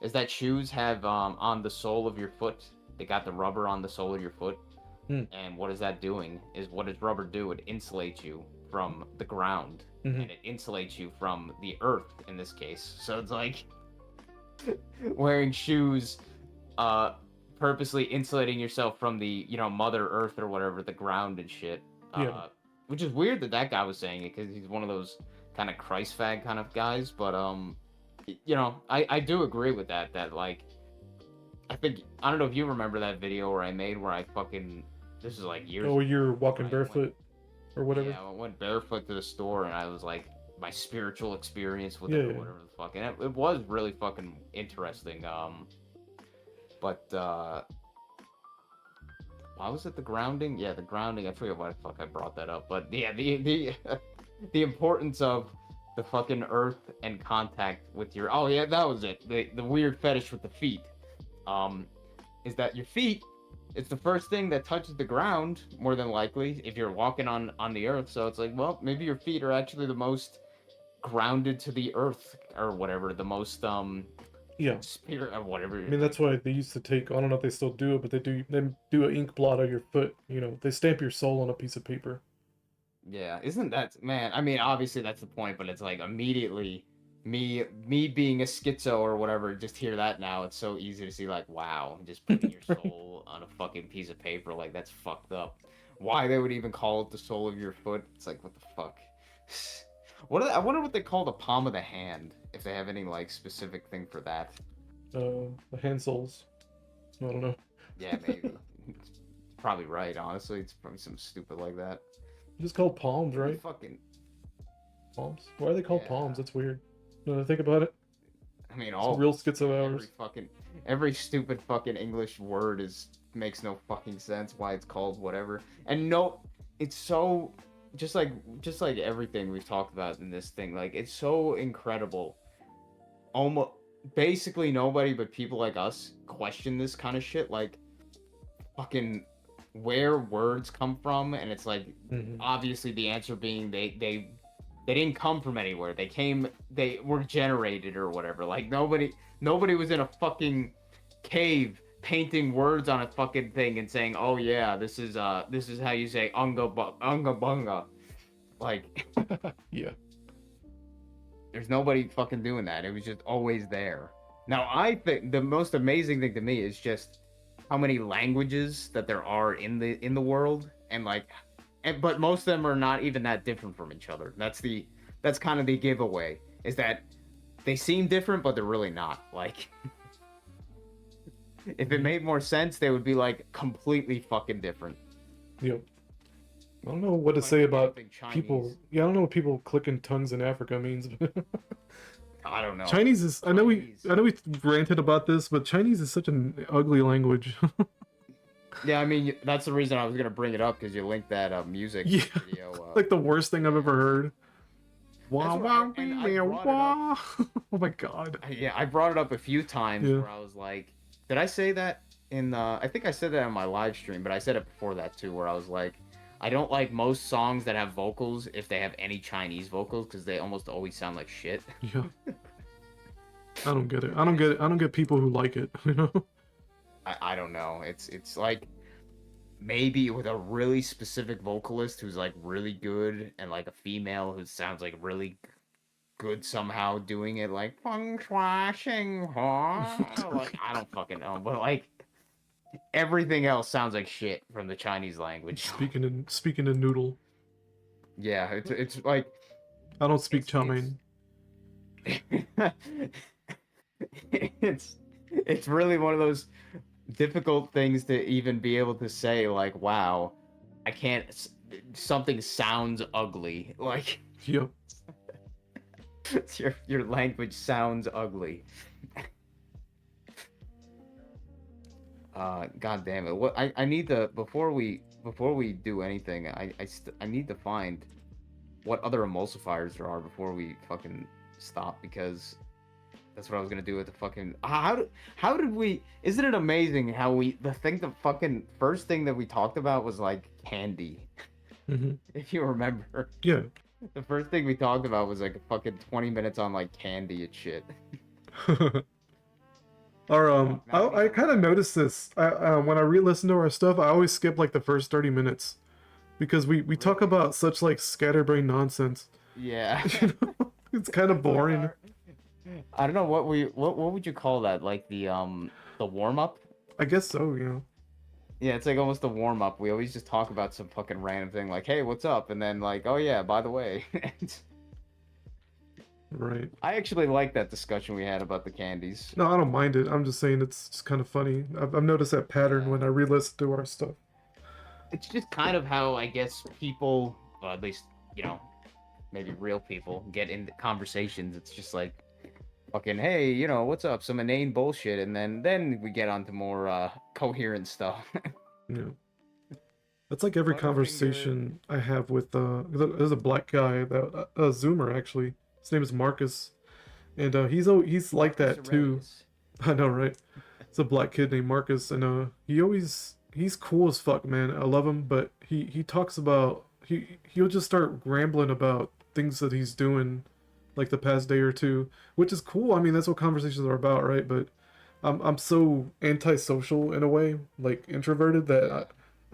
Is that shoes have on the sole of your foot? They got the rubber on the sole of your foot. And what is that doing? What does rubber do? It insulates you from the ground, Mhm. and it insulates you from the earth in this case. So it's like wearing shoes, purposely insulating yourself from the Mother Earth or whatever, the ground and shit. Yeah. Which is weird that guy was saying it because he's one of those kind of Christ fag kind of guys. But I do agree with that. That like, I don't know if you remember that video where I made where I fucking. This is like years. Oh, you're walking I barefoot or whatever. Yeah, I went barefoot to the store and I was like my spiritual experience with Yeah, it or yeah. whatever the fuck. And it was really fucking interesting. But why was it the grounding? Yeah, the grounding. I forget why the fuck I brought that up. But yeah, the the importance of the fucking earth and contact with your. Oh yeah, that was it. The weird fetish with the feet. Is that your feet? It's the first thing that touches the ground, more than likely, if you're walking on the earth. So it's like, well, maybe your feet are actually the most grounded to the earth or whatever, the most Yeah. spirit or whatever. I mean, that's why they used to take. I don't know if they still do it, but they do an ink blot on your foot. They stamp your soul on a piece of paper. Yeah, isn't that, man? I mean, obviously that's the point, but it's like immediately me being a schizo or whatever, just hear that now. It's so easy to see like, wow, just putting your soul on a fucking piece of paper, like that's fucked up. Why they would even call it the sole of your foot? It's like, what the fuck? I wonder what they call the palm of the hand, if they have any like specific thing for that. The hand soles. I don't know. Yeah, maybe. It's probably right, honestly. It's probably something stupid like that. Just called palms, right? Fucking Palms. Why are they called Yeah. palms? That's weird. No, I think about it. I mean, It's all real schizo hours. every stupid fucking English word makes no fucking sense why it's called whatever. And no, it's so just like everything we've talked about in this thing, like it's so incredible. basically nobody but people like us question this kind of shit, like fucking where words come from, and it's like Hmm. obviously the answer being they didn't come from anywhere. They were generated or whatever. Like nobody was in a fucking cave painting words on a fucking thing and saying, "Oh yeah, this is how you say unga bunga." Like Yeah. there's nobody fucking doing that. It was just always there. Now, I think the most amazing thing to me is just how many languages that there are in the world, and like, but most of them are not even that different from each other. That's kind of the giveaway, is that they seem different, but they're really not. Like, if it made more sense, they would be like completely fucking different. Yep. I don't know what to Like say about anything people. Chinese. Yeah, I don't know what people clicking tongues in Africa means. I don't know. Chinese is. Chinese. I know we ranted about this, but Chinese is such an ugly language. Yeah, I mean that's the reason I was gonna bring it up, because you linked that music Yeah, video. like the worst thing I've ever heard. That's Wah what wah and wee I meow brought it up. wah. Oh my god. Yeah, I brought it up a few times Yeah. where I was like, did I say that in I think I said that on my live stream, but I said it before that too, where I was like, I don't like most songs that have vocals if they have any Chinese vocals, because they almost always sound like shit. Yeah. I don't get it. I don't get it. I don't get people who like it. You know. I don't know. It's like maybe with a really specific vocalist who's like really good, and like a female who sounds like really good somehow doing it, like feng shui xing hua. Like I don't fucking know, but like everything else sounds like shit from the Chinese language. Speaking in noodle. Yeah, it's like I don't speak it's chow mein. it's it's really one of those difficult things to even be able to say, like, wow, I can't something sounds ugly. Like Yep. your language sounds ugly. God damn it. What I need to before we do anything, I need to find what other emulsifiers there are before we fucking stop, because that's what I was gonna do with the fucking how did we, isn't it amazing how the fucking first thing that we talked about was like candy. Hmm. If you remember, Yeah. the first thing we talked about was like a fucking 20 minutes on like candy and shit. Or Fuck, now I need to kind of look. noticed this. When I re-listen to our stuff, I always skip like the first 30 minutes because we talk Really? about such like scatterbrain nonsense. Yeah. You know, it's kind of Like boring. I don't know what would you call that? Like the warm up? I guess so. You know. Yeah, it's like almost a warm up. We always just talk about some fucking random thing like, "Hey, what's up?" And then like, "Oh yeah, by the way." Right. I actually like that discussion we had about the candies. No, I don't mind it. I'm just saying it's just kind of funny. I've noticed that pattern Yeah. when I re-listen to our stuff. It's just kind of how I guess people, well, at least, you know, maybe real people get into conversations. It's just like fucking, "Hey, you know, what's up?" Some inane bullshit, and then we get onto more coherent stuff. You know. That's like every Butterfinger. conversation I have with there's a black guy that a Zoomer actually. His name is Marcus, and he's like Marcus that too. Aurelius. I know, right? It's a black kid named Marcus, and he's cool as fuck, man. I love him, but he talks about he'll just start rambling about things that he's doing, like the past day or two, which is cool. I mean, that's what conversations are about, right? But I'm so antisocial in a way, like introverted that Yeah.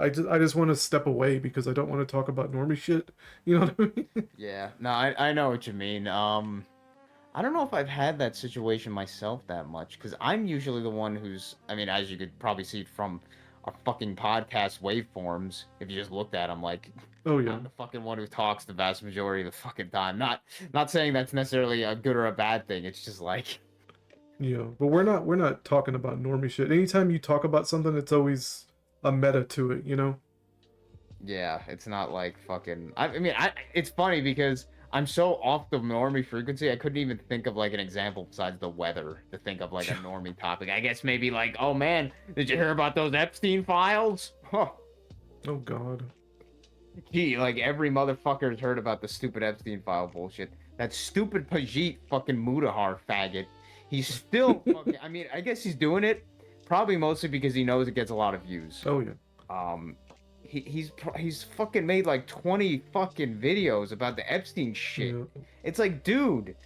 I just want to step away because I don't want to talk about normie shit. You know what I mean? Yeah. No, I know what you mean. I don't know if I've had that situation myself that much, because I'm usually the one who's, I mean, as you could probably see from our fucking podcast waveforms, if you just looked at them, like, Oh yeah, I'm the fucking one who talks the vast majority of the fucking time. Not saying that's necessarily a good or a bad thing. It's just like, yeah. But we're not talking about normie shit. Anytime you talk about something, it's always a meta to it. You know? yeah, it's not like fucking. I mean, it's funny because I'm so off the normie frequency. I couldn't even think of like an example besides the weather to think of like a normie topic. I guess maybe like, oh man, did you hear about those Epstein files? Huh. Oh god. Gee, like every motherfucker has heard about the stupid Epstein file bullshit. That stupid Pajit fucking Mudahar faggot. He's still fucking. I mean, I guess he's doing it probably mostly because he knows it gets a lot of views. Oh yeah. He's fucking made like 20 fucking videos about the Epstein shit. Yeah. It's like, dude,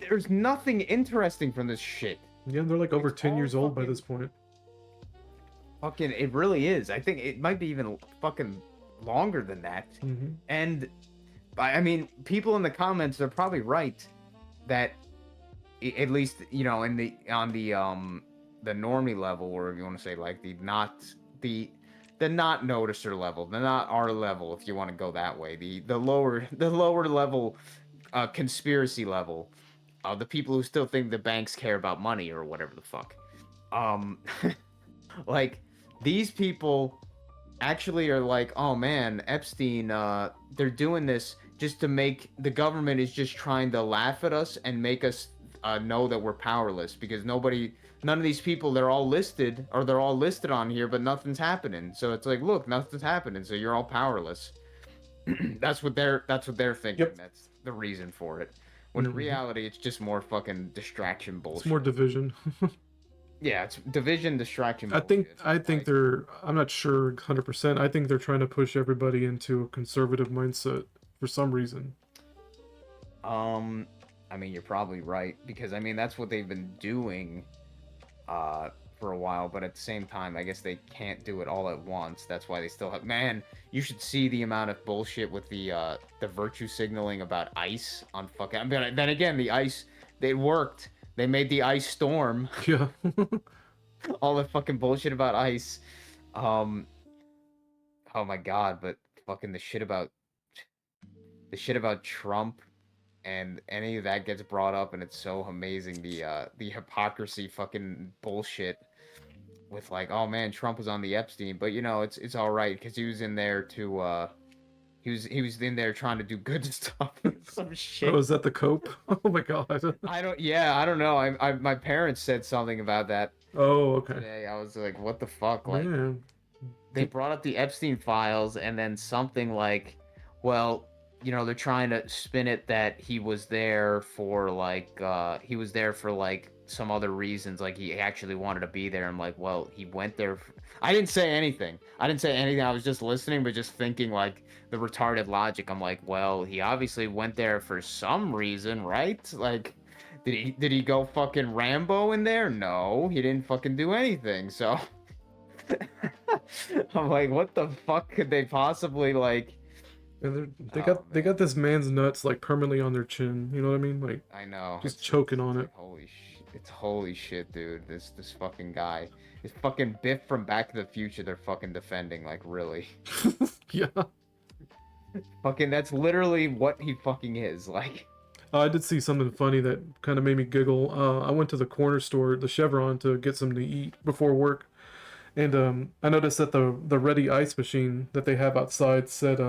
there's nothing interesting from this shit. Yeah, they're like over It's 10 all years old by fucking- this point. Fucking, it really is. I think it might be even fucking longer than that. Mm-hmm. And I mean, people in the comments are probably right that at least, you know, on the normie level, or if you want to say like the not noticer level, the not our level, if you want to go that way, the lower level conspiracy level, the people who still think the banks care about money or whatever the fuck, like these people actually are like, oh man, Epstein, they're doing this just to make the government is just trying to laugh at us and make us know that we're powerless because none of these people, they're all listed on here, but nothing's happening. So it's like, look, nothing's happening, so you're all powerless. That's what they're thinking. Yep. That's the reason for it. When in reality, it's just more fucking distraction bullshit. It's more division. Yeah, it's division, distraction. I think Like, they're. I'm not sure 100%. I think they're trying to push everybody into a conservative mindset for some reason. I mean, you're probably right because I mean that's what they've been doing, for a while. But at the same time, I guess they can't do it all at once. That's why they still have. Man, you should see the amount of bullshit with the virtue signaling about ice on fucking. I mean, then again, the ice, they worked. They made the ice storm. Yeah. All the fucking bullshit about ice. Oh my god, but fucking the shit about Trump and any of that gets brought up and it's so amazing, the hypocrisy fucking bullshit with like, oh man, Trump was on the Epstein, but you know, it's all right cuz he was in there to he was in there trying to do good stuff. Some shit. Oh, is that the cope? Oh my god. I don't know. I my parents said something about that Oh, okay. today. I was like, what the fuck? Like, Yeah. they brought up the Epstein files and then something like, well, you know, they're trying to spin it that he was there for like some other reasons, like he actually wanted to be there. I'm like, well, he went there I didn't say anything. I was just listening, but just thinking like the retarded logic. I'm like, well, he obviously went there for some reason, right? Like, did he go fucking Rambo in there? No, he didn't fucking do anything. So I'm like, what the fuck could they possibly like? And they Oh, got this man's nuts like permanently on their chin. You know what I mean? Like I know. just choking on it. Like, holy shit, dude. This fucking guy. This fucking Biff from Back to the Future they're fucking defending, like, really. Yeah. Fucking, that's literally what he fucking is, like. I did see something funny that kind of made me giggle. I went to the corner store, the Chevron, to get something to eat before work, and I noticed that the Ready Ice machine that they have outside said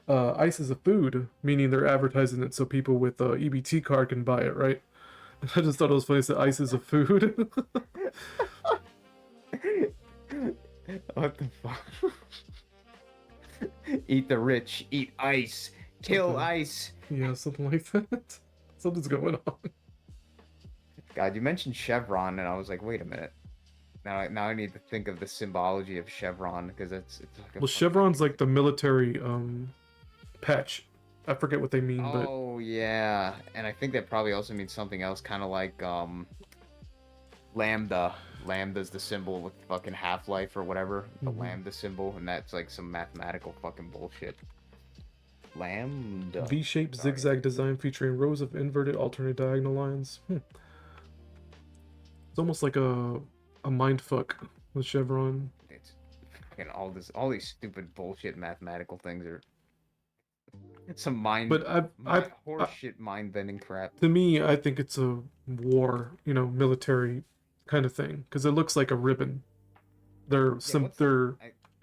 ice is a food, meaning they're advertising it so people with a EBT card can buy it, right? And I just thought it was funny that ice is a food. What the fuck? Eat the rich, eat ice, kill Okay. ice. Yeah, something like that. Something's going on. God, you mentioned Chevron, and I was like, wait a minute. Now I need to think of the symbology of Chevron because it's like Well, Chevron's like the military patch. I forget what they mean, but oh yeah, and I think that probably also means something else, kind of like lambda. Lambda's the symbol with fucking Half-Life or whatever, the lambda symbol, and that's like some mathematical fucking bullshit. Lambda. V-shaped Sorry. zigzag design featuring rows of inverted alternate diagonal lines. It's almost like a mind fuck with Chevron. It's fucking all these stupid bullshit mathematical things are some mind. But horseshit mind bending crap. to me, I think it's a war, military kind of thing, because it looks like a ribbon. They're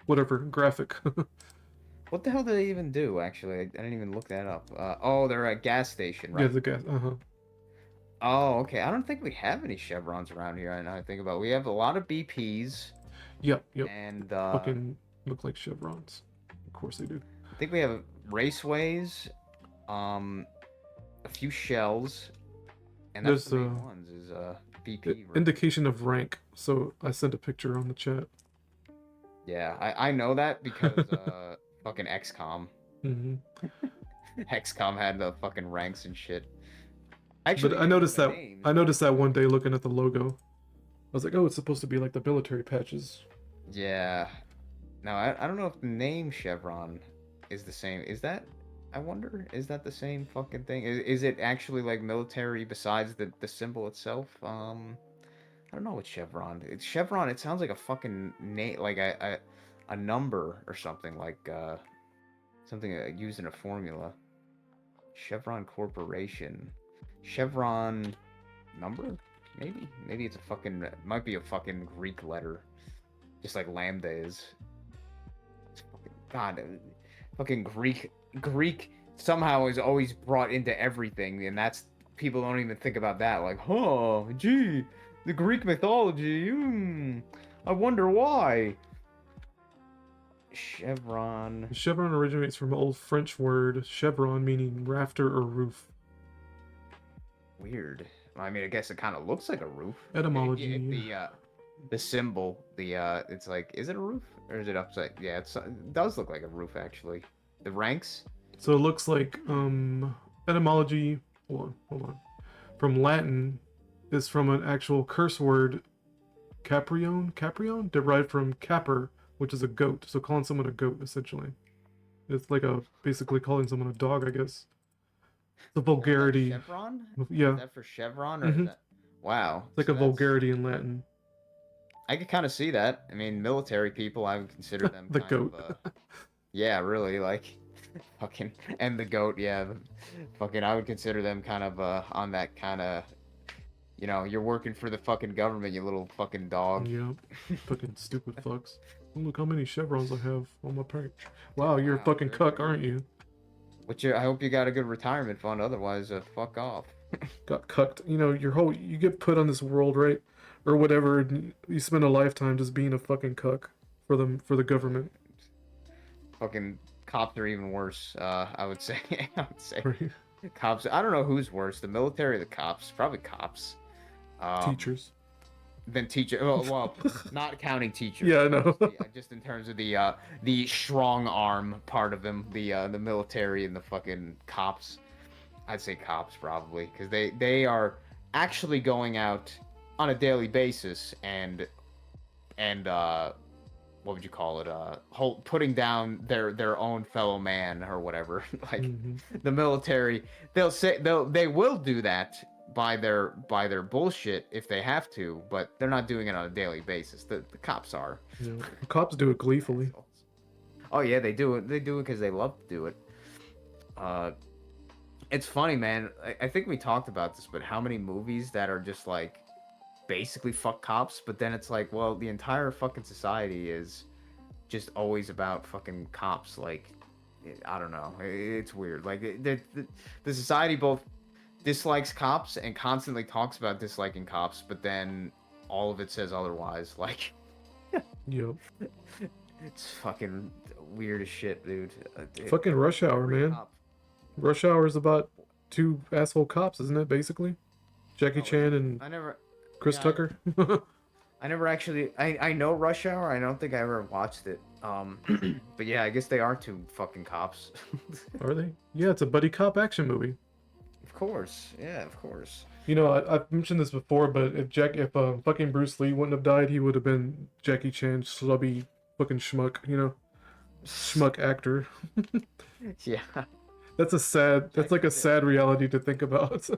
whatever graphic. What the hell do they even do? Actually, I didn't even look that up. Oh, they're a gas station, right? Yeah, the gas. Oh, okay. I don't think we have any Chevrons around here. I know I think about it. We have a lot of BPs. Yep. And Fucking look like chevrons. Of course they do. I think we have raceways, a few shells, And that's There's the main ones is VP. indication of rank, so I sent a picture on the chat. Yeah, I know that because fucking XCOM. Hmm. XCOM had the fucking ranks and shit. But Actually, I speaking noticed of that names, one day looking at the logo. I was like, oh, it's supposed to be like the military patches. yeah. Now I don't know if the name Chevron is the same. Is that? I wonder. Is that the same fucking thing? Is it actually like military besides the symbol itself? I don't know what Chevron. It's Chevron. It sounds like a fucking name, like a number or something like something used in a formula. Chevron Corporation. Chevron number? Maybe it's a fucking might be a fucking Greek letter. Just like lambda is. It's fucking God, fucking Greek somehow is always brought into everything, and that's people don't even think about that. Like, huh, gee, the Greek mythology. I wonder why. Chevron. Chevron originates from an old French word chevron, meaning rafter or roof. Weird. I mean, I guess it kind of looks like a roof. Etymology. The symbol, it's like, is it a roof or is it upside? Yeah, it does look like a roof actually. The ranks. So it looks like etymology. Hold on. From Latin is from an actual curse word, caprion, derived from caper, which is a goat. So calling someone a goat essentially. It's like basically calling someone a dog, I guess. The vulgarity. Chevron? Yeah. Is that for chevron or is Mhm. that? Wow. It's like so a that's- vulgarity in Latin. I could kind of see that. I mean, military people, I would consider them The kind goat. of, yeah, really, like, fucking, and the goat, yeah, fucking, I would consider them kind of on that kind of, you know, you're working for the fucking government, you little fucking dog. Yeah. Fucking stupid fucks. Oh, look how many chevrons I have on my perch. Wow, you're a Wow, fucking very cuck, good. aren't you? Which I hope you got a good retirement fund. Otherwise, fuck off. Got cucked. You know, you get put on this world, right? Or whatever, and you spend a lifetime just being a fucking cuck for the government. Fucking cops are even worse. I would say. I would say Right? cops. I don't know who's worse, the military or the cops. Probably cops. Teachers. Than teacher. Well, not counting teachers. Yeah, I know. Just in terms of the strong arm part of them, the military and the fucking cops. I'd say cops probably because they are actually going out on a daily basis and what would you call it, putting down their own fellow man or whatever. Like the military, they will do that by their bullshit if they have to, but they're not doing it on a daily basis. The cops are. Yeah. Cops do it gleefully. Oh yeah, they do it because they love to do it. It's funny, man. I think we talked about this, but how many movies that are just like basically fuck cops, but then it's like, well, the entire fucking society is just always about fucking cops. Like, I don't know. It's weird. Like, the society both dislikes cops and constantly talks about disliking cops, but then all of it says otherwise. Like, Yep. it's fucking weird as shit, dude. Fucking Rush Hour, Every man. cop- Rush Hour is about two asshole cops, isn't it? Basically, Jackie Oh, Chan and I never. Chris yeah, Tucker. I never actually. I know Rush Hour. I don't think I ever watched it. But yeah, I guess they are two fucking cops. Are they? Yeah, it's a buddy cop action movie. Of course, yeah, of course. You know, I've mentioned this before, but if fucking Bruce Lee wouldn't have died, he would have been Jackie Chan, slubby fucking schmuck. You know, schmuck actor. Yeah. That's like a sad reality to think about.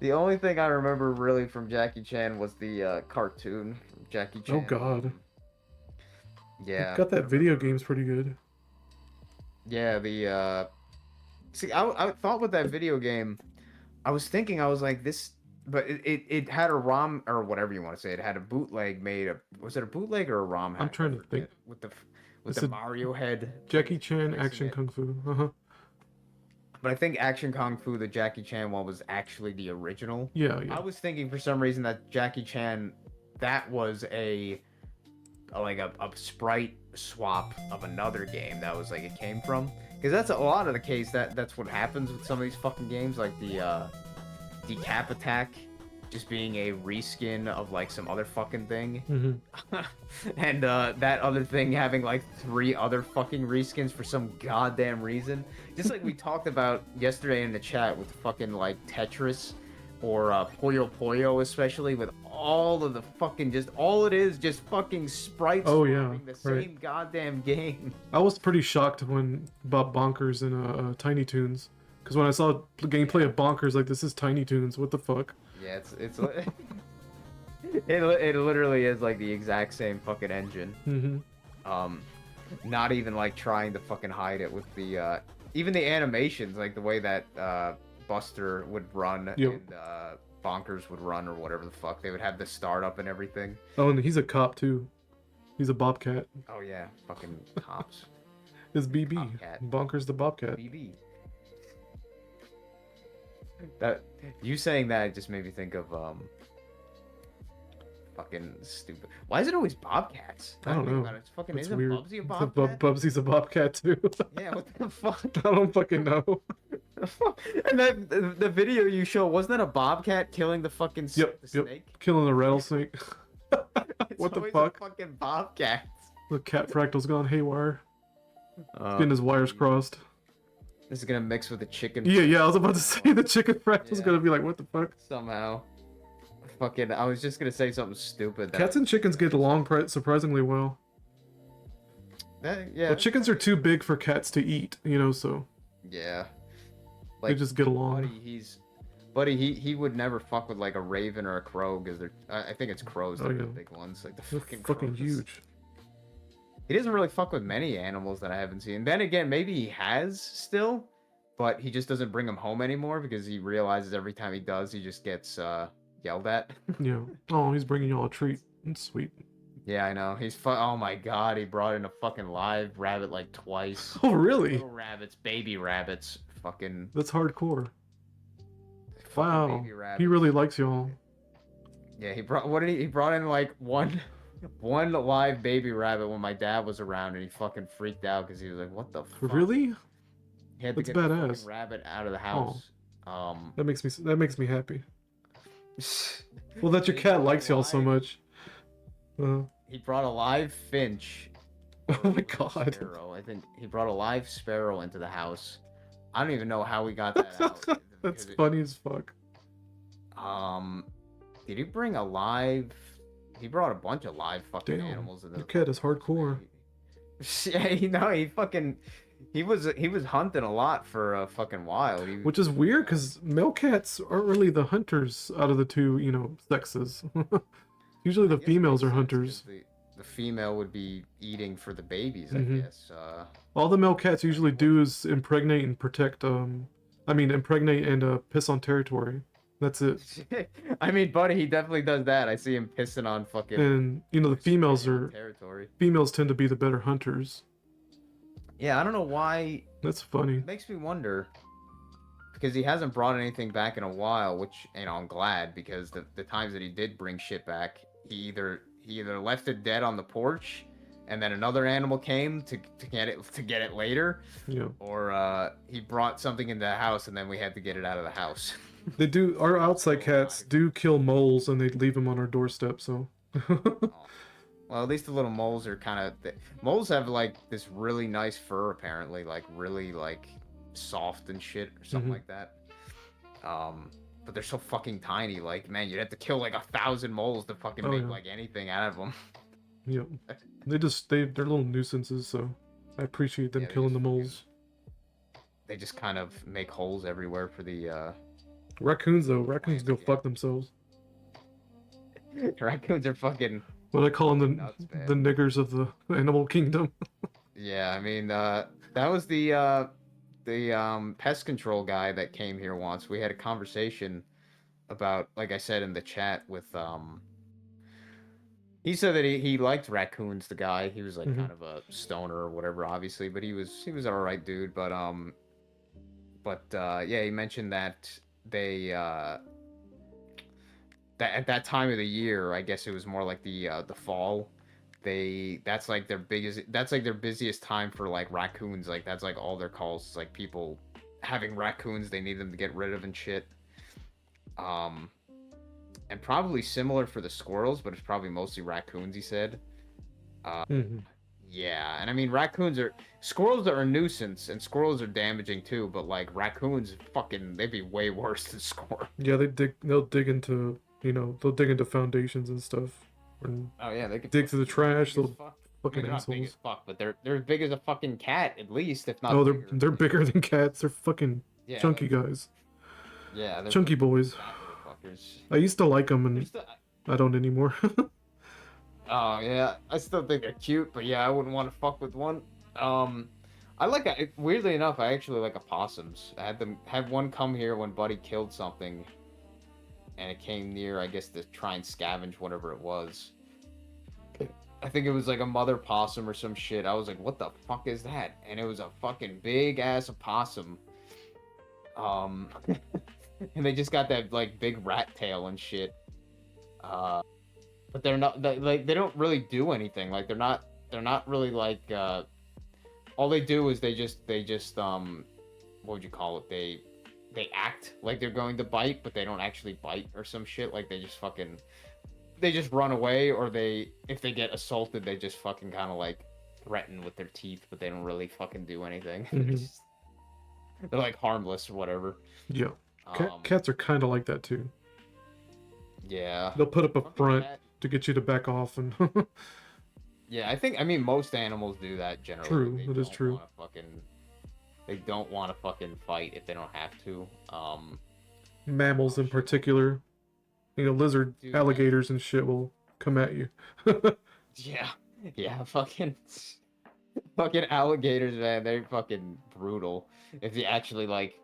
The only thing I remember really from Jackie Chan was the cartoon from Jackie Chan. Oh God. Yeah. Got that video game's pretty good. Yeah, see, I thought with that video game, I was thinking, I was like, this, but it had a ROM, or whatever you want to say, it had a bootleg made, was it a bootleg or a ROM hack? I'm trying I to think. forget, with It's the a Mario head. Jackie Chan fixing action it. kung fu. Uh-huh. But I think Action Kung Fu, the Jackie Chan one, was actually the original. Yeah, I yeah. was thinking for some reason that Jackie Chan, that was a sprite swap of another game that was like it came from, because that's a lot of the case that's what happens with some of these fucking games, like the Decap Attack just being a reskin of like some other fucking thing. And that other thing having like 3 other fucking reskins for some goddamn reason. Just like we talked about yesterday in the chat with fucking like Tetris or Puyo Puyo, especially with all of the fucking just all it is just fucking sprites Oh yeah, farming the right. same goddamn game. I was pretty shocked when Bob Bonkers in Tiny Toons, because when I saw the gameplay of Bonkers, like, this is Tiny Toons. What the fuck? Yeah, it's it literally is like the exact same fucking engine. Not even like trying to fucking hide it with the even the animations, like the way that Buster would run and Bonkers would run, or whatever the fuck. They would have the startup and everything. Oh, and he's a cop too. He's a bobcat. Oh yeah, fucking cops. It's BB. Bobcat. Bonkers the bobcat. BB. That you saying that just made me think of fucking stupid. Why is it always bobcats? I don't know. It's fucking It's isn't weird. Bubsy a bobcat? Bubsy's a bobcat too. Yeah, what the fuck? I don't fucking know. And that the video you show, wasn't that a bobcat killing the fucking the snake? Killing the rattlesnake. What the always fuck? A fucking bobcat. The cat fractal's gone haywire. Getting his wires crossed. This is gonna mix with the chicken. Yeah, I was about to say the chicken fractal's gonna be like, what the fuck? Somehow. Fucking, I was just gonna say something stupid. Cats and chickens get along surprisingly well. Yeah. Well, chickens are too big for cats to eat, you know, so Yeah. they just get along. Buddy, he would never fuck with like a raven or a crow, because they're, I think it's crows that are the big ones, like the They're fucking fucking crows. huge. He doesn't really fuck with many animals that I haven't seen. Then again, maybe he has still, but he just doesn't bring them home anymore because he realizes every time he does, he just gets yelled at. Yeah. Oh, he's bringing y'all a treat. That's sweet. Yeah, I know. Oh my god, he brought in a fucking live rabbit like twice. Oh, really? Little rabbits, baby rabbits. Fucking. That's hardcore. fucking Wow. baby rabbits. He really likes y'all. Yeah, he brought in like one live baby rabbit when my dad was around, and he fucking freaked out because he was like, "What the fuck?" Really? He had to That's get the badass. fucking rabbit out of the house. That makes me happy. Well, that your cat likes y'all so much. He brought a live finch. Oh my god. Sparrow. I think he brought a live sparrow into the house. I don't even know how we got that out. That's funny as fuck. Did he bring a live? He brought a bunch of live fucking Damn, animals in your cat is hardcore. Yeah, he was hunting a lot for a fucking while. Which is weird, because male cats aren't really the hunters out of the two, you know, sexes. Usually the I guess it females makes are sense, 'cause hunters. The female would be eating for the babies, I Mhm. guess. All the male cats usually do is impregnate and protect, impregnate and piss on territory. That's it. I mean, buddy, he definitely does that. I see him pissing on fucking. And, you know, the females tend to be the better hunters. Yeah, I don't know why. That's funny. It makes me wonder, because he hasn't brought anything back in a while, which, you know, I'm glad, because the times that he did bring shit back, he either left it dead on the porch, and then another animal came to get it later, Yeah. or he brought something into the house and then we had to get it out of the house. They do. Our outside cats do kill moles, and they leave them on our doorstep. So. Well, at least the little moles are kind of. Moles have like this really nice fur, apparently, like really like soft and shit or something like that. But they're so fucking tiny. Like, man, you'd have to kill like 1,000 moles to fucking make like anything out of them. Yep. They're little nuisances. So I appreciate them killing the moles. They just kind of make holes everywhere for the. Raccoons go fuck themselves. Raccoons are fucking. What I call them nuts, the niggers of the animal kingdom. Yeah, I mean, that was the pest control guy that came here once. We had a conversation about, like I said in the chat, with he said that he liked raccoons. The guy, he was like kind of a stoner or whatever, obviously, but he was an alright dude. But yeah, he mentioned that they that at that time of the year, I guess it was more like the fall, that's like their busiest time for like raccoons. Like that's like all their calls. Like people having raccoons they need them to get rid of and shit. Um, and probably similar for the squirrels, but it's probably mostly raccoons. He said. Hmm. Yeah, and I mean squirrels are a nuisance, and squirrels are damaging too. But like raccoons, they'd be way worse than squirrels. Yeah, they'll dig into, they'll dig into foundations and stuff, and Oh yeah, they could dig through the trash. big as They'll fuck. I fucking mean, they're not big as assholes. fuck, but they're as big as a fucking cat at least, if Oh, not they're bigger. they're bigger than cats. They're fucking Yeah, chunky guys, they're chunky fucking boys. fat motherfuckers. I used to like them, They're and still, I don't anymore. oh yeah, I still think they're cute, but yeah, I wouldn't want to fuck with one. Weirdly enough, I actually like opossums. I had one come here when Buddy killed something, and it came near, I guess, to try and scavenge whatever it was. I think it was like a mother possum or some shit. I was like, what the fuck is that? And it was a fucking big ass opossum. And they just got that like big rat tail and shit. But they don't really do anything. Like they're not really like all they do is they just what would you call it? They act like they're going to bite, but they don't actually bite or some shit. Like they just run away, or if they get assaulted, they just fucking kind of like threaten with their teeth, but they don't really fucking do anything. Mhm. They're like harmless or whatever. Yeah, cats are kind of like that too. Yeah. They'll put up a Fucking front cat- to get you to back off, and Yeah, I mean most animals do that generally. True, They that is don't true. they don't want to fucking fight if they don't have to. mammals in particular, lizard, Dude, alligators, and shit will come at you. Yeah, yeah, fucking alligators, man. They're fucking brutal. If you actually like,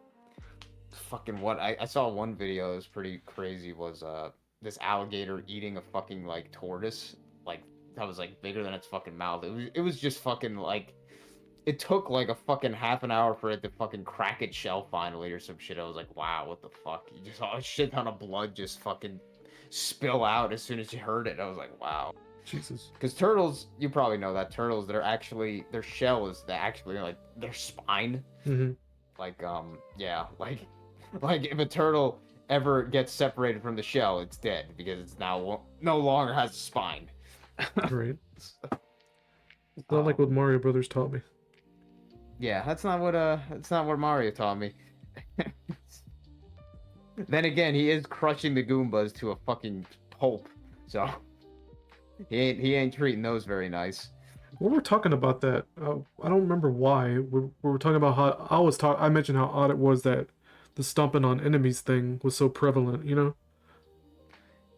fucking what I saw one video that was pretty crazy was this alligator eating a fucking like tortoise, like that was like bigger than its fucking mouth. It was just fucking like. It took like a fucking half an hour for it to fucking crack its shell finally or some shit. I was like, wow, what the fuck? You just saw a shit ton of blood just fucking spill out as soon as you heard it. I was like, wow. Jesus. Because turtles, you probably know that turtles, their shell is actually like their spine. Hmm. Like, yeah, like if a turtle ever gets separated from the shell, it's dead because it's now no longer has a spine. Right. It's not like what Mario Brothers taught me. Yeah, that's not what Mario taught me. Then again, he is crushing the Goombas to a fucking pulp, so he ain't treating those very nice. We were talking about that. I don't remember why. We were talking about how I mentioned how odd it was that the stomping on enemies thing was so prevalent,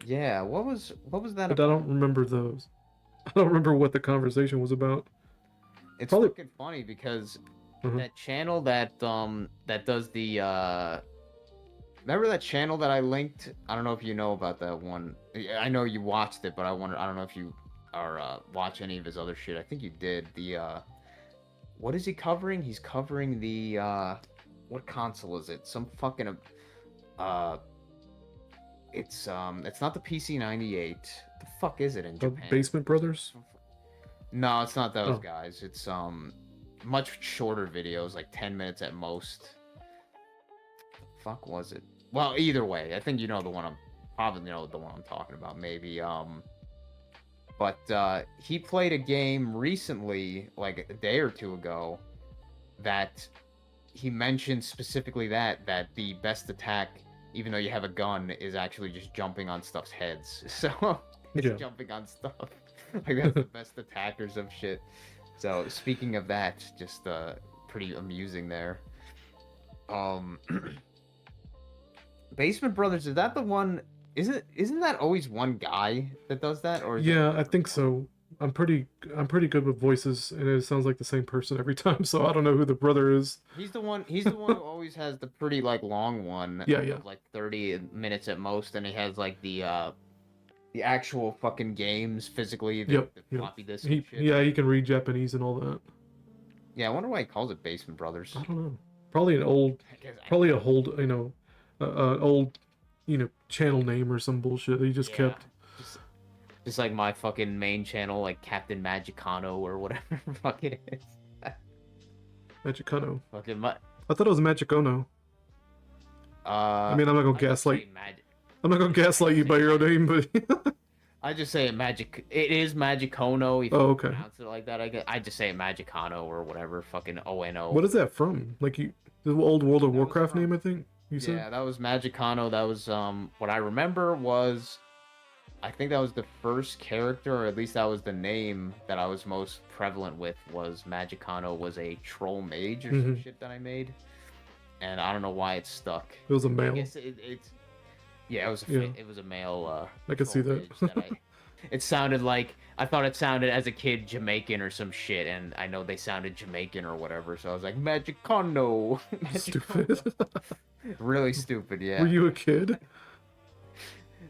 Yeah, what was that But I about? don't remember those. I don't remember what the conversation was about. It's Probably- fucking funny because Mhm. that channel that does the remember that channel that I linked? I don't know if you know about that one. I know you watched it, but I don't know if you are watch any of his other shit. I think you did. The what is he covering? He's covering the what console is it? Some fucking it's not the PC-98. The fuck is it in The Japan? Basement Brothers? No, it's not those Oh. guys. It's much shorter videos, like 10 minutes at most. Fuck was it? Well, either way, I think you know the one I'm talking about, maybe. But he played a game recently, like a day or two ago, that he mentioned specifically that the best attack, even though you have a gun, is actually just jumping on stuff's heads. So it's Yeah. jumping on stuff. Like that's the best attack or some shit. So speaking of that, just pretty amusing there. Basement Brothers, is that the one? Isn't that always one guy that does that? Or is that Yeah, I different think one? so. I'm pretty good with voices, and it sounds like the same person every time. So I don't know who the brother is. He's the one who always has the pretty like long one. Yeah, of, yeah. Like 30 minutes at most, and he has like the actual fucking games physically, the Yep, yep. floppy disk and shit. He can read Japanese and all that. Yeah, I wonder why he calls it Basement Brothers. I don't know. Probably an old, probably a old, old, channel name or some bullshit that he just kept. Just like my fucking main channel, like Captain Magicano or whatever the fuck it is. Magicano. Fucking my. I thought it was Magicono. I mean, I'm not gonna I just gaslight. say magic. I'm not gonna gaslight you by your own name, but I just say it magic. It is Magicono. If oh, you okay. pronounce it like that, I guess. I just say it Magicano or whatever. Fucking ONO. What is that from? Like the old World of That was Warcraft from- name, I think you said. Yeah, that was Magicano. That was what I remember was I think that was the first character, or at least that was the name that I was most prevalent with, was Magicano was a troll mage or some shit that I made. And I don't know why it stuck. It was a I male. guess it's yeah, it was it was a male I could see troll that. mage it sounded like I thought it sounded as a kid Jamaican or some shit, and I know they sounded Jamaican or whatever, so I was like Magicano. Stupid. Really stupid, yeah. Were you a kid?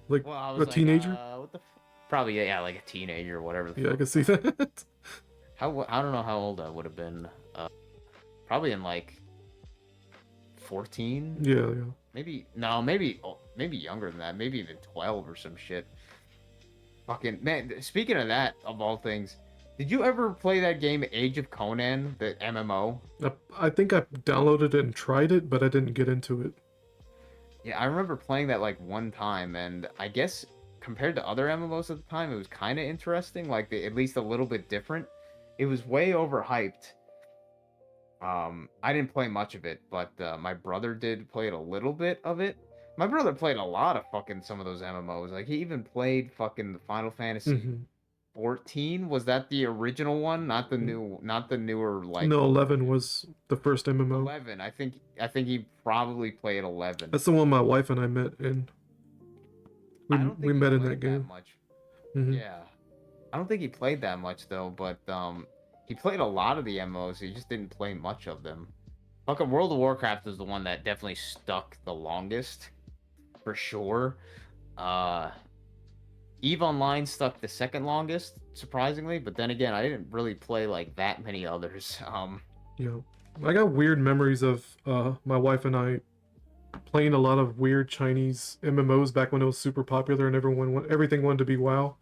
Like Well, I a was like, teenager? what the probably yeah, like a teenager or whatever. Yeah, I can see that. I don't know how old I would have been. Probably in like 14. Yeah. Maybe maybe younger than that. Maybe even 12 or some shit. Fucking man. Speaking of that, of all things, did you ever play that game Age of Conan, the MMO? I think I downloaded it and tried it, but I didn't get into it. Yeah, I remember playing that like one time, and I guess compared to other MMOs at the time, it was kind of interesting, like at least a little bit different. It was way overhyped. I didn't play much of it, but my brother did play a little bit of it. My brother played a lot of fucking some of those MMOs. Like he even played fucking the Final Fantasy 14. Was that the original one? Not the newer like. No, 11 was the first MMO. 11. I think he probably played 11. That's the one my wife and I met in. I don't think We he met in played that game. much. Mhm. Yeah. I don't think he played that much though, but he played a lot of the MMOs. He just didn't play much of them. Fucking World of Warcraft is the one that definitely stuck the longest, for sure. EVE Online stuck the second longest, surprisingly, but then again, I didn't really play like that many others. Yeah, I got weird memories of my wife and I playing a lot of weird Chinese MMOs back when it was super popular and everything wanted to be WoW.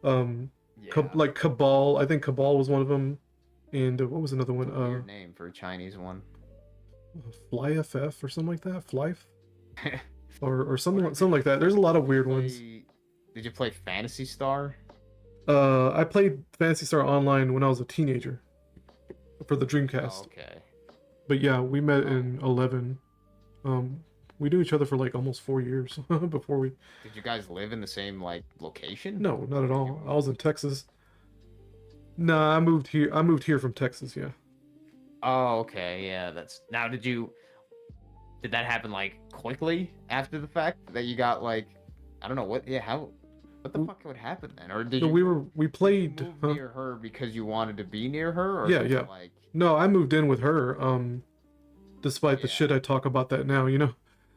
Like Cabal, I think Cabal was one of them, and what was another one? Weird name for a Chinese one. Fly FF or something like that. Flyf, or something like that. There's a lot of weird ones. Did you play Phantasy Star? I played Phantasy Star Online when I was a teenager for the Dreamcast. Oh, okay. But yeah, we met in 11. We knew each other for like almost 4 years before we. Did you guys live in the same like location? No, not at all. I was in Texas. Nah, I moved here. I moved here from Texas. Yeah. Oh, okay. Yeah, now. Did that happen like quickly after the fact that you got like, I don't know what. Yeah, how. What the fuck would happen then? Or did So you? we played. Did you move near her because you wanted to be near her? Or Yeah, was it yeah. Like, No, I moved in with her. Despite the shit I talk about that now, you know,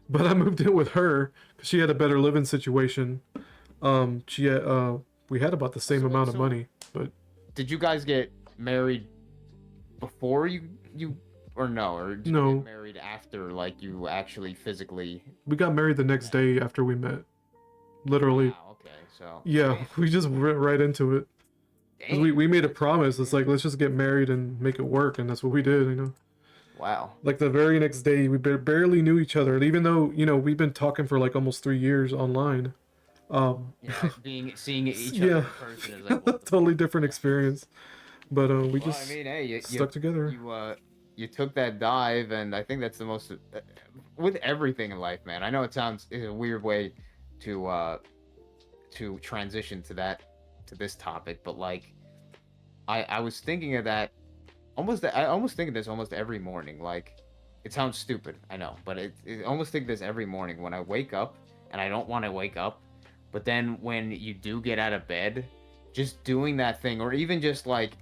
but I moved in with her because she had a better living situation. She had, we had about the same amount of money, but. Did you guys get married before you or no? Or did No. you get married after like you actually physically? We got married the next day after we met. Literally. Wow, okay, so. Yeah, we just went right into it. 'Cause we made a promise. It's like, let's just get married and make it work, and that's what we did, you know. Wow. Like the very next day, we barely knew each other, and even though, you know, we've been talking for like almost 3 years online. Yeah, seeing each other in person is like totally different experience. But we well, just I mean, hey, stuck together. You took that dive, and I think that's the most with everything in life, man. I know it's a weird way to transition to this topic, but like I was thinking of that I almost think of this almost every morning. Like, it sounds stupid, I know, but I almost think this every morning when I wake up, and I don't want to wake up, but then when you do get out of bed, just doing that thing, or even just like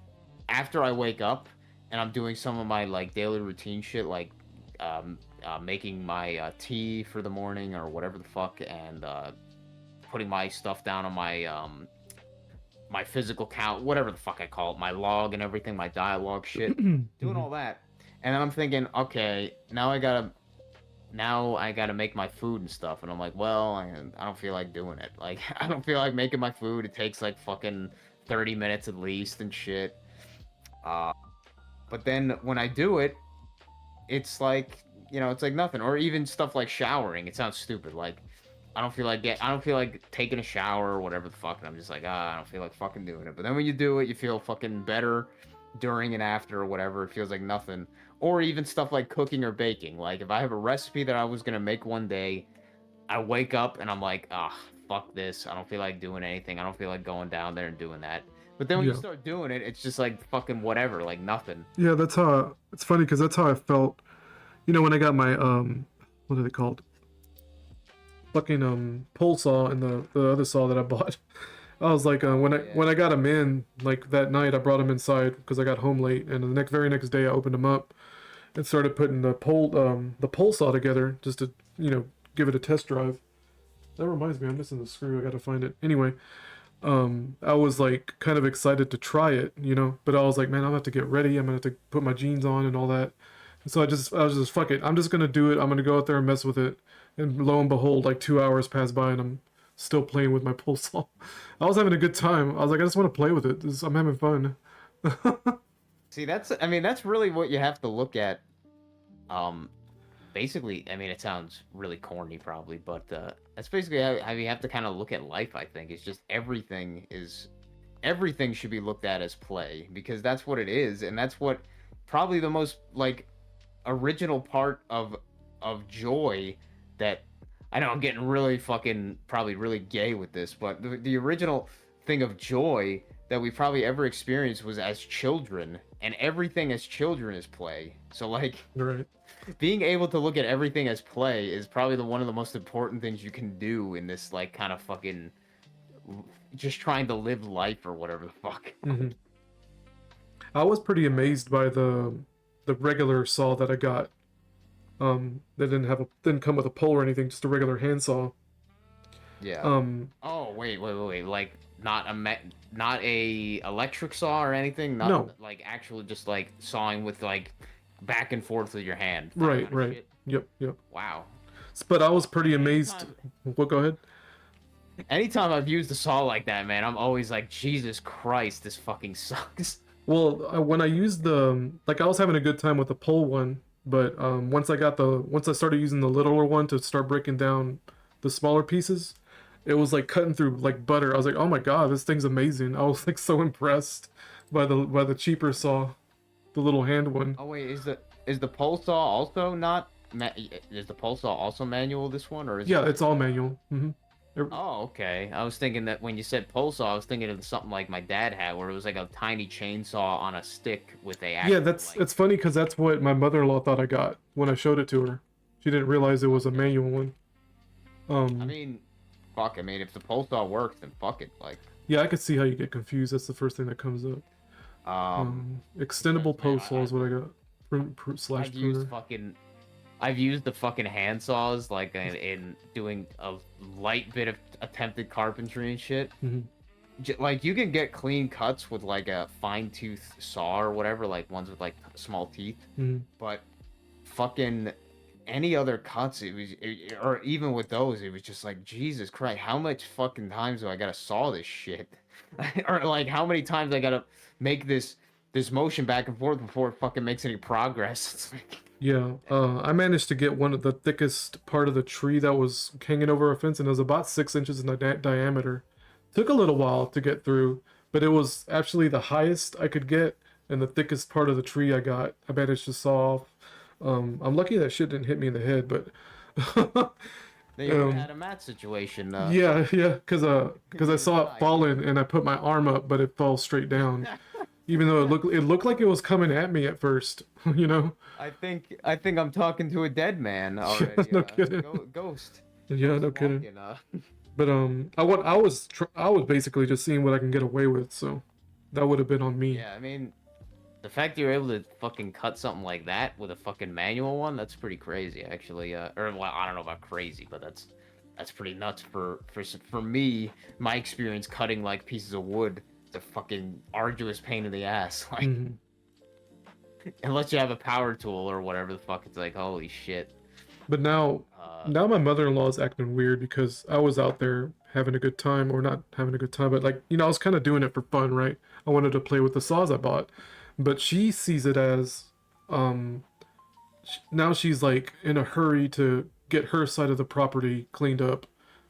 after I wake up and I'm doing some of my like daily routine shit, like making my tea for the morning or whatever the fuck, and putting my stuff down on my my physical count, whatever the fuck I call it, my log and everything, my dialogue shit, doing all that, and I'm thinking, okay, now I gotta now I gotta make my food and stuff, and I'm like, well, I don't feel like doing it. Like, I don't feel like making my food. It takes like fucking 30 minutes at least and shit. Uh, but then when I do it, it's like, it's like nothing. Or even stuff like showering. It sounds stupid. Like, I don't feel like taking a shower or whatever the fuck. And I'm just like, I don't feel like fucking doing it. But then when you do it, you feel fucking better during and after or whatever. It feels like nothing. Or even stuff like cooking or baking. Like, if I have a recipe that I was gonna make one day, I wake up and I'm like, ah, fuck this. I don't feel like doing anything. I don't feel like going down there and doing that. But then when you Yeah. start doing it, it's just like fucking whatever, like nothing. Yeah, that's how it's funny because that's how I felt. When I got my what are they called? Fucking pole saw and the other saw that I bought. I was like, when I got them in, like that night, I brought them inside because I got home late, and the very next day I opened them up and started putting the pole saw together just to give it a test drive. That reminds me, I'm missing the screw. I gotta find it. Anyway, I was like kind of excited to try it, but I was like, man, I'm gonna have to get ready. I'm gonna have to put my jeans on and all that. And so I was just fuck it. I'm just gonna do it. I'm gonna go out there and mess with it. And lo and behold, like 2 hours pass by and I'm still playing with my pole saw. I was having a good time. I was like, I just want to play with it. I'm having fun. See, that's really what you have to look at. Um, Basically, I mean, it sounds really corny probably, but that's basically how you have to kind of look at life, I think. It's just everything should be looked at as play because that's what it is, and that's what probably the most like original part of joy that I know I'm getting really fucking probably really gay with this, but the original thing of joy that we probably ever experienced was as children, and everything as children is play. So like Right. being able to look at everything as play is probably one of the most important things you can do in this like kind of fucking just trying to live life or whatever the fuck. Hmm. I was pretty amazed by the regular saw that I got. That didn't come with a pole or anything, just a regular handsaw. Yeah. Um, Oh wait. Like not a electric saw or anything. no, Not like actually just like sawing with like back and forth with your hand. That right, kind of right. shit. Yep, yep. Wow. But I was pretty amazed. Anytime, Well, go ahead. anytime I've used a saw like that, man, I'm always like, Jesus Christ, this fucking sucks. Well, when I used like I was having a good time with the pole one, but once I started using the littler one to start breaking down the smaller pieces, it was like cutting through like butter. I was like, oh my god, this thing's amazing. I was like so impressed by the cheaper saw, the little hand one. Oh wait, is the pole saw also not is the pole saw also manual this one or is Yeah, it it's all manual. Oh, okay. I was thinking that when you said pole saw, I was thinking of something like my dad had, where it was like a tiny chainsaw on a stick with a Yeah, actual, that's like. it's funny because that's what my mother-in-law thought I got when I showed it to her. She didn't realize it was a Okay. manual one. I Um, mean, fuck. I mean, if the pole saw works, then fuck it. Like, yeah, I could see how you get confused. That's the first thing that comes up. Extendable because man, post saw is what I got. Slash I've used pruner. fucking, I've used the fucking hand saws like in doing a light bit of attempted carpentry and shit. Hmm. Like you can get clean cuts with like a fine tooth saw or whatever, like ones with like small teeth. Hmm. But fucking any other cuts, or even with those, it was just like Jesus Christ, how much fucking times do I gotta saw this shit, or like how many times I gotta make this motion back and forth before it fucking makes any progress? It's like, Yeah, I managed to get one of the thickest part of the tree that was hanging over a fence, and it was about 6 inches in the diameter. Took a little while to get through, but it was actually the highest I could get and the thickest part of the tree I got. I managed to saw off. I'm lucky that shit didn't hit me in the head, but then you would have had a mat situation. yeah, yeah, because I You saw it died. falling and I put my arm up, but it fell straight down. Even though it looked like it was coming at me at first, you know. I think I'm talking to a dead man already. No kidding. Ghost. Yeah, no Ghost kidding. walking, But I was basically just seeing what I can get away with, so that would have been on me. Yeah, I mean, the fact you're able to fucking cut something like that with a fucking manual one, that's pretty crazy, actually. Or well, I don't know about crazy, but that's pretty nuts for me. My experience cutting like pieces of wood, it's a fucking arduous pain in the ass. Like, Hmm. unless you have a power tool or whatever the fuck, it's like holy shit. But now, Uh, now my mother-in-law is acting weird because I was out there having a good time, or not having a good time, but like, I was kind of doing it for fun, right? I wanted to play with the saws I bought, but she sees it as, um, now she's like in a hurry to get her side of the property cleaned up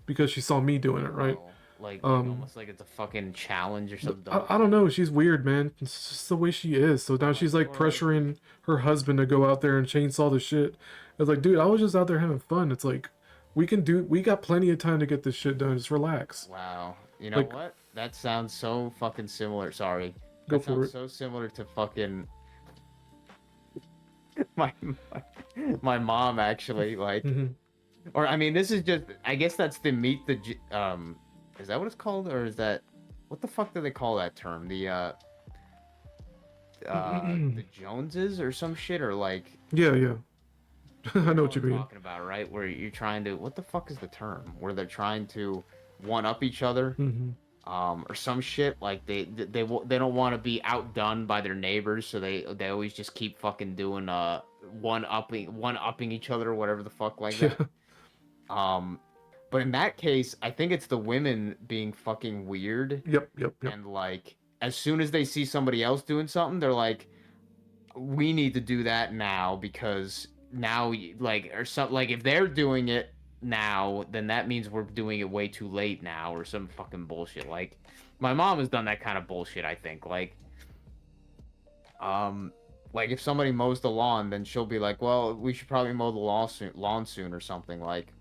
because she saw me doing it, right? oh, like Um, almost like it's a fucking challenge or some dumb I don't shit. know. She's weird, man. It's just the way she is. So now Like she's like you're pressuring her husband to go out there and chainsaw the shit. It's like, dude, I was just out there having fun. It's like, we got plenty of time to get this shit done. Just relax. wow. You know Like, what? That sounds so fucking similar. Sorry. go That for sounds it. so similar to fucking my mom actually like Hmm. or I mean this is just I guess that's the is that what it's called or is that what the fuck do they call that term? The Joneses or some shit or like Yeah, yeah. I you know know what what you I'm mean. talking about, right? Where you're trying to what the fuck is the term? Where they're trying to one up each other Hmm. or some shit like they don't want to be outdone by their neighbors so they always just keep fucking doing one upping each other or whatever the fuck like Yeah. that. Um, but in that case, I think it's the women being fucking weird Yep, yep, yep. and like as soon as they see somebody else doing something, they're like, we need to do that now because now like or something like if they're doing it now, then that means we're doing it way too late now or some fucking bullshit. Like my mom has done that kind of bullshit, I think. Um like if somebody mows the lawn, then she'll be like, "Well, we should probably mow the lawn soon or something." Like,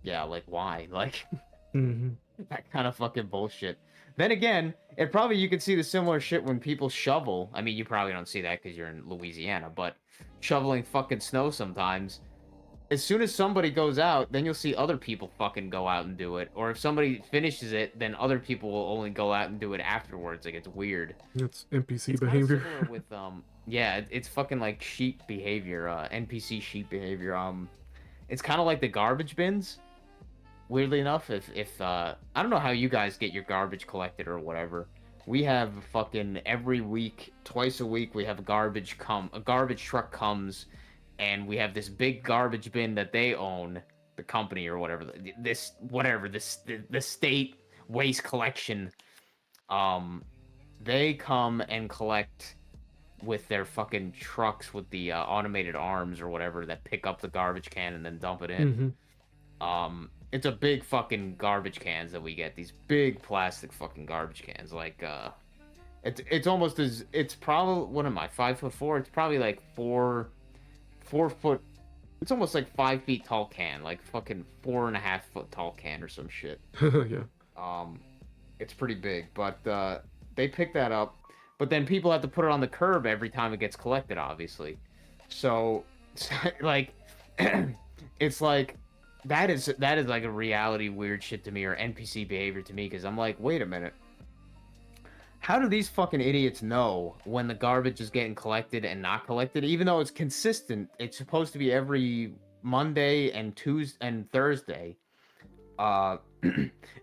yeah, like why? Like Hmm. that kind of fucking bullshit. Then again, it probably you could see the similar shit when people shovel. I mean, you probably don't see that because you're in Louisiana, but shoveling fucking snow sometimes. As soon as somebody goes out, then you'll see other people fucking go out and do it. Or if somebody finishes it, then other people will only go out and do it afterwards. Like it's weird. It's NPC It's kind of behavior. similar with yeah, it's fucking like sheep behavior, NPC sheep behavior. It's kind of like the garbage bins weirdly enough if I don't know how you guys get your garbage collected or whatever. We have fucking every week, twice a week, we have a garbage truck comes and we have this big garbage bin that they own, the company or whatever, the state waste collection. um they come and collect with their fucking trucks with the automated arms or whatever that pick up the garbage can and then dump it in. Hmm. It's a big fucking garbage cans that we get. These big plastic fucking garbage cans. Like, it's almost as it's probably what am I 5'4"? It's probably like 4 foot. It's almost like 5 feet tall can, like fucking 4.5 foot tall can or some shit. Yeah. Um, it's pretty big, but they pick that up. But then people have to put it on the curb every time it gets collected, obviously. So, like, it's like that is like a reality weird shit to me or NPC behavior to me because I'm like, wait a minute. How do these fucking idiots know when the garbage is getting collected and not collected? Even though it's consistent, it's supposed to be every Monday and Tuesday and Thursday. Uh,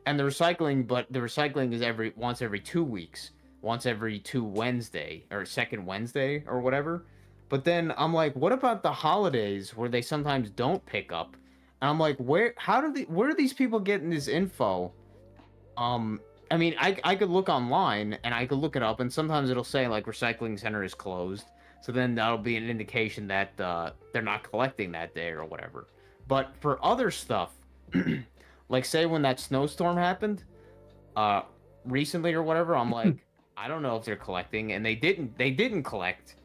and the recycling is every 2 weeks, once every two Wednesday or second Wednesday or whatever. But then I'm like, what about the holidays where they sometimes don't pick up? And I'm like, where are these people getting this info? I mean, I could look online and I could look it up, and sometimes it'll say like recycling center is closed. So then that'll be an indication that they're not collecting that day or whatever. But for other stuff, like say when that snowstorm happened, uh, recently or whatever, I'm like, I don't know if they're collecting, and they didn't collect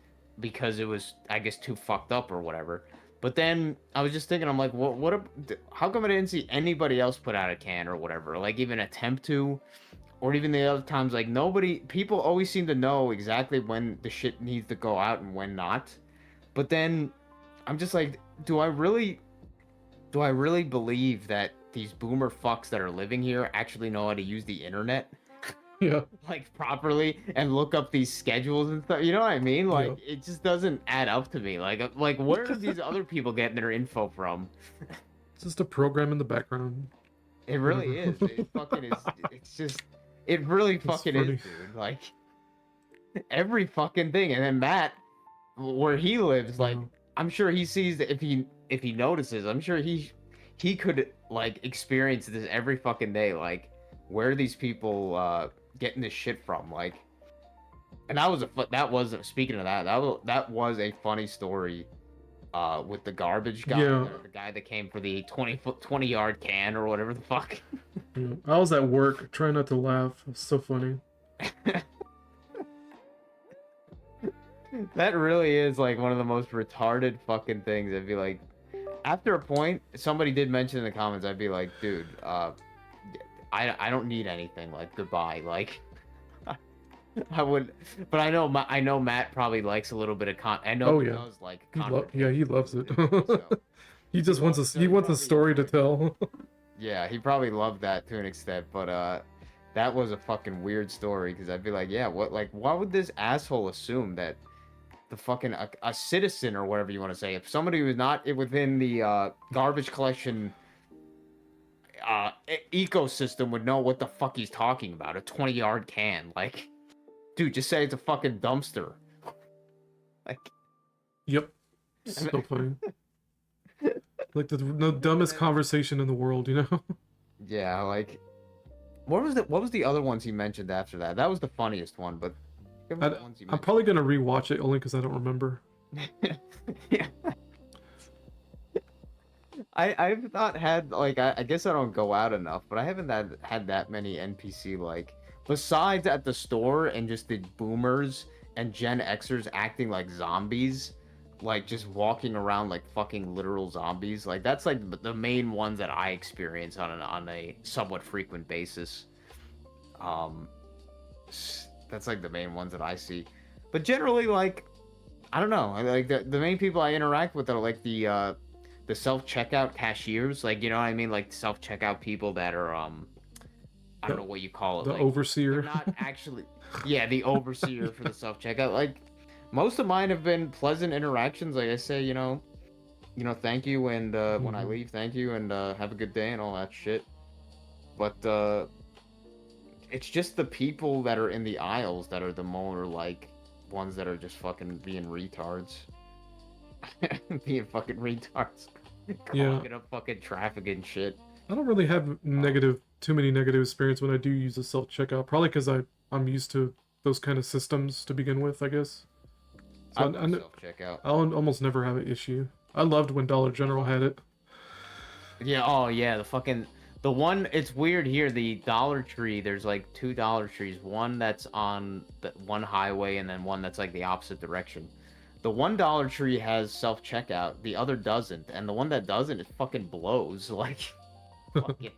because it was I guess too fucked up or whatever. But then I was just thinking, I'm like, how come I didn't see anybody else put out a can or whatever, like even attempt to, or even the other times, like people always seem to know exactly when the shit needs to go out and when not. But then I'm just like, do I really believe that these boomer fucks that are living here actually know how to use the internet Yeah. like properly and look up these schedules and stuff? You know what I mean? Yeah. Like it just doesn't add up to me. Like where are these other people getting their info from? It's just a program in the background. It really Whatever. is. It fucking is. It's just. It really It's fucking is, funny. dude. Like every fucking thing. And then Matt, where he lives, like Yeah. I'm sure he sees that if he notices, I'm sure he could like experience this every fucking day. Like, where are these people getting this shit from? Like, and that was speaking of that was a funny story. With the garbage guy, Yeah. the guy that came for the 20-yard can or whatever the fuck. Yeah. I was at work trying not to laugh. It was so funny. That really is like one of the most retarded fucking things. I'd be like, after a point, somebody did mention in the comments, I'd be like, dude, I don't need anything. Like, goodbye. Like, I would, but I know Matt probably likes a little bit of I know Oh he yeah. does like He loves it. so He just wants so he wants a probably story to enjoyed tell. Yeah, he probably loved that to an extent, but that was a fucking weird story because I'd be like, yeah, why would this asshole assume that the fucking a citizen or whatever you want to say, if somebody who's not within the garbage collection ecosystem would know what the fuck he's talking about, a 20-yard can, like, dude, just say it's a fucking dumpster, like, Yep. So funny. Like the dumbest conversation in the world, you know? yeah, like. What was the other ones he mentioned after that? That was the funniest one, but I'm probably gonna rewatch it only because I don't remember. Yeah. I've not had like I guess I don't go out enough, but I haven't had that many NPC like besides at the store and just the boomers and Gen Xers acting like zombies, like just walking around like fucking literal zombies. Like that's like the main ones that I experience on a somewhat frequent basis. Um, that's like the main ones that I see. But generally, like I don't know, like the main people I interact with are like the self-checkout cashiers, like you know what I mean, like self-checkout people that are I don't know what you call it, The like overseer. they're not actually yeah, the overseer for the self-checkout. Like most of mine have been pleasant interactions. Like I say, thank you, and when I leave, thank you, and have a good day and all that shit. But it's just the people that are in the aisles that are the more like ones that are just fucking being retards. Being fucking retards. Yeah. Clogging up fucking traffic and shit. I don't really have too many negative experience when I do use a self checkout. Probably because I'm used to those kind of systems to begin with, I guess. So I self-checkout. I'll almost never have an issue. I loved when Dollar General had it. Yeah, oh yeah, the one, it's weird here, the Dollar Tree, there's like two Dollar Trees, one that's on the one highway and then one that's like the opposite direction. The one Dollar Tree has self-checkout, the other doesn't, and the one that doesn't, it fucking blows, like, fucking,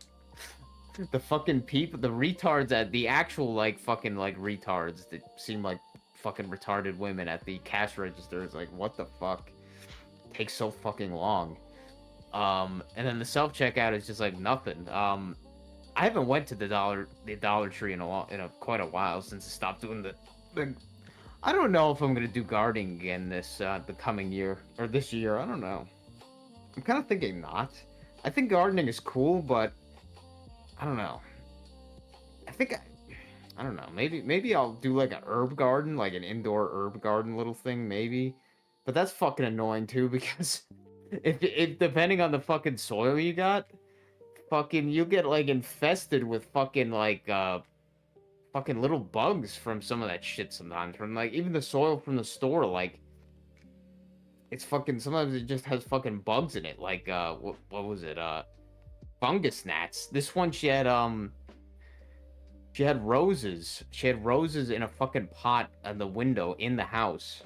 the fucking people, the retards the actual, like, fucking, like, retards that seem like fucking retarded women at the cash register is like, what the fuck? It takes so fucking long. And then the self checkout is just like nothing. I haven't went to the Dollar Tree in quite a while since I stopped doing the. I don't know if I'm gonna do gardening again the coming year or this year. I don't know. I'm kind of thinking not. I think gardening is cool, but I don't know. I don't know. Maybe I'll do like a herb garden, like an indoor herb garden little thing, maybe. But that's fucking annoying too because if depending on the fucking soil you got, fucking you get like infested with fucking like fucking little bugs from some of that shit sometimes. From like even the soil from the store, like it's fucking sometimes it just has fucking bugs in it. Like what was it? Fungus gnats. This one she had roses. She had roses in a fucking pot on the window in the house.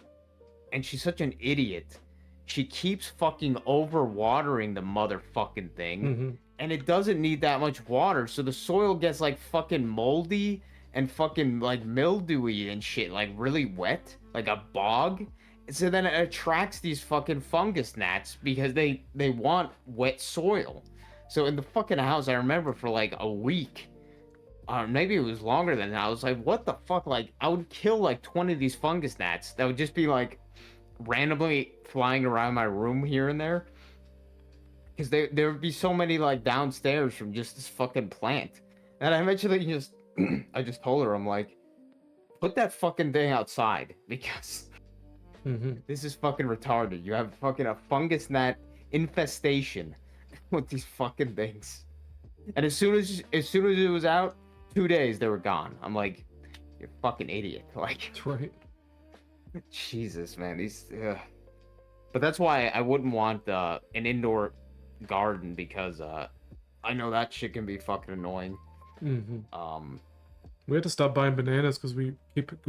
And she's such an idiot. She keeps fucking overwatering the motherfucking thing. Mm-hmm. And it doesn't need that much water. So the soil gets like fucking moldy and fucking like mildewy and shit. Like really wet. Like a bog. So then it attracts these fucking fungus gnats because they want wet soil. So in the fucking house, I remember for like a week, maybe it was longer than that, I was like, what the fuck? Like, I would kill like 20 of these fungus gnats that would just be like randomly flying around my room here and there. Because there would be so many like downstairs from just this fucking plant. And I eventually I just told her, I'm like, put that fucking thing outside because this is fucking retarded. You have fucking a fungus gnat infestation with these fucking things. And as soon as it was out, 2 days they were gone. I'm like, you're a fucking idiot. Like, That's right. Jesus, man, these. But that's why I wouldn't want an indoor garden because I know that shit can be fucking annoying. Mm-hmm. We had to stop buying bananas because we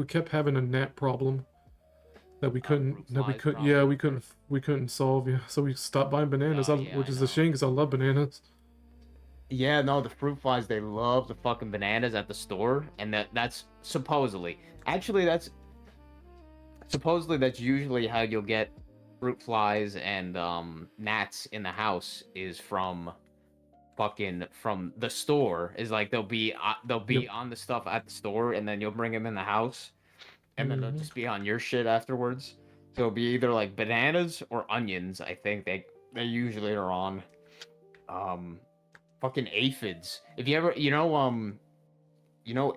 kept having a gnat problem that we couldn't we couldn't solve. Yeah, so we stopped buying bananas, which is a shame because I love bananas. Yeah, no, the fruit flies, they love the fucking bananas at the store, and that's supposedly. Actually, that's usually how you'll get fruit flies and gnats in the house is from the store. Is like they'll be on the stuff at the store, and then you'll bring them in the house, and then they'll just be on your shit afterwards. So it'll be either like bananas or onions. I think they usually are on. Fucking aphids. If you ever,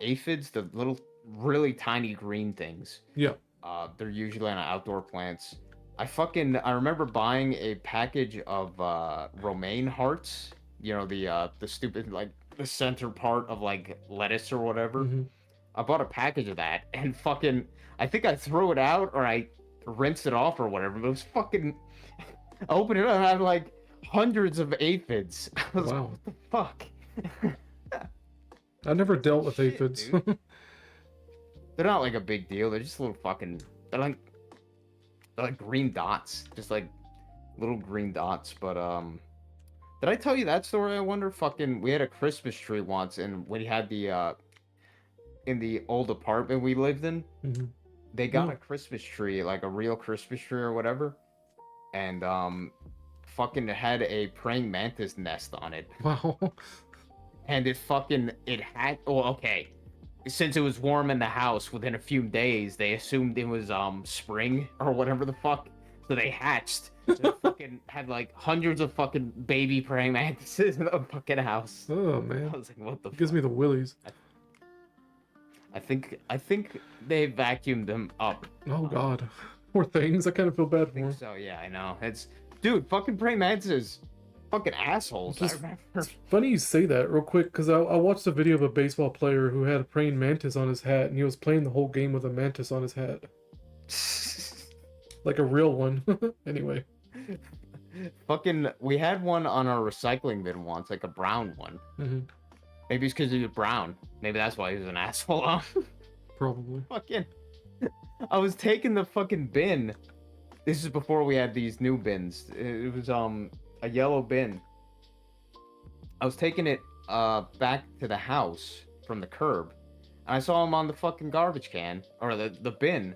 aphids, the little, really tiny green things. Yeah. They're usually on outdoor plants. I remember buying a package of romaine hearts. You know, the stupid, like, the center part of, like, lettuce or whatever. Mm-hmm. I bought a package of that, and fucking, I think I threw it out, or I rinsed it off or whatever, but it was fucking, I opened it up and I had, like, hundreds of aphids. I was Wow. like, what the fuck? I never dealt with aphids. They're not like a big deal. They're just little fucking. They're like green dots, just like little green dots. But did I tell you that story? I wonder. Fucking, we had a Christmas tree once, and we had the in the old apartment we lived in. Mm-hmm. They got a Christmas tree, like a real Christmas tree or whatever, and fucking had a praying mantis nest on it. Wow. And it had. Oh, okay. Since it was warm in the house, within a few days, they assumed it was spring or whatever the fuck. So they hatched. They fucking had like hundreds of fucking baby praying mantises in the fucking house. Oh man. I was like, what the fuck? Gives me the willies. I think they vacuumed them up. Oh god. Poor things. I kind of feel bad for them. So yeah, I know. Dude, fucking praying mantises. Fucking assholes. I remember. It's funny you say that real quick because I watched a video of a baseball player who had a praying mantis on his hat and he was playing the whole game with a mantis on his hat. Like a real one. Anyway. Fucking, we had one on our recycling bin once, like a brown one. Mm-hmm. Maybe it's because he was brown. Maybe that's why he was an asshole. Probably. Fucking, I was taking the fucking bin. This is before we had these new bins. It was a yellow bin. I was taking it back to the house from the curb, and I saw him on the fucking garbage can or the bin,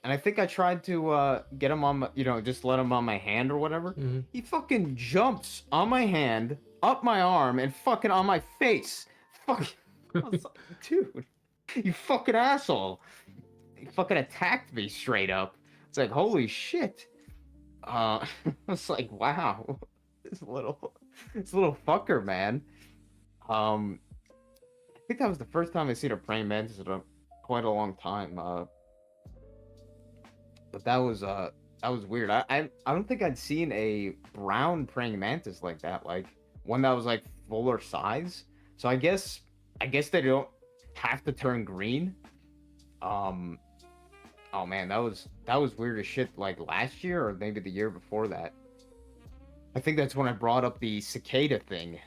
and I think I tried to get him on my, just let him on my hand or whatever. Mm-hmm. He fucking jumps on my hand, up my arm, and fucking on my face. Fucking, I was like, dude, you fucking asshole! He fucking attacked me straight up. It's like, holy shit. I was like, wow. This little fucker, man. I think that was the first time I seen a praying mantis in quite a long time. But that was weird. I don't think I'd seen a brown praying mantis like that, like one that was like fuller size. So I guess they don't have to turn green. Oh man, that was weird as shit. Like last year or maybe the year before that. I think that's when I brought up the cicada thing.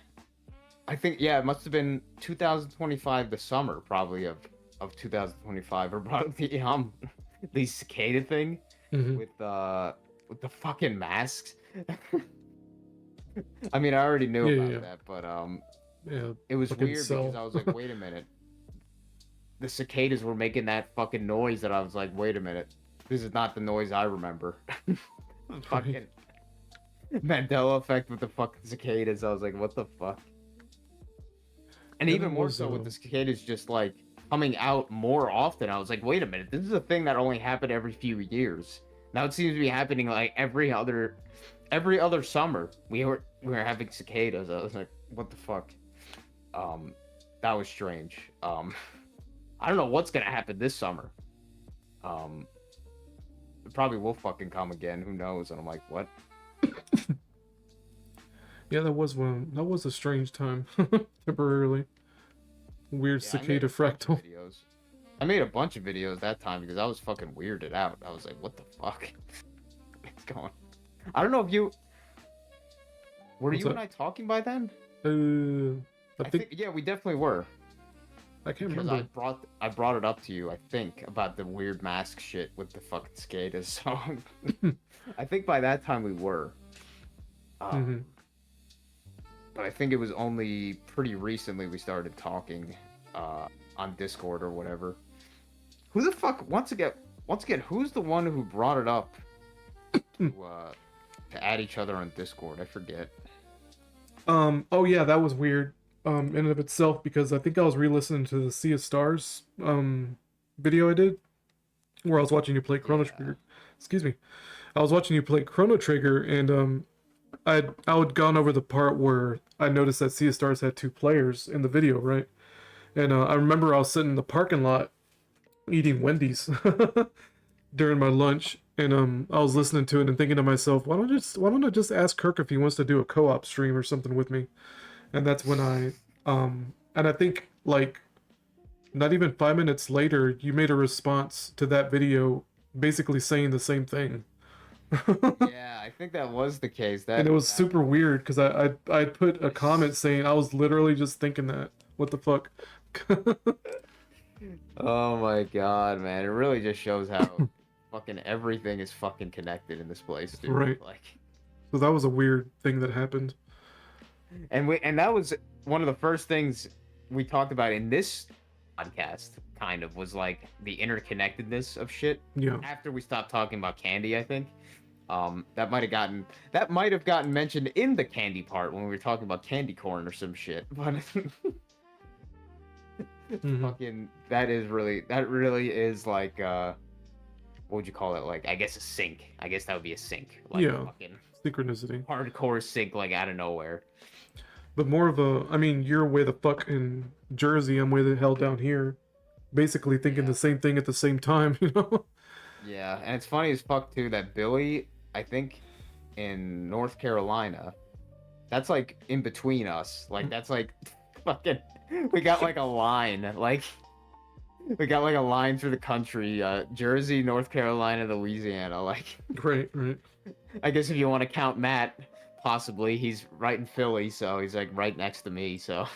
I think, yeah, it must have been 2025, the summer probably of 2025. I brought up the cicada thing with the fucking masks. I mean, I already knew about that, but it was weird because I was like, wait a minute. The cicadas were making that fucking noise that I was like, wait a minute. This is not the noise I remember. Fucking Mandela effect with the fucking cicadas. I was like, what the fuck? And even more so with the cicadas just like coming out more often. I was like, wait a minute, this is a thing that only happened every few years. Now it seems to be happening like every other summer. We were having cicadas. I was like, what the fuck? That was strange. I don't know what's gonna happen this summer. It probably will fucking come again. Who knows? And I'm like, what? Yeah, that was one. That was a strange time, temporarily. Weird Yeah, I made cicada a bunch of fractal. videos. I made a bunch of videos that time because I was fucking weirded out. I was like, what the fuck? What's going? I don't know if you were What's you and that? I talking by then? I I think think yeah, we definitely were. I can't Because remember. I brought it up to you, I think, about the weird mask shit with the fucking cicadas. So I think by that time we were. Hmm. But I think it was only pretty recently we started talking on Discord or whatever. Who the fuck once again, who's the one who brought it up to add each other on Discord? I forget. Oh yeah, that was weird. In and of itself, because I think I was re-listening to the Sea of Stars video I did, where I was watching you play Chrono Yeah. Trigger. Excuse me. I was watching you play Chrono Trigger, and I would gone over the part where I noticed that Sea of Stars had two players in the video, right? And I remember I was sitting in the parking lot eating Wendy's during my lunch, and I was listening to it and thinking to myself, why don't I just ask Kirk if he wants to do a co-op stream or something with me? And that's when and I think like not even 5 minutes later, you made a response to that video, basically saying the same thing. Yeah, I think that was the case. And it was That super weird because I put a comment saying I was literally just thinking that. What the fuck? Oh my god, man. It really just shows how fucking everything is fucking connected in this place, dude. Right. Like So that was a weird thing that happened. and that was one of the first things we talked about in this podcast, kind of, was like the interconnectedness of shit. Yeah. After we stopped talking about candy, I think. That might have gotten mentioned in the candy part when we were talking about candy corn or some shit. But Mhm. fucking that really is like what would you call it? Like, I guess a sync. I guess that would be a sync. Like Yeah. fucking Synchronicity. hardcore sync, like out of nowhere. But more of a, I mean, you're way the fuck in Jersey, I'm way the hell down here. Basically thinking Yeah. the same thing at the same time, you know? Yeah, and it's funny as fuck too that Billy, I think, in North Carolina, that's like in between us. Like that's like fucking. We got like a line. Like we got like a line through the country. Jersey, North Carolina, Louisiana. Like Right, right. I guess if you want to count Matt, possibly he's right in Philly, so he's like right next to me. So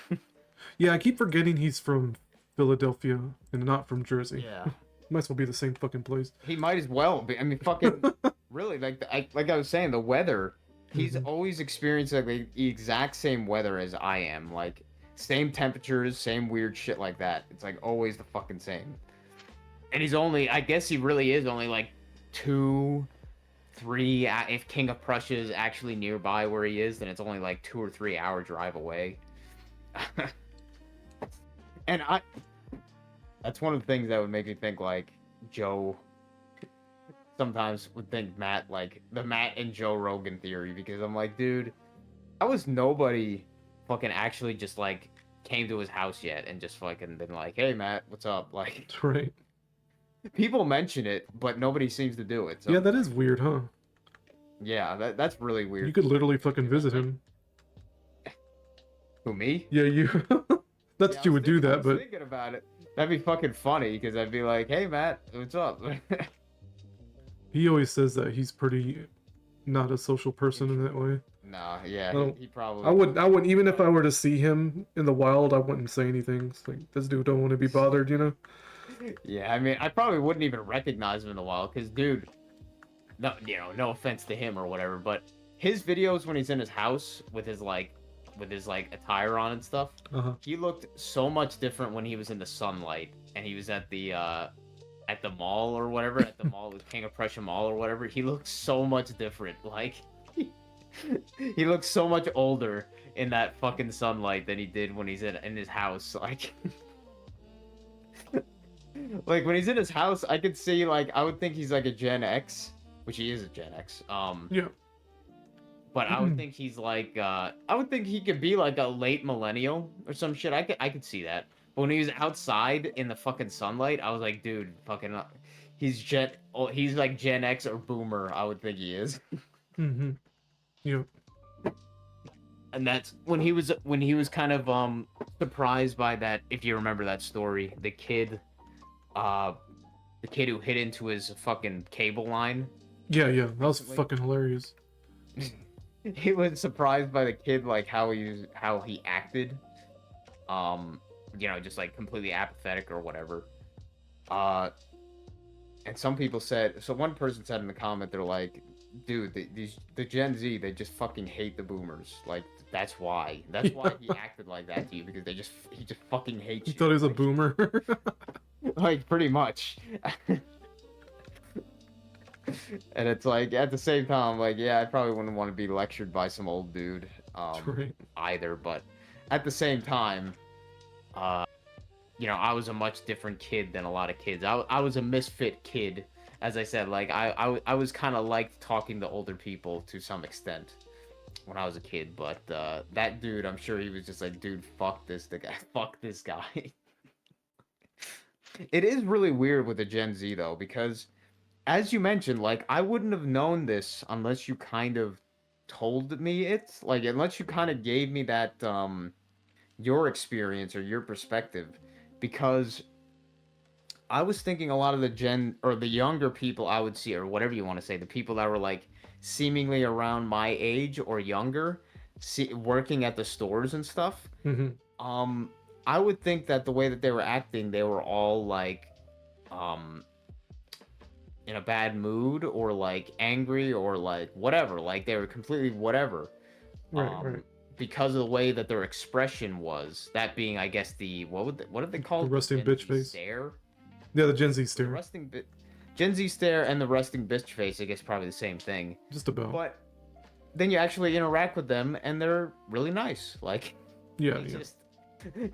Yeah, I keep forgetting he's from Philadelphia and not from Jersey. yeah, Might as well be the same fucking place. he might as well be. I mean, fucking really. Like I was saying, the weather. He's Mhm. always experienced like the exact same weather as I am. Like same temperatures, same weird shit like that. It's like always the fucking same. And he's only. I guess he really is only like 2, 3. If King of Prussia is actually nearby where he is, then it's only like 2 or 3 hour drive away. And I. That's one of the things that would make me think like Joe sometimes would think Matt, like the Matt and Joe Rogan theory, because I'm like, dude, how was nobody fucking actually just like came to his house yet and just fucking been like, hey Matt, what's up? Like Right. people mention it, but nobody seems to do it. So Yeah, that is weird, huh? yeah, that's really weird. You could literally fucking visit Like, him. who, me? Yeah, you. Not Yeah, that you would do I that, was but thinking about it. That'd be fucking funny because I'd be like, hey Matt, what's up? he always says that he's pretty not a social person in that way. Nah, yeah, Well, he probably. I wouldn't, even if I were to see him in the wild, I wouldn't say anything. It's like, this dude don't want to be bothered, you know? Yeah, I mean, I probably wouldn't even recognize him in a while, because, dude, no, no offense to him or whatever, but his videos when he's in his house with his attire on and stuff, Uh-huh. he looked so much different when he was in the sunlight and he was at the mall or whatever, at the mall, the King of Prussia Mall or whatever. He looked so much different. Like, he looks so much older in that fucking sunlight than he did when he's in his house. Like, like when he's in his house, I could see like I would think he's like a Gen X, which he is a Gen X. Yeah. But I would think he's like I would think he could be like a late millennial or some shit. I could see that. But when he was outside in the fucking sunlight, I was like, dude, fucking, he's like Gen X or Boomer. I would think he is. Mm-hmm. Yeah. And that's when he was kind of surprised by that. If you remember that story, uh the kid who hit into his fucking cable line Yeah, that was recently. fucking hilarious. He was surprised by the kid, like how he acted. Just like completely apathetic or whatever. Uh, and some people said, so one person said in the comment, they're like, dude, the Gen Z, they just fucking hate the boomers. Like that's why. That's why he acted like that to you, because he just fucking hates He you. thought he was a Like, boomer. like pretty much. And it's like at the same time, like, yeah, I probably wouldn't want to be lectured by some old dude, Right. either. But at the same time, uh, I was a much different kid than a lot of kids. I was a misfit kid, as I said. Like I was kind of like talking to older people to some extent when I was a kid. But that dude, I'm sure he was just like, dude, fuck the guy, fuck this guy. It is really weird with the Gen Z though, because as you mentioned, like I wouldn't have known this unless you kind of told me it. Like unless you kind of gave me that your experience or your perspective, because I was thinking a lot of the gen or the younger people I would see, or whatever you want to say, the people that were like seemingly around my age or younger, working at the stores and stuff. Hmm. Um, I would think that the way that they were acting, they were all like, um, in a bad mood or like angry or like whatever, like they were completely whatever. Right. Um, because of the way that their expression was, that being, I guess, what did they call The it? The resting Gen bitch Z face. stare. Yeah, the Gen Z The stare. resting bit, Gen Z stare and the resting bitch face, I guess, probably the same thing. Just about. But then you actually interact with them, and they're really nice. Like Yeah, they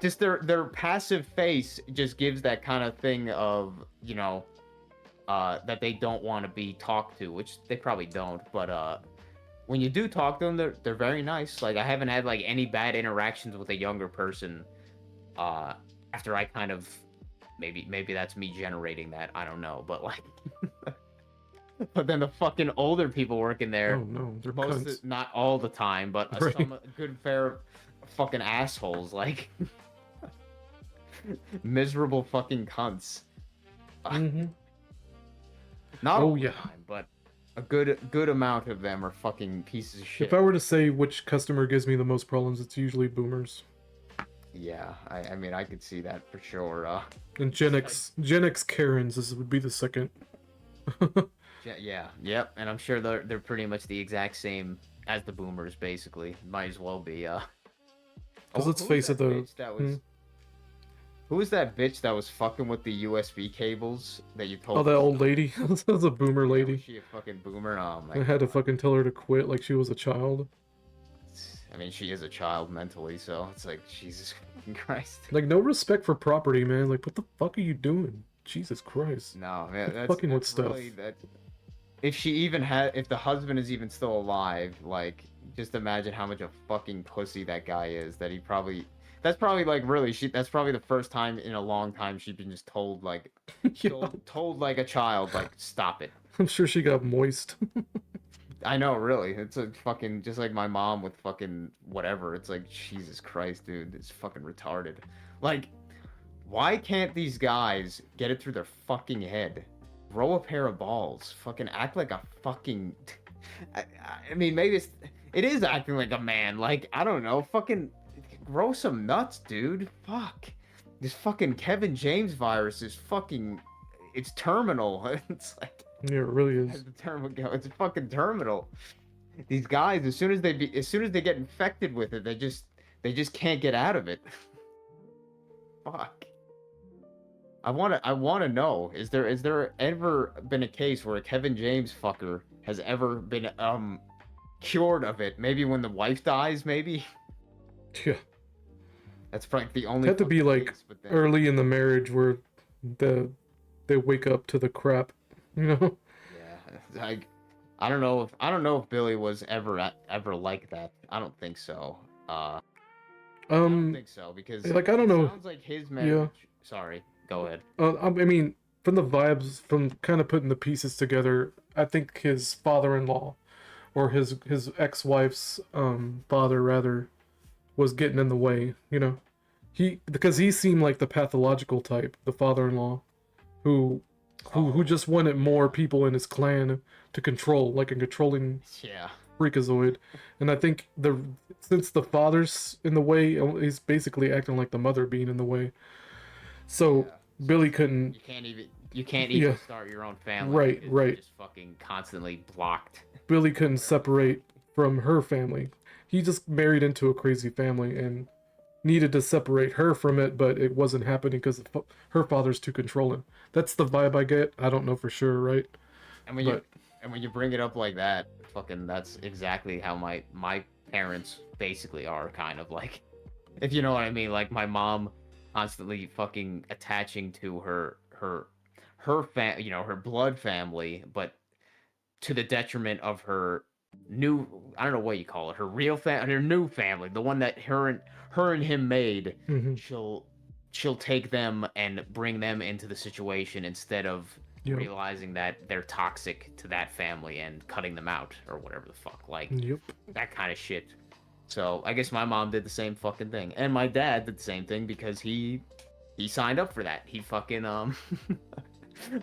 just their passive face just gives that kind of thing of that they don't want to be talked to, which they probably don't. But when you do talk to them, they're very nice. Like I haven't had like any bad interactions with a younger person. Uh, after I kind of maybe that's me generating that. I don't know, but like, but then the fucking older people working Oh there, no, they're most cunts. not all the time, but Right. some good fair fucking assholes, like miserable fucking cunts. Hmm. Not Oh all the yeah. time, but a good amount of them are fucking pieces of If shit. I were to say which customer gives me the most problems, it's usually boomers. Yeah, I mean I could see that for sure. And Like, Gen X Karens this would be the second. yeah, yep, and I'm sure they're pretty much the exact same as the boomers, basically. Might as well be. Because Oh, let's face it, hmm? who was that bitch that was fucking with the USB cables that you Oh, told that us old about? lady. That was a boomer Yeah, was lady. she a fucking boomer? Oh my I had to god. fucking tell her to quit like she was a child. I mean, she is a child mentally, so it's like Jesus fucking Christ. Like, no respect for property, man. Like, what the fuck are you doing? Jesus Christ. No, man, Quit fucking with that's stuff. really that. If she even had, if the husband is even still alive, like, just imagine how much a fucking pussy that guy is. That he probably, that's probably like really, that's probably the first time in a long time she's been just told like, Yeah, told like a child, like, stop it. I'm sure she got moist. I know, really. It's a fucking just like my mom with fucking whatever. It's like Jesus Christ, dude. It's fucking retarded. Like, why can't these guys get it through their fucking head? Grow a pair of balls. Fucking act like a fucking. I, I mean, maybe it is acting like a man. Like I don't know. Fucking grow some nuts, dude. Fuck. This fucking Kevin James virus is fucking. It's terminal. It's like Yeah, it really as is. the term would go. It's fucking terminal. These guys, as soon as they get infected with it, they just can't get out of it. Fuck. I wanna know, is there ever been a case where a Kevin James fucker has ever been cured of it? Maybe when the wife dies, maybe? Yeah. That's probably the only It had to be fucking like case, but then early in the marriage where the they wake up to the crap, you know? yeah, like I don't know if Billy was ever like that. I don't think so. I don't Um, think so because like I don't it know. sounds like his Yeah. marriage. Sorry, go ahead. I mean, from the vibes, from kind of putting the pieces together, I think his father-in-law or his ex-wife's father rather was getting in the way, you know. Because he seemed like the pathological type, the father-in-law, who who just wanted more people in his clan to control, like a controlling Yeah. freakazoid. And I think since the father's in the way, he's basically acting like the mother being in the way. So Yeah. Billy couldn't. You can't Yeah, even start your own family right, because you're right. just fucking constantly blocked. Billy couldn't Whatever the separate from her family. He just married into a crazy family and needed to separate her from it, but it wasn't happening because her father's too controlling. That's the vibe I get. I don't know for sure, right? And But when you bring it up like that, fucking that's exactly how my parents basically are, kind of like, if you know what I mean. Like my mom constantly fucking attaching to her blood family, but to the detriment of her new, I don't know what you call it, her new family, the one that her and him made. mhm, She'll take them and bring them into the situation instead of yep, realizing that they're toxic to that family and cutting them out or whatever the fuck, like yep. that kind of shit. So I guess my mom did the same fucking thing, and my dad did the same thing because he signed up for that. He fucking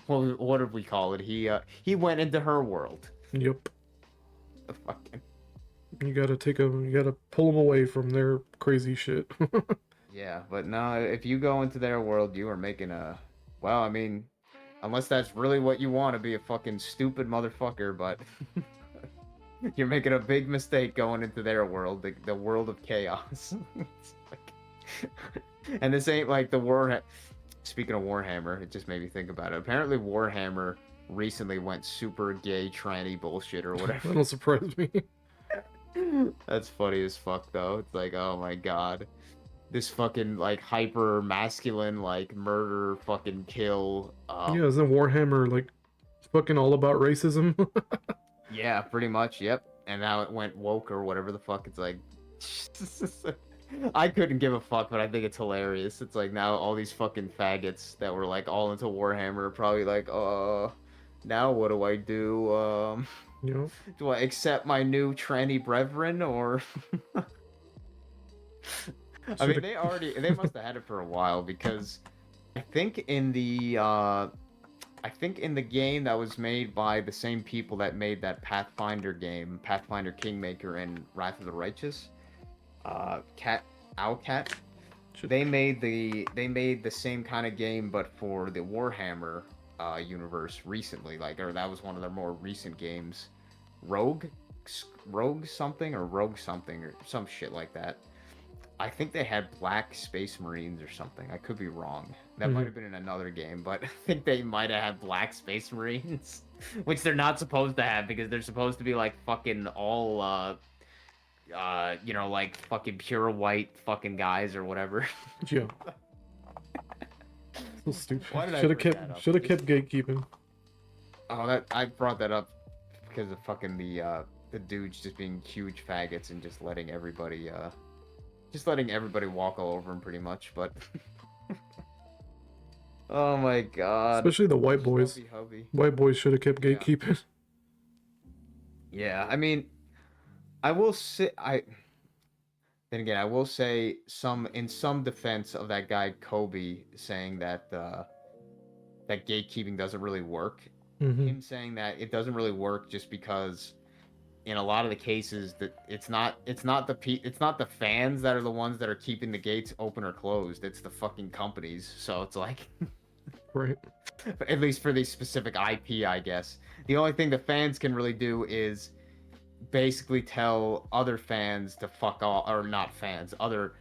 what did we call it? He went into her world. Yep. The fucking You gotta pull them away from their crazy shit. yeah, but no, if you go into their world, you are making a, well, I mean, unless that's really what you want to be, a fucking stupid motherfucker, but you're making a big mistake going into their world, the world of chaos. It's and this ain't like the war. Speaking of Warhammer, it just made me think about it. Apparently, Warhammer recently went super gay, tranny bullshit or whatever. That'll surprise me. That's funny as fuck, though. It's like, oh my god, this fucking like hyper masculine, like murder, fucking kill. Yeah, isn't Warhammer like fucking all about racism? Yeah, pretty much. Yep. And now it went woke or whatever the fuck. It's like, I couldn't give a fuck, but I think it's hilarious. It's like now all these fucking faggots that were like all into Warhammer are probably like, now what do I do? You know? Do I accept my new tranny brethren or? I mean, they must have had it for a while because I think in the game that was made by the same people that made that Pathfinder game, Pathfinder Kingmaker and Wrath of the Righteous, Owlcat, they made the same kind of game but for the Warhammer universe recently, like, or that was one of their more recent games, Rogue something or some shit like that. I think they had Black Space Marines or something. I could be wrong. That might have been in another game, but I think they might have had Black Space Marines, which they're not supposed to have because they're supposed to be like fucking all, like fucking pure white fucking guys or whatever. Yeah. So stupid. Why did I Should have bring that up? kept gatekeeping. Oh, that I brought that up because of fucking the dudes just being huge faggots and just letting everybody walk all over him pretty much, but oh my god. Especially the white boys. Hubby. White boys should have kept gatekeeping. Yeah, I mean, I will say then again, I will say in some defense of that guy Kobe saying that that gatekeeping doesn't really work. Mm-hmm. Him saying that it doesn't really work just because in a lot of the cases that it's not the fans that are the ones that are keeping the gates open or closed. It's the fucking companies. So it's like Right. at least for the specific IP, I guess. The only thing the fans can really do is basically tell other fans to fuck off, or not fans, other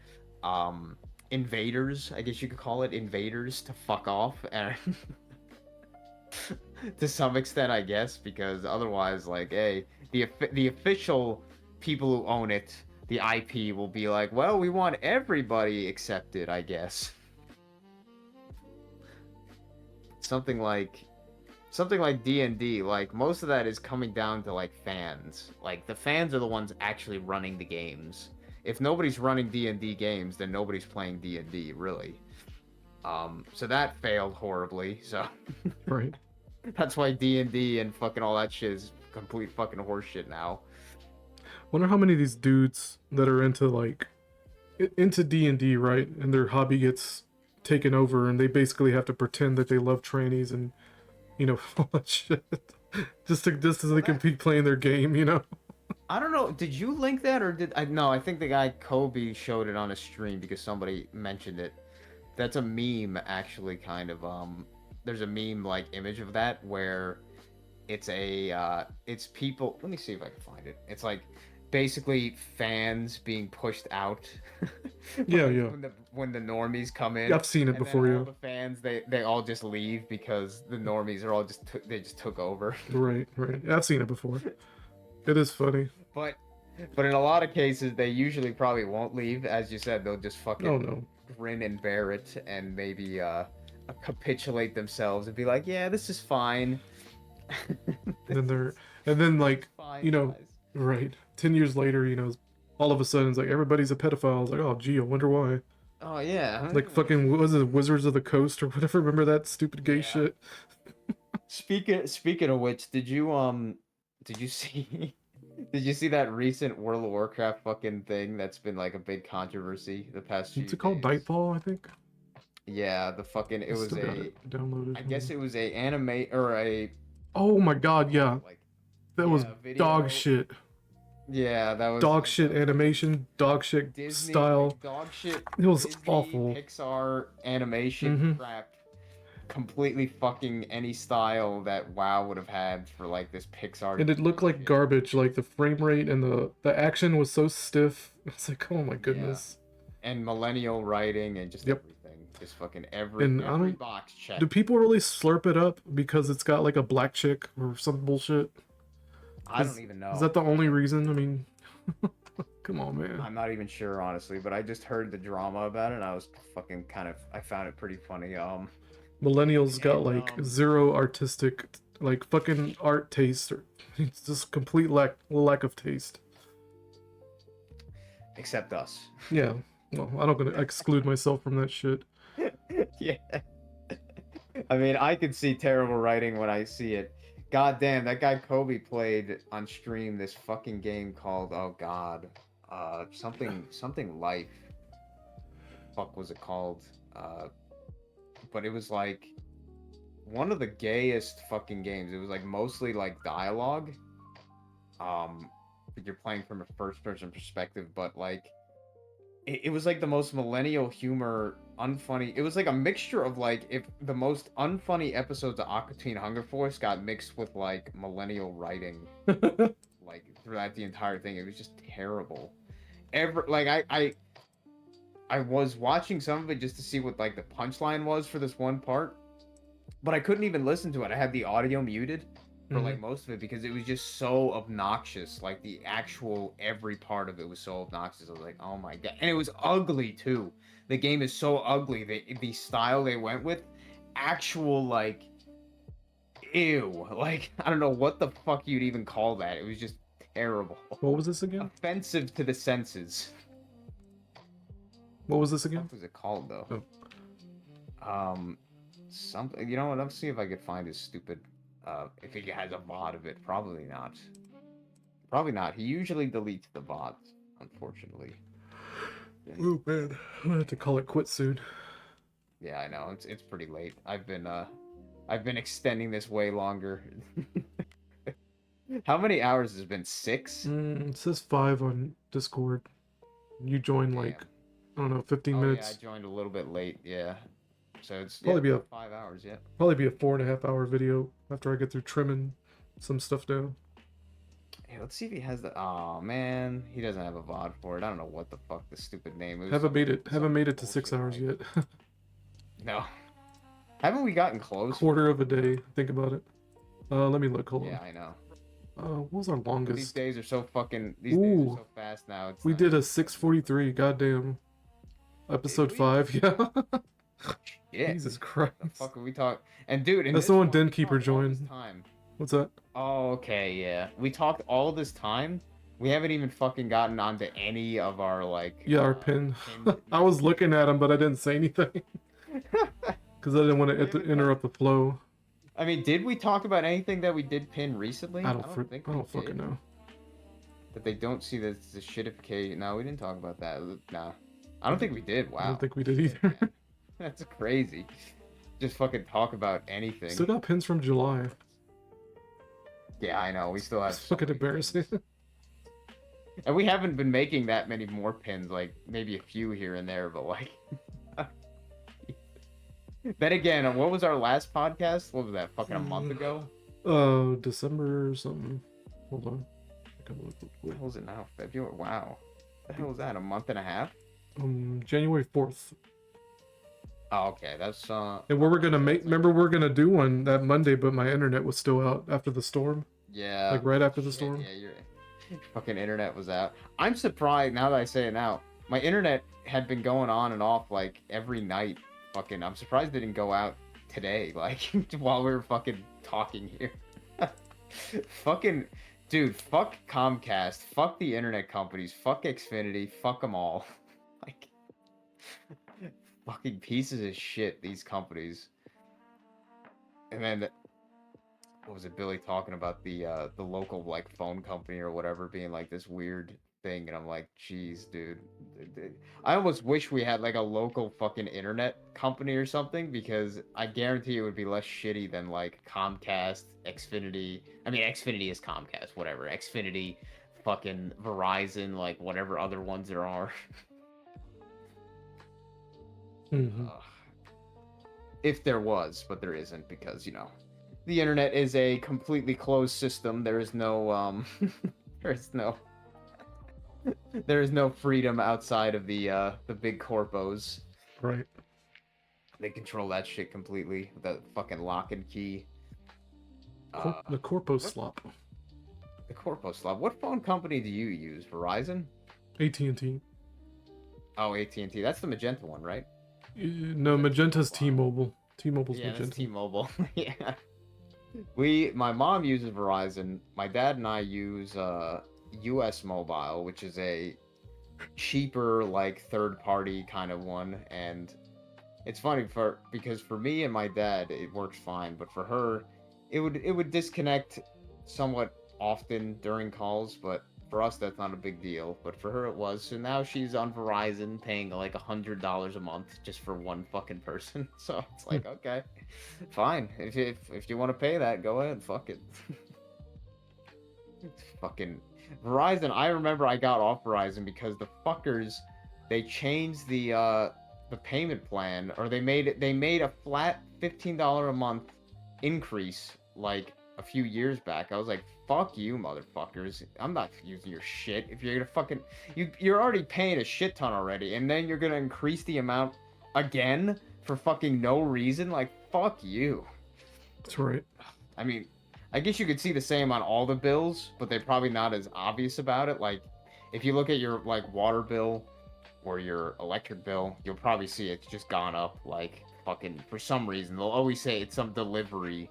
invaders, I guess you could call it, invaders, to fuck off, and to some extent, I guess, because otherwise, like, hey, the official people who own it, the IP, will be like, well, we want everybody accepted, I guess. Something like D&D, like most of that is coming down to like fans. Like the fans are the ones actually running the games. If nobody's running D&D games, then nobody's playing D&D, really. So that failed horribly. So Right. that's why D&D and fucking all that shit is complete fucking horseshit now. Wonder how many of these dudes that are into like into D&D, right? And their hobby gets taken over, and they basically have to pretend that they love trannies and all that shit, just so they can keep playing their game, I don't know. Did you link that or did I? No, I think the guy Kobe showed it on a stream because somebody mentioned it. That's a meme, actually, kind of. There's a meme like image of that where it's people. Let me see if I can find it. It's like basically fans being pushed out. Yeah, Like, yeah. When the normies come in. Yeah, I've seen it and before. then all Yeah. the fans they all just leave because the normies are all they just took over. Right. I've seen it before. It is funny. But in a lot of cases, they usually probably won't leave. As you said, they'll just fucking Oh no. grin and bear it and maybe capitulate themselves and be like, yeah, this is fine. And then like Fine, guys. right, 10 years later, all of a sudden it's like everybody's a pedophile. It's like, oh gee, I wonder why. Oh yeah. Like fucking, what was it, Wizards of the Coast or whatever? Remember that stupid gay Yeah. shit? Speaking of which, did you see did you see that recent World of Warcraft fucking thing that's been like a big controversy the past few What's it called? days? Nightfall, I think. Yeah, the fucking it I was still got a it downloaded. I guess it was a anime or a Oh my god, yeah. like That was video. dog shit. Yeah, that was Dog like, shit that was animation, dog shit Disney style. like, dog shit. It was Disney, awful. Pixar animation Mhm. crap. Completely fucking any style that WoW would have had for like this Pixar. And it looked like shit. garbage. Like the frame rate and the action was so stiff. It's like, oh my goodness. And millennial writing and just Yep. everything. Just fucking every And I don't- box check. Do people really slurp it up because it's got like a black chick or some bullshit? I don't even know. Is that the only reason? I mean, come on, man. I'm not even sure, honestly, but I just heard the drama about it and I was fucking I found it pretty funny. Millennials got And, like zero artistic, like fucking art taste, or it's just complete lack of taste. Except us. Yeah. Well, I'm not gonna exclude myself from that shit. Yeah. I mean, I could see terrible writing when I see it. God damn, that guy Kobe played on stream this fucking game called, oh god, something life. Fuck was it called? But it was like one of the gayest fucking games. It was like mostly like dialogue. But you're playing from a first person perspective, but like it was like the most millennial humor, unfunny. It was like a mixture of like if the most unfunny episodes of Aqua Teen Hunger Force got mixed with like millennial writing, like throughout the entire thing. It was just terrible. I was watching some of it just to see what like the punchline was for this one part, but I couldn't even listen to it. I had the audio muted for like most of it because it was just so obnoxious. Like the actual every part of it was so obnoxious. I was like, oh my god, and it was ugly too. The game is so ugly. The style they went with, actual like, ew. Like I don't know what the fuck you'd even call that. It was just terrible. What was this again? Offensive to the senses. What was this again? What was it called though? Something. You know what? Let's see if I could find his stupid. If he has a VOD of it, probably not. Probably not. He usually deletes the VODs, unfortunately. Oh man, I'm gonna have to call it quits soon. Yeah, I know. It's pretty late. I've been extending this way longer. How many hours has it been? 6? It says 5 on Discord. You joined like, I don't know, 15 minutes. Yeah, I joined a little bit late. Yeah. So it's Probably be about 5 hours. Yeah. Probably be a 4.5 hour video after I get through trimming some stuff down. Hey, let's see if he has the. Oh man, he doesn't have a VOD for it. I don't know what the fuck the stupid name is. Haven't made it to 6 hours yet. No. Haven't we gotten close? Quarter of a day. Think about it. Let me look. Hold on. Yeah, I know. What was our These longest? days are so fucking. These days are so fast now. It's We not did a even- 6:43. Goddamn. Episode we? 5. Yeah. Yeah. Jesus Christ. The fuck are we talking? And dude, in That's this the one we Den Keeper talked all this joined. time. What's that? Oh, okay, yeah. We talked all this time. We haven't even fucking gotten onto any of our like. Yeah, our pin. pins. I was looking at him, but I didn't say anything because I didn't want to interrupt the flow. I mean, did we talk about anything that we did pin recently? I I don't think I we don't fucking did. know. That they don't see the shitification. No, we didn't talk about that. No, I don't think we did. I don't Wow. think we did Shit, either. man. That's crazy. Just fucking talk about anything. Still got pins from July. Yeah, I know. We still have It's so fucking many embarrassing. pins. And we haven't been making that many more pins, like maybe a few here and there, but like then again, what was our last podcast? What was that? Fucking a month ago? December or something. Hold on. I can look real What quick. was it now? February? Wow. What the hell was that? A month and a half? January 4th. Oh, okay. That's And we were gonna make. Remember, we are gonna do one that Monday, but my internet was still out after the storm. yeah. Like right after the Shit, storm. Yeah, your fucking internet was out. I'm surprised now that I say it now. My internet had been going on and off like every night. Fucking, I'm surprised it didn't go out today. Like while we were fucking talking here. Fucking, dude. Fuck Comcast. Fuck the internet companies. Fuck Xfinity. Fuck them all. Like, fucking pieces of shit. These companies. And then what was it, Billy talking about the local like phone company or whatever being like this weird thing, and I'm like, geez, dude. I almost wish we had like a local fucking internet company or something, because I guarantee it would be less shitty than like Comcast, Xfinity. I mean, Xfinity is Comcast, whatever. Xfinity, fucking Verizon, like whatever other ones there are. Mm-hmm. If there was, but there isn't, because the internet is a completely closed system. There is no there is no freedom outside of the big corpos. Right. They control that shit completely. The fucking lock and key. The Corpo slop. The corpo slot. What phone company do you use? Verizon? AT&T. Oh, AT&T. That's the magenta one, right? No, Magenta's T-Mobile. T-Mobile's Yeah, Magenta. that's T-Mobile. Yeah. My mom uses Verizon. My dad and I use US Mobile, which is a cheaper, like, third-party kind of one. And it's funny because for me and my dad, it works fine, but for her, it would disconnect somewhat often during calls. But for us, that's not a big deal. But for her, it was. So now she's on Verizon, paying like $100 a month just for one fucking person. So it's like, okay, fine. If you want to pay that, go ahead. Fuck it. Fucking Verizon. I remember I got off Verizon because the fuckers, they changed the payment plan, or they made a flat $15 a month increase like a few years back. I was like, fuck you, motherfuckers. I'm not using your shit. If you're gonna fucking you're already paying a shit ton already, and then you're gonna increase the amount again for fucking no reason. Like, fuck you. That's right. I mean, I guess you could see the same on all the bills, but they're probably not as obvious about it. Like, if you look at your like water bill or your electric bill, you'll probably see it's just gone up. Like, fucking, for some reason they'll always say it's some delivery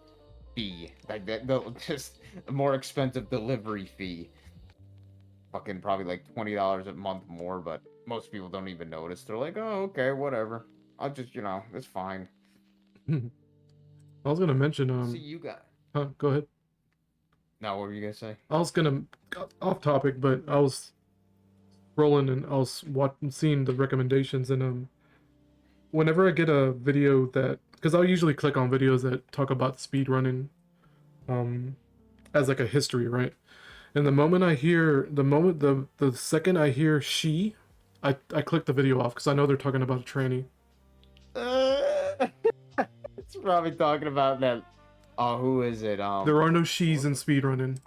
fee, like that. They'll just a more expensive delivery fee. Fucking probably like $20 a month more, but most people don't even notice. They're like, oh, okay, whatever. I'll just, it's fine. I was gonna mention See, you got. Go ahead. No, what were you gonna say? I was gonna off topic, but I was rolling and I was seeing the recommendations, and whenever I get a video that, because I'll usually click on videos that talk about speed running as like a history, right? And the second I hear she, I click the video off because I know they're talking about a tranny. It's probably talking about that. Oh, who is it? There are no she's in speed running.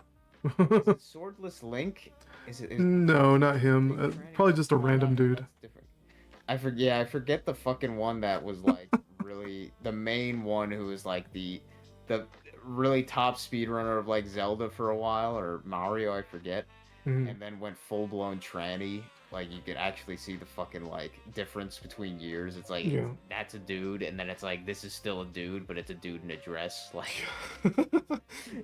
Is it Swordless Link? Is it? No, not him. Probably just a random dude. That's different. I forget the fucking one that was like really the main one, who was like the really top speedrunner of like Zelda for a while, or Mario, I forget. Mhm. And then went full blown tranny. Like, you could actually see the fucking like difference between years. It's like, Yeah. that's a dude, and then it's like, this is still a dude, but it's a dude in a dress. Like,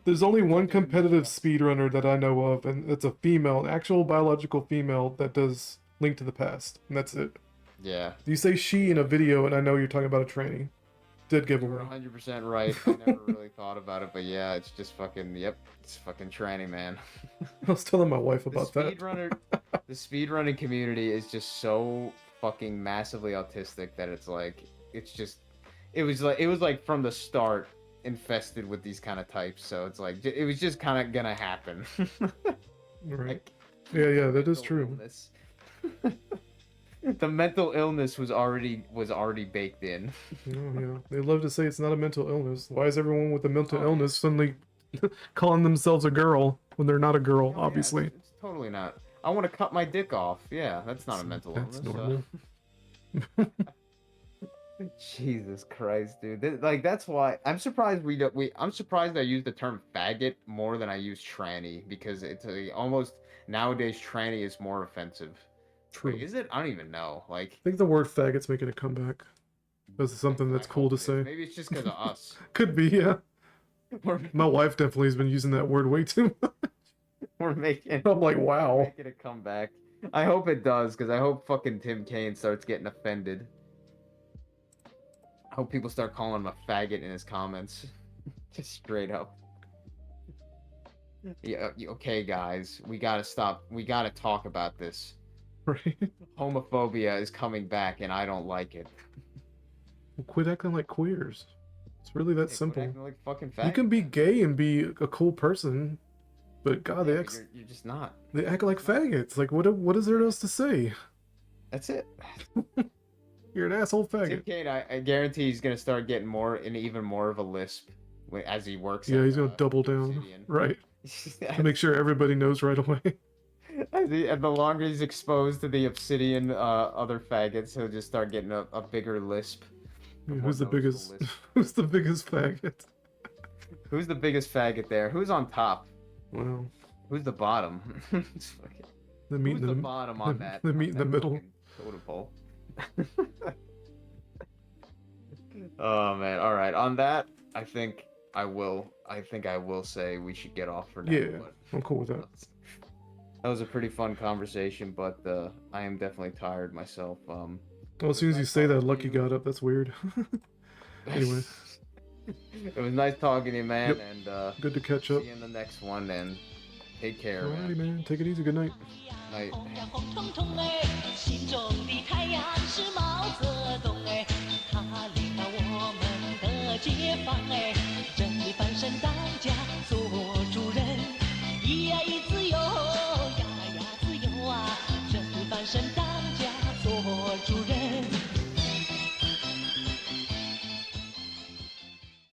There's only one competitive speedrunner that I know of, and it's a female, an actual biological female that does Link to the Past, and that's it. yeah. You say she in a video, and I know you're talking about a tranny. did give You're away. 100% right. I never really thought about it, but yeah, it's just fucking, yep, it's fucking tranny, man. I was telling my wife The about that. speedrunner, the speedrunning community is just so fucking massively autistic that it's like, it's just, it was like from the start infested with these kind of types. So it's like, it was just kind of gonna happen. Right. Like, Yeah, that is mental true. illness. The mental illness was already baked in. Oh, yeah. They love to say it's not a mental illness. Why is everyone with a mental Oh, yeah. illness suddenly calling themselves a girl when they're not a girl, Oh, yeah, obviously? it's totally not. I want to cut my dick off. Yeah, that's not a mental That's illness. normal. Jesus Christ, dude. Like that's why I'm surprised I'm surprised I use the term faggot more than I use tranny because it's almost nowadays tranny is more offensive. True. Like, is it? I don't even know. Like, I think the word faggot's making a comeback. This is something that's I cool hope to it is. say. Maybe it's just because of us. Could be, yeah. We're, My wife definitely has been using that word way too much. we're making I'm like, wow. making a comeback. I hope it does, because I hope fucking Tim Kaine starts getting offended. I hope people start calling him a faggot in his comments. Just straight up. Yeah, okay, guys. We gotta stop. We gotta talk about this. Right? Homophobia is coming back, and I don't like it. Well, quit acting like queers. It's really that Quit simple. acting like fucking You faggot. can be gay and be a cool person, but God, Yeah, but you're just not. they act like faggots. Like, what is there else to say? That's it. You're an asshole Tim faggot. Kaine, I guarantee he's gonna start getting even more of a lisp as he works. Yeah, at, he's gonna double down. Obsidian. Right. To make sure everybody knows right away. And the longer he's exposed to the Obsidian other faggots, he'll just start getting a bigger lisp. Yeah, more who's the noticeable biggest? lisp. Who's the biggest faggot? Who's the biggest faggot there? Who's on top? Well, Who's the bottom? It's fucking- the meat Who's in the the bottom on that? the meat in the middle. Totem pole. Oh man! All right. On that, I think I will say we should get off for now. Yeah, but I'm cool with that. that was a pretty fun conversation, but I am definitely tired myself. Well, as soon as you say that, Lucky got up. That's weird. Anyway, it was nice talking to you, man, Yep. and good to catch up. see you in the next one, and take care, Alrighty, man. man. Take it easy. Good night. Night.